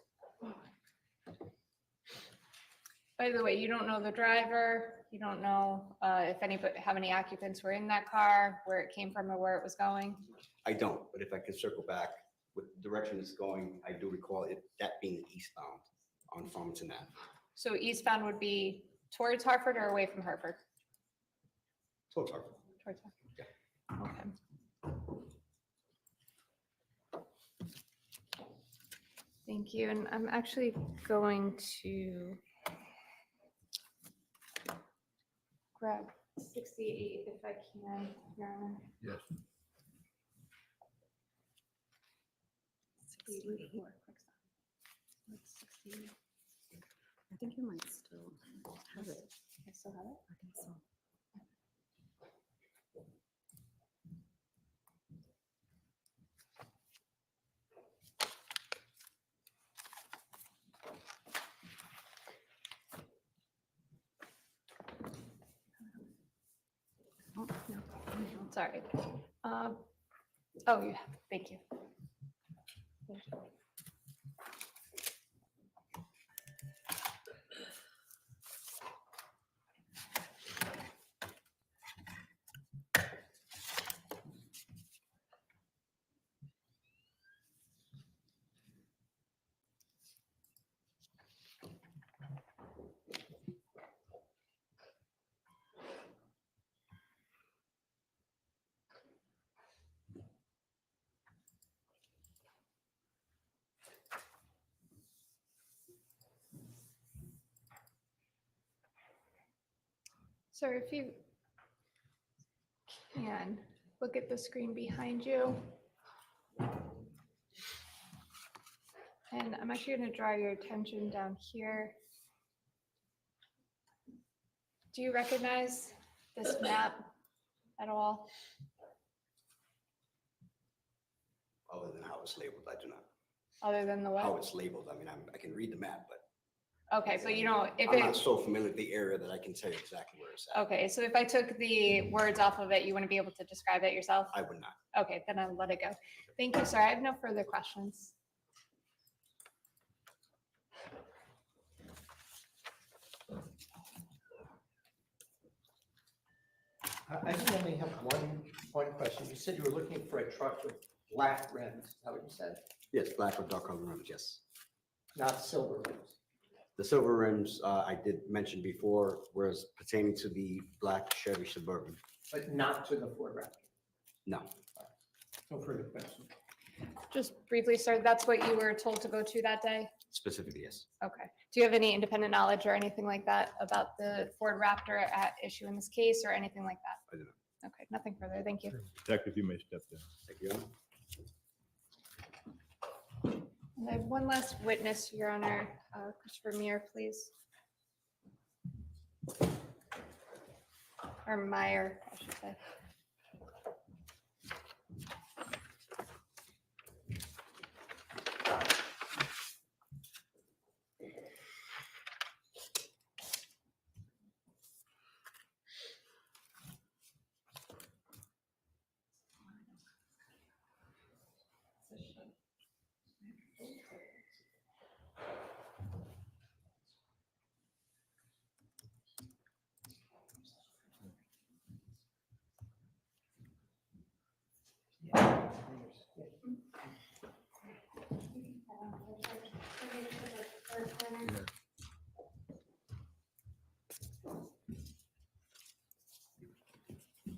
S1: By the way, you don't know the driver, you don't know if anybody, how many occupants were in that car, where it came from or where it was going?
S13: I don't, but if I can circle back with the direction it's going, I do recall it, that being eastbound on Farmington Ave.
S1: So eastbound would be towards Hartford or away from Hartford?
S13: Towards Hartford.
S1: Towards Hartford. Okay. Thank you, and I'm actually going to grab 68 if I can, Your Honor.
S3: Yes.
S8: 64, quick stop. That's 68. I think you might still have it.
S1: I still have it?
S8: I think so. Oh, no.
S1: Sorry. Oh, yeah, thank you. Sir, if you can, look at the screen behind you. And I'm actually going to draw your attention down here. Do you recognize this map at all?
S13: Other than how it's labeled, I do not.
S1: Other than the
S13: How
S1: what?
S13: it's labeled, I mean, I can read the map, but
S1: Okay, but you know, if
S13: I'm not
S1: it,
S13: so familiar with the area that I can tell you exactly where it's at.
S1: okay, so if I took the words off of it, you wouldn't be able to describe it yourself?
S13: I would not.
S1: Okay, then I'll let it go. Thank you, sir. I have no further questions.
S4: I just only have one question. You said you were looking for a truck with black rims. Is that what you said?
S13: Yes, black or dark color rims, yes.
S4: Not silver rims.
S13: The silver rims, I did mention before, whereas pertaining to the black Chevy Suburban,
S4: But not to the Ford Raptor.
S13: no.
S4: No further questions.
S1: Just briefly, sir, that's what you were told to go to that day?
S13: Specifically, yes.
S1: Okay. Do you have any independent knowledge or anything like that about the Ford Raptor at issue in this case or anything like that?
S13: I do not.
S1: Okay, nothing further. Thank you.
S3: Detective, you may step down.
S13: Thank you.
S1: And I have one last witness, Your Honor. Christopher Meyer, please. Or Meyer, I should say.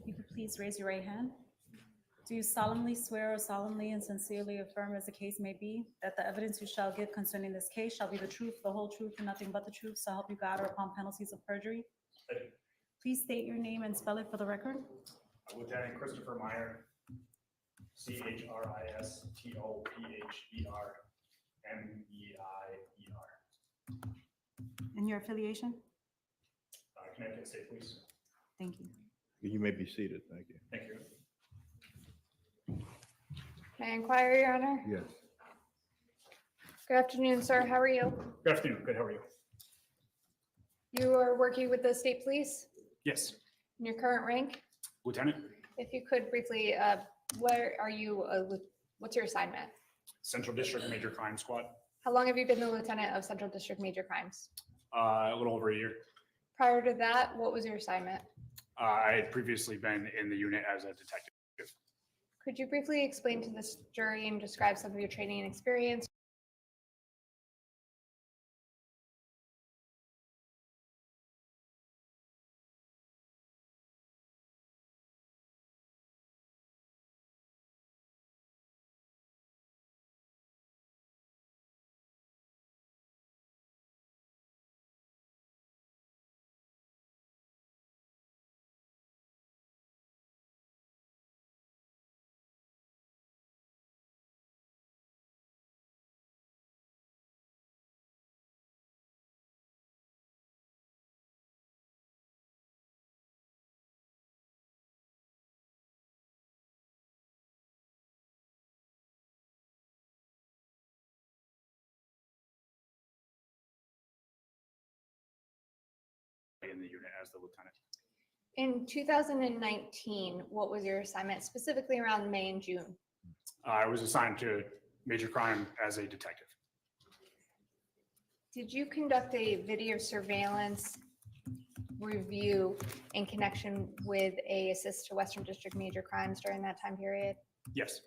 S8: You could please raise your right hand. Do you solemnly swear or solemnly and sincerely affirm, as the case may be, that the evidence you shall give concerning this case shall be the truth, the whole truth, and nothing but the truth, so help you God, or upon penalties of perjury?
S14: I do.
S8: Please state your name and spell it for the record.
S14: Lieutenant Christopher Meyer, CHRISTOPHERMEIER,
S8: And your affiliation?
S14: Connecticut State Police.
S8: Thank you.
S3: You may be seated. Thank you.
S14: Thank you.
S1: May I inquire, Your Honor?
S3: Yes.
S1: Good afternoon, sir. How are you?
S14: Good afternoon. Good. How are you?
S1: You are working with the state police
S14: Yes,
S1: in your current rank?
S14: Lieutenant,
S1: If you could briefly, where are you, what's your assignment?
S14: Central District Major Crime Squad.
S1: How long have you been the lieutenant of Central District Major Crimes?
S14: A little over a year.
S1: Prior to that, what was your assignment?
S14: I had previously been in the unit as a detective.
S1: Could you briefly explain to this jury and describe some of your training and experience?
S14: In the unit as the lieutenant.
S1: In 2019, what was your assignment specifically around May and June?
S14: I was assigned to major crime as a detective.
S1: Did you conduct a video surveillance review in connection with a assist to Western District Major Crimes during that time period?
S14: Yes,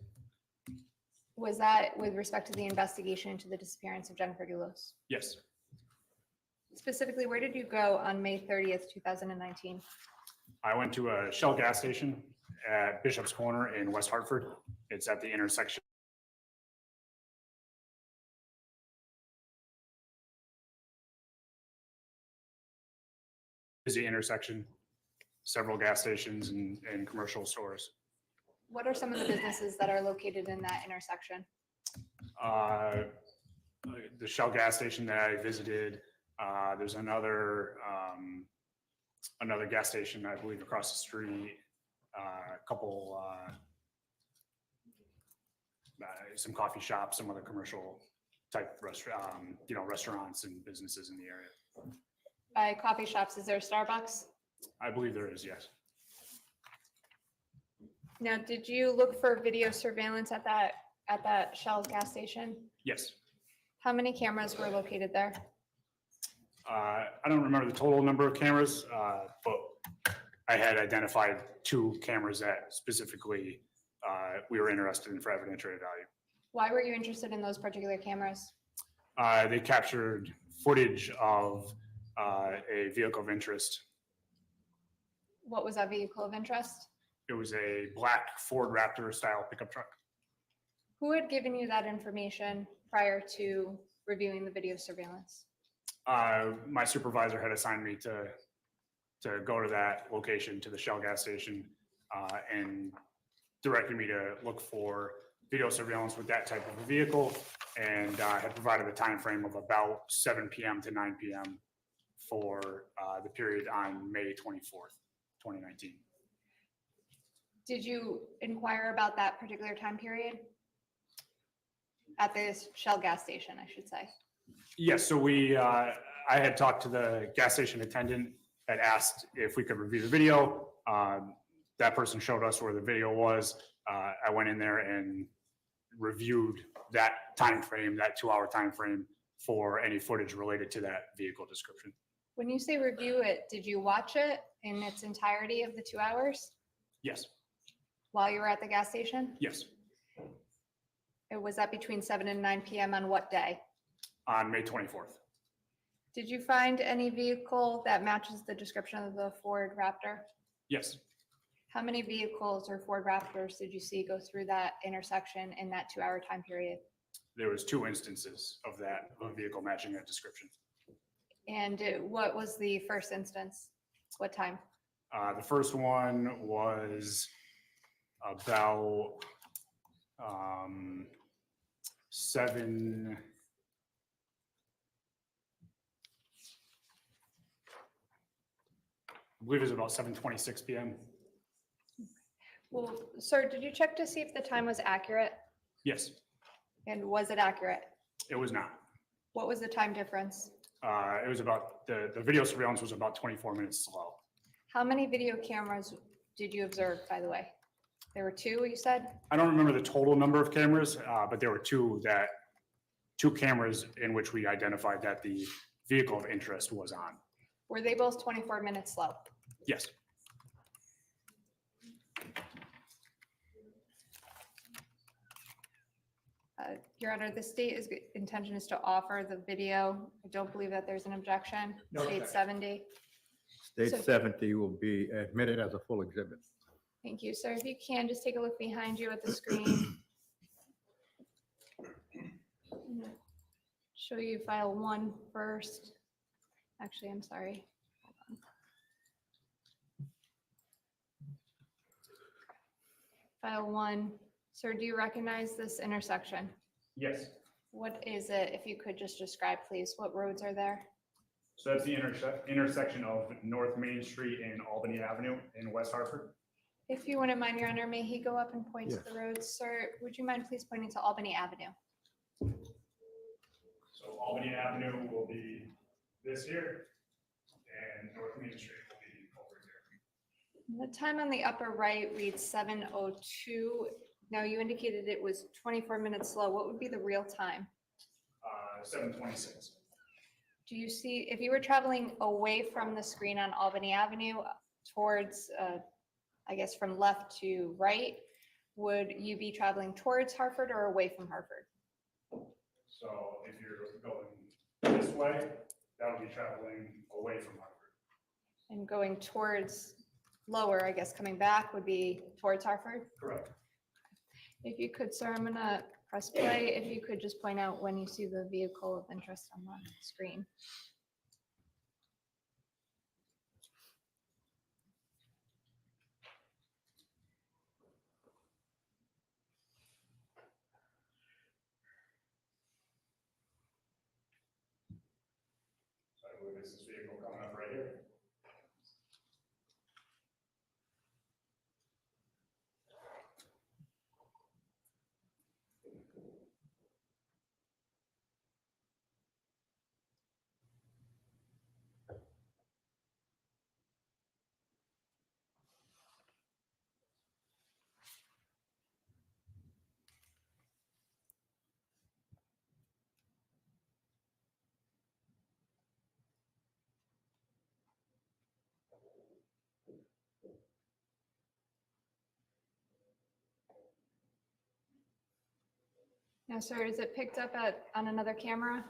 S1: Was that with respect to the investigation into the disappearance of Jennifer Dulos?
S14: yes.
S1: Specifically, where did you go on May 30th, 2019?
S14: I went to a Shell gas station at Bishop's Corner in West Hartford. It's at the intersection. Busy intersection. several gas stations and commercial stores.
S1: What are some of the businesses that are located in that intersection?
S14: The Shell gas station that I visited, there's another gas station, I believe, across the street, a couple, some coffee shops, some other commercial type restaurants and businesses in the area.
S1: By coffee shops, is there a Starbucks?
S14: I believe there is, yes.
S1: Now, did you look for video surveillance at that Shell gas station?
S14: Yes.
S1: How many cameras were located there?
S14: I don't remember the total number of cameras, but I had identified 2 cameras that specifically we were interested in for evidentiary value.
S1: Why were you interested in those particular cameras?
S14: They captured footage of a vehicle of interest.
S1: What was that vehicle of interest?
S14: It was a black Ford Raptor style pickup truck.
S1: Who had given you that information prior to reviewing the video surveillance?
S14: My supervisor had assigned me to go to that location, to the Shell gas station, and directed me to look for video surveillance with that type of a vehicle, and had provided a time frame of about 7 p.m. to 9 p.m. for the period on May 24th, 2019.
S1: Did you inquire about that particular time period? At the Shell gas station, I should say.
S14: Yes, so I had talked to the gas station attendant, had asked if we could review the video. That person showed us where the video was. I went in there and reviewed that time frame, that 2-hour time frame, for any footage related to that vehicle description.
S1: When you say review it, did you watch it in its entirety of the 2 hours
S14: Yes,
S1: while you were at the gas station?
S14: yes,
S1: Was that between 7 and 9 p.m. on what day?
S14: on May 24th.
S1: Did you find any vehicle that matches the description of the Ford Raptor?
S14: Yes,
S1: How many vehicles or Ford Raptors did you see go through that intersection in that 2-hour time period?
S14: there was 2 instances of that, of a vehicle matching that description.
S1: And what was the first instance? What time?
S14: The first one was about 7. I believe it was about 7:26 p.m.
S1: Well, sir, did you check to see if the time was accurate?
S14: Yes,
S1: And was it accurate?
S14: it was not.
S1: What was the time difference?
S14: It was about, the video surveillance was about 24 minutes slow.
S1: How many video cameras did you observe, by the way? There were 2, you said?
S14: I don't remember the total number of cameras, but there were 2 cameras in which we identified that the vehicle of interest was on.
S1: Were they both 24 minutes slow?
S14: Yes.
S1: Your Honor, the state's intention is to offer the video. I don't believe that there's an objection.
S3: No
S1: State
S3: objection.
S1: 70.
S3: State
S1: So-
S3: 70 will be admitted as a full exhibit.
S1: Thank you, sir. If you can, just take a look behind you at the screen. I'm gonna Show you file 1 first. Actually, I'm sorry. Hold on. File 1. Sir, do you recognize this intersection?
S14: Yes.
S1: What is it? If you could just describe, please. What roads are there?
S14: So that's the intersection of North Main Street and Albany Avenue in West Hartford.
S1: If you wouldn't mind, Your Honor, may he go up and point to
S3: Yes.
S1: the roads? Sir, would you mind please pointing to Albany Avenue?
S14: So Albany Avenue will be this here, and North Main Street will be over here.
S1: The time on the upper right reads 7:02. Now, you indicated it was 24 minutes slow. What would be the real time?
S14: 7:26.
S1: Do you see, if you were traveling away from the screen on Albany Avenue towards, I guess from left to right, would you be traveling towards Hartford or away from Hartford?
S14: So if you're going this way, that would be traveling away from Hartford.
S1: And going towards lower, I guess coming back would be towards Hartford?
S14: Correct.
S1: If you could, sir, I'm gonna press play. If you could just point out when you see the vehicle of interest on the screen.
S14: is this vehicle coming up right here.
S1: Now, sir, is it picked up on another camera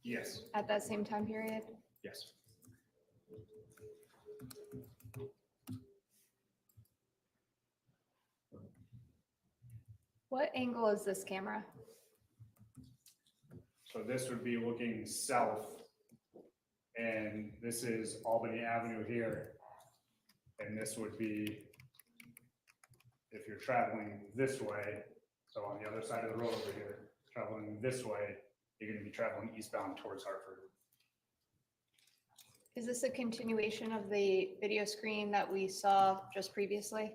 S14: Yes,
S1: at that same time period?
S14: yes.
S1: What angle is this camera?
S14: So this would be looking south. And this is Albany Avenue here. And this would be, if you're traveling this way, so on the other side of the road over here, traveling this way, you're gonna be traveling eastbound towards Hartford.
S1: Is this a continuation of the video screen that we saw just previously?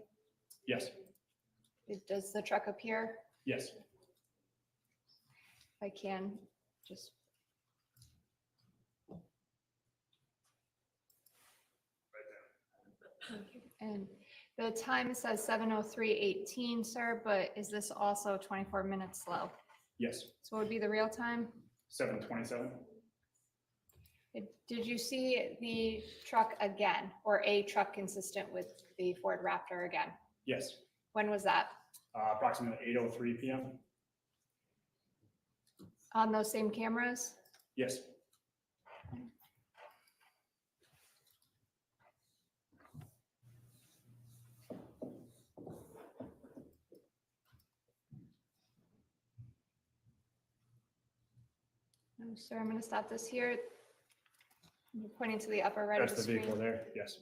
S14: Yes,
S1: Does the truck appear?
S14: yes.
S1: If I can, just. And the time says 7:03:18, sir, but is this also 24 minutes slow?
S14: Yes,
S1: So what would be the real time?
S14: 7:27.
S1: Did you see the truck again, or a truck consistent with the Ford Raptor again?
S14: Yes,
S1: When was that?
S14: approximately 8:03 PM.
S1: On those same cameras?
S14: Yes.
S1: No, sir, I'm going to stop this here. You're pointing to the upper right of
S14: That's
S1: the
S14: the vehicle
S1: screen.
S14: there, yes.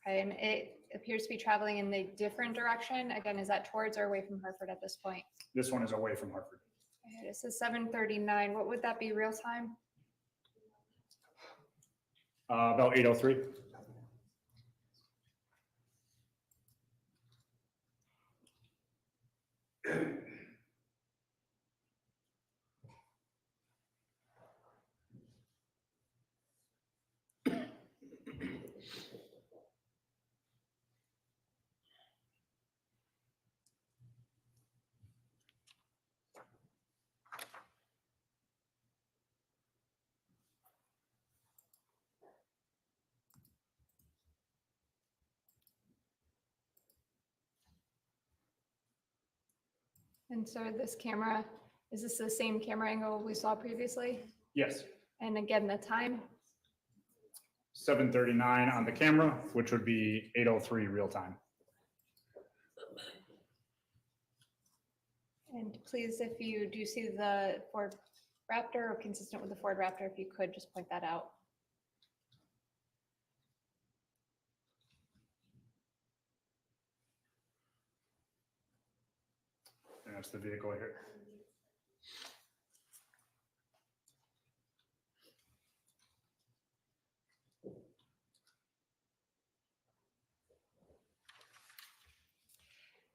S1: Okay, and it appears to be traveling in the different direction. Again, is that towards or away from Hartford at this point?
S14: This one is away from Hartford.
S1: Okay, this is 7:39. What would that be real time?
S14: About 8:03.
S1: And so this camera, is this the same camera angle we saw previously?
S14: Yes,
S1: And again, the time?
S14: 7:39 on the camera, which would be 8:03 real time.
S1: And please, if you do see the Ford Raptor or consistent with the Ford Raptor, if you could just point that out.
S14: And that's the vehicle here.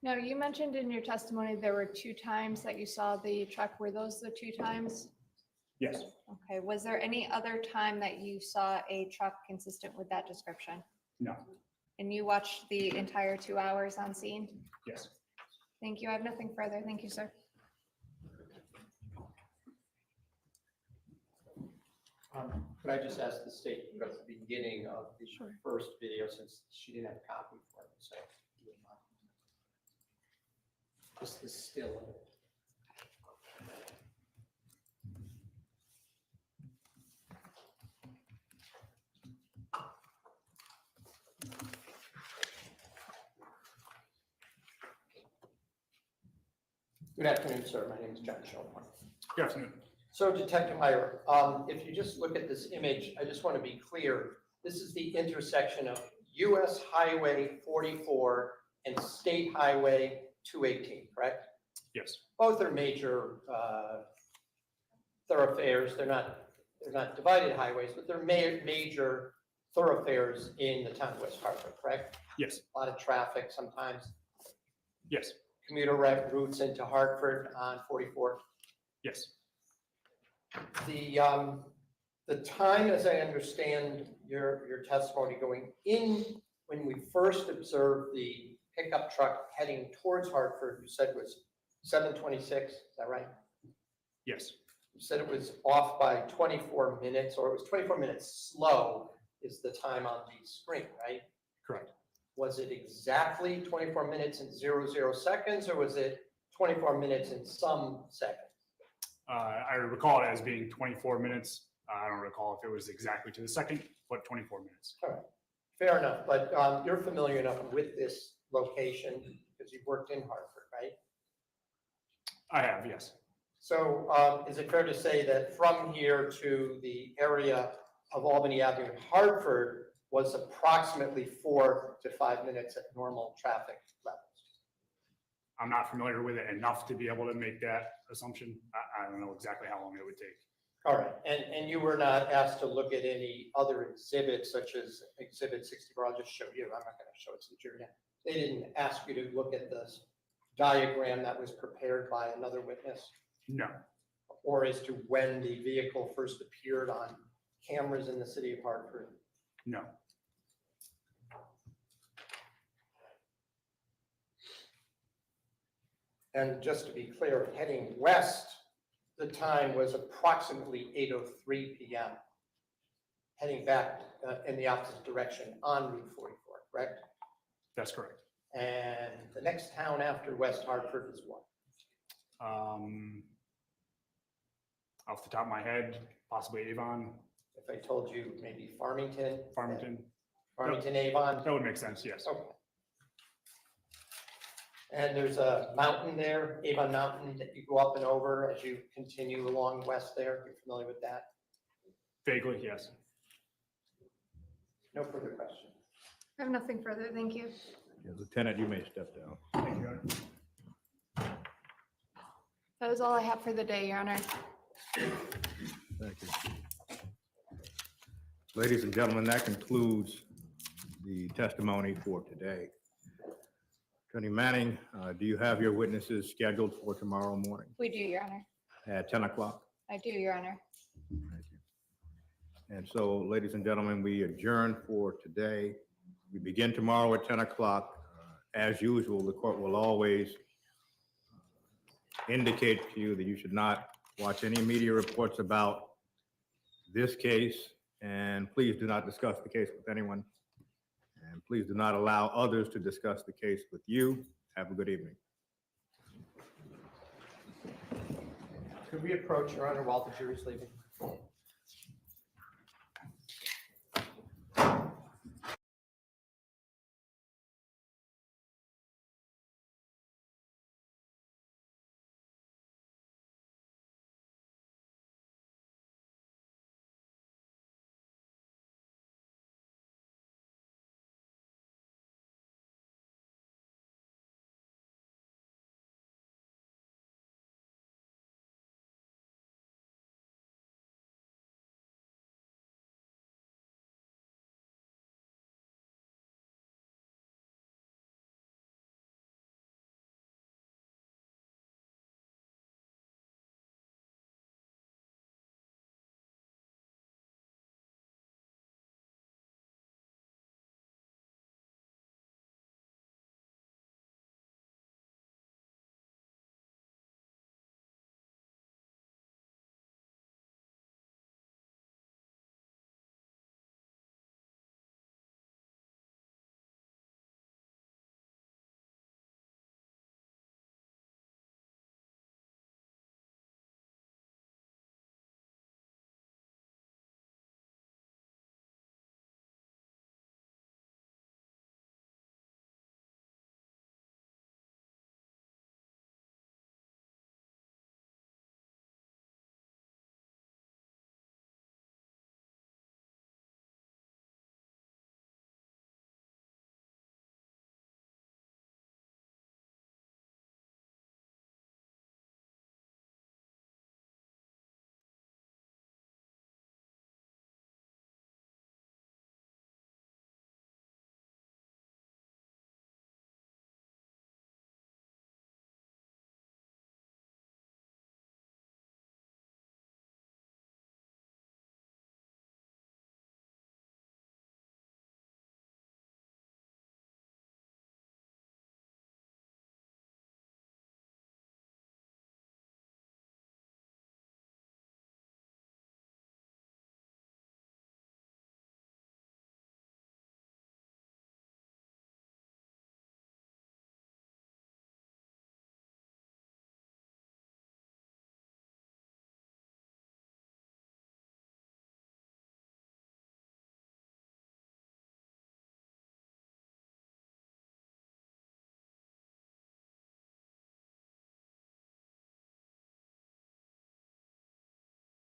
S1: Now, you mentioned in your testimony there were 2 times that you saw the truck. Were those the 2 times?
S14: Yes,
S1: Okay, was there any other time that you saw a truck consistent with that description?
S14: no,
S1: And you watched the entire 2 hours on scene?
S14: yes.
S1: Thank you. I have nothing further. Thank you, sir.
S4: Could I just ask the state at the beginning of the
S1: Sure.
S4: first video, since she didn't have a copy for it, so. Just the still. Good afternoon, sir. My name is John Schoenhorn.
S14: Good afternoon.
S4: So Detective Meyer, if you just look at this image, I just want to be clear. This is the intersection of US Highway 44 and State Highway 218, correct?
S14: Yes,
S4: Both are major thoroughfares. They're not they're not divided highways, but they're major thoroughfares in the town of West Hartford, correct?
S14: Yes,
S4: A lot of traffic sometimes,
S14: yes,
S4: commuter routes into Hartford on 44.
S14: yes.
S4: The time, as I understand your testimony going in, when we first observed the pickup truck heading towards Hartford, you said was 7:26, is that right?
S14: Yes,
S4: You said it was off by 24 minutes, or it was 24 minutes slow is the time on the screen, right?
S14: correct.
S4: Was it exactly 24 minutes and 00 seconds, or was it 24 minutes and some seconds?
S14: I recall it as being 24 minutes. I don't recall if it was exactly to the second, but 24 minutes.
S4: All right, fair enough, but you're familiar enough with this location because you've worked in Hartford, right?
S14: I have, yes.
S4: So is it fair to say that from here to the area of Albany Avenue in Hartford was approximately 4 to 5 minutes at normal traffic levels?
S14: I'm not familiar with it enough to be able to make that assumption. I don't know exactly how long it would take.
S4: All right, and you were not asked to look at any other exhibits such as Exhibit 64, I'll just show you, I'm not going to show it to the jury. They didn't ask you to look at this diagram that was prepared by another witness?
S14: No,
S4: Or as to when the vehicle first appeared on cameras in the city of Hartford?
S14: no.
S4: And just to be clear, heading west, the time was approximately 8:03 p.m. Heading back in the opposite direction on Route 44, correct?
S14: That's correct.
S4: And the next town after West Hartford is what?
S14: Off the top of my head, possibly Avon,
S4: If I told you maybe Farmington?
S14: Farmington.
S4: Farmington, Avon?
S14: That would make sense, yes.
S4: Okay. And there's a mountain there, Avon Mountain, that you go up and over as you continue along west there. You're familiar with that?
S14: Vaguely, yes.
S4: No further questions.
S1: I have nothing further, thank you.
S3: Yeah, Lieutenant, you may step down.
S14: Thank you, Your Honor.
S1: That was all I have for the day, Your Honor.
S3: Thank you. Ladies and gentlemen, that concludes the testimony for today. Attorney Manning, do you have your witnesses scheduled for tomorrow morning
S1: We do, Your Honor.
S3: at 10 o'clock?
S1: I do, Your Honor.
S3: Thank you. And so, ladies and gentlemen, we adjourn for today. We begin tomorrow at 10 o'clock. As usual, the court will always indicate to you that you should not watch any media reports about this case, and please do not discuss the case with anyone. And please do not allow others to discuss the case with you. Have a good evening.
S4: Could we approach, Your Honor, while the jury's leaving?